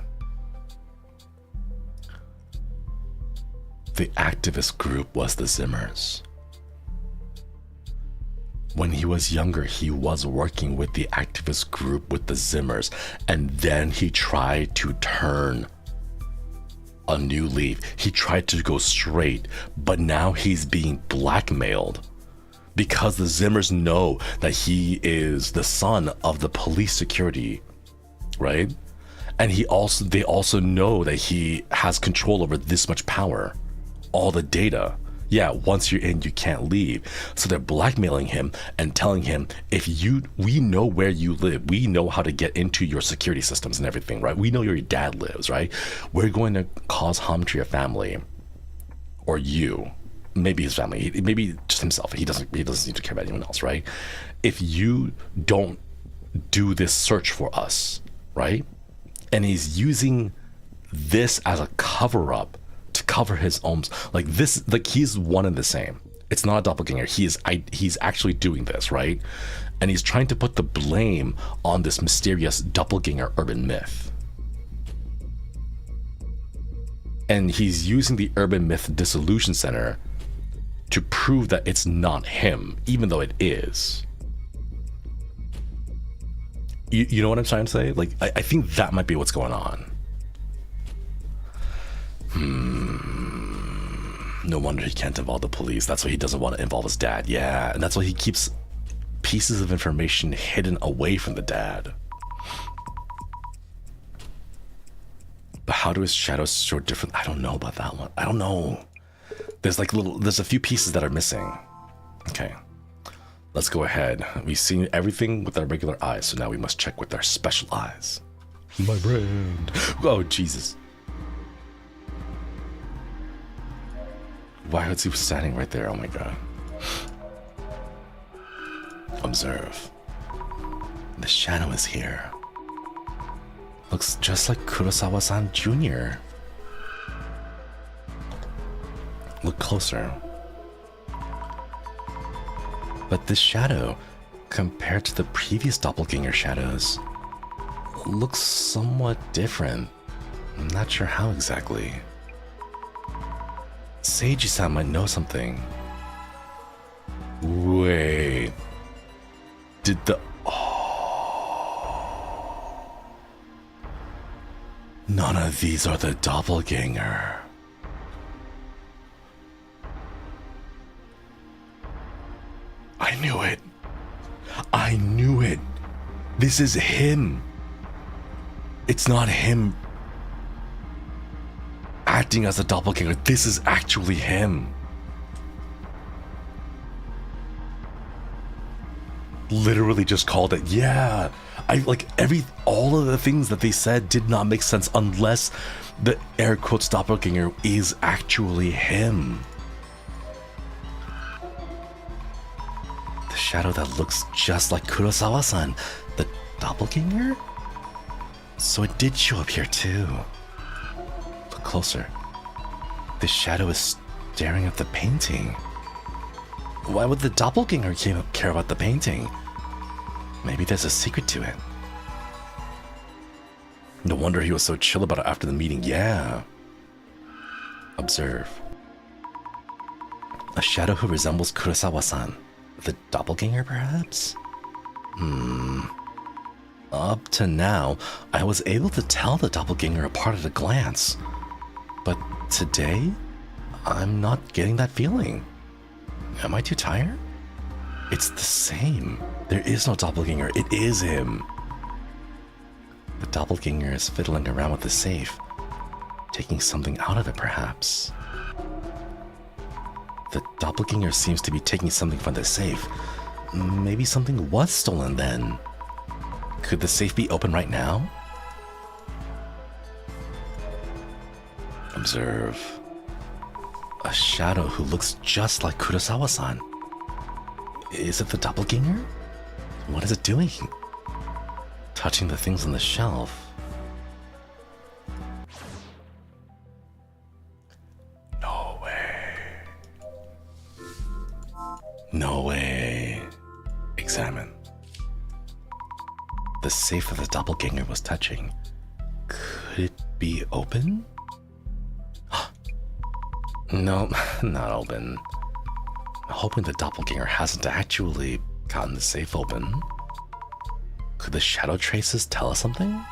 The activist group was the Zimmers. When he was younger, he was working with the activist group with the Zimmers, and then he tried to turn a new leaf. He tried to go straight, but now he's being blackmailed because the Zimmers know that he is the son of the police security, right? And they also know that he has control over this much power, all the data. Yeah, once you're in, you can't leave. So they're blackmailing him and telling him, we know where you live. We know how to get into your security systems and everything, right? We know where your dad lives, right? We're going to cause harm to your family, or you, maybe his family, maybe just himself. He doesn't need to care about anyone else, right? If you don't do this search for us, right? And he's using this as a cover-up to cover his own, like he's one and the same. It's not a doppelganger. He's actually doing this, right? And he's trying to put the blame on this mysterious doppelganger urban myth. And he's using the urban myth dissolution center to prove that it's not him, even though it is. You know what I'm trying to say? Like, I think that might be what's going on. No wonder he can't involve the police. That's why he doesn't want to involve his dad. Yeah, and that's why he keeps pieces of information hidden away from the dad. But how do his shadows show different? I don't know about that one. I don't know. There's a few pieces that are missing. Okay, let's go ahead. We've seen everything with our regular eyes, so now we must check with our special eyes. My brand. Oh, Jesus. Why was he standing right there? Oh my god. Observe. The shadow is here. Looks just like Kurosawa-san Jr. Look closer. But this shadow, compared to the previous doppelganger shadows, looks somewhat different. I'm not sure how exactly. Seiji-san might know something. Wait. Did the... Oh. None of these are the doppelganger. I knew it. I knew it. This is him. It's not him acting as a doppelganger. This is actually him. Literally just called it. Yeah. All of the things that they said did not make sense unless the air quotes doppelganger is actually him. The shadow that looks just like Kurosawa-san. The doppelganger? So it did show up here too. Look closer. The shadow is staring at the painting. Why would the doppelganger care about the painting? Maybe there's a secret to it. No wonder he was so chill about it after the meeting. Yeah. Observe. A shadow who resembles Kurosawa-san. The doppelganger, perhaps? Up to now, I was able to tell the doppelganger apart at a glance. But today, I'm not getting that feeling. Am I too tired? It's the same. There is no doppelganger. It is him. The doppelganger is fiddling around with the safe, taking something out of it, perhaps. The doppelganger seems to be taking something from the safe. Maybe something was stolen then. Could the safe be open right now? Observe. A shadow who looks just like Kurosawa-san. Is it the doppelganger? What is it doing? Touching the things on the shelf. No way. No way. Examine. The safe that the doppelganger was touching. Could it be open? No, not open. I'm hoping the doppelganger hasn't actually gotten the safe open. Could the shadow traces tell us something?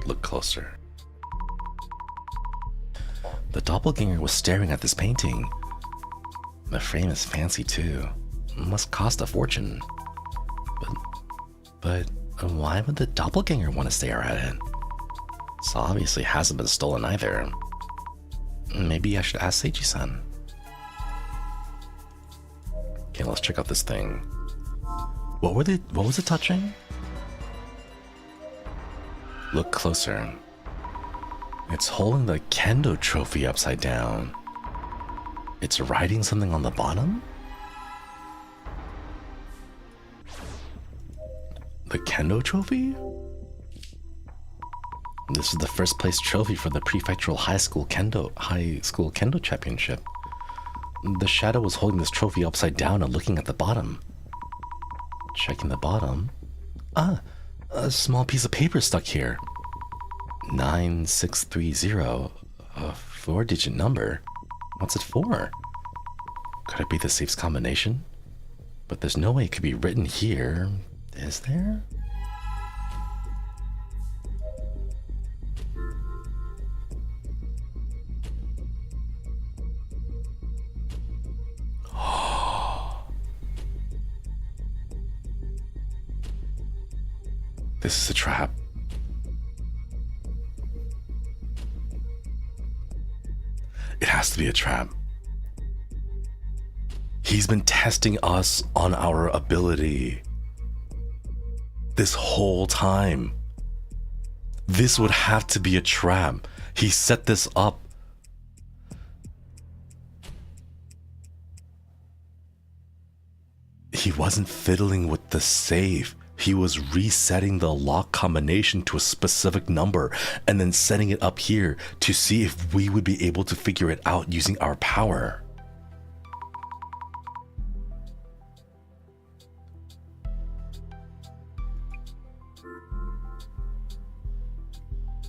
Look closer. The doppelganger was staring at this painting. The frame is fancy too. Must cost a fortune. But why would the doppelganger want to stare at it? So obviously hasn't been stolen either. Maybe I should ask Seiji-san. Okay, let's check out this thing. What was it touching? Look closer. It's holding the kendo trophy upside down. It's writing something on the bottom? The kendo trophy? This is the first place trophy for the prefectural high school kendo championship. The shadow was holding this trophy upside down and looking at the bottom. Checking the bottom. Ah, a small piece of paper stuck here. 9630, a 4-digit number. What's it for? Could it be the safe's combination? But there's no way it could be written here, is there? This is a trap. It has to be a trap. He's been testing us on our ability this whole time. This would have to be a trap. He set this up. He wasn't fiddling with the safe. He was resetting the lock combination to a specific number and then setting it up here to see if we would be able to figure it out using our power.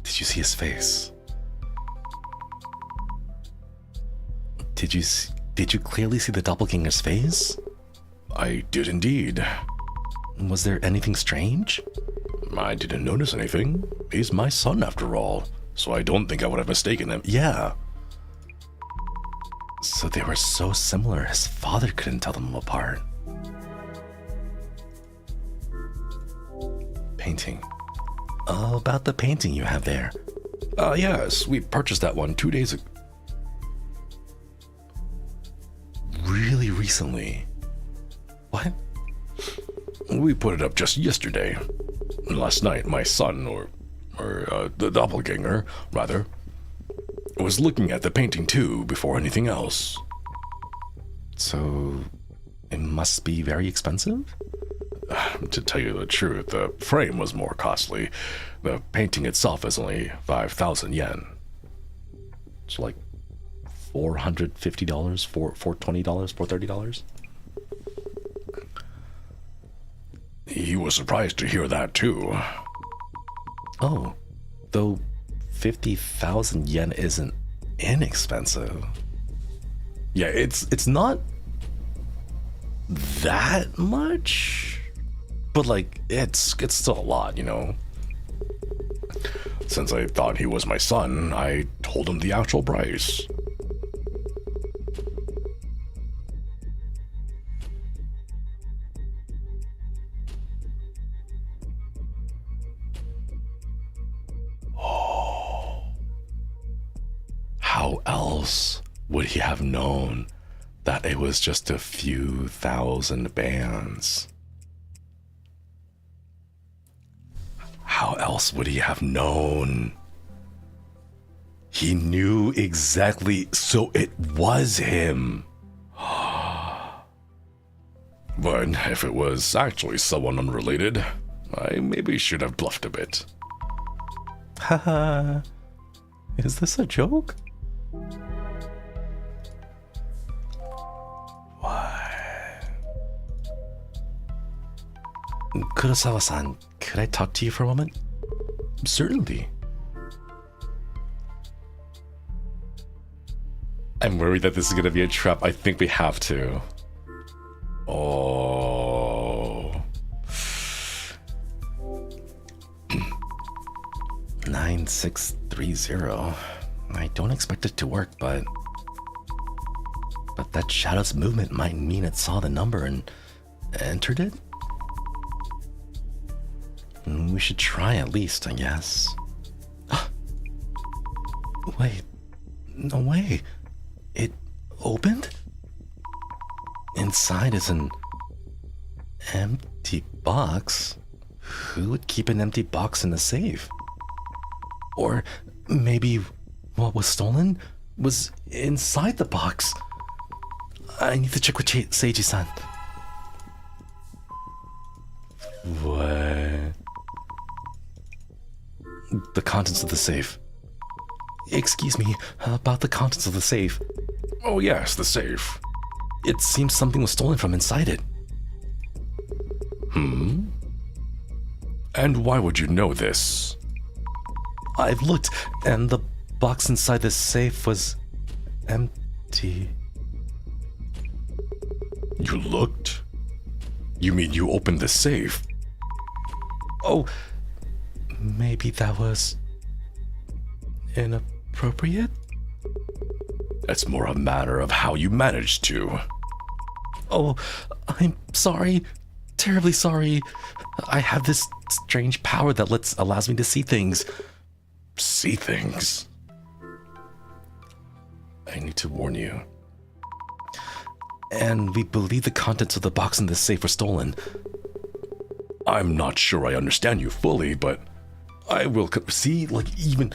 Did you see his face? Did you clearly see the doppelganger's face? I did indeed. Was there anything strange? I didn't notice anything. He's my son after all, so I don't think I would have mistaken him. Yeah. So they were so similar, his father couldn't tell them apart. Painting. About the painting you have there. Yes, we purchased that one 2 days ago. Really recently? What? We put it up just yesterday. Last night, my son, or the doppelganger, rather, was looking at the painting too before anything else. So, it must be very expensive? To tell you the truth, the frame was more costly. The painting itself is only 5,000 yen. It's like $450, $420, $430? He was surprised to hear that too. Oh, though 50,000 yen isn't inexpensive. Yeah, It's not that much, but like it's still a lot, you know. Since I thought he was my son, I told him the actual price. How else would he have known that it was just a few thousand bands? How else would he have known? He knew exactly, so it was him. But if it was actually someone unrelated, I maybe should have bluffed a bit. Haha. Is this a joke? Kurosawa-san, could I talk to you for a moment? Certainly. I'm worried that this is gonna be a trap. I think we have to. Oh. 9630. I don't expect it to work, but that shadow's movement might mean it saw the number and entered it? We should try at least, I guess. Wait, No way. It opened? Inside is an empty box. Who would keep an empty box in a safe? Or maybe what was stolen was inside the box. I need to check with Seiji-san. What? The contents of the safe. Excuse me, about the contents of the safe. Oh yes, the safe. It seems something was stolen from inside it. And why would you know this? I've looked, and the box inside the safe was empty. You looked? You mean you opened the safe? Oh, maybe that was inappropriate? It's more a matter of how you managed to. Oh, I'm sorry. Terribly sorry. I have this strange power that allows me to see things. See things? I need to warn you. And we believe the contents of the box in the safe were stolen. I'm not sure I understand you fully, but I will see, like, even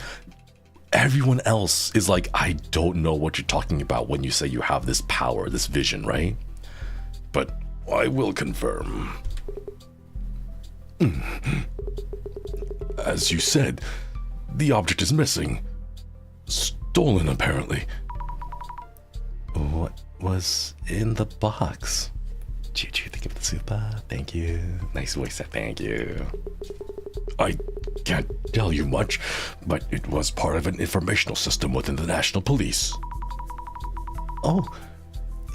everyone else is like, I don't know what you're talking about when you say you have this power, this vision, right? But I will confirm. As you said, the object is missing. Stolen, apparently. What was in the box? Choo-choo, think of the super. Thank you. Nice voice set, thank you. I can't tell you much, but it was part of an informational system within the National Police. Oh,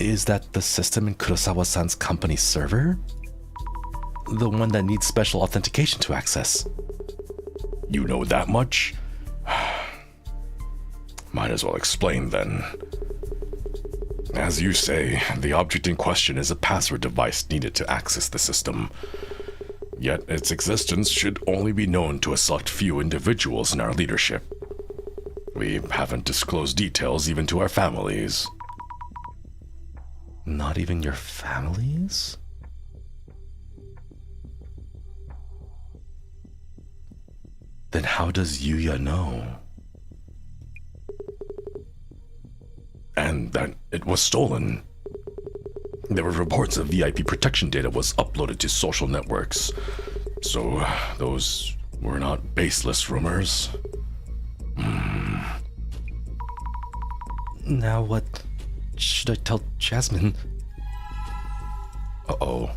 is that the system in Kurosawa-san's company server? The one that needs special authentication to access. You know that much? Might as well explain then. As you say, the object in question is a password device needed to access the system. Yet its existence should only be known to a select few individuals in our leadership. We haven't disclosed details even to our families. Not even your families? Then how does Yuya know? And that it was stolen. There were reports of VIP protection data was uploaded to social networks. So those were not baseless rumors. Now what should I tell Jasmine? Uh-oh.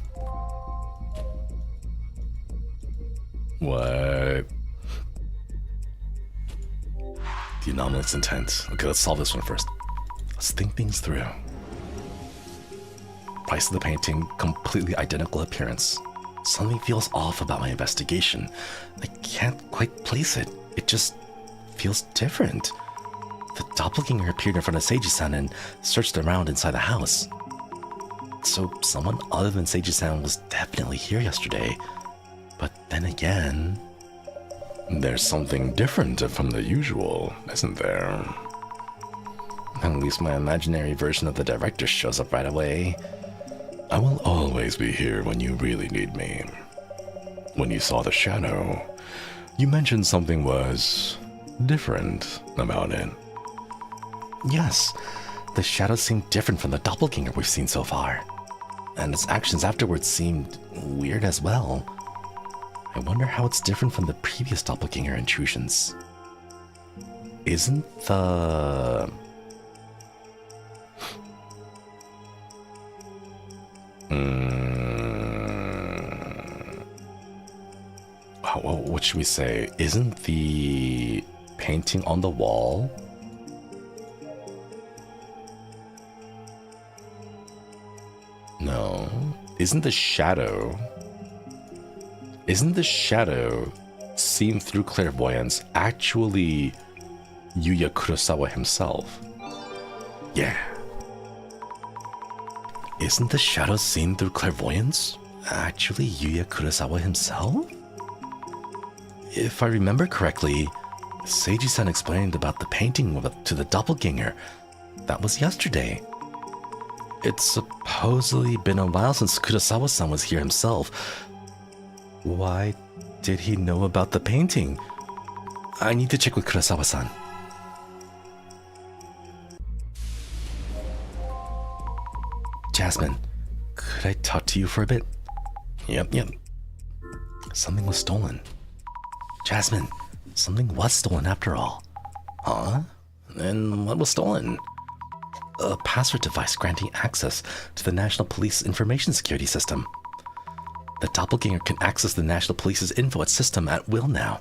What? The anomaly's intent. Okay, let's solve this one first. Let's think things through. Price of the painting, completely identical appearance. Something feels off about my investigation. I can't quite place it. It just feels different. The doppelganger appeared in front of Seiji-san and searched around inside the house. So someone other than Seiji-san was definitely here yesterday. But then again... There's something different from the usual, isn't there? At least my imaginary version of the director shows up right away. I will always be here when you really need me. When you saw the shadow, you mentioned something was different about it. Yes, the shadow seemed different from the doppelganger we've seen so far. And its actions afterwards seemed weird as well. I wonder how it's different from the previous doppelganger intrusions. Isn't the... What should we say? Isn't the painting on the wall? No. Isn't the shadow seen through clairvoyance actually Yuya Kurosawa himself? Yeah. Isn't the shadow seen through clairvoyance actually Yuya Kurosawa himself? If I remember correctly, Seiji-san explained about the painting to the doppelganger. That was yesterday. It's supposedly been a while since Kurosawa-san was here himself. Why did he know about the painting? I need to check with Kurosawa-san. Jasmine, could I talk to you for a bit? Yep. Something was stolen. Jasmine, something was stolen after all. Huh? And what was stolen? A password device granting access to the National Police Information Security System. The doppelganger can access the National Police's info system at will now.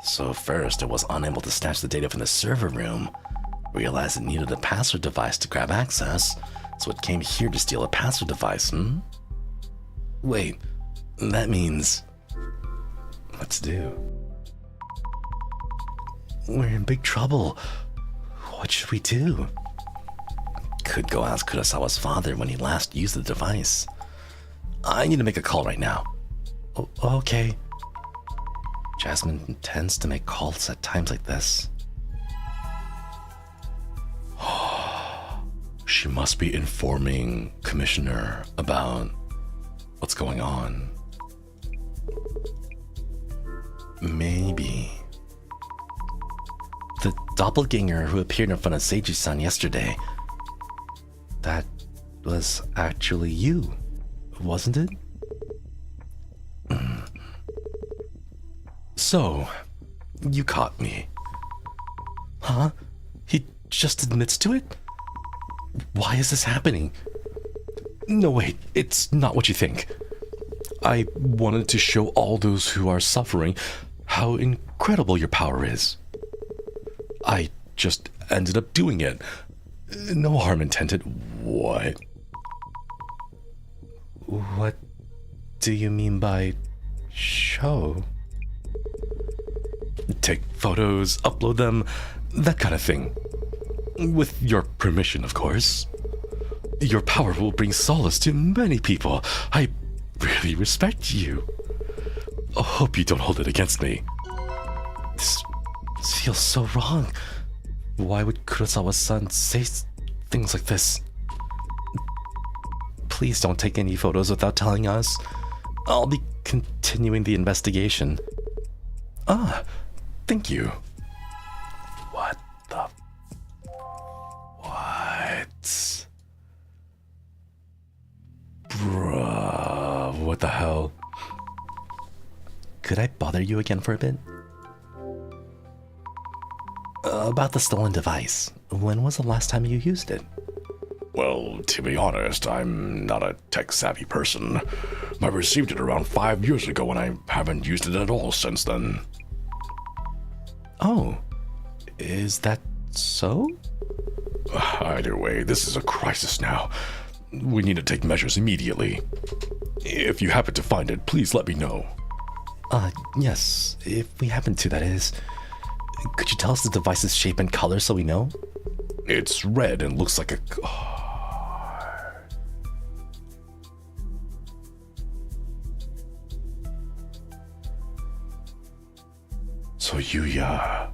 So first it was unable to snatch the data from the server room, realized it needed a password device to grab access, so it came here to steal a password device, Wait, that means... What to do? We're in big trouble. What should we do? Could go ask Kurosawa's father when he last used the device. I need to make a call right now. Okay. Jasmine tends to make calls at times like this. She must be informing Commissioner about what's going on. Maybe. The doppelganger who appeared in front of Seiji-san yesterday. That was actually you, wasn't it? So, you caught me. Huh? He just admits to it? Why is this happening? No, wait, it's not what you think. I wanted to show all those who are suffering how incredible your power is. I just ended up doing it. No harm intended. What? What do you mean by show? Take photos, upload them, that kind of thing. With your permission, of course. Your power will bring solace to many people. I really respect you. I hope you don't hold it against me. This feels so wrong. Why would Kurosawa-san say things like this? Please don't take any photos without telling us. I'll be continuing the investigation. Thank you. What the... What? Bruh, what the hell? Could I bother you again for a bit? About the stolen device. When was the last time you used it? Well, to be honest, I'm not a tech-savvy person. I received it around 5 years ago and I haven't used it at all since then. Oh, is that so? Either way, this is a crisis now. We need to take measures immediately. If you happen to find it, please let me know. Yes, if we happen to, that is. Could you tell us the device's shape and color so we know? It's red and looks like a... So Yuya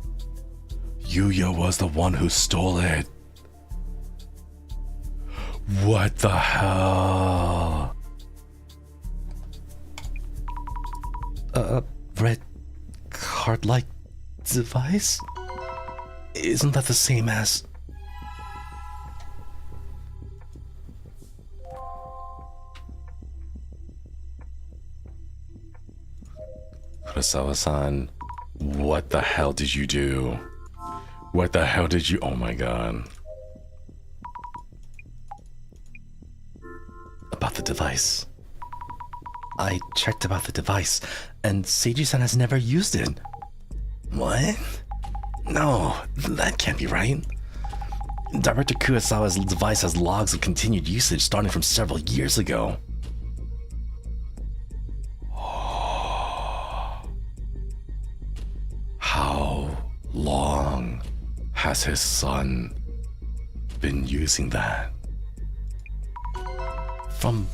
was the one who stole it. What the hell? Red card-like device? Isn't that the same as... Kurosawa-san, what the hell did you do? What the hell did you... Oh my god. About the device. I checked about the device, and Seiji-san has never used it. What? No, that can't be right. Director Kurosawa's device has logs of continued usage starting from several years ago. How long has his son been using that? From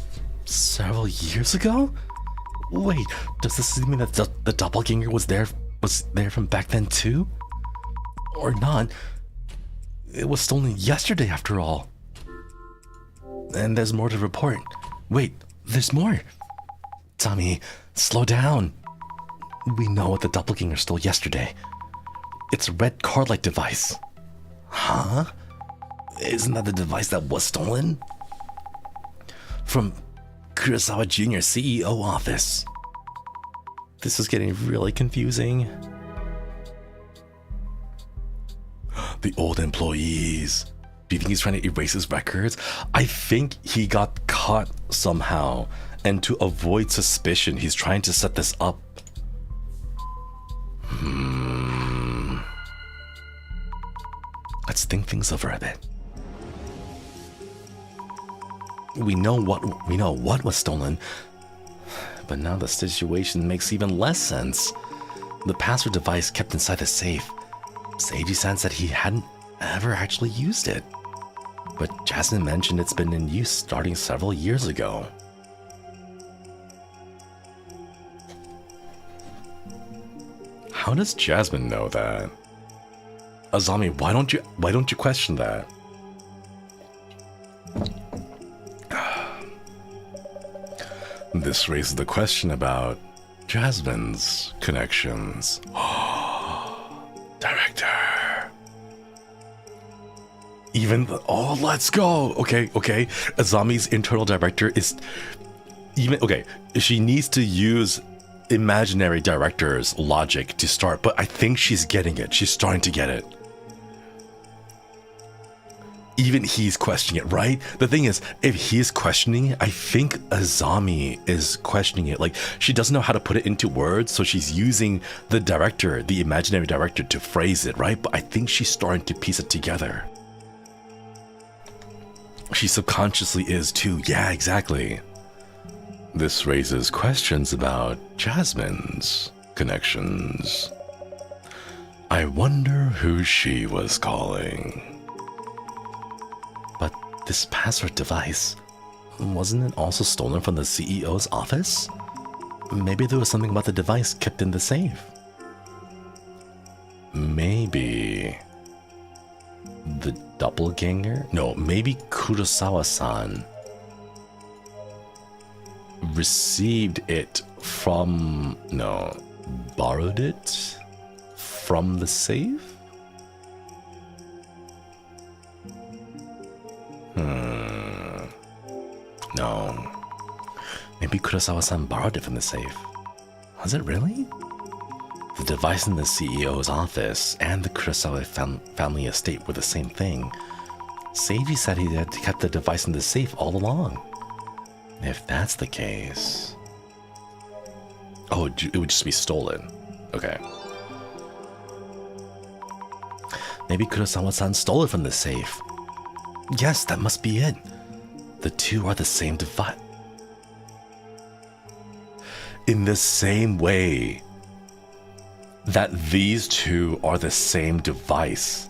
several years ago? Wait, does this mean that the doppelganger was there from back then too? Or not. It was stolen yesterday after all. And there's more to report. Wait, there's more. Tommy, slow down. We know what the doppelganger stole yesterday. It's a red card-like device. Huh? Isn't that the device that was stolen? From Kurosawa Jr. CEO office. This is getting really confusing. The old employees. Do you think he's trying to erase his records? I think he got caught somehow. And to avoid suspicion, he's trying to set this up. Let's think things over a bit. We know what was stolen, but now the situation makes even less sense. The password device kept inside the safe. Seiji-san said he hadn't ever actually used it, but Jasmine mentioned it's been in use starting several years ago. How does Jasmine know that? Azami, why don't you question that? This raises the question about Jasmine's connections. Director. Let's go. Okay. Azami's internal director is she needs to use imaginary director's logic to start, but I think she's getting it. She's starting to get it. Even he's questioning it, right? The thing is, if he's questioning it, I think Azami is questioning it. Like, she doesn't know how to put it into words, so she's using the director, the imaginary director, to phrase it, right? But I think she's starting to piece it together. She subconsciously is too. Yeah, exactly. This raises questions about Jasmine's connections. I wonder who she was calling. But this password device, wasn't it also stolen from the CEO's office? Maybe there was something about the device kept in the safe. Maybe the doppelganger? No, maybe Kurosawa-san received it from... No, borrowed it from the safe? No. Maybe Kurosawa-san borrowed it from the safe. Was it really? The device in the CEO's office and the Kurosawa family estate were the same thing. Seiji said he had kept the device in the safe all along. If that's the case... Oh, it would just be stolen. Okay. Maybe Kurosawa-san stole it from the safe. Yes, that must be it. The two are the same device. In the same way that these two are the same device,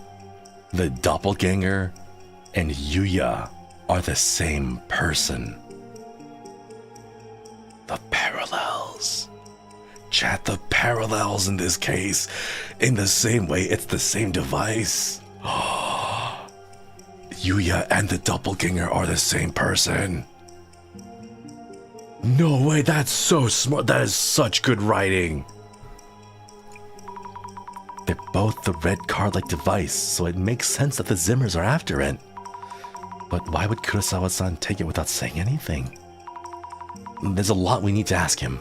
the doppelganger and Yuya are the same person. The parallels. Chat, the parallels in this case. In the same way, it's the same device. Yuya and the doppelganger are the same person. No way, that's so smart. That is such good writing. They're both the red card-like device, so it makes sense that the Zimmers are after it. But why would Kurosawa-san take it without saying anything? There's a lot we need to ask him.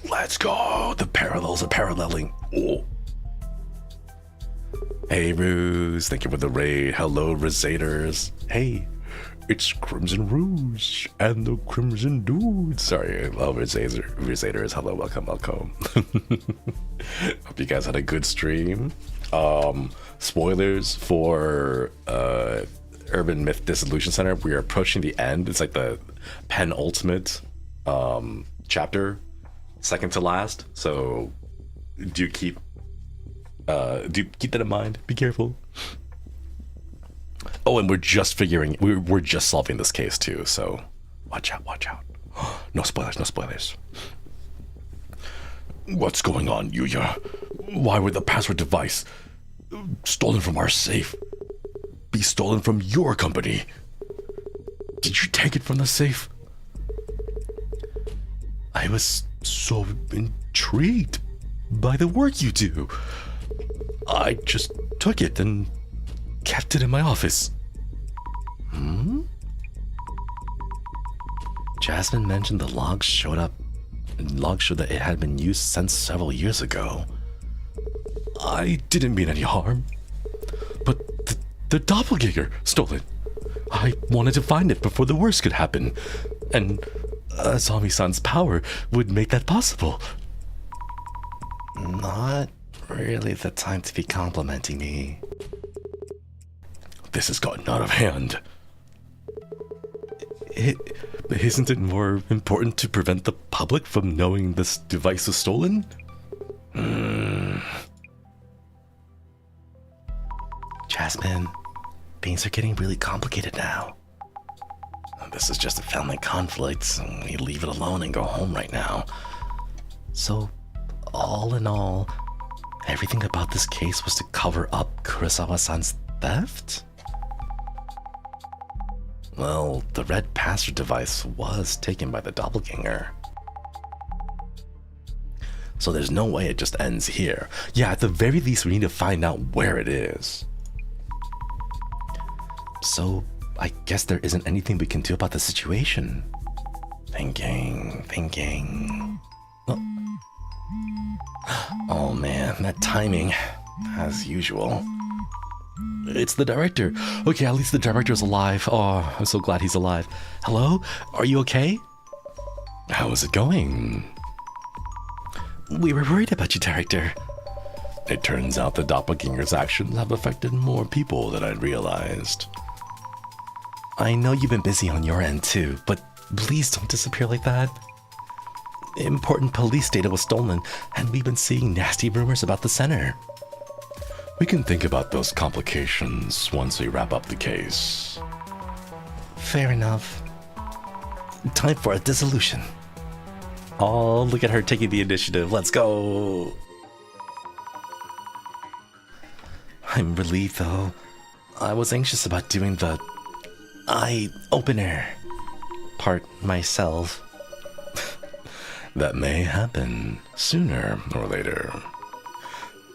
Let's go. The parallels are paralleling. Oh. Hey, Ruse. Thank you for the raid. Hello, Resaders. Hey, it's Crimson Rouge and the Crimson Dude. Sorry, I love Resaders. Hello, welcome. Hope you guys had a good stream. Spoilers for Urban Myth Dissolution Center. We are approaching the end. It's like the penultimate chapter, second to last. So do keep that in mind. Be careful. Oh, and we're just solving this case too. So watch out. No spoilers. What's going on, Yuya? Why would the password device stolen from our safe be stolen from your company? Did you take it from the safe? I was so intrigued by the work you do. I just took it and kept it in my office. Jasmine mentioned the logs showed that it had been used since several years ago. I didn't mean any harm, but the doppelganger stole it. I wanted to find it before the worst could happen, and Azami-san's power would make that possible. Not really the time to be complimenting me. This has gotten out of hand. Isn't it more important to prevent the public from knowing this device was stolen? Jasmine, things are getting really complicated now. This is just a family conflict, so we leave it alone and go home right now. So, all in all, everything about this case was to cover up Kurosawa-san's theft? Well, the red password device was taken by the doppelganger. So there's no way it just ends here. Yeah, at the very least, we need to find out where it is. So, I guess there isn't anything we can do about the situation. Thinking. Oh man, that timing. As usual. It's the director. Okay, at least the director's alive. Oh, I'm so glad he's alive. Hello? Are you okay? How is it going? We were worried about you, director. It turns out the doppelganger's actions have affected more people than I'd realized. I know you've been busy on your end too, but please don't disappear like that. Important police data was stolen, and we've been seeing nasty rumors about the center. We can think about those complications once we wrap up the case. Fair enough. Time for a dissolution. Oh, look at her taking the initiative. Let's go. I'm relieved though. I was anxious about doing the eye opener part myself. That may happen sooner or later.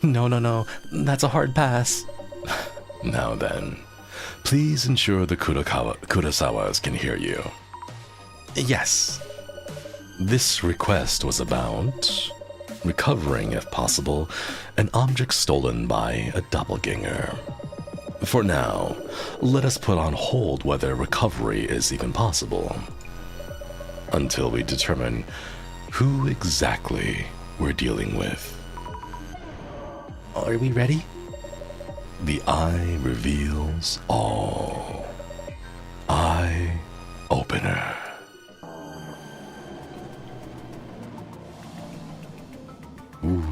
No. That's a hard pass. Now then, please ensure the Kurosawas can hear you. Yes. This request was about recovering, if possible, an object stolen by a doppelganger. For now, let us put on hold whether recovery is even possible, until we determine who exactly we're dealing with. Are we ready? The eye reveals all. Eye opener. Ooh.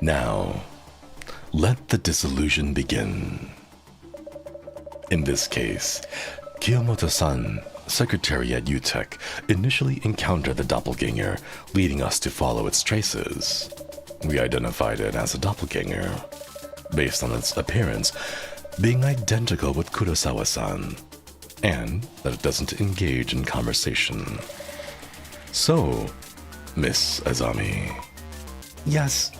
Now, let the dissolution begin. In this case, Kiyomoto-san, secretary at UTech, initially encountered the doppelganger, leading us to follow its traces. We identified it as a doppelganger, based on its appearance being identical with Kurosawa-san, and that it doesn't engage in conversation. So, Miss Azami. Yes.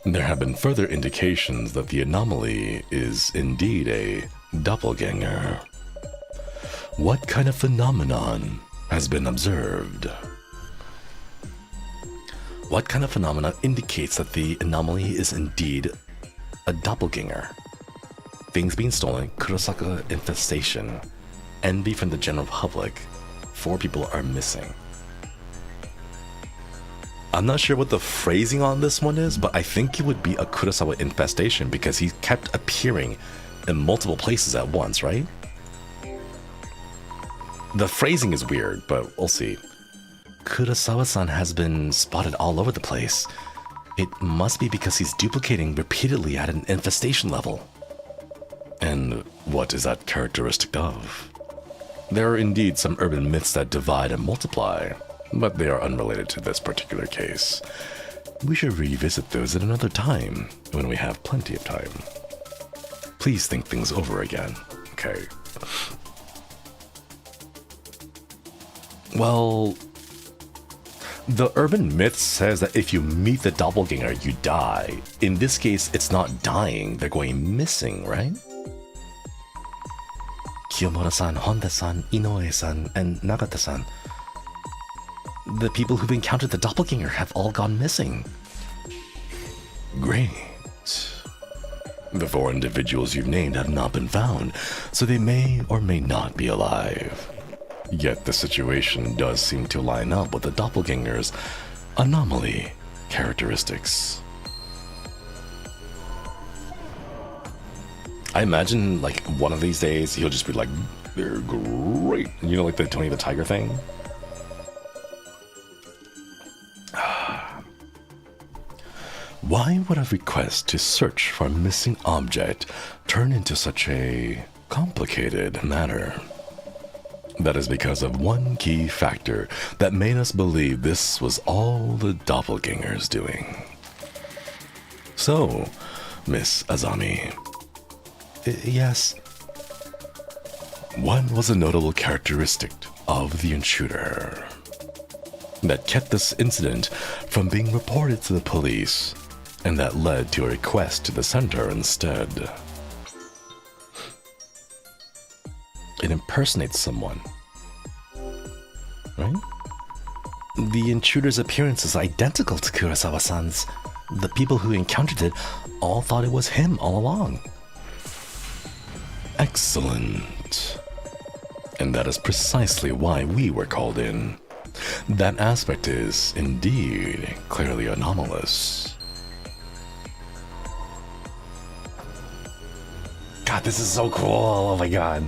There have been further indications that the anomaly is indeed a doppelganger. What kind of phenomenon has been observed? What kind of phenomena indicates that the anomaly is indeed a doppelganger? Things being stolen, Kurosaka infestation, envy from the general public. 4 people are missing. I'm not sure what the phrasing on this one is, but I think it would be a Kurosawa infestation because he kept appearing in multiple places at once, right? The phrasing is weird, but we'll see. Kurosawa-san has been spotted all over the place. It must be because he's duplicating repeatedly at an infestation level. And what is that characteristic of? There are indeed some urban myths that divide and multiply, but they are unrelated to this particular case. We should revisit those at another time, when we have plenty of time. Please think things over again, okay? Well, the urban myth says that if you meet the doppelganger, you die. In this case, it's not dying, they're going missing, right? Kiyomura-san, Honda-san, Inoue-san, and Nagata-san. The people who've encountered the doppelganger have all gone missing. Great. The 4 individuals you've named have not been found, so they may or may not be alive. Yet the situation does seem to line up with the doppelganger's anomaly characteristics. I imagine, like, one of these days, he'll just be like, they're great. You know, like the Tony the Tiger thing? Why would a request to search for a missing object turn into such a complicated matter? That is because of one key factor that made us believe this was all the doppelganger's doing. So, Miss Azami. Yes. What was a notable characteristic of the intruder that kept this incident from being reported to the police and that led to a request to the center instead? It impersonates someone, right? The intruder's appearance is identical to Kurosawa-san's. The people who encountered it all thought it was him all along. Excellent. And that is precisely why we were called in. That aspect is, indeed, clearly anomalous. God, this is so cool. Oh my god.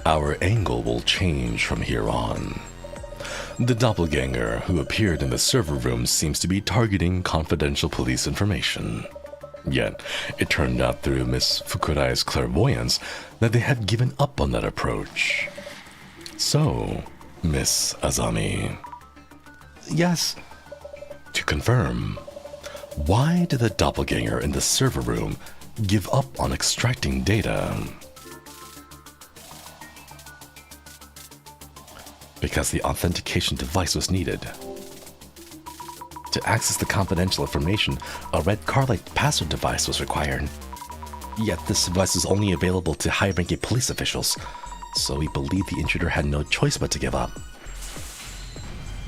Our angle will change from here on. The doppelganger who appeared in the server room seems to be targeting confidential police information. Yet, it turned out through Miss Fukurai's clairvoyance that they had given up on that approach. So, Miss Azami. Yes. To confirm, why did the doppelganger in the server room give up on extracting data? Because the authentication device was needed. To access the confidential information, a red card-like password device was required. Yet this device is only available to high-ranking police officials, so we believe the intruder had no choice but to give up.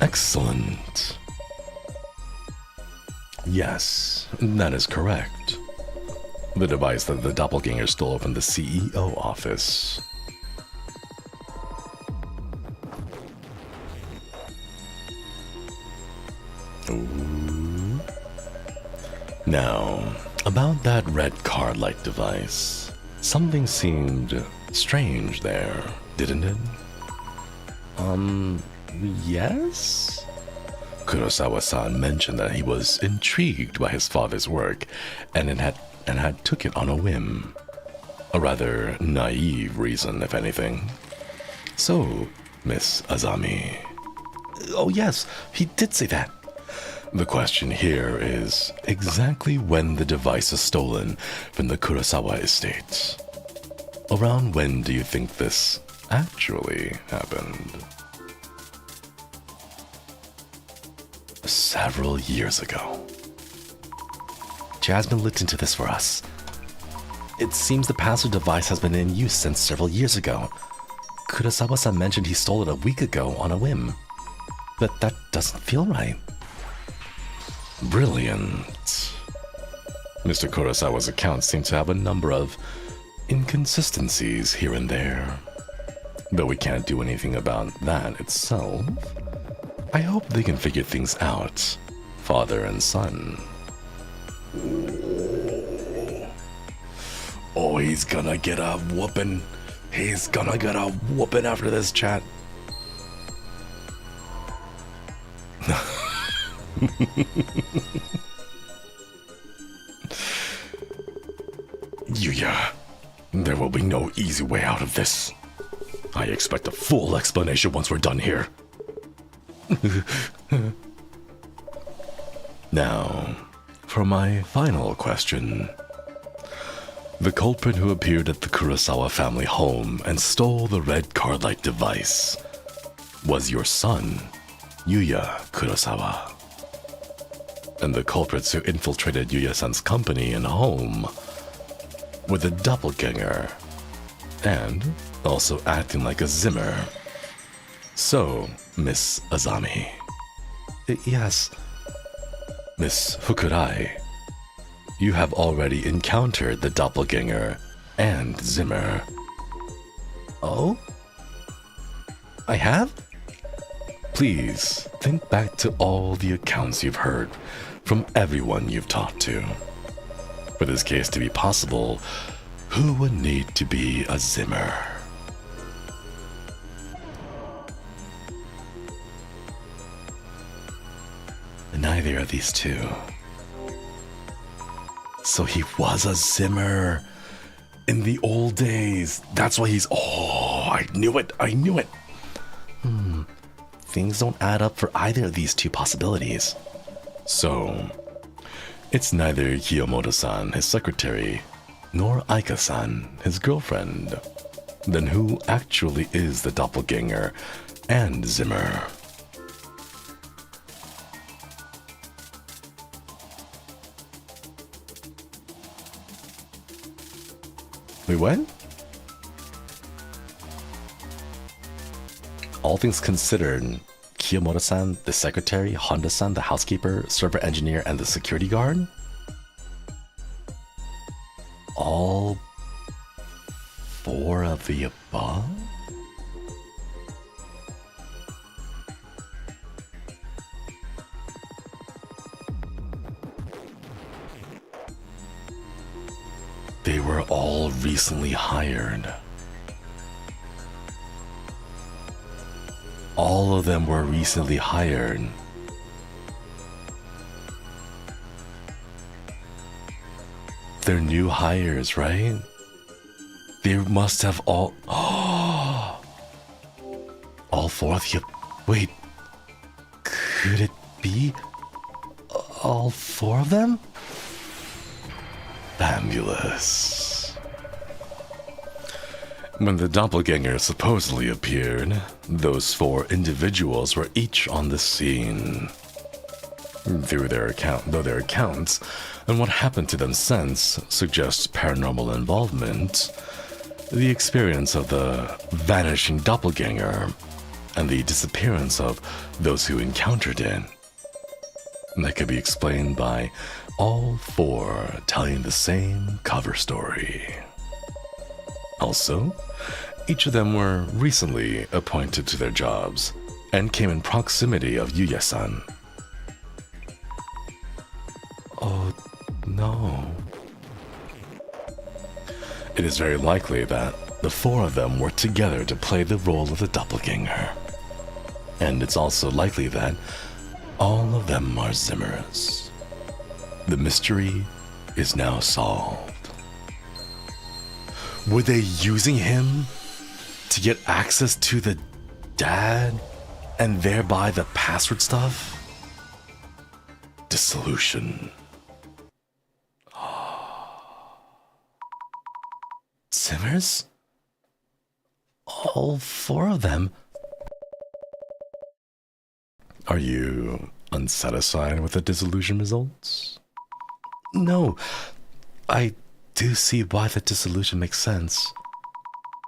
Excellent. Yes, that is correct. The device that the doppelganger stole from the CEO office. Ooh. Now, about that red card-like device, something seemed strange there, didn't it? Yes? Kurosawa-san mentioned that he was intrigued by his father's work and had took it on a whim. A rather naive reason, if anything. So, Miss Azami. Oh yes, he did say that. The question here is exactly when the device is stolen from the Kurosawa estate. Around when do you think this actually happened? Several years ago. Jasmine looked into this for us. It seems the password device has been in use since several years ago. Kurosawa-san mentioned he stole it a week ago on a whim. But that doesn't feel right. Brilliant. Mr. Kurosawa's accounts seem to have a number of inconsistencies here and there. Though we can't do anything about that itself, I hope they can figure things out, father and son. Oh, he's gonna get a whooping. He's gonna get a whooping after this chat. Yuya, there will be no easy way out of this. I expect a full explanation once we're done here. Now, for my final question. The culprit who appeared at the Kurosawa family home and stole the red card-like device was your son, Yuya Kurosawa. And the culprits who infiltrated Yuya-san's company and home were the Doppelganger, and also acting like a Zimmer. So, Miss Azami. Yes. Miss Fukurai, you have already encountered the Doppelganger and Zimmer. Oh? I have? Please think back to all the accounts you've heard from everyone you've talked to. For this case to be possible, who would need to be a Zimmer? Neither of these two. So he was a Zimmer in the old days. That's why he's... Oh, I knew it. Things don't add up for either of these two possibilities. So, it's neither Kiyomoto-san, his secretary, nor Aika-san, his girlfriend. Then who actually is the Doppelganger and Zimmer? Wait, what? All things considered, Kiyomoto-san, the secretary, Honda-san, the housekeeper, server engineer, and the security guard? All four of the above? They were all recently hired. All of them were recently hired. They're new hires, right? They must have all... all four of you... Wait. Could it be... all four of them? Fabulous. When the doppelganger supposedly appeared, those four individuals were each on the scene. Though their accounts and what happened to them since suggests paranormal involvement, the experience of the vanishing doppelganger and the disappearance of those who encountered it, that could be explained by all four telling the same cover story. Also, each of them were recently appointed to their jobs and came in proximity of Yuya-san. Oh, no. It is very likely that the four of them were together to play the role of the doppelganger. And it's also likely that all of them are Zimmers. The mystery is now solved. Were they using him to get access to the dad and thereby the password stuff? Dissolution. Zimmers? All four of them? Are you unsatisfied with the dissolution results? No, I do see why the dissolution makes sense,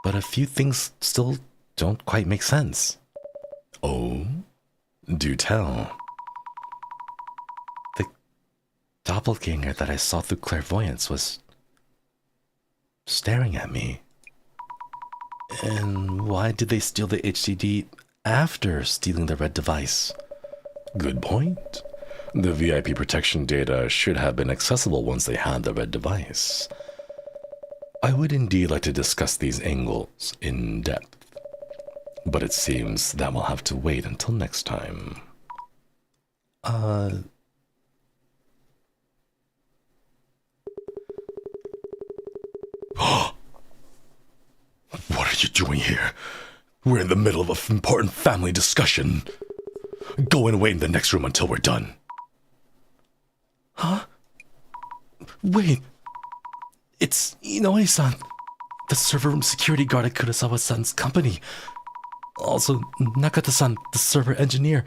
but a few things still don't quite make sense. Oh? Do tell. The doppelganger that I saw through clairvoyance was staring at me. And why did they steal the HDD after stealing the red device? Good point. The VIP protection data should have been accessible once they had the red device. I would indeed like to discuss these angles in depth, but it seems that we'll have to wait until next time. What are you doing here? We're in the middle of an important family discussion. Go and wait in the next room until we're done. Wait. It's Inoue-san, the server room security guard at Kurosawa-san's company. Also, Nakata-san, the server engineer.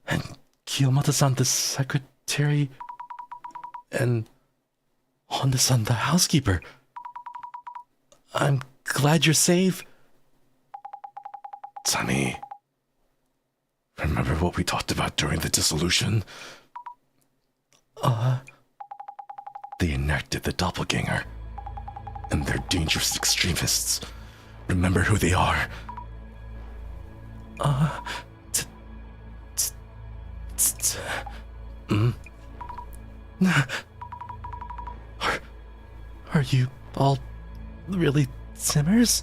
And Kiyomata-san, the secretary. And Honda-san, the housekeeper. I'm glad you're safe. Sammy, remember what we talked about during the dissolution? They enacted the Doppelganger. And they're dangerous extremists. Remember who they are. Are you all really Zimmers?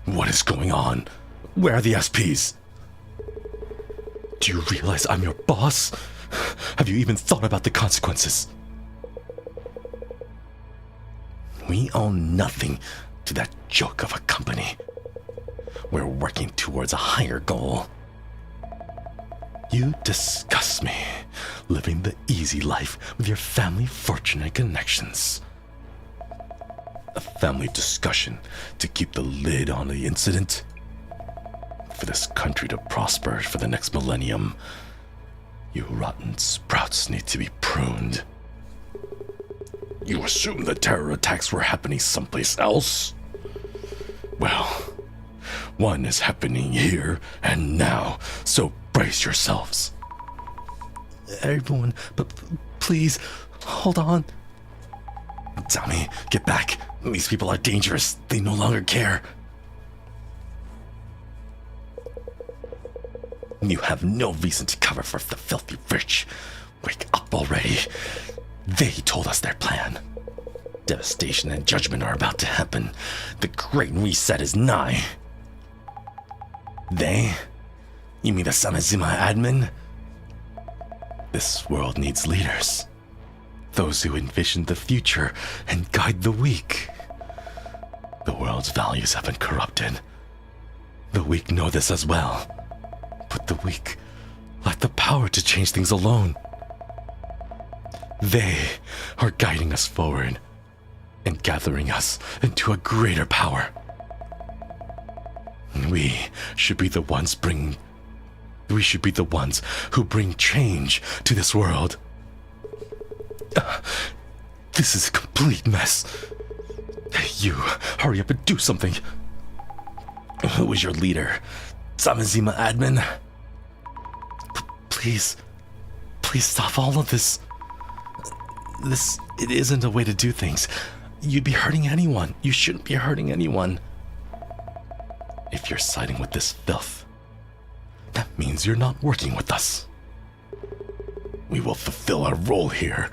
What is going on? Where are the SPs? Do you realize I'm your boss? Have you even thought about the consequences? We own nothing to that joke of a company. We're working towards a higher goal. You disgust me, living the easy life with your family fortune and connections. A family discussion to keep the lid on the incident. For this country to prosper for the next millennium, you rotten sprouts need to be pruned. You assume the terror attacks were happening someplace else? Well, one is happening here and now, so brace yourselves. Everyone, but please, hold on. Tommy, get back. These people are dangerous. They no longer care. You have no reason to cover for the filthy rich. Wake up already. They told us their plan. Devastation and judgment are about to happen. The Great Reset is nigh. They? You mean the Samazima admin? This world needs leaders. Those who envision the future and guide the weak. The world's values have been corrupted. The weak know this as well. But the weak lack the power to change things alone. They are guiding us forward and gathering us into a greater power. We should be the ones who bring change to this world. This is a complete mess. You, hurry up and do something. Who is your leader? Samazima admin? Please stop all of this. It isn't a way to do things. You'd be hurting anyone. You shouldn't be hurting anyone. If you're siding with this filth, that means you're not working with us. We will fulfill our role here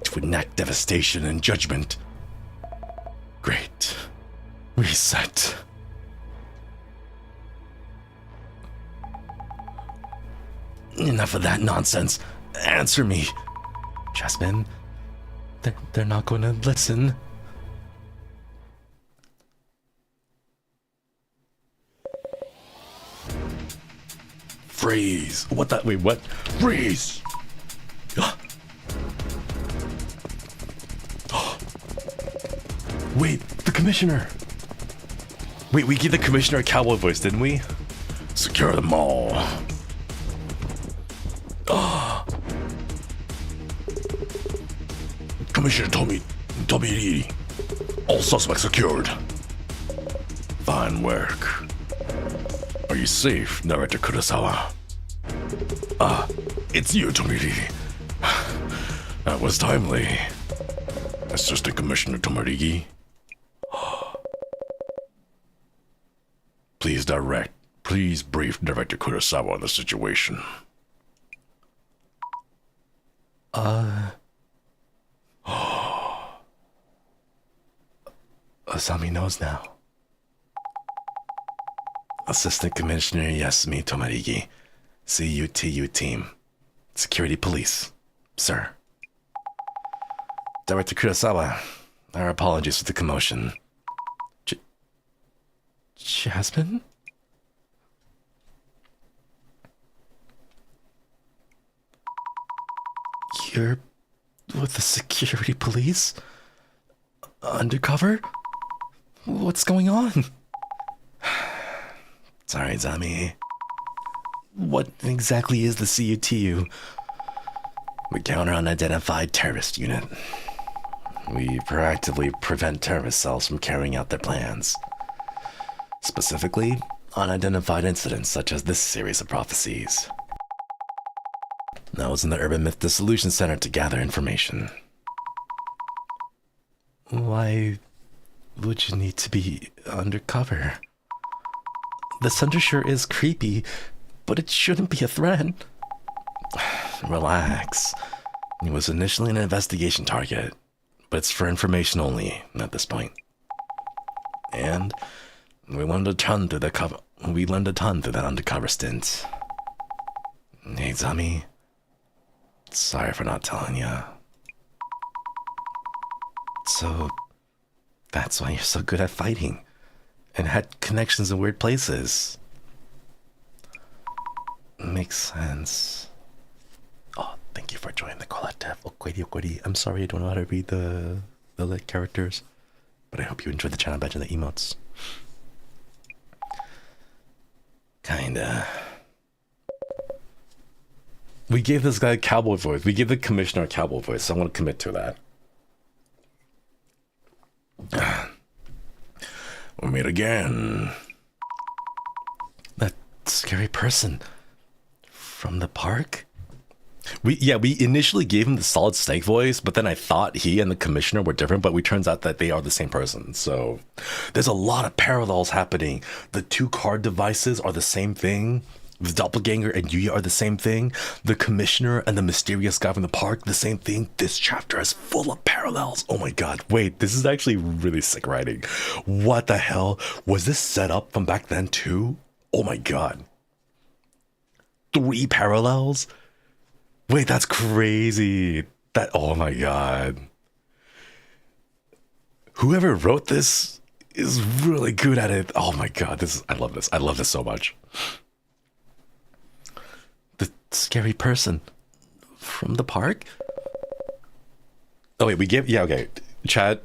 to enact devastation and judgment. Great Reset. Enough of that nonsense. Answer me. Jasmine, they're not going to listen. Freeze. What? Wait, what? Freeze. Wait, the commissioner. Wait, we gave the commissioner a cowboy voice, didn't we? Secure them all. Commissioner Tomiri. All suspects secured. Fine work. Are you safe, Narrator Kurosawa? It's you, Tomiri. That was timely. Assistant Commissioner Tomarigi. Please brief Director Kurosawa on the situation. Asami knows now. Assistant Commissioner Yasumi Tomarigi, CUTU team, Security Police, sir. Director Kurosawa, our apologies for the commotion. Jasmine? You're with the security police? Undercover? What's going on? Sorry, Zami. What exactly is the CUTU? We counter unidentified terrorist unit. We proactively prevent terrorist cells from carrying out their plans. Specifically, unidentified incidents such as this series of prophecies. I was in the Urban Myth Dissolution Center to gather information. Why would you need to be undercover? The center sure is creepy, but it shouldn't be a threat. Relax. It was initially an investigation target, but it's for information only at this point. And we learned a ton through that undercover stint. Hey, Zami. Sorry for not telling you. So, that's why you're so good at fighting, and had connections in weird places. Makes sense. Oh, thank you for joining the collective. Okwedi. I'm sorry I don't know how to read the characters, but I hope you enjoyed the channel badge and the emotes. Kinda. We gave this guy a cowboy voice. We gave the commissioner a cowboy voice, so I'm gonna commit to that. We'll meet again. That scary person from the park? We initially gave him the solid snake voice, but then I thought he and the commissioner were different, but it turns out that they are the same person. So there's a lot of parallels happening. The two card devices are the same thing. The Doppelganger and Yuya are the same thing. The commissioner and the mysterious guy from the park, the same thing. This chapter is full of parallels. Oh my god, wait, this is actually really sick writing. What the hell? Was this set up from back then too? Oh my god. 3 parallels? Wait, that's crazy. Oh my god. Whoever wrote this is really good at it. Oh my god, I love this. I love this so much. The scary person from the park? Oh wait, okay. Chat,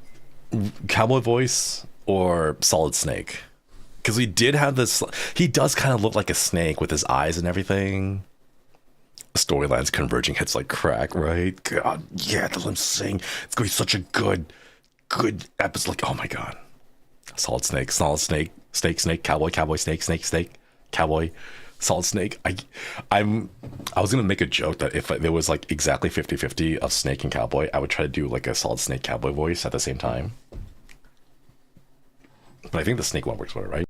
cowboy voice or solid snake? Because we did have this, he does kind of look like a snake with his eyes and everything. Storylines converging hits like crack, right? God, yeah, that's what I'm saying. It's going to be such a good episode. Like, oh my god. Solid snake, snake, cowboy, snake, cowboy, solid snake. I was gonna make a joke that if there was like exactly 50-50 of snake and cowboy, I would try to do like a solid snake cowboy voice at the same time. But I think the snake one works better, right?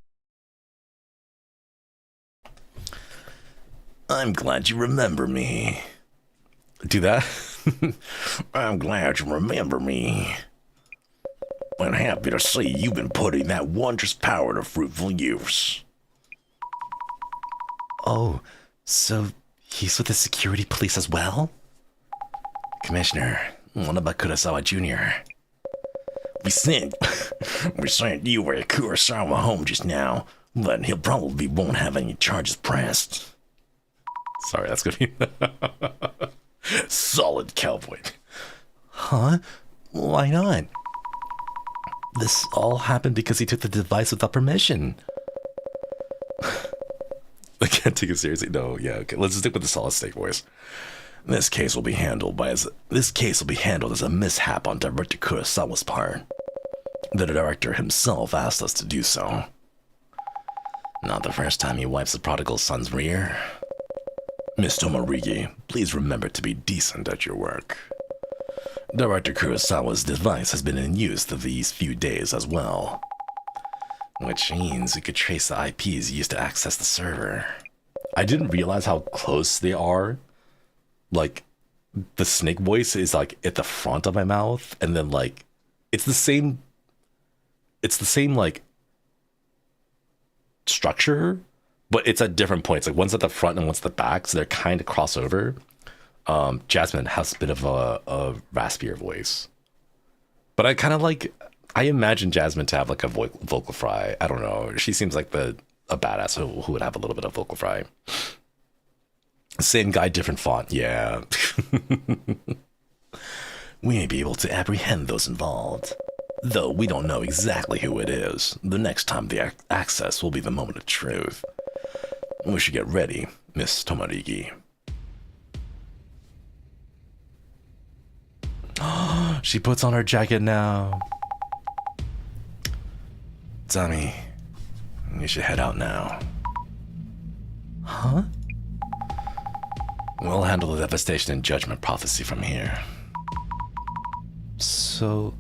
I'm glad you remember me. Do that? I'm glad you remember me. I'm happy to see you've been putting that wondrous power to fruitful use. Oh, so he's with the security police as well? Commissioner, what about Kurosawa Jr.? We sent you a Kurosawa home just now, but he'll probably won't have any charges pressed. Sorry, that's gonna be solid cowboy. Huh? Why not? This all happened because he took the device without permission. I can't take it seriously. No, yeah, okay. Let's stick with the solid snake voice. This case will be handled as a mishap on Director Kurosawa's part. The director himself asked us to do so. Not the first time he wipes the prodigal son's rear. Miss Tomorigi, please remember to be decent at your work. Director Kurosawa's device has been in use these few days as well. Which means we could trace the IPs used to access the server. I didn't realize how close they are. Like, the snake voice is like at the front of my mouth, and then like, it's the same like structure, but it's at different points. Like one's at the front and one's at the back, so they're kind of crossover. Jasmine has a bit of a raspier voice, but I imagine Jasmine to have like a vocal fry. I don't know. She seems like a badass who would have a little bit of vocal fry. Same guy, different font. Yeah. We may be able to apprehend those involved. Though we don't know exactly who it is, the next time the access will be the moment of truth. We should get ready, Miss Tomarigi. She puts on her jacket now. Zami, you should head out now. Huh? We'll handle the devastation and judgment prophecy from here. So,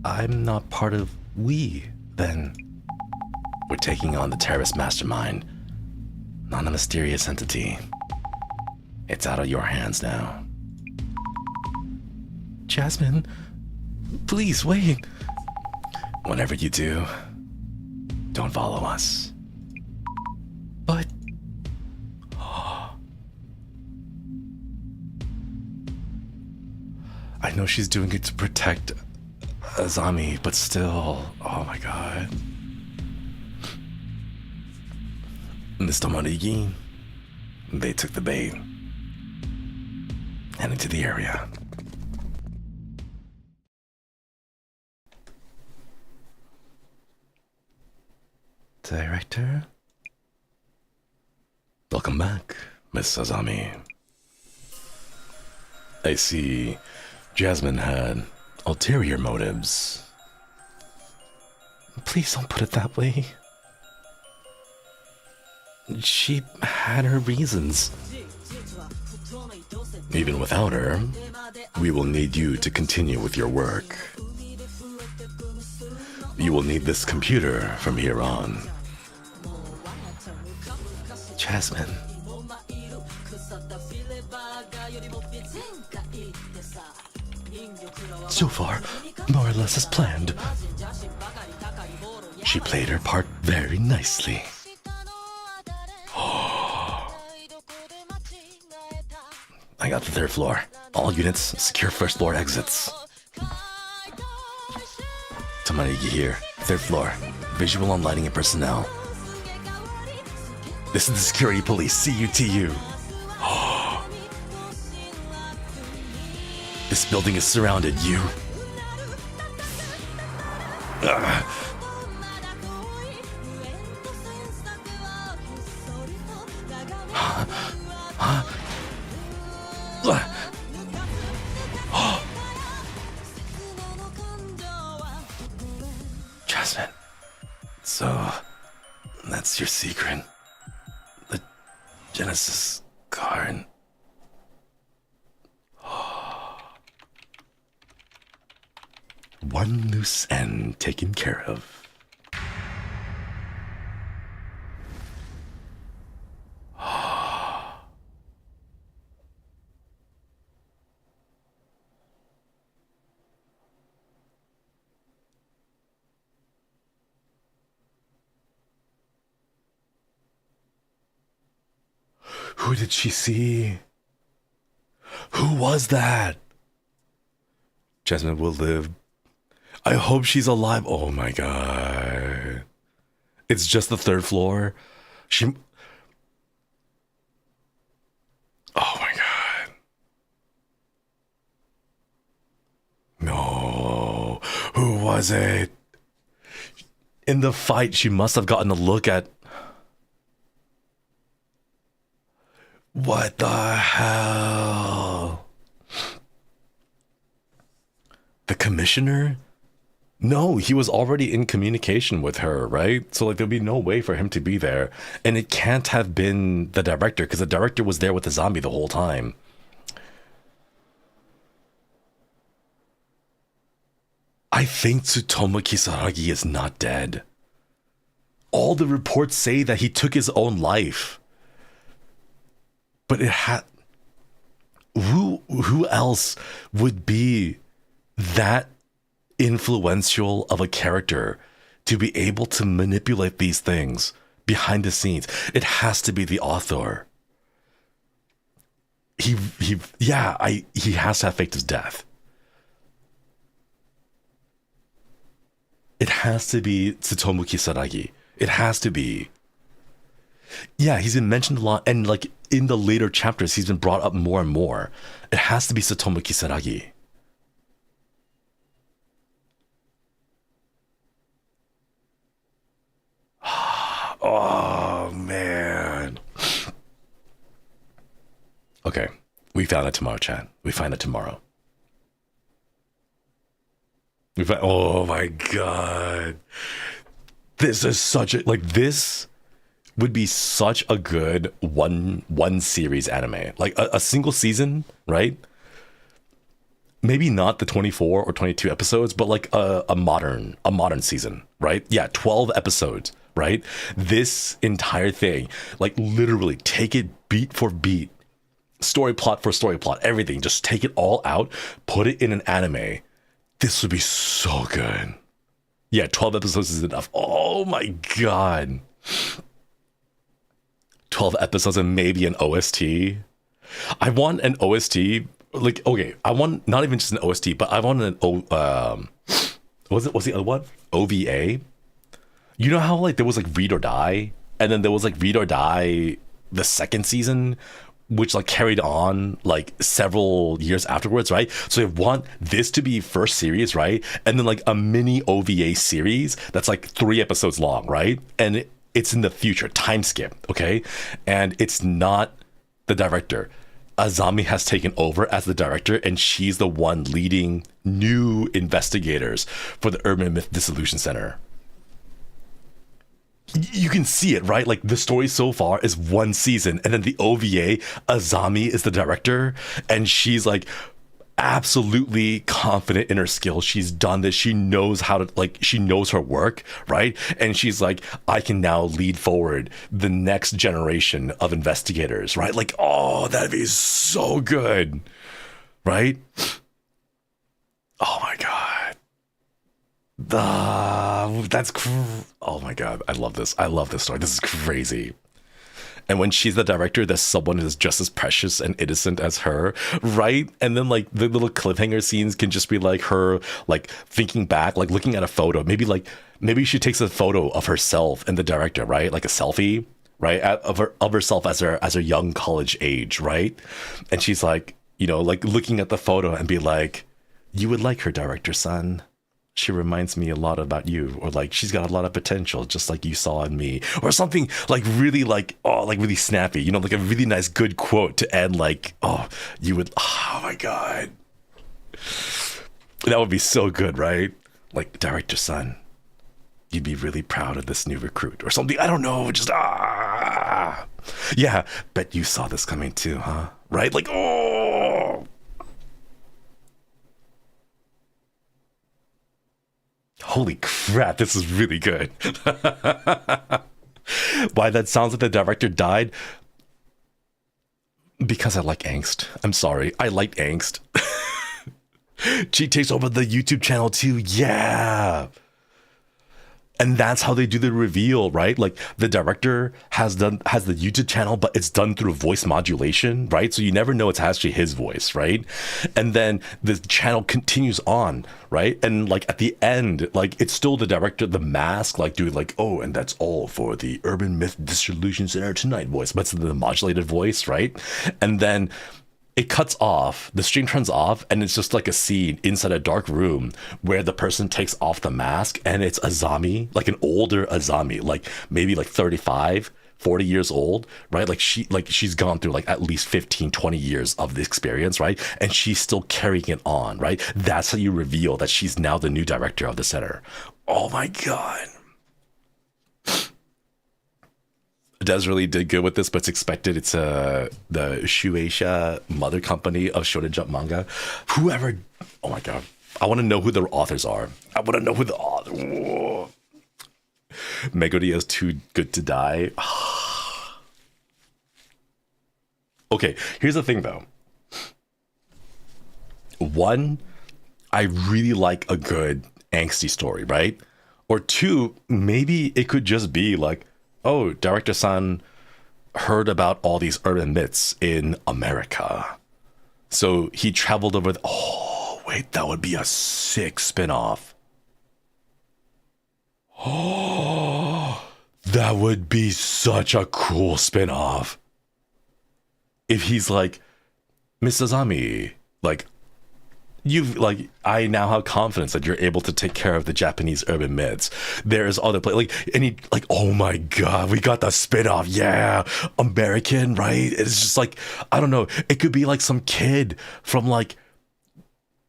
I'm not part of we, then? We're taking on the terrorist mastermind, not a mysterious entity. It's out of your hands now. Jasmine, please wait. Whenever you do, don't follow us. But... I know she's doing it to protect Azami, but still, oh my god. Miss Tomarigi, they took the bait. Heading to the area. Director? Welcome back, Miss Azami. I see Jasmine had ulterior motives. Please don't put it that way. She had her reasons. Even without her, we will need you to continue with your work. You will need this computer from here on. Jasmine. So far, more or less as planned. She played her part very nicely. I got the third floor. All units, secure first floor exits. Tomarigi here, third floor. Visual on lighting and personnel. This is the security police, CUTU. This building is surrounded, you. Jasmine. So, that's your secret. The Genesis card. One loose end taken care of. Who did she see? Who was that? Jasmine will live. I hope she's alive. Oh my god. It's just the third floor. Oh my god. No. Who was it? In the fight, she must have gotten a look at... What the hell? The commissioner? No, he was already in communication with her, right? So like there'd be no way for him to be there. And it can't have been the director, because the director was there with the zombie the whole time. I think Tsutomu Kisaragi is not dead. All the reports say that he took his own life. But it had... Who else would be that influential of a character to be able to manipulate these things behind the scenes? It has to be the author. He has to have faked his death. It has to be Tsutomu Kisaragi. It has to be. Yeah, he's been mentioned a lot, and like in the later chapters, he's been brought up more and more. It has to be Tsutomu Kisaragi. Okay. We found it tomorrow, chat. We find it tomorrow. Oh my god. This is such a, like, this would be such a good one series anime. Like a single season, right? Maybe not the 24 or 22 episodes, but like a modern season, right? Yeah, 12 episodes, right? This entire thing, like literally take it beat for beat, story plot for story plot, everything. Just take it all out, put it in an anime. This would be so good. Yeah, 12 episodes is enough. Oh my god. 12 episodes and maybe an OST. I want an OST. Like, okay, I want not even just an OST, but I want an what's the other one? OVA. You know how like there was like Read or Die, and then there was like Read or Die the second season, which like carried on like several years afterwards, right? So I want this to be first series, right? And then like a mini OVA series that's like 3 episodes long, right? And it's in the future, time skip, okay? And it's not the director. Azami has taken over as the director, and she's the one leading new investigators for the Urban Myth Dissolution Center. You can see it, right? Like the story so far is one season, and then the OVA, Azami is the director, and she's like absolutely confident in her skills. She's done this. She knows how to, like, she knows her work, right? And she's like, I can now lead forward the next generation of investigators, right? Like, oh, that'd be so good, right? Oh my god. Oh my god, I love this. I love this story. This is crazy. And when she's the director, there's someone who's just as precious and innocent as her, right? And then like the little cliffhanger scenes can just be like her like thinking back, like looking at a photo. Maybe she takes a photo of herself and the director, right? Like a selfie, right? Of herself as her young college age, right? And she's like, you know, like looking at the photo and be like, you would like her, director son. She reminds me a lot about you, or like she's got a lot of potential, just like you saw in me, or something like really like, oh, like really snappy, you know, like a really nice good quote to end like, oh, you would, oh my god, that would be so good, right? Like, director son, you'd be really proud of this new recruit or something. I don't know, just yeah, bet you saw this coming too, huh? Right? Like, oh. Holy crap, this is really good. Why that sounds like the director died? Because I like angst. I'm sorry, I like angst. She takes over the YouTube channel too, yeah. And that's how they do the reveal, right? Like the director has the YouTube channel, but it's done through voice modulation, right? So you never know it's actually his voice, right? And then the channel continues on, right? And like at the end, like it's still the director, the mask, like doing like, oh, and that's all for the Urban Myth Dissolution Center tonight voice, but it's the modulated voice, right? And then it cuts off, the stream turns off, and it's just like a scene inside a dark room where the person takes off the mask, and it's Azami, like an older Azami, like maybe like 35, 40 years old, right? Like she's gone through like at least 15, 20 years of the experience, right? And she's still carrying it on, right? That's how you reveal that she's now the new director of the center. Oh my god. Des really did good with this, but it's expected. It's the Shueisha mother company of Shonen Jump manga. Whoever, oh my god, I want to know who the authors are. I want to know who the author. Megodi is too good to die. Okay, here's the thing though. One, I really like a good angsty story, right? Or two, maybe it could just be like, oh, director-san heard about all these urban myths in America. So he traveled over... Oh, wait, that would be a sick spin-off. Oh, that would be such a cool spin-off. If he's like, Miss Azami, like, You've like, I now have confidence that you're able to take care of the Japanese urban myths. There's other like, and he like, oh my god, we got the spin-off, yeah, American, right? It's just like, I don't know, it could be like some kid from like,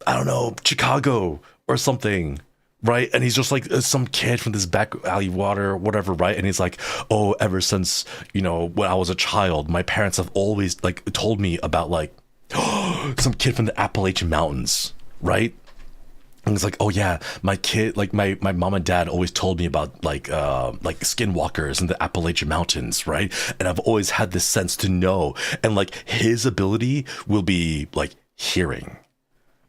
I don't know, Chicago or something, right? And he's just like some kid from this back alley water, whatever, right? And he's like, oh, ever since, you know, when I was a child, my parents have always like told me about like some kid from the Appalachian Mountains, right? And it's like, oh yeah, my kid, like my mom and dad always told me about like skinwalkers in the Appalachian Mountains, right? And I've always had this sense to know, and like his ability will be like hearing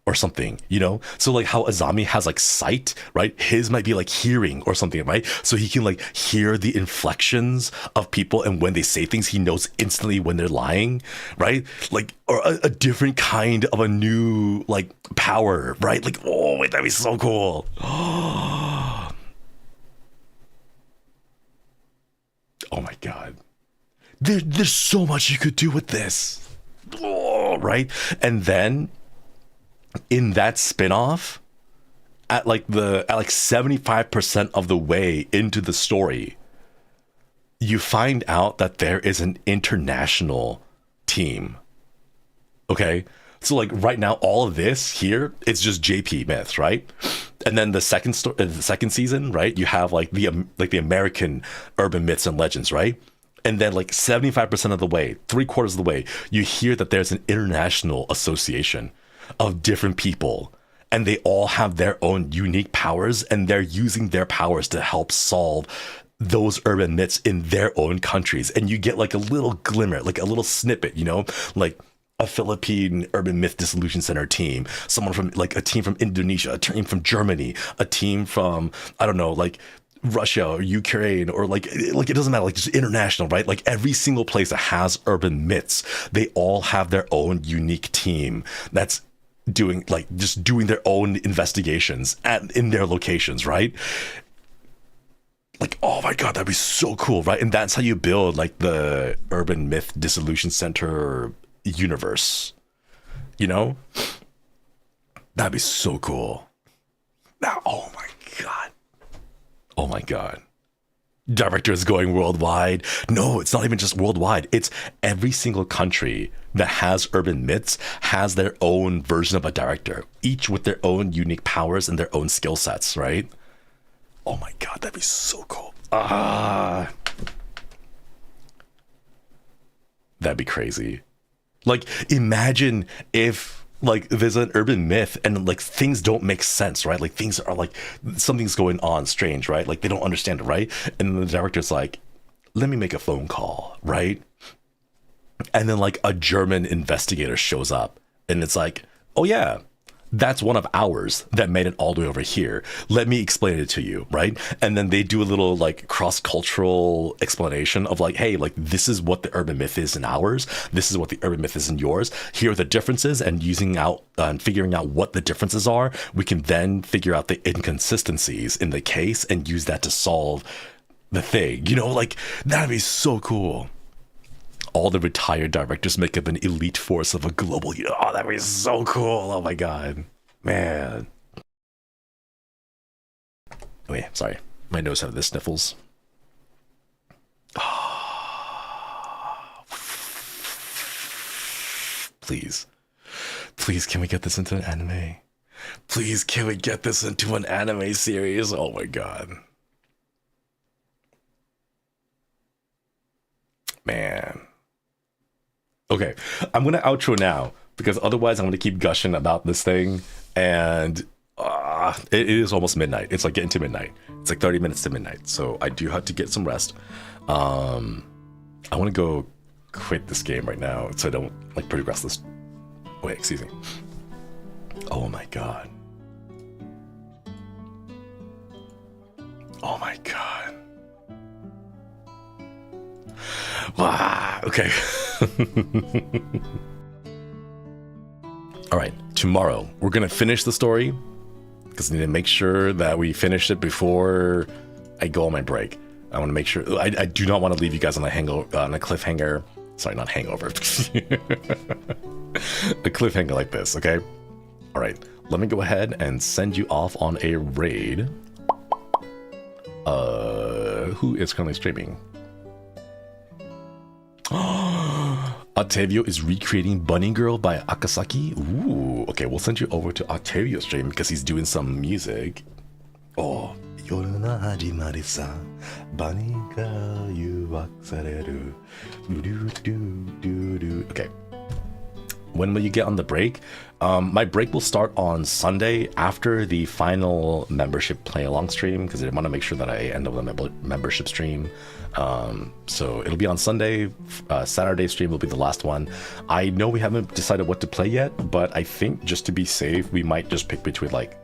or something, you know? So like how Azami has like sight, right? His might be like hearing or something, right? So he can like hear the inflections of people, and when they say things, he knows instantly when they're lying, right? Like, or a different kind of a new like power, right? Like, oh wait, that'd be so cool. Oh my god. There's so much you could do with this. Oh, right? And then in that spin-off, at like 75% of the way into the story, you find out that there is an international team. Okay, so like right now, all of this here, it's just JP myths, right? And then the second season, right? You have like the American urban myths and legends, right? And then like 75% of the way, 3/4 of the way, you hear that there's an international association of different people, and they all have their own unique powers, and they're using their powers to help solve those urban myths in their own countries. And you get like a little glimmer, like a little snippet, you know, like a Philippine urban myth dissolution center team, someone from like a team from Indonesia, a team from Germany, a team from, I don't know, like Russia or Ukraine, or like it doesn't matter, like just international, right? Like every single place that has urban myths, they all have their own unique team that's doing their own investigations in their locations, right? Like, oh my god, that'd be so cool, right? And that's how you build like the urban myth dissolution center universe, you know? That'd be so cool. Now, oh my god, directors going worldwide. No, it's not even just worldwide, it's every single country that has urban myths has their own version of a director, each with their own unique powers and their own skill sets, right? Oh my god, that'd be so cool. That'd be crazy. Like, imagine if like there's an urban myth and like things don't make sense, right? Like things are like something's going on strange, right? Like they don't understand it, right? And the director's like, let me make a phone call, right? And then like a German investigator shows up and it's like, oh yeah, that's one of ours that made it all the way over here. Let me explain it to you, right? And then they do a little like cross-cultural explanation of like, hey, like this is what the urban myth is in ours. This is what the urban myth is in yours. Here are the differences, and using out and figuring out what the differences are, we can then figure out the inconsistencies in the case and use that to solve the thing. You know, like that'd be so cool. All the retired directors make up an elite force of a global, you know, oh, that'd be so cool. Oh my god, man. Oh yeah, sorry, my nose have the sniffles. Please, can we get this into an anime? Please, can we get this into an anime series? Oh my god, man. Okay, I'm gonna outro now because otherwise I'm gonna keep gushing about this thing, and it is almost midnight. It's like getting to midnight. It's like 30 minutes to midnight, so I do have to get some rest. I want to go quit this game right now so I don't like progress this. Wait, excuse me. Oh my god. Oh my god. Wow. Okay. All right, tomorrow we're gonna finish the story because I need to make sure that we finish it before I go on my break. I want to make sure I do not want to leave you guys on a cliffhanger. Sorry, not hangover. A cliffhanger like this, okay? All right, let me go ahead and send you off on a raid. Who is currently streaming? Octavio is recreating Bunny Girl by Akasaki. Ooh, okay, we'll send you over to Octavio's stream because he's doing some music. Oh. 夜の始まりさ、バニーが誘惑される。Okay. When will you get on the break? My break will start on Sunday after the final membership play along stream because I want to make sure that I end up with a membership stream. So it'll be on Sunday. Saturday stream will be the last one. I know we haven't decided what to play yet, but I think just to be safe, we might just pick between like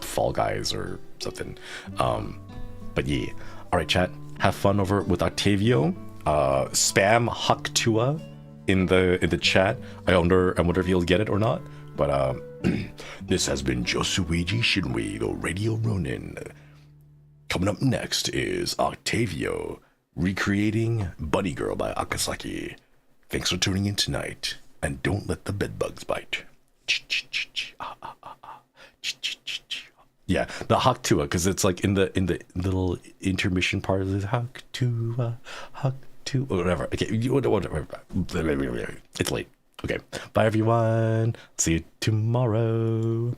Fall Guys or something. But yeah. All right, chat. Have fun over with Octavio. Spam Haktua in the chat. I wonder if he'll get it or not. But this has been Josuiji Shinri, the Radio Ronin. Coming up next is Octavio recreating Bunny Girl by Akasaki. Thanks for tuning in tonight, and don't let the bedbugs bite. Yeah, the Haktua, because it's like in the little intermission part of the Haktua, or whatever. Okay, whatever. It's late. Okay, bye everyone. See you tomorrow.